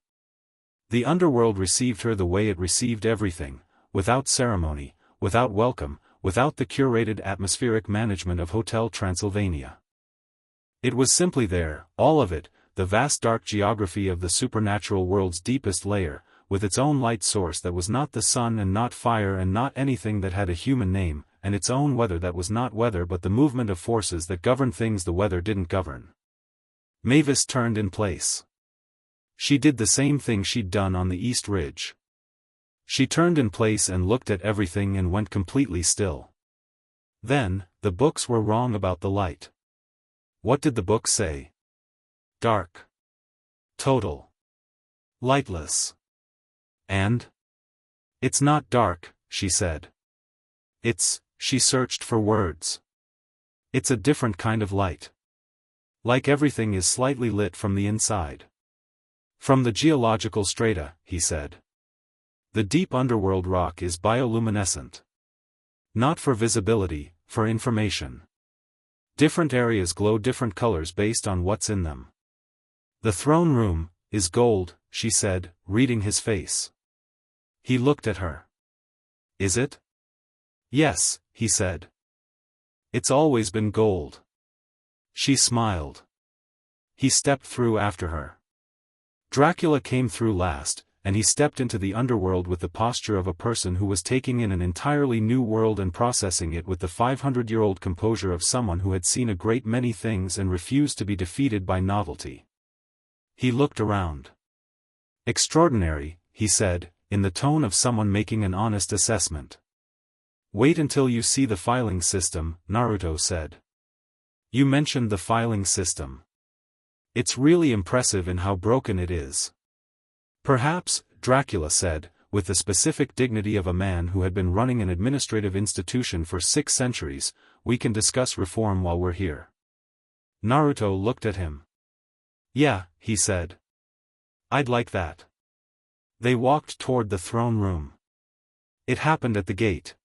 The underworld received her the way it received everything, without ceremony, without welcome, without the curated atmospheric management of Hotel Transylvania. It was simply there, all of it, the vast dark geography of the supernatural world's deepest layer, with its own light source that was not the sun and not fire and not anything that had a human name, and its own weather that was not weather but the movement of forces that governed things the weather didn't govern. Mavis turned in place. She did the same thing she'd done on the East Ridge. She turned in place and looked at everything and went completely still. Then, the books were wrong about the light. What did the book say? Dark. Total. Lightless. And? It's not dark, she said. She searched for words. It's a different kind of light. Like everything is slightly lit from the inside. From the geological strata, he said. The deep underworld rock is bioluminescent. Not for visibility, for information. Different areas glow different colors based on what's in them. The throne room is gold, she said, reading his face. He looked at her. Is it? Yes, he said. It's always been gold. She smiled. He stepped through after her. Dracula came through last, and he stepped into the underworld with the posture of a person who was taking in an entirely new world and processing it with the 500-year-old composure of someone who had seen a great many things and refused to be defeated by novelty. He looked around. Extraordinary, he said, in the tone of someone making an honest assessment. Wait until you see the filing system, Naruto said. You mentioned the filing system. It's really impressive in how broken it is. Perhaps, Dracula said, with the specific dignity of a man who had been running an administrative institution for 6 centuries, we can discuss reform while we're here. Naruto looked at him. Yeah, he said. I'd like that. They walked toward the throne room. It happened at the gate.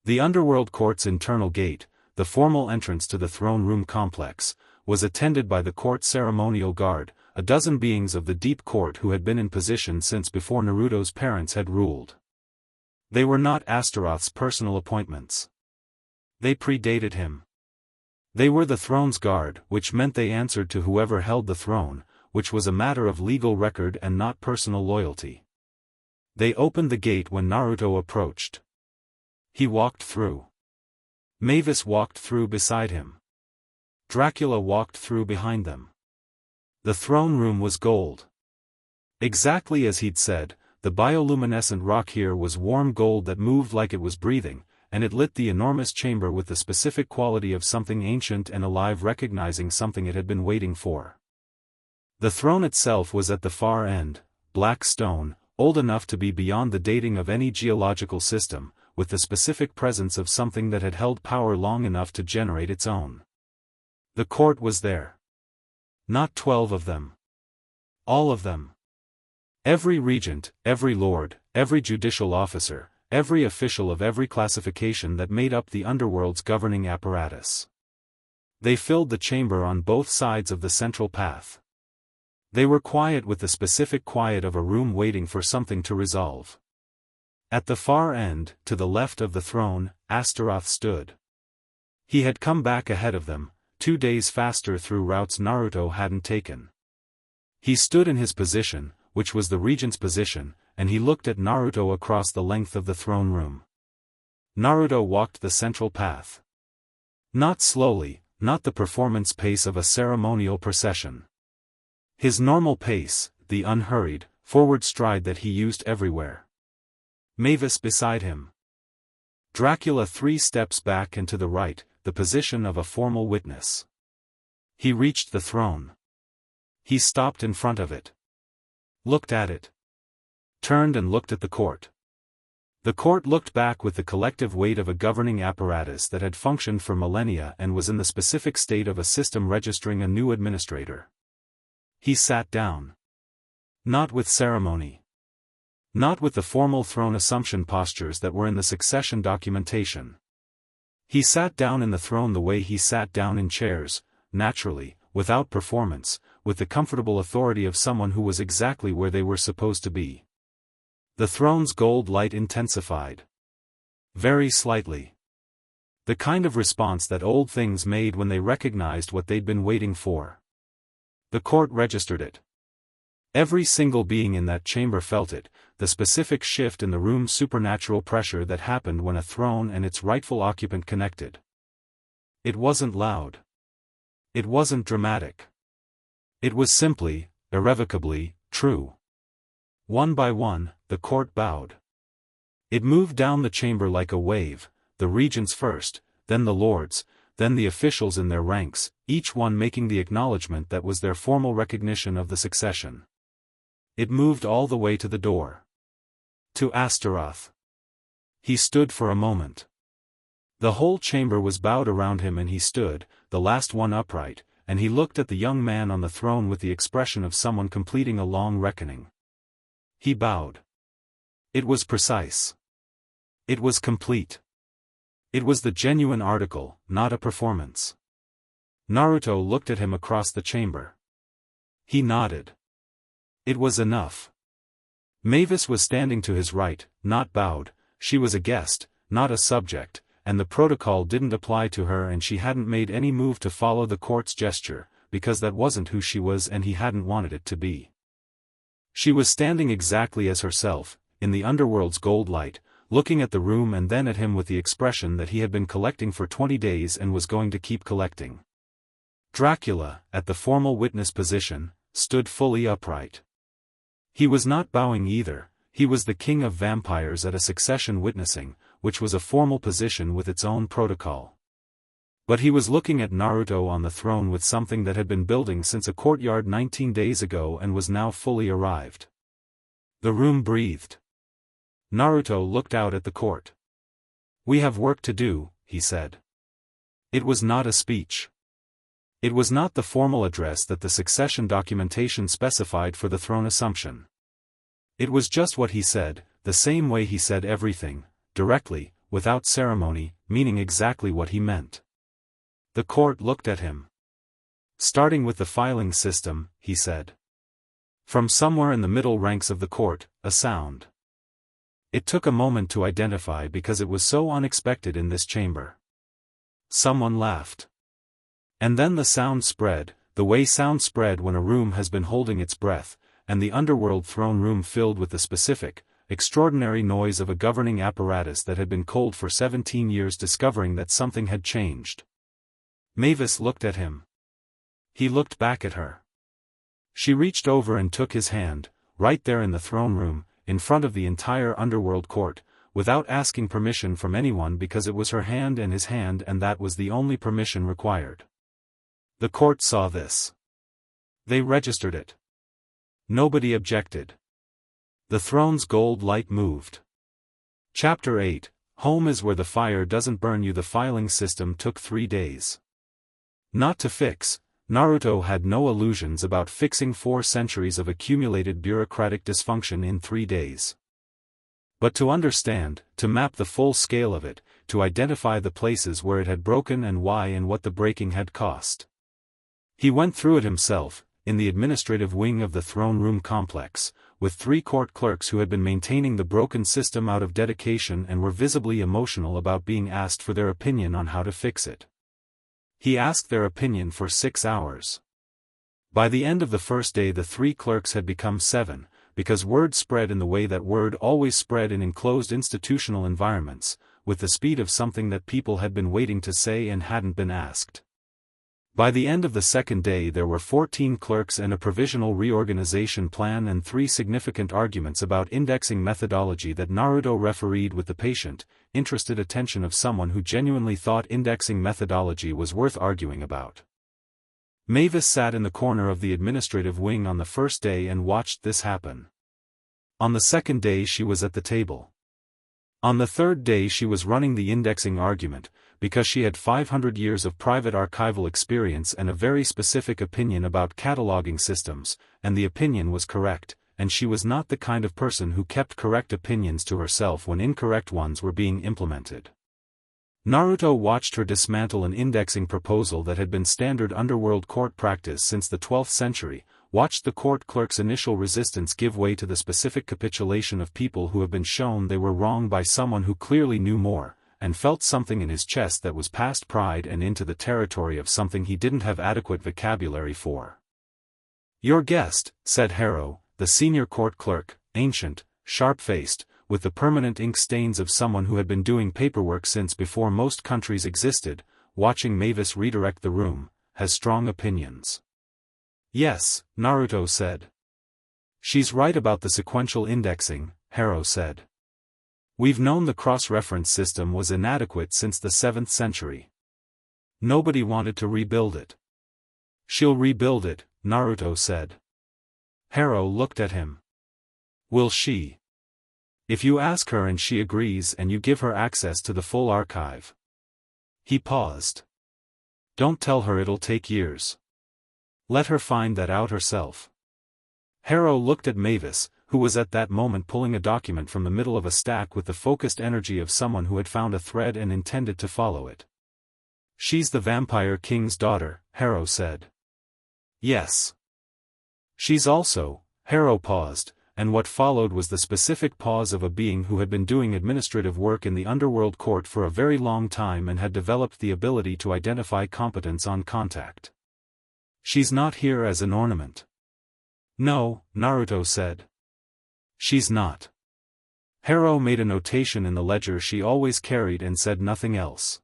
The underworld court's internal gate, the formal entrance to the throne room complex, was attended by the court ceremonial guard, a dozen beings of the deep court who had been in position since before Naruto's parents had ruled. They were not Astaroth's personal appointments. They predated him. They were the throne's guard, which meant they answered to whoever held the throne, which was a matter of legal record and not personal loyalty. They opened the gate when Naruto approached. He walked through. Mavis walked through beside him. Dracula walked through behind them. The throne room was gold. Exactly as he'd said, the bioluminescent rock here was warm gold that moved like it was breathing, and it lit the enormous chamber with the specific quality of something ancient and alive, recognizing something it had been waiting for. The throne itself was at the far end, black stone, old enough to be beyond the dating of any geological system, with the specific presence of something that had held power long enough to generate its own. The court was there. Not 12 of them. All of them. Every regent, every lord, every judicial officer, every official of every classification that made up the underworld's governing apparatus. They filled the chamber on both sides of the central path. They were quiet with the specific quiet of a room waiting for something to resolve. At the far end, to the left of the throne, Astaroth stood. He had come back ahead of them, 2 days faster through routes Naruto hadn't taken. He stood in his position, which was the regent's position, and he looked at Naruto across the length of the throne room. Naruto walked the central path. Not slowly, not the performance pace of a ceremonial procession. His normal pace, the unhurried, forward stride that he used everywhere. Mavis beside him. Dracula 3 steps back and to the right, the position of a formal witness. He reached the throne. He stopped in front of it. Looked at it. Turned and looked at the court. The court looked back with the collective weight of a governing apparatus that had functioned for millennia and was in the specific state of a system registering a new administrator. He sat down. Not with ceremony. Not with the formal throne assumption postures that were in the succession documentation. He sat down in the throne the way he sat down in chairs, naturally, without performance, with the comfortable authority of someone who was exactly where they were supposed to be. The throne's gold light intensified. Very slightly. The kind of response that old things made when they recognized what they'd been waiting for. The court registered it. Every single being in that chamber felt it, the specific shift in the room's supernatural pressure that happened when a throne and its rightful occupant connected. It wasn't loud. It wasn't dramatic. It was simply, irrevocably, true. One by one, the court bowed. It moved down the chamber like a wave, the regents first, then the lords, then the officials in their ranks, each one making the acknowledgement that was their formal recognition of the succession. It moved all the way to the door. To Astaroth. He stood for a moment. The whole chamber was bowed around him and he stood, the last one upright, and he looked at the young man on the throne with the expression of someone completing a long reckoning. He bowed. It was precise. It was complete. It was the genuine article, not a performance. Naruto looked at him across the chamber. He nodded. It was enough. Mavis was standing to his right, not bowed, she was a guest, not a subject, and the protocol didn't apply to her and she hadn't made any move to follow the court's gesture, because that wasn't who she was and he hadn't wanted it to be. She was standing exactly as herself, in the underworld's gold light, looking at the room and then at him with the expression that he had been collecting for 20 days and was going to keep collecting. Dracula, at the formal witness position, stood fully upright. He was not bowing either, he was the king of vampires at a succession witnessing, which was a formal position with its own protocol. But he was looking at Naruto on the throne with something that had been building since a courtyard 19 days ago and was now fully arrived. The room breathed. Naruto looked out at the court. "We have work to do," he said. It was not a speech. It was not the formal address that the succession documentation specified for the throne assumption. It was just what he said, the same way he said everything, directly, without ceremony, meaning exactly what he meant. The court looked at him. "Starting with the filing system," he said. From somewhere in the middle ranks of the court, a sound. It took a moment to identify because it was so unexpected in this chamber. Someone laughed. And then the sound spread, the way sound spread when a room has been holding its breath, and the underworld throne room filled with the specific, extraordinary noise of a governing apparatus that had been cold for 17 years discovering that something had changed. Mavis looked at him. He looked back at her. She reached over and took his hand, right there in the throne room, in front of the entire underworld court, without asking permission from anyone because it was her hand and his hand and that was the only permission required. The court saw this. They registered it. Nobody objected. The throne's gold light moved. Chapter 8, Home is where the fire doesn't burn you. The filing system took 3 days. Not to fix, Naruto had no illusions about fixing 4 centuries of accumulated bureaucratic dysfunction in 3 days. But to understand, to map the full scale of it, to identify the places where it had broken and why and what the breaking had cost. He went through it himself, in the administrative wing of the throne room complex, with 3 court clerks who had been maintaining the broken system out of dedication and were visibly emotional about being asked for their opinion on how to fix it. He asked their opinion for 6 hours. By the end of the first day the 3 clerks had become 7, because word spread in the way that word always spread in enclosed institutional environments, with the speed of something that people had been waiting to say and hadn't been asked. By the end of the second day there were 14 clerks and a provisional reorganization plan and 3 significant arguments about indexing methodology that Naruto refereed with the patient, interested attention of someone who genuinely thought indexing methodology was worth arguing about. Mavis sat in the corner of the administrative wing on the first day and watched this happen. On the second day she was at the table. On the third day she was running the indexing argument, because she had 500 years of private archival experience and a very specific opinion about cataloging systems, and the opinion was correct, and she was not the kind of person who kept correct opinions to herself when incorrect ones were being implemented. Naruto watched her dismantle an indexing proposal that had been standard underworld court practice since the 12th century, watched the court clerk's initial resistance give way to the specific capitulation of people who have been shown they were wrong by someone who clearly knew more, and felt something in his chest that was past pride and into the territory of something he didn't have adequate vocabulary for. "Your guest," said Harrow, the senior court clerk, ancient, sharp-faced, with the permanent ink stains of someone who had been doing paperwork since before most countries existed, watching Mavis redirect the room, "has strong opinions." "Yes," Naruto said. "She's right about the sequential indexing," Harrow said. "We've known the cross-reference system was inadequate since the 7th century. Nobody wanted to rebuild it." "She'll rebuild it," Naruto said. Harrow looked at him. "Will she? If you ask her and she agrees and you give her access to the full archive." He paused. "Don't tell her it'll take years. Let her find that out herself." Harrow looked at Mavis, who was at that moment pulling a document from the middle of a stack with the focused energy of someone who had found a thread and intended to follow it. "She's the Vampire King's daughter," Harrow said. "Yes. She's also," Harrow paused, and what followed was the specific pause of a being who had been doing administrative work in the underworld court for a very long time and had developed the ability to identify competence on contact. "She's not here as an ornament." "No," Naruto said. "She's not." Harrow made a notation in the ledger she always carried and said nothing else.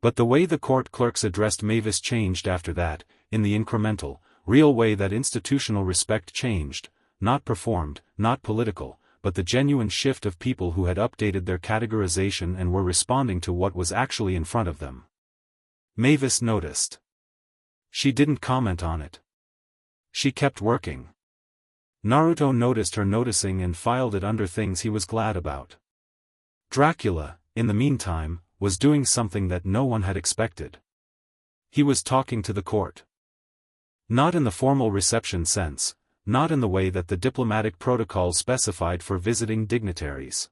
But the way the court clerks addressed Mavis changed after that, in the incremental, real way that institutional respect changed, not performed, not political, but the genuine shift of people who had updated their categorization and were responding to what was actually in front of them. Mavis noticed. She didn't comment on it. She kept working. Naruto noticed her noticing and filed it under things he was glad about. Dracula, in the meantime, was doing something that no one had expected. He was talking to the court. Not in the formal reception sense, not in the way that the diplomatic protocol specified for visiting dignitaries.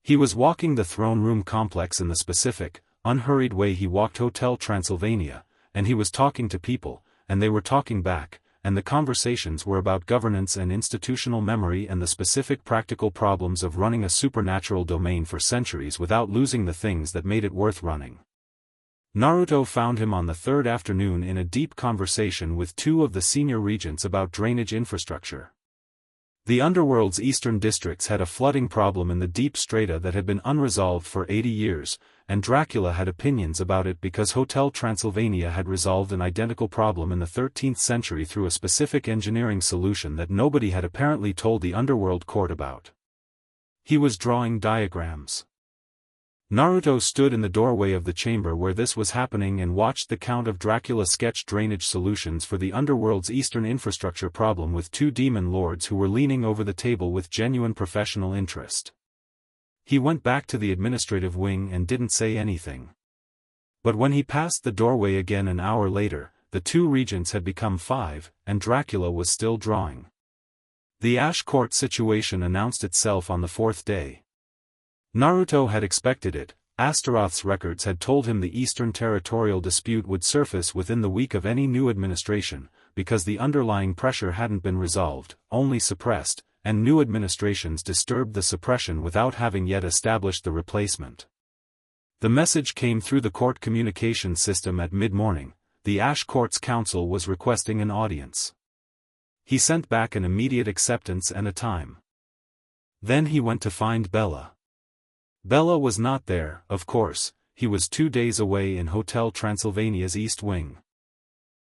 He was walking the throne room complex in the specific, unhurried way he walked Hotel Transylvania, and he was talking to people, and they were talking back, and the conversations were about governance and institutional memory and the specific practical problems of running a supernatural domain for centuries without losing the things that made it worth running. Naruto found him on the third afternoon in a deep conversation with two of the senior regents about drainage infrastructure. The underworld's eastern districts had a flooding problem in the deep strata that had been unresolved for 80 years, and Dracula had opinions about it because Hotel Transylvania had resolved an identical problem in the 13th century through a specific engineering solution that nobody had apparently told the underworld court about. He was drawing diagrams. Naruto stood in the doorway of the chamber where this was happening and watched the Count of Dracula sketch drainage solutions for the underworld's eastern infrastructure problem with two demon lords who were leaning over the table with genuine professional interest. He went back to the administrative wing and didn't say anything. But when he passed the doorway again an hour later, the two regents had become 5, and Dracula was still drawing. The Ash Court situation announced itself on the 4th day. Naruto had expected it. Astaroth's records had told him the Eastern territorial dispute would surface within the week of any new administration, because the underlying pressure hadn't been resolved, only suppressed, and new administrations disturbed the suppression without having yet established the replacement. The message came through the court communication system at mid-morning. The Ash Court's counsel was requesting an audience. He sent back an immediate acceptance and a time. Then he went to find Bella. Bella was not there, of course. He was 2 days away in Hotel Transylvania's East Wing.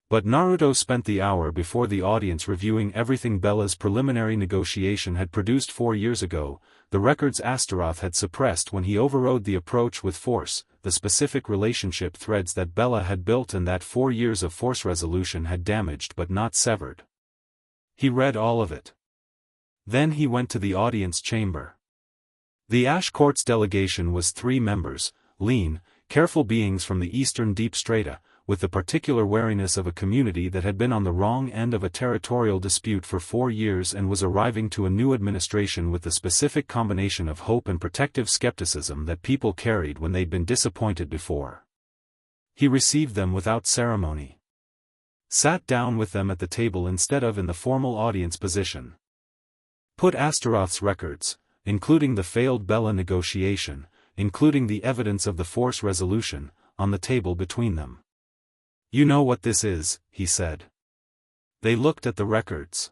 But Naruto spent the hour before the audience reviewing everything Bella's preliminary negotiation had produced 4 years ago, the records Astaroth had suppressed when he overrode the approach with force, the specific relationship threads that Bella had built and that 4 years of force resolution had damaged but not severed. He read all of it. Then he went to the audience chamber. The Ash Court's delegation was 3 members, lean, careful beings from the eastern deep strata, with the particular wariness of a community that had been on the wrong end of a territorial dispute for 4 years and was arriving to a new administration with the specific combination of hope and protective skepticism that people carried when they'd been disappointed before. He received them without ceremony. Sat down with them at the table instead of in the formal audience position. Put Astaroth's records, including the failed Bella negotiation, including the evidence of the Force resolution, on the table between them. "You know what this is," he said. They looked at the records.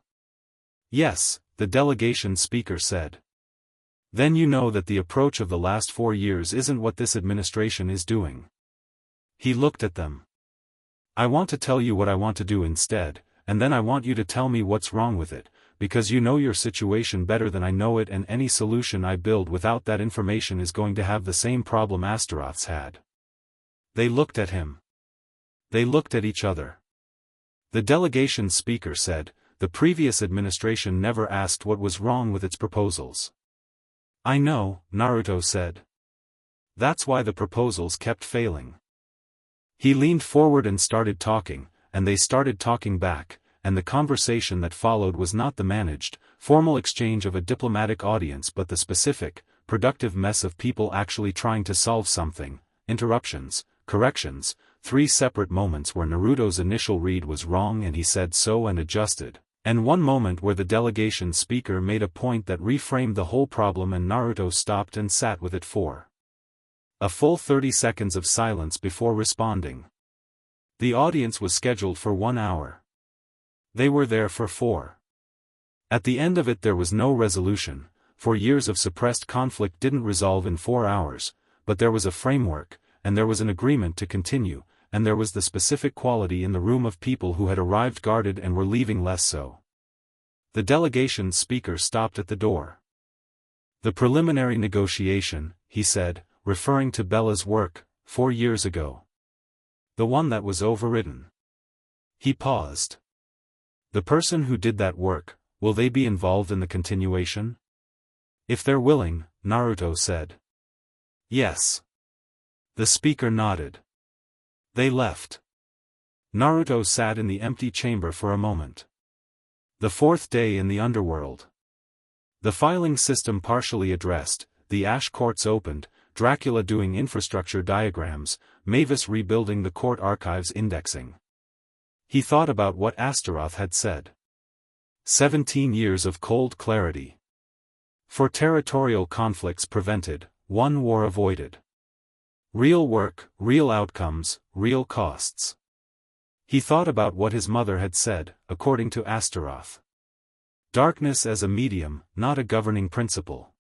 "Yes," the delegation speaker said. "Then you know that the approach of the last 4 years isn't what this administration is doing." He looked at them. "I want to tell you what I want to do instead, and then I want you to tell me what's wrong with it, because you know your situation better than I know it, and any solution I build without that information is going to have the same problem Astaroth's had." They looked at him. They looked at each other. The delegation speaker said, "The previous administration never asked what was wrong with its proposals." "I know," Naruto said. "That's why the proposals kept failing." He leaned forward and started talking, and they started talking back, and the conversation that followed was not the managed, formal exchange of a diplomatic audience but the specific, productive mess of people actually trying to solve something. Interruptions, corrections, 3 separate moments where Naruto's initial read was wrong and he said so and adjusted, and 1 moment where the delegation speaker made a point that reframed the whole problem and Naruto stopped and sat with it for a full 30 seconds of silence before responding. The audience was scheduled for 1 hour. They were there for 4. At the end of it there was no resolution, for years of suppressed conflict didn't resolve in 4 hours, but there was a framework, and there was an agreement to continue, and there was the specific quality in the room of people who had arrived guarded and were leaving less so. The delegation speaker stopped at the door. "The preliminary negotiation," he said, referring to Bella's work, 4 years ago. "The one that was overridden." He paused. "The person who did that work, will they be involved in the continuation?" "If they're willing," Naruto said. "Yes." The speaker nodded. They left. Naruto sat in the empty chamber for a moment. The 4th day in the Underworld. The filing system partially addressed, the Ash Courts opened, Dracula doing infrastructure diagrams, Mavis rebuilding the court archives indexing. He thought about what Astaroth had said. 17 years of cold clarity. For territorial conflicts prevented, 1 war avoided. Real work, real outcomes, real costs. He thought about what his mother had said, according to Astaroth. Darkness as a medium, not a governing principle.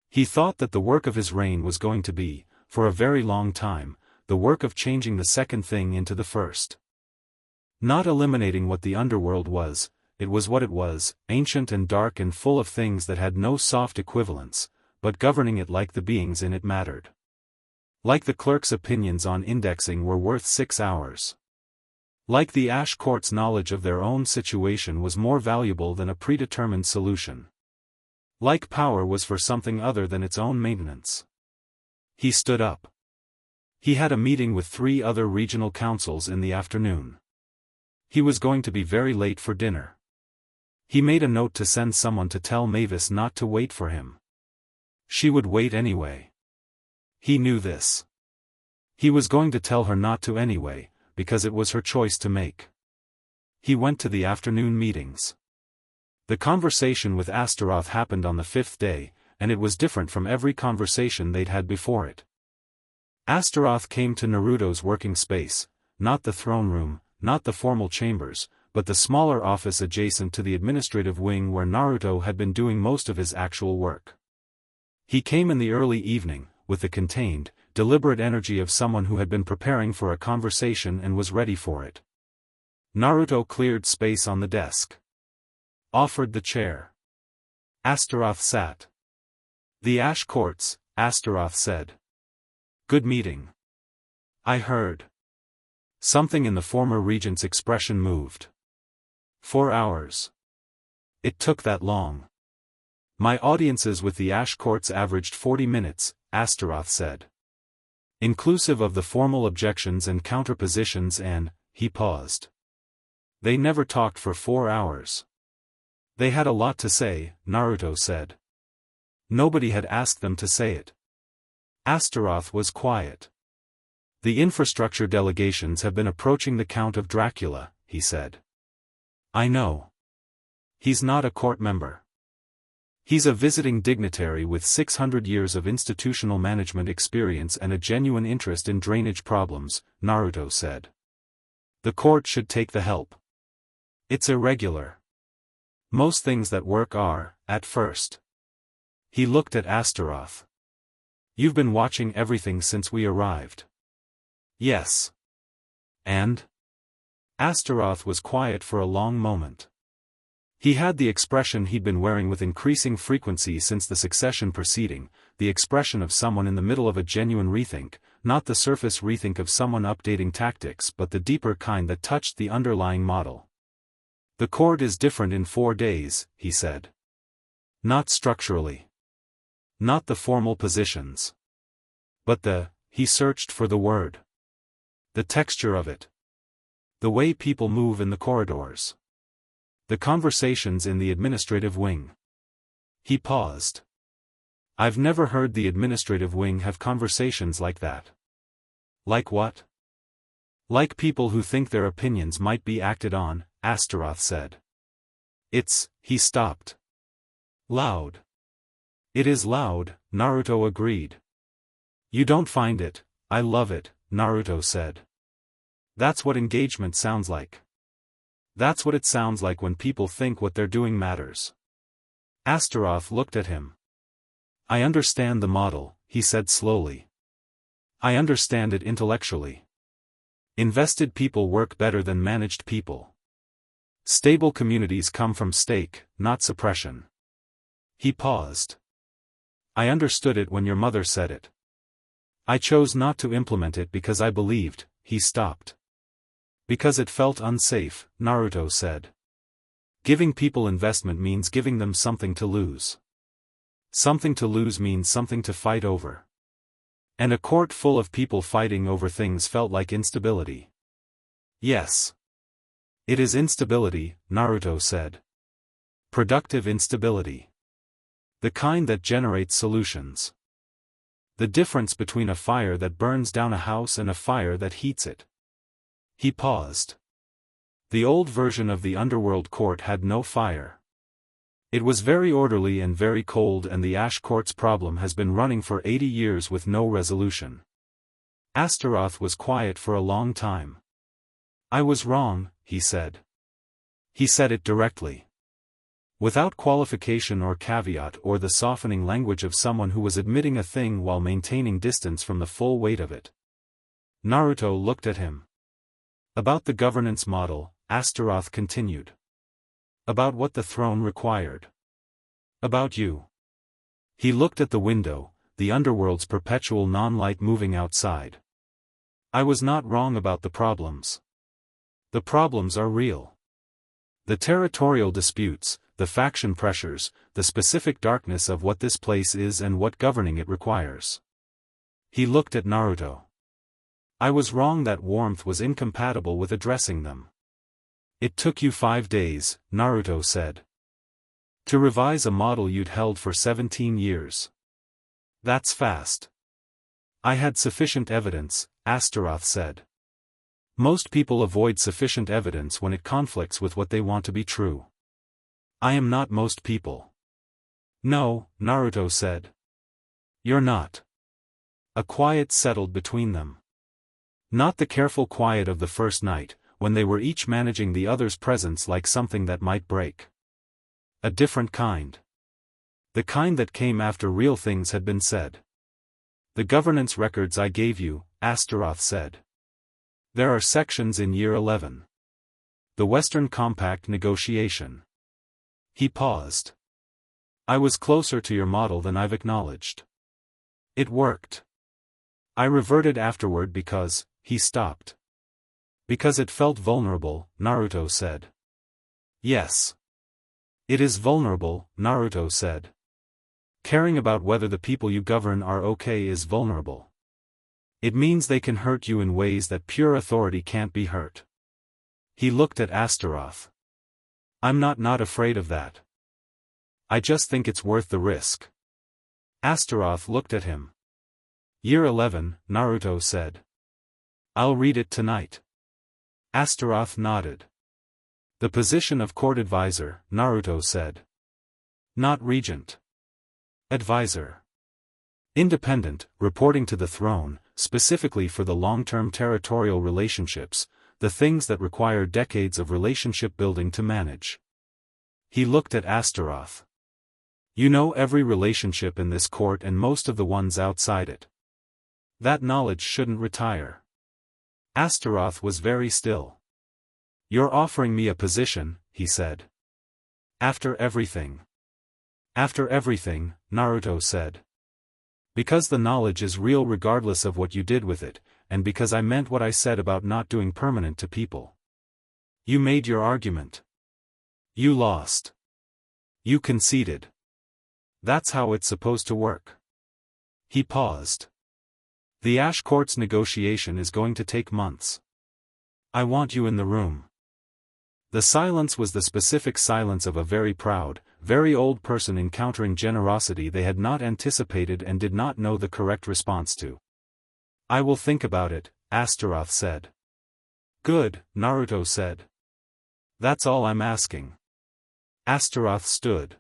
He thought that the work of his reign was going to be, for a very long time, the work of changing the second thing into the first. Not eliminating what the underworld was, it was what it was, ancient and dark and full of things that had no soft equivalents, but governing it like the beings in it mattered. Like the clerk's opinions on indexing were worth 6 hours. Like the Ash Court's knowledge of their own situation was more valuable than a predetermined solution. Like power was for something other than its own maintenance. He stood up. He had a meeting with 3 other regional councils in the afternoon. He was going to be very late for dinner. He made a note to send someone to tell Mavis not to wait for him. She would wait anyway. He knew this. He was going to tell her not to anyway, because it was her choice to make. He went to the afternoon meetings. The conversation with Astaroth happened on the 5th day, and it was different from every conversation they'd had before it. Astaroth came to Naruto's working space, not the throne room, not the formal chambers, but the smaller office adjacent to the administrative wing where Naruto had been doing most of his actual work. He came in the early evening, with the contained, deliberate energy of someone who had been preparing for a conversation and was ready for it. Naruto cleared space on the desk. Offered the chair. Astaroth sat. "The Ash Courts," Astaroth said. "Good meeting." "I heard." Something in the former regent's expression moved. 4 hours. It took that long. My audiences with the Ash Courts averaged 40 minutes, Astaroth said. Inclusive of the formal objections and counterpositions and, he paused. They never talked for 4 hours. They had a lot to say, Naruto said. Nobody had asked them to say it. Astaroth was quiet. The infrastructure delegations have been approaching the Count of Dracula, he said. I know. He's not a court member. He's a visiting dignitary with 600 years of institutional management experience and a genuine interest in drainage problems, Naruto said. The court should take the help. It's irregular. Most things that work are, at first. He looked at Astaroth. You've been watching everything since we arrived. Yes. And? Astaroth was quiet for a long moment. He had the expression he'd been wearing with increasing frequency since the succession proceeding, the expression of someone in the middle of a genuine rethink, not the surface rethink of someone updating tactics but the deeper kind that touched the underlying model. The court is different in 4 days, he said. Not structurally. Not the formal positions. But he searched for the word. The texture of it. The way people move in the corridors. The conversations in the administrative wing. He paused. I've never heard the administrative wing have conversations like that. Like what? Like people who think their opinions might be acted on, Astaroth said. He stopped. Loud. It is loud, Naruto agreed. You don't find it, I love it, Naruto said. That's what engagement sounds like. That's what it sounds like when people think what they're doing matters. Astaroth looked at him. I understand the model, he said slowly. I understand it intellectually. Invested people work better than managed people. Stable communities come from stake, not suppression. He paused. I understood it when your mother said it. I chose not to implement it because I believed, he stopped. Because it felt unsafe, Naruto said. Giving people investment means giving them something to lose. Something to lose means something to fight over. And a court full of people fighting over things felt like instability. Yes. It is instability, Naruto said. Productive instability. The kind that generates solutions. The difference between a fire that burns down a house and a fire that heats it. He paused. The old version of the Underworld court had no fire. It was very orderly and very cold, and the Ash Court's problem has been running for 80 years with no resolution. Astaroth was quiet for a long time. I was wrong, he said. He said it directly. Without qualification or caveat or the softening language of someone who was admitting a thing while maintaining distance from the full weight of it. Naruto looked at him. About the governance model, Astaroth continued. About what the throne required. About you. He looked at the window, the underworld's perpetual non-light moving outside. I was not wrong about the problems. The problems are real. The territorial disputes, the faction pressures, the specific darkness of what this place is and what governing it requires. He looked at Naruto. I was wrong that warmth was incompatible with addressing them. It took you 5 days, Naruto said. To revise a model you'd held for 17 years. That's fast. I had sufficient evidence, Astaroth said. Most people avoid sufficient evidence when it conflicts with what they want to be true. I am not most people. No, Naruto said. You're not. A quiet settled between them. Not the careful quiet of the first night, when they were each managing the other's presence like something that might break. A different kind. The kind that came after real things had been said. The governance records I gave you, Astaroth said. There are sections in Year 11. The Western Compact negotiation. He paused. I was closer to your model than I've acknowledged. It worked. I reverted afterward because, he stopped. Because it felt vulnerable, Naruto said. Yes. It is vulnerable, Naruto said. Caring about whether the people you govern are okay is vulnerable. It means they can hurt you in ways that pure authority can't be hurt. He looked at Astaroth. I'm not afraid of that. I just think it's worth the risk. Astaroth looked at him. Year 11, Naruto said. I'll read it tonight. Astaroth nodded. The position of court advisor, Naruto said. Not regent. Advisor. Independent, reporting to the throne, specifically for the long-term territorial relationships, the things that require decades of relationship building to manage. He looked at Astaroth. You know every relationship in this court and most of the ones outside it. That knowledge shouldn't retire. Astaroth was very still. You're offering me a position, he said. After everything. After everything, Naruto said. Because the knowledge is real regardless of what you did with it, and because I meant what I said about not doing permanent to people. You made your argument. You lost. You conceded. That's how it's supposed to work. He paused. The Ash Court's negotiation is going to take months. I want you in the room. The silence was the specific silence of a very proud, very old person encountering generosity they had not anticipated and did not know the correct response to. I will think about it, Astaroth said. Good, Naruto said. That's all I'm asking. Astaroth stood.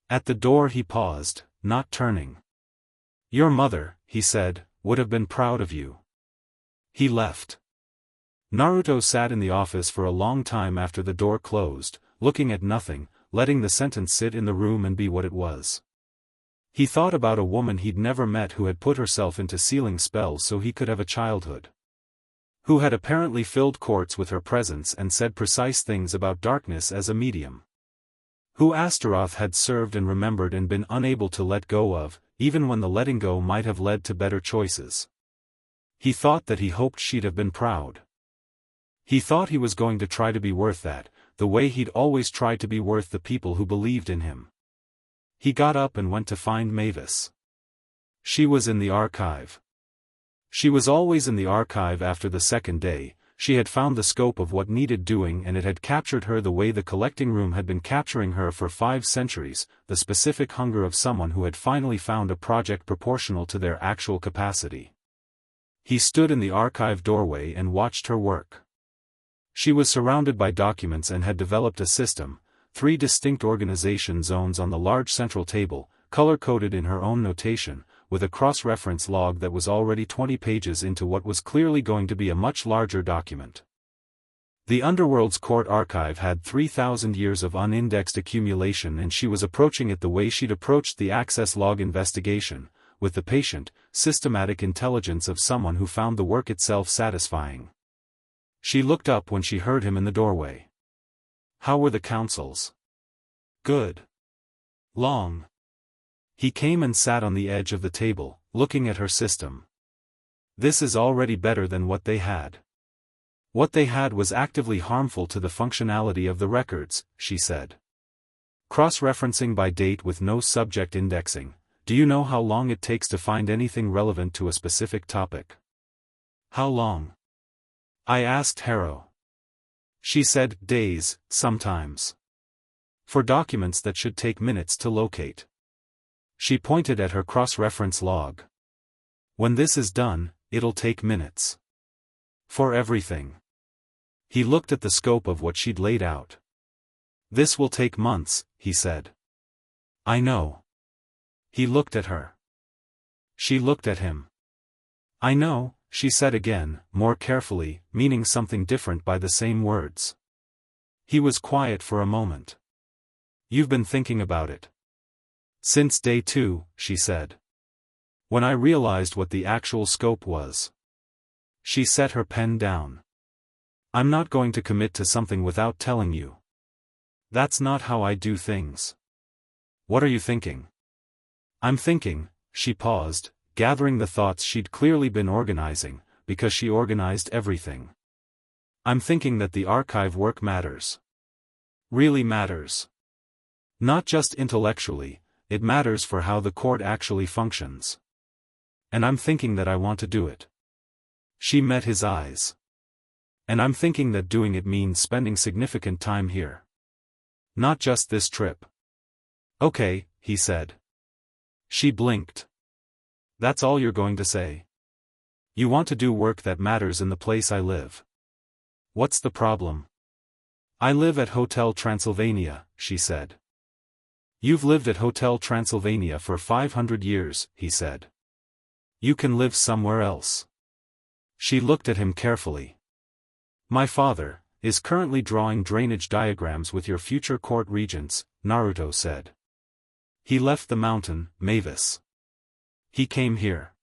At the door he paused, not turning. Your mother, he said, would have been proud of you. He left. Naruto sat in the office for a long time after the door closed, looking at nothing, letting the sentence sit in the room and be what it was. He thought about a woman he'd never met who had put herself into sealing spells so he could have a childhood. Who had apparently filled courts with her presence and said precise things about darkness as a medium. Who Astaroth had served and remembered and been unable to let go of, even when the letting go might have led to better choices. He thought that he hoped she'd have been proud. He thought he was going to try to be worth that, the way he'd always tried to be worth the people who believed in him. He got up and went to find Mavis. She was in the archive. She was always in the archive after the second day. She had found the scope of what needed doing and it had captured her the way the collecting room had been capturing her for 5 centuries, the specific hunger of someone who had finally found a project proportional to their actual capacity. He stood in the archive doorway and watched her work. She was surrounded by documents and had developed a system, 3 distinct organization zones on the large central table, color-coded in her own notation, with a cross-reference log that was already 20 pages into what was clearly going to be a much larger document. The Underworld's court archive had 3,000 years of unindexed accumulation and she was approaching it the way she'd approached the access log investigation, with the patient, systematic intelligence of someone who found the work itself satisfying. She looked up when she heard him in the doorway. How were the councils? Good. Long. He came and sat on the edge of the table, looking at her system. This is already better than what they had. What they had was actively harmful to the functionality of the records, she said. Cross-referencing by date with no subject indexing. Do you know how long it takes to find anything relevant to a specific topic? How long? I asked Harrow. She said, days, sometimes. For documents that should take minutes to locate. She pointed at her cross-reference log. When this is done, it'll take minutes. For everything. He looked at the scope of what she'd laid out. This will take months, he said. I know. He looked at her. She looked at him. I know, she said again, more carefully, meaning something different by the same words. He was quiet for a moment. You've been thinking about it. Since day 2, she said. When I realized what the actual scope was. She set her pen down. I'm not going to commit to something without telling you. That's not how I do things. What are you thinking? I'm thinking, she paused, gathering the thoughts she'd clearly been organizing, because she organized everything. I'm thinking that the archive work matters. Really matters. Not just intellectually, it matters for how the court actually functions. And I'm thinking that I want to do it. She met his eyes. And I'm thinking that doing it means spending significant time here. Not just this trip. Okay, he said. She blinked. That's all you're going to say? You want to do work that matters in the place I live. What's the problem? I live at Hotel Transylvania, she said. You've lived at Hotel Transylvania for 500 years, he said. You can live somewhere else. She looked at him carefully. My father is currently drawing drainage diagrams with your future court regents, Naruto said. He left the mountain, Mavis. He came here.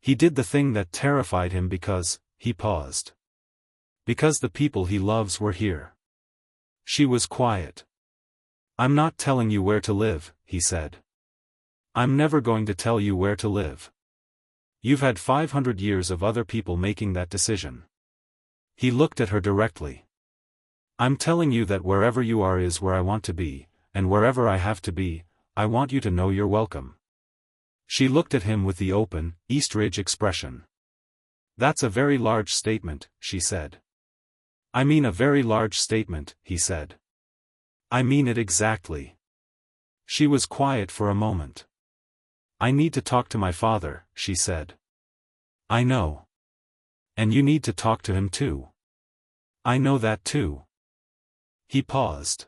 He did the thing that terrified him because, he paused. Because the people he loves were here. She was quiet. I'm not telling you where to live, he said. I'm never going to tell you where to live. You've had 500 years of other people making that decision. He looked at her directly. I'm telling you that wherever you are is where I want to be, and wherever I have to be, I want you to know you're welcome. She looked at him with the open, Eastridge expression. That's a very large statement, she said. I mean a very large statement, he said. I mean it exactly. She was quiet for a moment. I need to talk to my father, she said. I know. And you need to talk to him too. I know that too. He paused.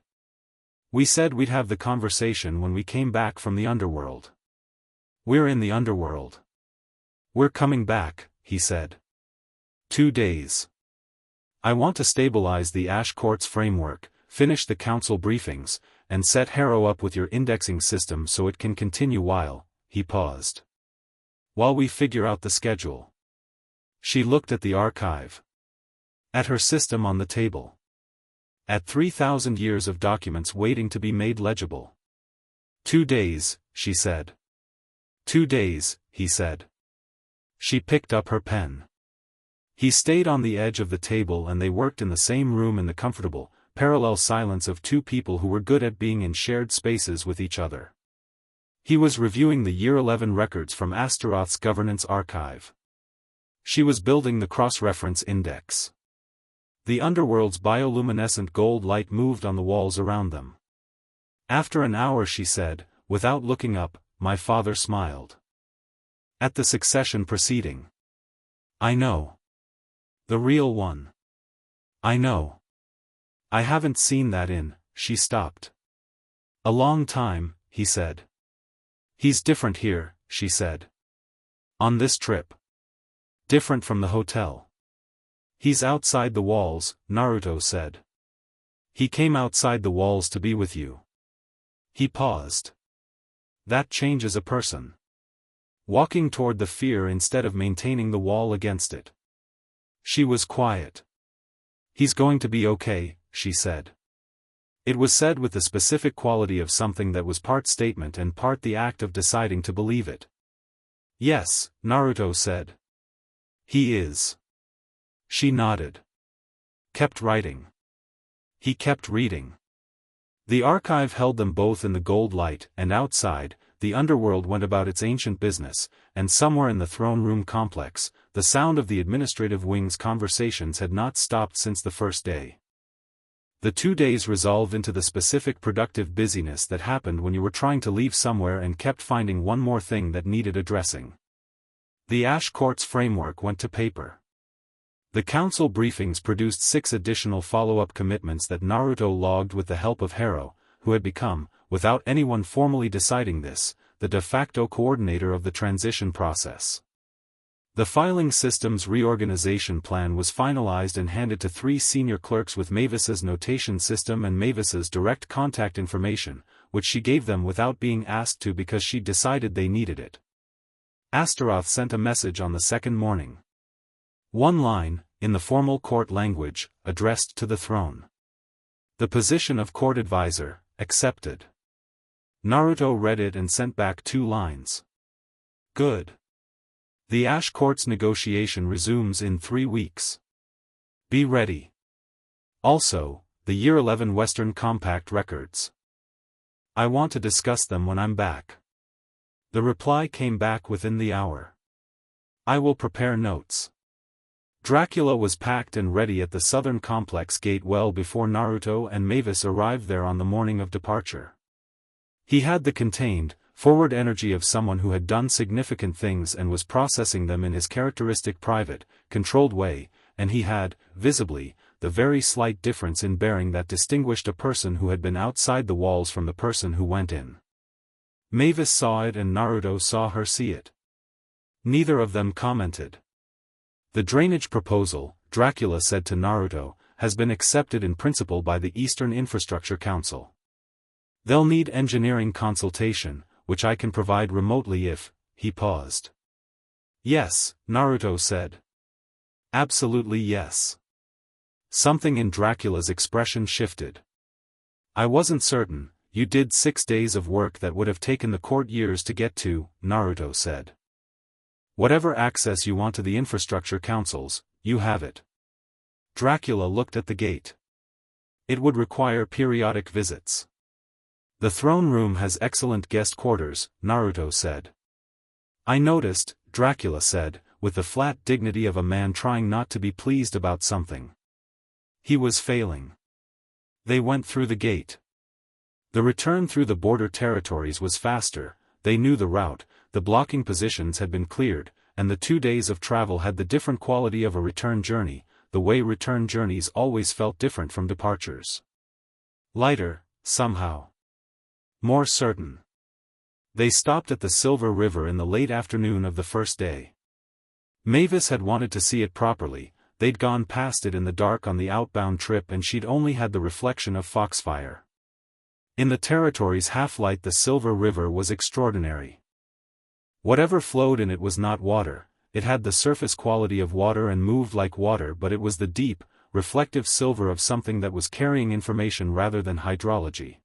We said we'd have the conversation when we came back from the Underworld. We're in the Underworld. We're coming back, he said. 2 days. I want to stabilize the Ash Court's framework, finish the council briefings, and set Harrow up with your indexing system so it can continue while, he paused. While we figure out the schedule. She looked at the archive. At her system on the table. At 3,000 years of documents waiting to be made legible. 2 days, she said. 2 days, he said. She picked up her pen. He stayed on the edge of the table and they worked in the same room in the comfortable, parallel silence of two people who were good at being in shared spaces with each other. He was reviewing the Year 11 records from Astaroth's governance archive. She was building the cross-reference index. The Underworld's bioluminescent gold light moved on the walls around them. After an hour she said, without looking up, my father smiled. At the succession proceeding. I know. The real one. I know. I haven't seen that in, she stopped. A long time, he said. He's different here, she said. On this trip. Different from the hotel. He's outside the walls, Naruto said. He came outside the walls to be with you. He paused. That changes a person. Walking toward the fear instead of maintaining the wall against it. She was quiet. He's going to be okay, she said. It was said with the specific quality of something that was part statement and part the act of deciding to believe it. Yes, Naruto said. He is. She nodded. Kept writing. He kept reading. The archive held them both in the gold light, and outside, the Underworld went about its ancient business, and somewhere in the throne room complex, the sound of the administrative wing's conversations had not stopped since the first day. The 2 days resolved into the specific productive busyness that happened when you were trying to leave somewhere and kept finding one more thing that needed addressing. The Ash Court's framework went to paper. The council briefings produced 6 additional follow-up commitments that Naruto logged with the help of Harrow, who had become, without anyone formally deciding this, the de facto coordinator of the transition process. The filing system's reorganization plan was finalized and handed to 3 senior clerks with Mavis's notation system and Mavis's direct contact information, which she gave them without being asked to because she decided they needed it. Astaroth sent a message on the second morning. 1 line, in the formal court language, addressed to the throne. The position of court advisor, accepted. Naruto read it and sent back 2 lines. Good. The Ash Court's negotiation resumes in 3 weeks. Be ready. Also, the Year 11 Western Compact records. I want to discuss them when I'm back. The reply came back within the hour. I will prepare notes. Dracula was packed and ready at the southern complex gate well before Naruto and Mavis arrived there on the morning of departure. He had the contained, forward energy of someone who had done significant things and was processing them in his characteristic private, controlled way, and he had, visibly, the very slight difference in bearing that distinguished a person who had been outside the walls from the person who went in. Mavis saw it and Naruto saw her see it. Neither of them commented. The drainage proposal, Dracula said to Naruto, has been accepted in principle by the Eastern Infrastructure Council. They'll need engineering consultation, which I can provide remotely if, he paused. Yes, Naruto said. Absolutely yes. Something in Dracula's expression shifted. I wasn't certain, you did 6 days of work that would have taken the court years to get to, Naruto said. Whatever access you want to the infrastructure councils, you have it. Dracula looked at the gate. It would require periodic visits. The throne room has excellent guest quarters, Naruto said. I noticed, Dracula said, with the flat dignity of a man trying not to be pleased about something. He was failing. They went through the gate. The return through the border territories was faster, they knew the route, the blocking positions had been cleared, and the 2 days of travel had the different quality of a return journey, the way return journeys always felt different from departures. Lighter, somehow. More certain. They stopped at the Silver River in the late afternoon of the first day. Mavis had wanted to see it properly, they'd gone past it in the dark on the outbound trip and she'd only had the reflection of foxfire. In the territory's half-light the Silver River was extraordinary. Whatever flowed in it was not water, it had the surface quality of water and moved like water, but it was the deep, reflective silver of something that was carrying information rather than hydrology.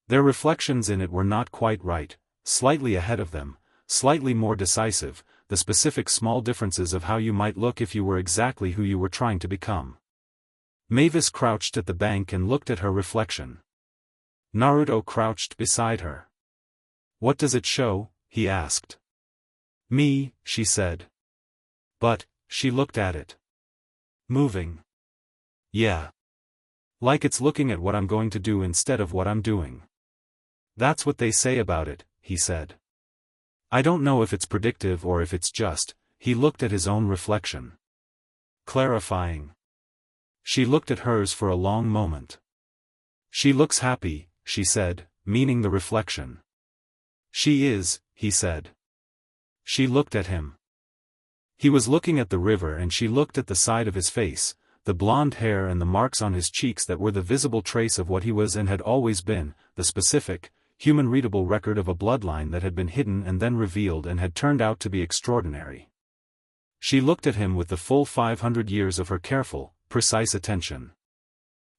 Their reflections in it were not quite right, slightly ahead of them, slightly more decisive, the specific small differences of how you might look if you were exactly who you were trying to become. Mavis crouched at the bank and looked at her reflection. Naruto crouched beside her. What does it show? He asked. Me, she said. But, she looked at it. Moving. Yeah. Like it's looking at what I'm going to do instead of what I'm doing. That's what they say about it, he said. I don't know if it's predictive or if it's just, he looked at his own reflection. Clarifying. She looked at hers for a long moment. She looks happy, she said, meaning the reflection. She is, he said. She looked at him. He was looking at the river and she looked at the side of his face, the blonde hair and the marks on his cheeks that were the visible trace of what he was and had always been, the specific, human-readable record of a bloodline that had been hidden and then revealed and had turned out to be extraordinary. She looked at him with the full 500 years of her careful, precise attention.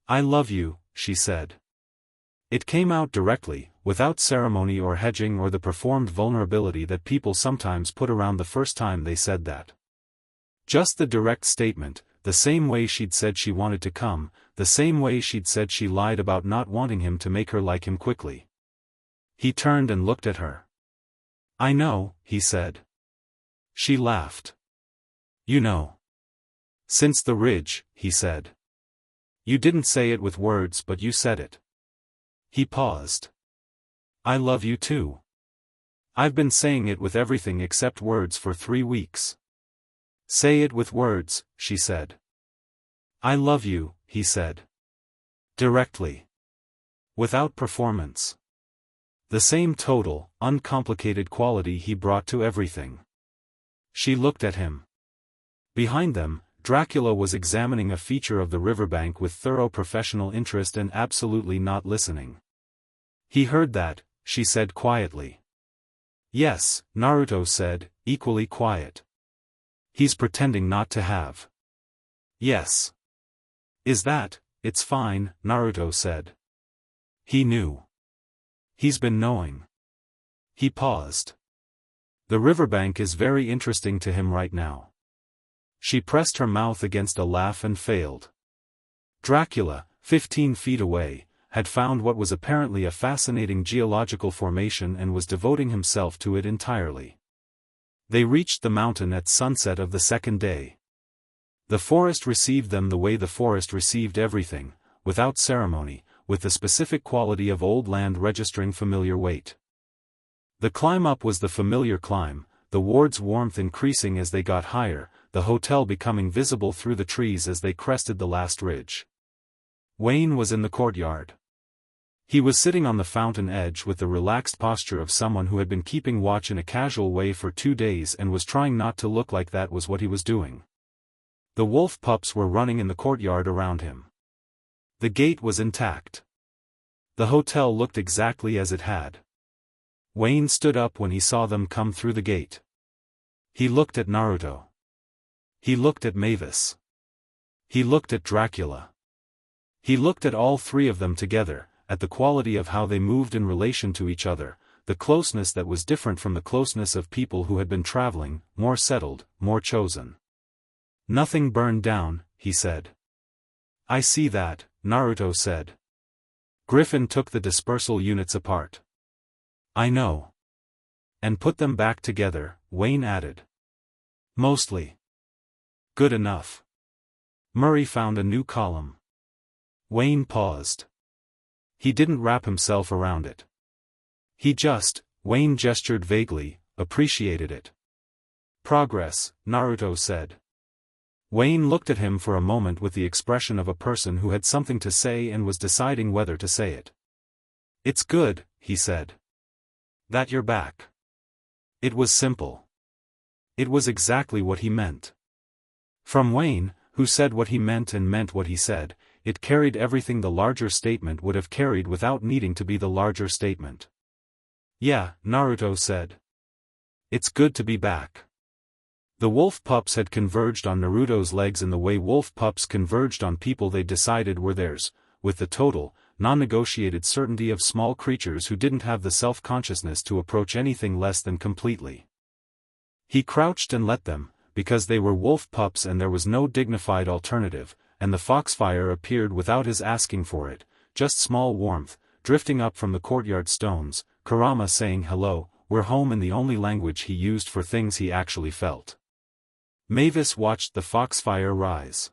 I love you, she said. It came out directly, without ceremony or hedging or the performed vulnerability that people sometimes put around the first time they said that. Just the direct statement, the same way she'd said she wanted to come, the same way she'd said she lied about not wanting him to make her like him quickly. He turned and looked at her. I know, he said. She laughed. You know. Since the ridge, he said. You didn't say it with words but you said it. He paused. I love you too. I've been saying it with everything except words for 3 weeks. Say it with words, she said. I love you, he said. Directly. Without performance. The same total, uncomplicated quality he brought to everything. She looked at him. Behind them, Dracula was examining a feature of the riverbank with thorough professional interest and absolutely not listening. He heard that, she said quietly. Yes, Naruto said, equally quiet. He's pretending not to have. Yes. Is that, it's fine, Naruto said. He knew. He's been knowing. He paused. The riverbank is very interesting to him right now. She pressed her mouth against a laugh and failed. Dracula, 15 feet away, had found what was apparently a fascinating geological formation and was devoting himself to it entirely. They reached the mountain at sunset of the second day. The forest received them the way the forest received everything, without ceremony, with the specific quality of old land registering familiar weight. The climb up was the familiar climb, the ward's warmth increasing as they got higher, the hotel becoming visible through the trees as they crested the last ridge. Wayne was in the courtyard. He was sitting on the fountain edge with the relaxed posture of someone who had been keeping watch in a casual way for 2 days and was trying not to look like that was what he was doing. The wolf pups were running in the courtyard around him. The gate was intact. The hotel looked exactly as it had. Wayne stood up when he saw them come through the gate. He looked at Naruto. He looked at Mavis. He looked at Dracula. He looked at all three of them together, at the quality of how they moved in relation to each other, the closeness that was different from the closeness of people who had been traveling, more settled, more chosen. "Nothing burned down," he said. "I see that," Naruto said. "Griffin took the dispersal units apart." "I know." "And put them back together," Wayne added. "Mostly." "Good enough." Murray found a new column. Wayne paused. He didn't wrap himself around it. He just, Wayne gestured vaguely, appreciated it. "Progress," Naruto said. Wayne looked at him for a moment with the expression of a person who had something to say and was deciding whether to say it. "It's good," he said. "That you're back." It was simple. It was exactly what he meant. From Wayne, who said what he meant and meant what he said, it carried everything the larger statement would have carried without needing to be the larger statement. "Yeah," Naruto said. "It's good to be back." The wolf pups had converged on Naruto's legs in the way wolf pups converged on people they decided were theirs, with the total, non-negotiated certainty of small creatures who didn't have the self-consciousness to approach anything less than completely. He crouched and let them, because they were wolf pups and there was no dignified alternative, and the foxfire appeared without his asking for it, just small warmth, drifting up from the courtyard stones, Kurama saying hello, we're home in the only language he used for things he actually felt. Mavis watched the foxfire rise.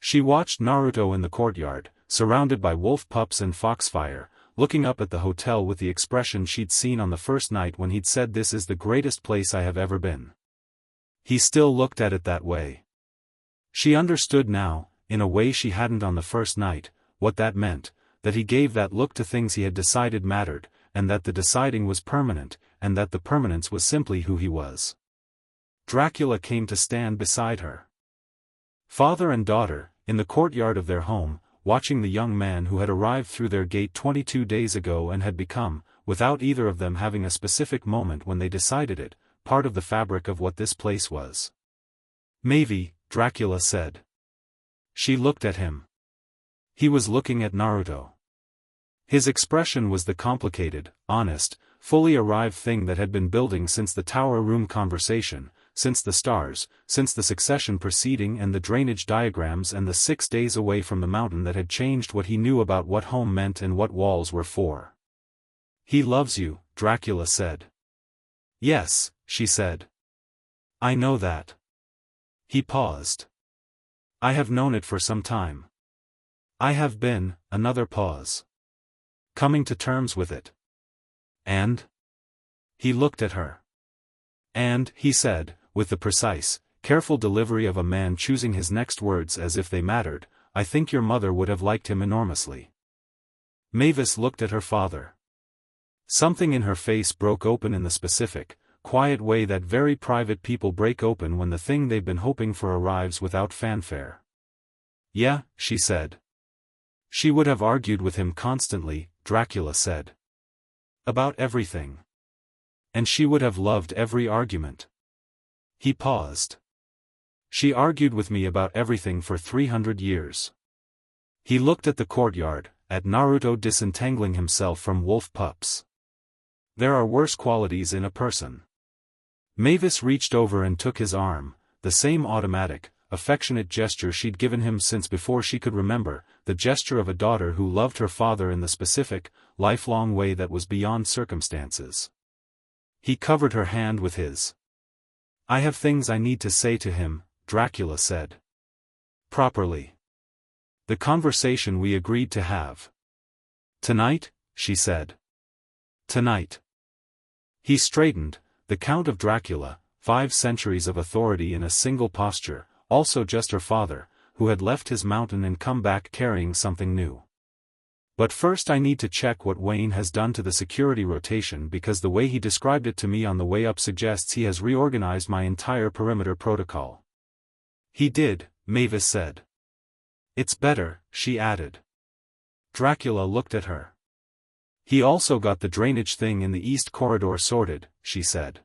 She watched Naruto in the courtyard, surrounded by wolf pups and foxfire, looking up at the hotel with the expression she'd seen on the first night when he'd said, "This is the greatest place I have ever been." He still looked at it that way. She understood now, in a way she hadn't on the first night, what that meant, that he gave that look to things he had decided mattered, and that the deciding was permanent, and that the permanence was simply who he was. Dracula came to stand beside her. Father and daughter, in the courtyard of their home, watching the young man who had arrived through their gate 22 days ago and had become, without either of them having a specific moment when they decided it, part of the fabric of what this place was. "Mavi," Dracula said. She looked at him. He was looking at Naruto. His expression was the complicated, honest, fully arrived thing that had been building since the tower room conversation, since the stars, since the succession proceeding and the drainage diagrams and the 6 days away from the mountain that had changed what he knew about what home meant and what walls were for. "He loves you," Dracula said. "Yes," she said. "I know that." He paused. "I have known it for some time." "I have been," another pause. "Coming to terms with it." "And?" He looked at her. "And," he said, with the precise, careful delivery of a man choosing his next words as if they mattered, "I think your mother would have liked him enormously." Mavis looked at her father. Something in her face broke open in the specific, quiet way that very private people break open when the thing they've been hoping for arrives without fanfare. "Yeah," she said. She would have argued with him constantly, Dracula said. About everything. And she would have loved every argument. He paused. "She argued with me about everything for 300 years. He looked at the courtyard, at Naruto disentangling himself from wolf pups. There are worse qualities in a person. Mavis reached over and took his arm, the same automatic, affectionate gesture she'd given him since before she could remember, the gesture of a daughter who loved her father in the specific, lifelong way that was beyond circumstances. He covered her hand with his. "I have things I need to say to him," Dracula said. "Properly. The conversation we agreed to have." "Tonight?" she said. "Tonight." He straightened, the Count of Dracula, 5 centuries of authority in a single posture, also just her father, who had left his mountain and come back carrying something new. "But first I need to check what Wayne has done to the security rotation because the way he described it to me on the way up suggests he has reorganized my entire perimeter protocol." "He did," Mavis said. "It's better," she added. Dracula looked at her. "He also got the drainage thing in the East Corridor sorted," she said.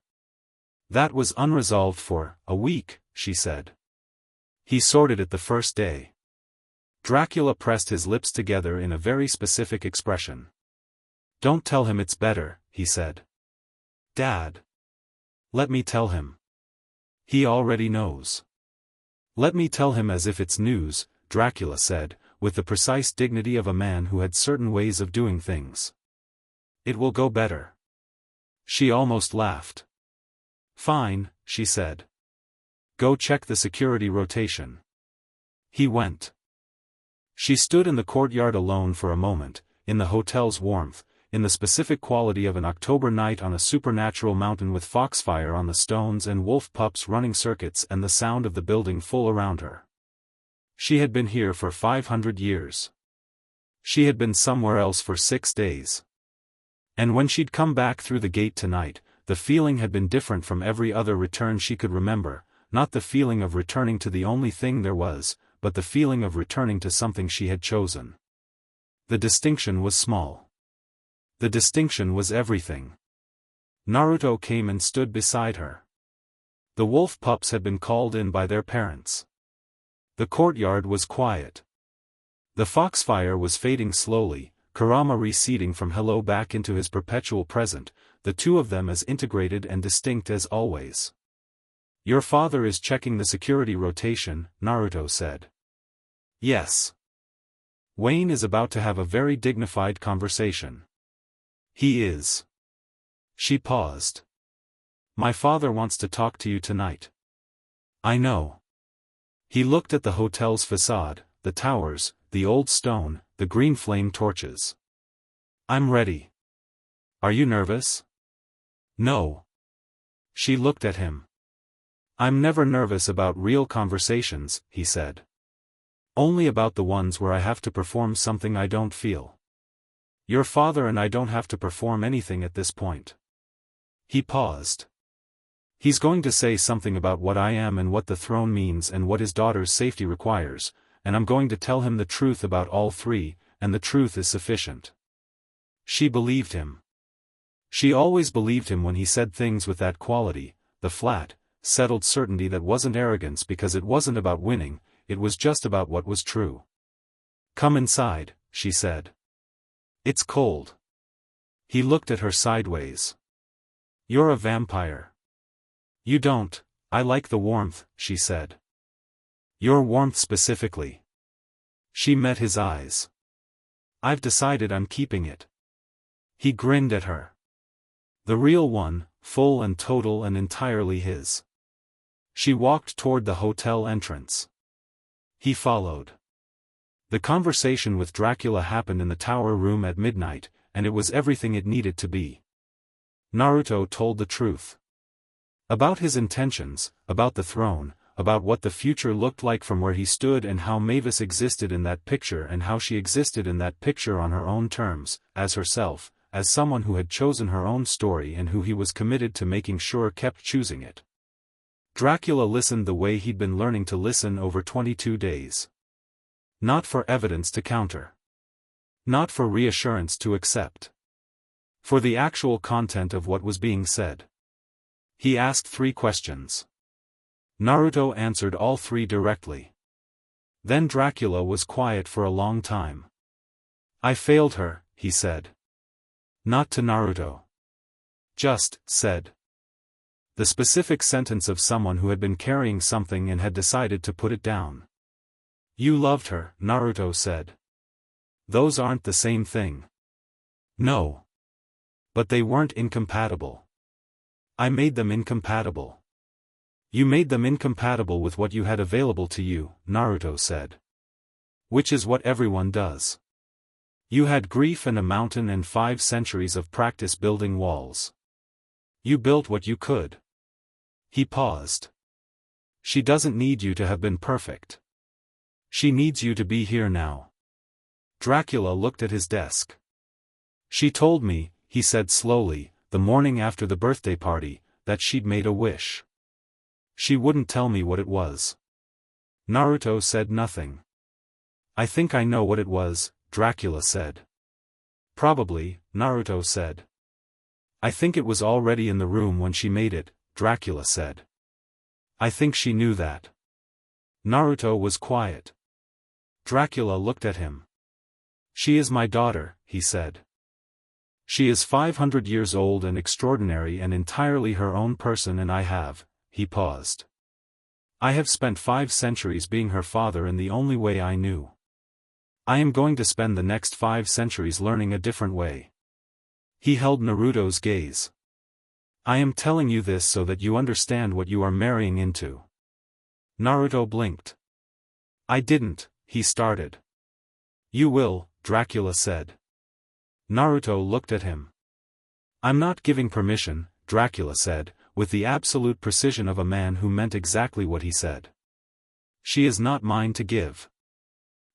"That was unresolved for a week," she said. "He sorted it the first day." Dracula pressed his lips together in a very specific expression. "Don't tell him it's better," he said. "Dad. Let me tell him. He already knows." "Let me tell him as if it's news," Dracula said, with the precise dignity of a man who had certain ways of doing things. "It will go better." She almost laughed. "Fine," she said. "Go check the security rotation." He went. She stood in the courtyard alone for a moment, in the hotel's warmth, in the specific quality of an October night on a supernatural mountain with foxfire on the stones and wolf pups running circuits and the sound of the building full around her. She had been here for 500 years. She had been somewhere else for 6 days. And when she'd come back through the gate tonight, the feeling had been different from every other return she could remember, not the feeling of returning to the only thing there was, but the feeling of returning to something she had chosen. The distinction was small. The distinction was everything. Naruto came and stood beside her. The wolf pups had been called in by their parents. The courtyard was quiet. The foxfire was fading slowly, Kurama receding from hello back into his perpetual present, the two of them as integrated and distinct as always. "Your father is checking the security rotation," Naruto said. "Yes. Wayne is about to have a very dignified conversation." "He is." She paused. "My father wants to talk to you tonight." "I know." He looked at the hotel's facade, the towers, the old stone, the green flame torches. "I'm ready." "Are you nervous?" "No." She looked at him. "I'm never nervous about real conversations," he said. "Only about the ones where I have to perform something I don't feel. Your father and I don't have to perform anything at this point." He paused. "He's going to say something about what I am and what the throne means and what his daughter's safety requires, and I'm going to tell him the truth about all three, and the truth is sufficient." She believed him. She always believed him when he said things with that quality, the flat, settled certainty that wasn't arrogance because it wasn't about winning, it was just about what was true. "Come inside," she said. "It's cold." He looked at her sideways. "You're a vampire." "You don't, I like the warmth," she said. "Your warmth specifically." She met his eyes. "I've decided I'm keeping it." He grinned at her. The real one, full and total and entirely his. She walked toward the hotel entrance. He followed. The conversation with Dracula happened in the tower room at midnight, and it was everything it needed to be. Naruto told the truth. About his intentions, about the throne, about what the future looked like from where he stood and how Mavis existed in that picture and how she existed in that picture on her own terms, as herself, as someone who had chosen her own story and who he was committed to making sure kept choosing it. Dracula listened the way he'd been learning to listen over 22 days. Not for evidence to counter. Not for reassurance to accept. For the actual content of what was being said. He asked 3 questions. Naruto answered all 3 directly. Then Dracula was quiet for a long time. "I failed her," he said. Not to Naruto. Just said. The specific sentence of someone who had been carrying something and had decided to put it down. You loved her, Naruto said. Those aren't the same thing. No. But they weren't incompatible. I made them incompatible. You made them incompatible with what you had available to you, Naruto said. Which is what everyone does. You had grief and a mountain and 5 centuries of practice building walls. You built what you could. He paused. She doesn't need you to have been perfect. She needs you to be here now. Dracula looked at his desk. She told me, he said slowly, the morning after the birthday party, that she'd made a wish. She wouldn't tell me what it was. Naruto said nothing. I think I know what it was, Dracula said. Probably, Naruto said. I think it was already in the room when she made it, Dracula said. I think she knew that. Naruto was quiet. Dracula looked at him. She is my daughter, he said. She is 500 years old and extraordinary and entirely her own person, and he paused. I have spent 5 centuries being her father in the only way I knew. I am going to spend the next 5 centuries learning a different way. He held Naruto's gaze. I am telling you this so that you understand what you are marrying into. Naruto blinked. I didn't, he started. You will, Dracula said. Naruto looked at him. I'm not giving permission, Dracula said, with the absolute precision of a man who meant exactly what he said. She is not mine to give.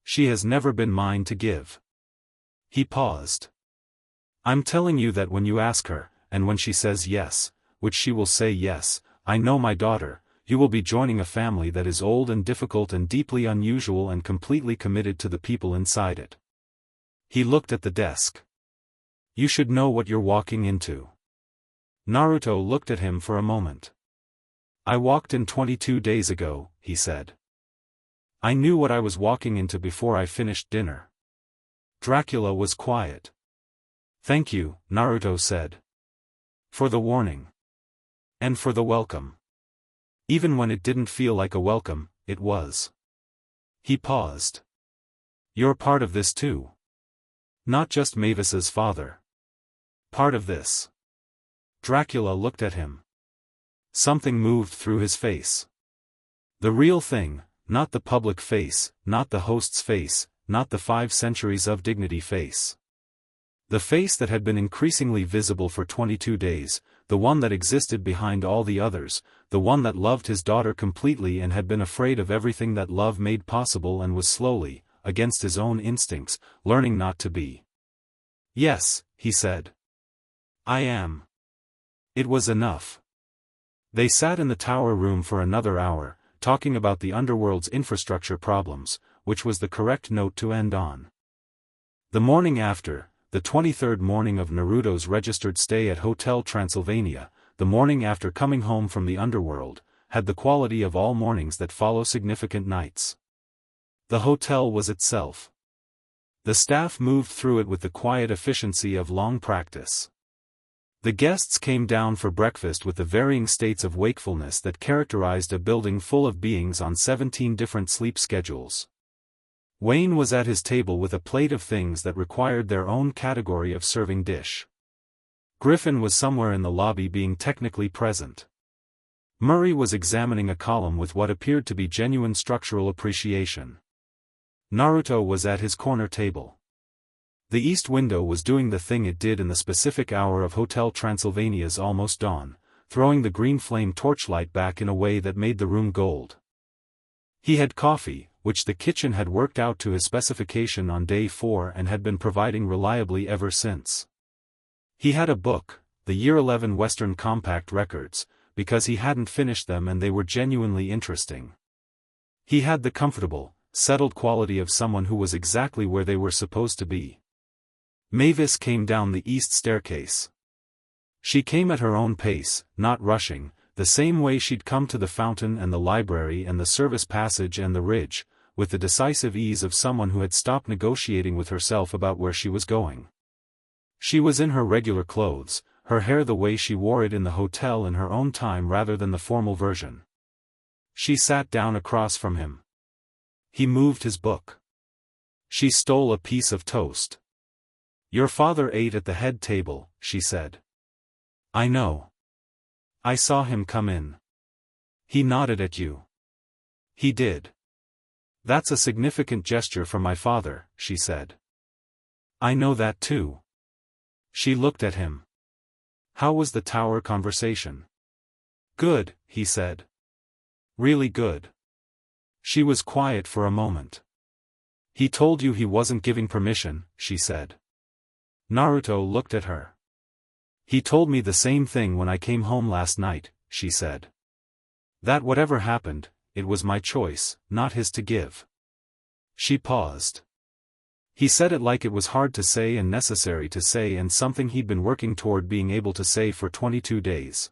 She has never been mine to give. He paused. I'm telling you that when you ask her, and when she says yes, which she will say yes, I know my daughter, you will be joining a family that is old and difficult and deeply unusual and completely committed to the people inside it. He looked at the desk. You should know what you're walking into. Naruto looked at him for a moment. I walked in 22 days ago, he said. I knew what I was walking into before I finished dinner. Dracula was quiet. Thank you, Naruto said. For the warning. And for the welcome. Even when it didn't feel like a welcome, it was. He paused. You're part of this too. Not just Mavis's father. Part of this. Dracula looked at him. Something moved through his face. The real thing, not the public face, not the host's face, not the 5 centuries of dignity face. The face that had been increasingly visible for 22 days, the one that existed behind all the others, the one that loved his daughter completely and had been afraid of everything that love made possible and was slowly, against his own instincts, learning not to be. Yes, he said. I am. It was enough. They sat in the tower room for another hour, talking about the Underworld's infrastructure problems, which was the correct note to end on. The morning after, the 23rd morning of Naruto's registered stay at Hotel Transylvania, the morning after coming home from the Underworld, had the quality of all mornings that follow significant nights. The hotel was itself. The staff moved through it with the quiet efficiency of long practice. The guests came down for breakfast with the varying states of wakefulness that characterized a building full of beings on 17 different sleep schedules. Wayne was at his table with a plate of things that required their own category of serving dish. Griffin was somewhere in the lobby being technically present. Murray was examining a column with what appeared to be genuine structural appreciation. Naruto was at his corner table. The east window was doing the thing it did in the specific hour of Hotel Transylvania's almost dawn, throwing the green flame torchlight back in a way that made the room gold. He had coffee, which the kitchen had worked out to his specification on day 4 and had been providing reliably ever since. He had a book, the Year 11 Western Compact Records, because he hadn't finished them and they were genuinely interesting. He had the comfortable, settled quality of someone who was exactly where they were supposed to be. Mavis came down the east staircase. She came at her own pace, not rushing, the same way she'd come to the fountain and the library and the service passage and the ridge, with the decisive ease of someone who had stopped negotiating with herself about where she was going. She was in her regular clothes, her hair the way she wore it in the hotel in her own time rather than the formal version. She sat down across from him. He moved his book. She stole a piece of toast. "Your father ate at the head table," she said. "I know. I saw him come in. He nodded at you." "He did. That's a significant gesture for my father," she said. "I know that too." She looked at him. "How was the tower conversation?" "Good," he said. "Really good." She was quiet for a moment. "He told you he wasn't giving permission," she said. Naruto looked at her. "He told me the same thing when I came home last night," she said. "That whatever happened, it was my choice, not his to give." She paused. "He said it like it was hard to say and necessary to say and something he'd been working toward being able to say for 22 days.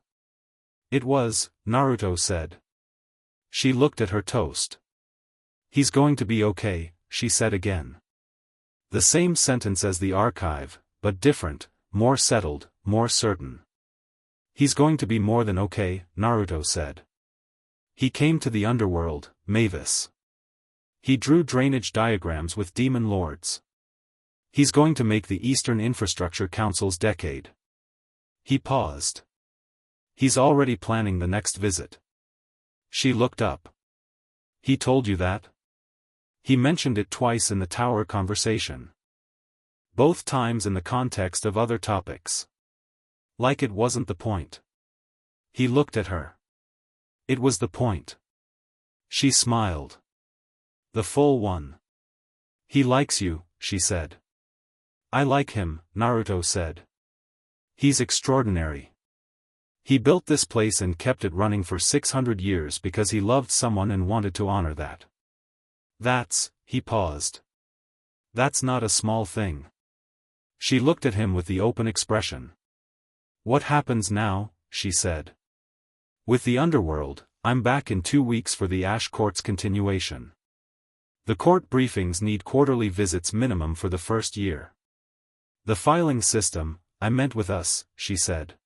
"It was," Naruto said. She looked at her toast. "He's going to be okay," she said again. The same sentence as the archive, but different, more settled, more certain. "He's going to be more than okay," Naruto said. "He came to the Underworld, Mavis. He drew drainage diagrams with demon lords. He's going to make the Eastern Infrastructure Council's decade." He paused. "He's already planning the next visit." She looked up. "He told you that?" "He mentioned it twice in the tower conversation. Both times in the context of other topics. Like it wasn't the point." He looked at her. "It was the point." She smiled. "The full one." "He likes you," she said. "I like him," Naruto said. "He's extraordinary. He built this place and kept it running for 600 years because he loved someone and wanted to honor that. He paused. "That's not a small thing." She looked at him with the open expression. "What happens now?" she said. "With the Underworld, I'm back in 2 weeks for the Ash Court's continuation. The court briefings need quarterly visits minimum for the first year. The filing system, I meant with us," she said.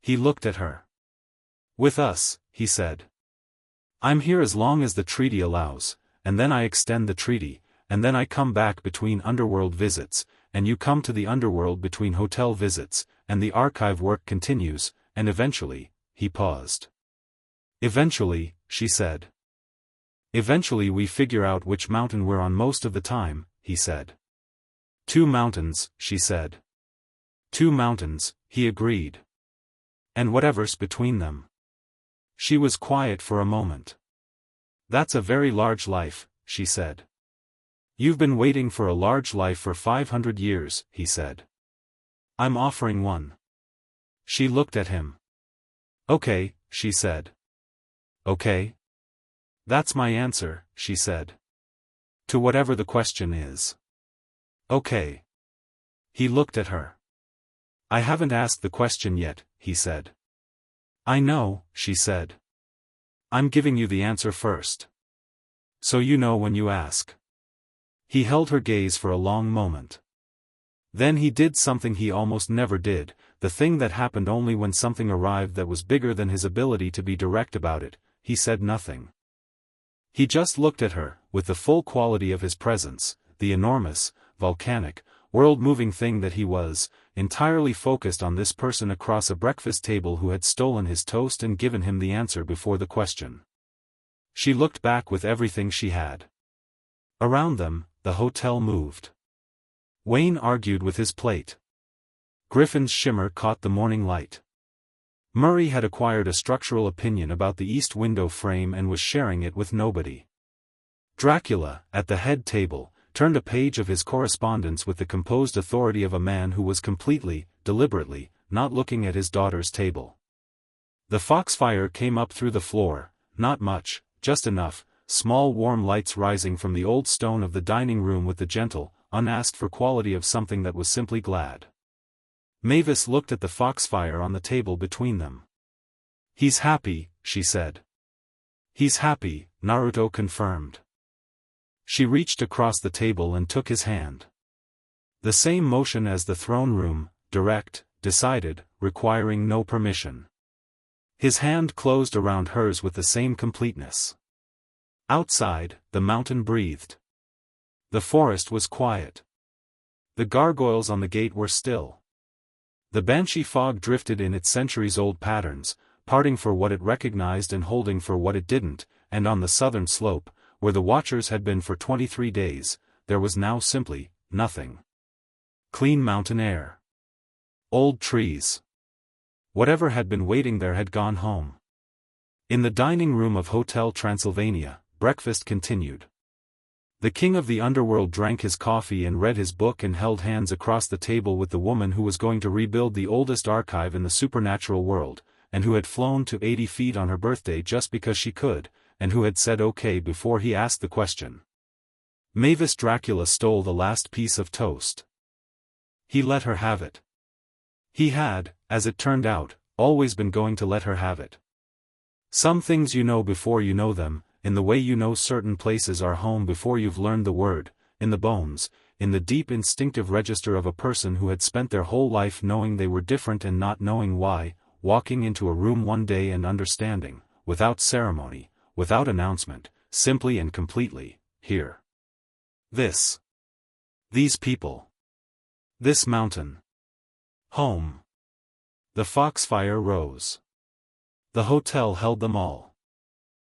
He looked at her. "With us," he said. "I'm here as long as the treaty allows, and then I extend the treaty, and then I come back between Underworld visits, and you come to the Underworld between hotel visits, and the archive work continues, and eventually," he paused. "Eventually," she said. "Eventually we figure out which mountain we're on most of the time," he said. "2 mountains," she said. "2 mountains," he agreed. "And whatever's between them." She was quiet for a moment. "That's a very large life," she said. "You've been waiting for a large life for 500 years," he said. "I'm offering one." She looked at him. "Okay," she said. "Okay? That's my answer," she said. "To whatever the question is." "Okay." He looked at her. "I haven't asked the question yet," he said. "I know," she said. "I'm giving you the answer first. So you know when you ask." He held her gaze for a long moment. Then he did something he almost never did, the thing that happened only when something arrived that was bigger than his ability to be direct about it. He said nothing. He just looked at her, with the full quality of his presence, the enormous, volcanic, world-moving thing that he was, entirely focused on this person across a breakfast table who had stolen his toast and given him the answer before the question. She looked back with everything she had. Around them, the hotel moved. Wayne argued with his plate. Griffin's shimmer caught the morning light. Murray had acquired a structural opinion about the east window frame and was sharing it with nobody. Dracula, at the head table, turned a page of his correspondence with the composed authority of a man who was completely, deliberately, not looking at his daughter's table. The foxfire came up through the floor, not much, just enough, small warm lights rising from the old stone of the dining room with the gentle, unasked-for quality of something that was simply glad. Mavis looked at the foxfire on the table between them. "He's happy," she said. "He's happy," Naruto confirmed. She reached across the table and took his hand. The same motion as the throne room, direct, decided, requiring no permission. His hand closed around hers with the same completeness. Outside, the mountain breathed. The forest was quiet. The gargoyles on the gate were still. The banshee fog drifted in its centuries-old patterns, parting for what it recognized and holding for what it didn't, and on the southern slope, where the watchers had been for 23 days, there was now simply nothing. Clean mountain air. Old trees. Whatever had been waiting there had gone home. In the dining room of Hotel Transylvania, breakfast continued. The king of the underworld drank his coffee and read his book and held hands across the table with the woman who was going to rebuild the oldest archive in the supernatural world, and who had flown to 80 feet on her birthday just because she could, and who had said okay before he asked the question. Mavis Dracula stole the last piece of toast. He let her have it. He had, as it turned out, always been going to let her have it. Some things you know before you know them, in the way you know certain places are home before you've learned the word, in the bones, in the deep instinctive register of a person who had spent their whole life knowing they were different and not knowing why, walking into a room one day and understanding, without ceremony, without announcement, simply and completely, here. This. These people. This mountain. Home. The foxfire rose. The hotel held them all.